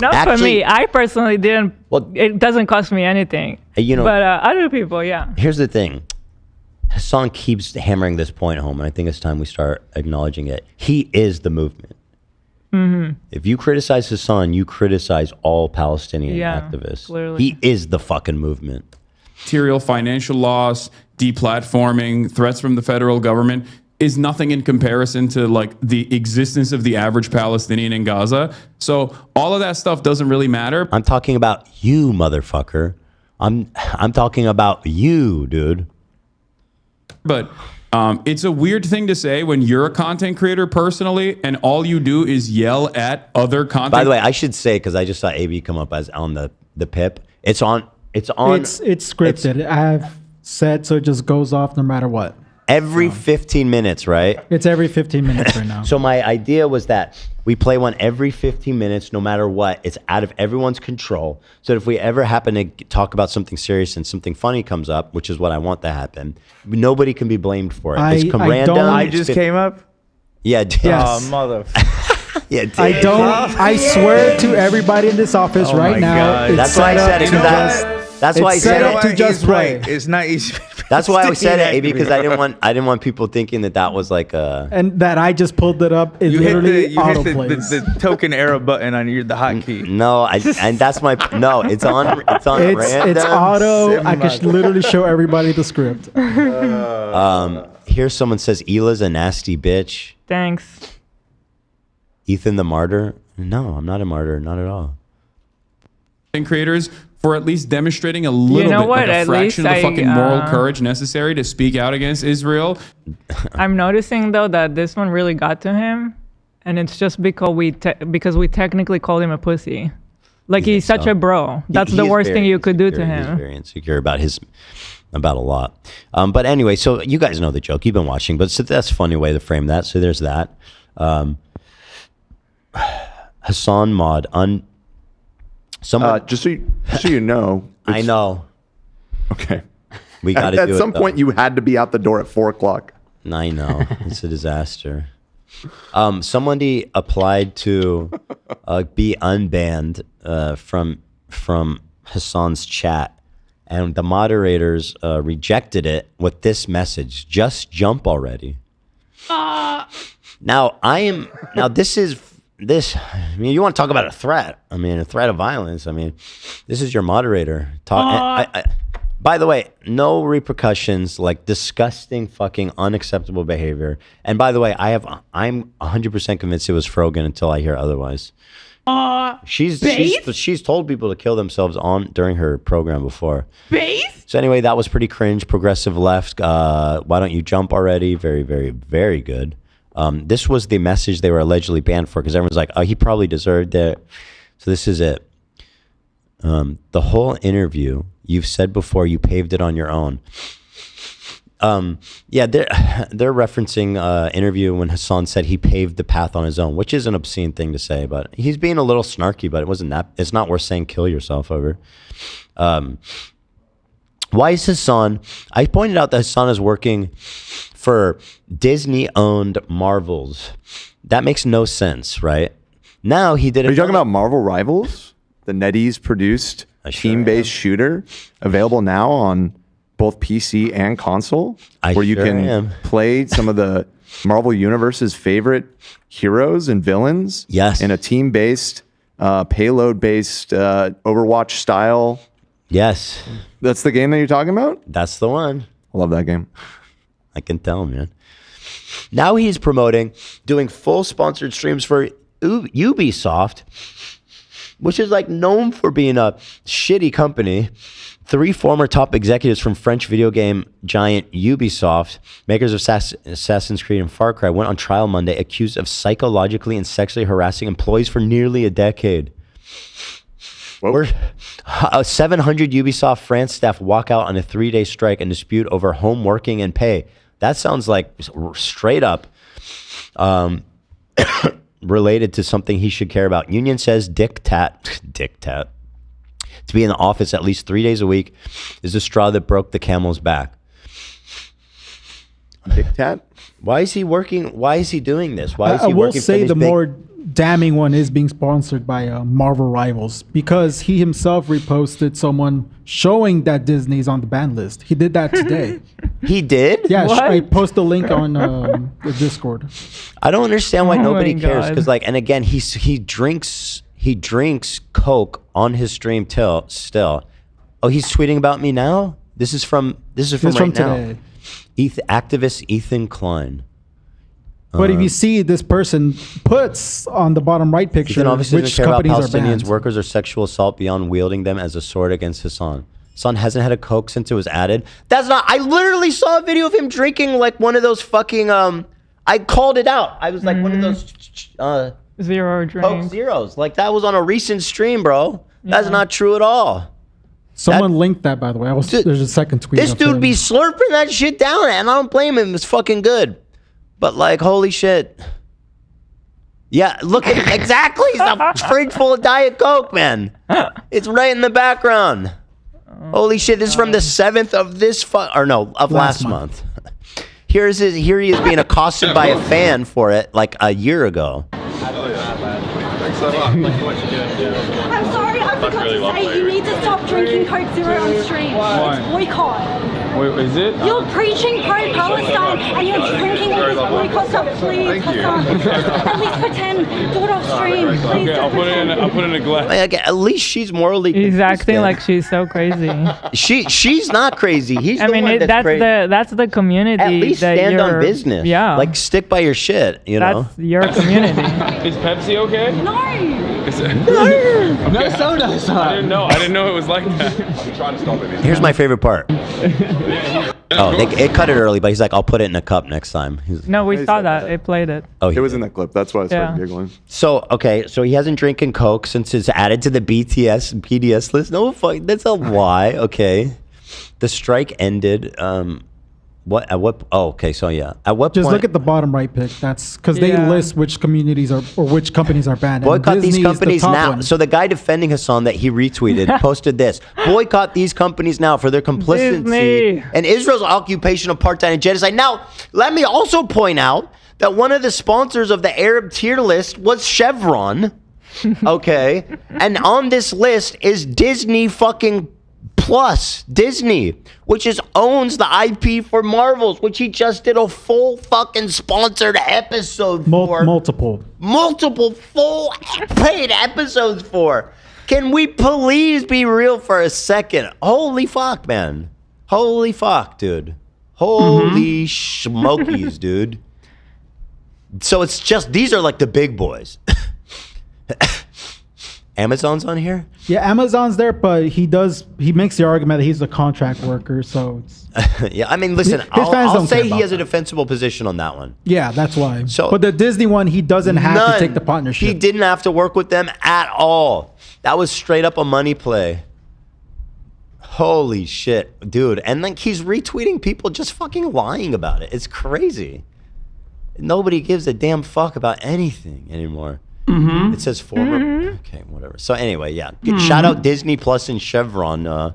Not for me. I personally didn't. Well, it doesn't cost me anything. You know, but other people, yeah. Here's the thing. Hasan keeps hammering this point home, and I think it's time we start acknowledging it. He is the movement. If you criticize Hasan, you criticize all Palestinian activists. Clearly. He is the fucking movement. Material financial loss, deplatforming, threats from the federal government is nothing in comparison to like the existence of the average Palestinian in Gaza. So all of that stuff doesn't really matter. I'm talking about you, motherfucker. I'm talking about you, dude. But it's a weird thing to say when you're a content creator personally, and all you do is yell at other content. By the way, I should say, because I just saw AB come up as on the pip. It's on. It's scripted. I have said so. It just goes off no matter what. Every 15 minutes, right? It's every 15 minutes right now. So my idea was that we play one every 15 minutes, no matter what. It's out of everyone's control. So if we ever happen to talk about something serious and something funny comes up, which is what I want to happen, nobody can be blamed for it. It's random. I just came up? Yeah. Oh, mother. Yeah, I don't. I swear to everybody in this office right now. That's why I said it. That's why I said it to just play. It's not easy. That's why I said it, AB, because I didn't want people thinking that was like a. And that I just pulled it up. It literally you hit autoplays. the token arrow button on the hotkey. No, and that's my no. It's on. It's on. It's auto. I can literally show everybody the script. Here someone says Hila's a nasty bitch. Thanks. Ethan the martyr? No, I'm not a martyr. Not at all. Creators for at least demonstrating a little bit, like a fraction of the fucking moral courage necessary to speak out against Israel. I'm noticing though that this one really got to him, and it's just because we technically called him a pussy. Like he's such a bro. That's the worst thing you could do to him. He's very insecure about a lot. But anyway, so you guys know the joke. You've been watching, but so that's a funny way to frame that. So there's that. Hasan mod just so you know. I know. Okay. We got to do it. At some point, you had to be out the door at 4 o'clock. I know. It's a disaster. Somebody applied to be unbanned from Hasan's chat, and the moderators rejected it with this message: "Just jump already." Now this, I mean, you want to talk about a threat. I mean, a threat of violence. I mean, this is your moderator. By the way, no repercussions, like disgusting, fucking unacceptable behavior. And by the way, I'm 100% convinced it was Frogan until I hear otherwise. She's told people to kill themselves during her program before. So anyway, that was pretty cringe. Progressive left. Why don't you jump already? Very, very, very good. This was the message they were allegedly banned for, because everyone's like, oh, he probably deserved it. So this is it. The whole interview, you've said before you paved it on your own. Yeah, they're referencing interview when Hasan said he paved the path on his own, which is an obscene thing to say, but he's being a little snarky, but it's not worth saying kill yourself over. Why is Hasan? I pointed out that Hasan is working for Disney-owned Marvels. That makes no sense, right? Now he did. Are you talking about Marvel Rivals? The NetEase produced team-based shooter available now on both PC and console, I where you sure can am. play some of the Marvel Universe's favorite heroes and villains. Yes. In a team-based, payload-based, Overwatch style. Yes. That's the game that you're talking about? That's the one. I love that game. I can tell, man. Now he's promoting doing full sponsored streams for Ubisoft, which is like known for being a shitty company. 3 former top executives from French video game giant Ubisoft, makers of Assassin's Creed and Far Cry, went on trial Monday accused of psychologically and sexually harassing employees for nearly a decade. 700 Ubisoft France staff walk out on a 3-day strike and dispute over home working and pay. That sounds like straight up related to something he should care about. Union says dictat to be in the office at least 3 days a week is the straw that broke the camel's back. Dictat? Why is he working? Why is he doing this? Why is he I will working say for the these big... more damning one is being sponsored by Marvel Rivals, because he himself reposted someone showing that Disney's on the ban list. He did that today. He did? Yeah, What? I posted a link on the Discord. I don't understand why Oh nobody my cares. God. Because like, and again, he drinks Coke on his stream still. Oh, he's tweeting about me now. This is from right today. now. Activist Ethan Klein. But if you see this person puts on the bottom right picture Ethan obviously which doesn't care about companies are Palestinians, banned. workers, or sexual assault beyond wielding them as a sword against Hasan. Hasan hasn't had a Coke since it was added. That's not. I literally saw a video of him drinking like one of those fucking. I called it out. I was like one of those. Zero drink. Coke Zeros. Like that was on a recent stream, bro. That's not true at all. Someone linked that, by the way. There's a second tweet. This of dude him. be slurping that shit down, and I don't blame him. It's fucking good. But like, holy shit. Yeah, look at exactly. He's a fridge full of Diet Coke, man. It's right in the background. Holy shit! This is from the 7th of this last month. Here he is being accosted by a fan for it like a year ago. I'm sorry, I forgot to say you need to stop drinking Coke Zero on stream. Why? It's boycott. Wait, is it? You're preaching pro-Palestine and you're drinking all this boycott stuff. Please, Hasan, at least pretend. Do it off stream. Please. Okay, I'll put it in a glass. Like, at least she's morally. He's acting consistent. like she's so crazy. She's not crazy. He's I the mean, one that's crazy. that's the community. At least that stand on you're- business. Yeah, like stick by your shit. You know. that's your community. Is Pepsi okay? No. No soda. I didn't know it was like that. I'm trying to stop it. Here's my favorite part. It cut it early, but he's like, I'll put it in a cup next time. No, we saw that. It played it. Oh, it was in that clip. That's why I started giggling. So so he hasn't drinking Coke since it's added to the BDS list. No, fuck, that's a lie. Okay, the strike ended. At what? Oh, okay. So yeah, at what Just point? look at the bottom right pic. That's because they list which communities are or which companies are banned. And Boycott these Disney is the companies top now. one. So the guy defending Hasan that he retweeted posted this: boycott these companies now for their complicity Disney. in Israel's occupation of apartheid and genocide. Now, let me also point out that one of the sponsors of the Arab tier list was Chevron. Okay, and on this list is Disney fucking Plus Disney, which owns the IP for Marvels, which he just did a full fucking sponsored episode for. Multiple Full paid episodes for. Can we please be real for a second? Holy fuck, man. Holy fuck, dude. Holy smokies, dude. So it's just, these are like the big boys. Amazon's on here? Yeah, Amazon's there, but he makes the argument that he's a contract worker, so it's, Yeah, I mean, listen, His fans I'll don't care say he about has a defensible position on that one. yeah, that's why. So- but the Disney one, he doesn't have None. to take the partnership. He didn't have to work with them at all. That was straight up a money play. Holy shit, dude. And like he's retweeting people just fucking lying about it. It's crazy. Nobody gives a damn fuck about anything anymore. It says former. Okay, whatever. So anyway, yeah. Shout out Disney Plus and Chevron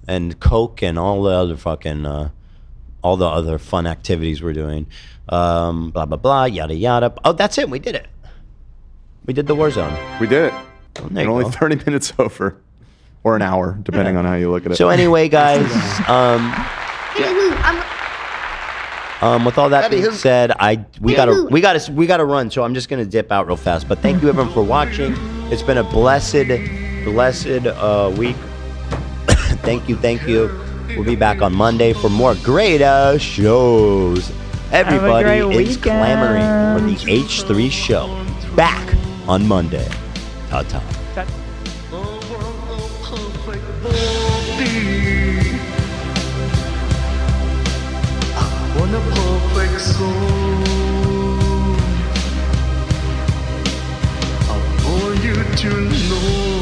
and Coke and all the other fucking all the other fun activities we're doing. Blah blah blah. Yada yada. Oh, that's it. We did it. We did the Warzone. We did it. there And you only go. 30 minutes over. or an hour, depending on how you look at it. So anyway, guys, with all that being said, we gotta run. So I'm just gonna dip out real fast. But thank you everyone for watching. It's been a blessed week. Thank you. We'll be back on Monday for more great shows. Everybody is clamoring for the H3 show. Back on Monday. Ta-ta. On a perfect soul, I want you to know.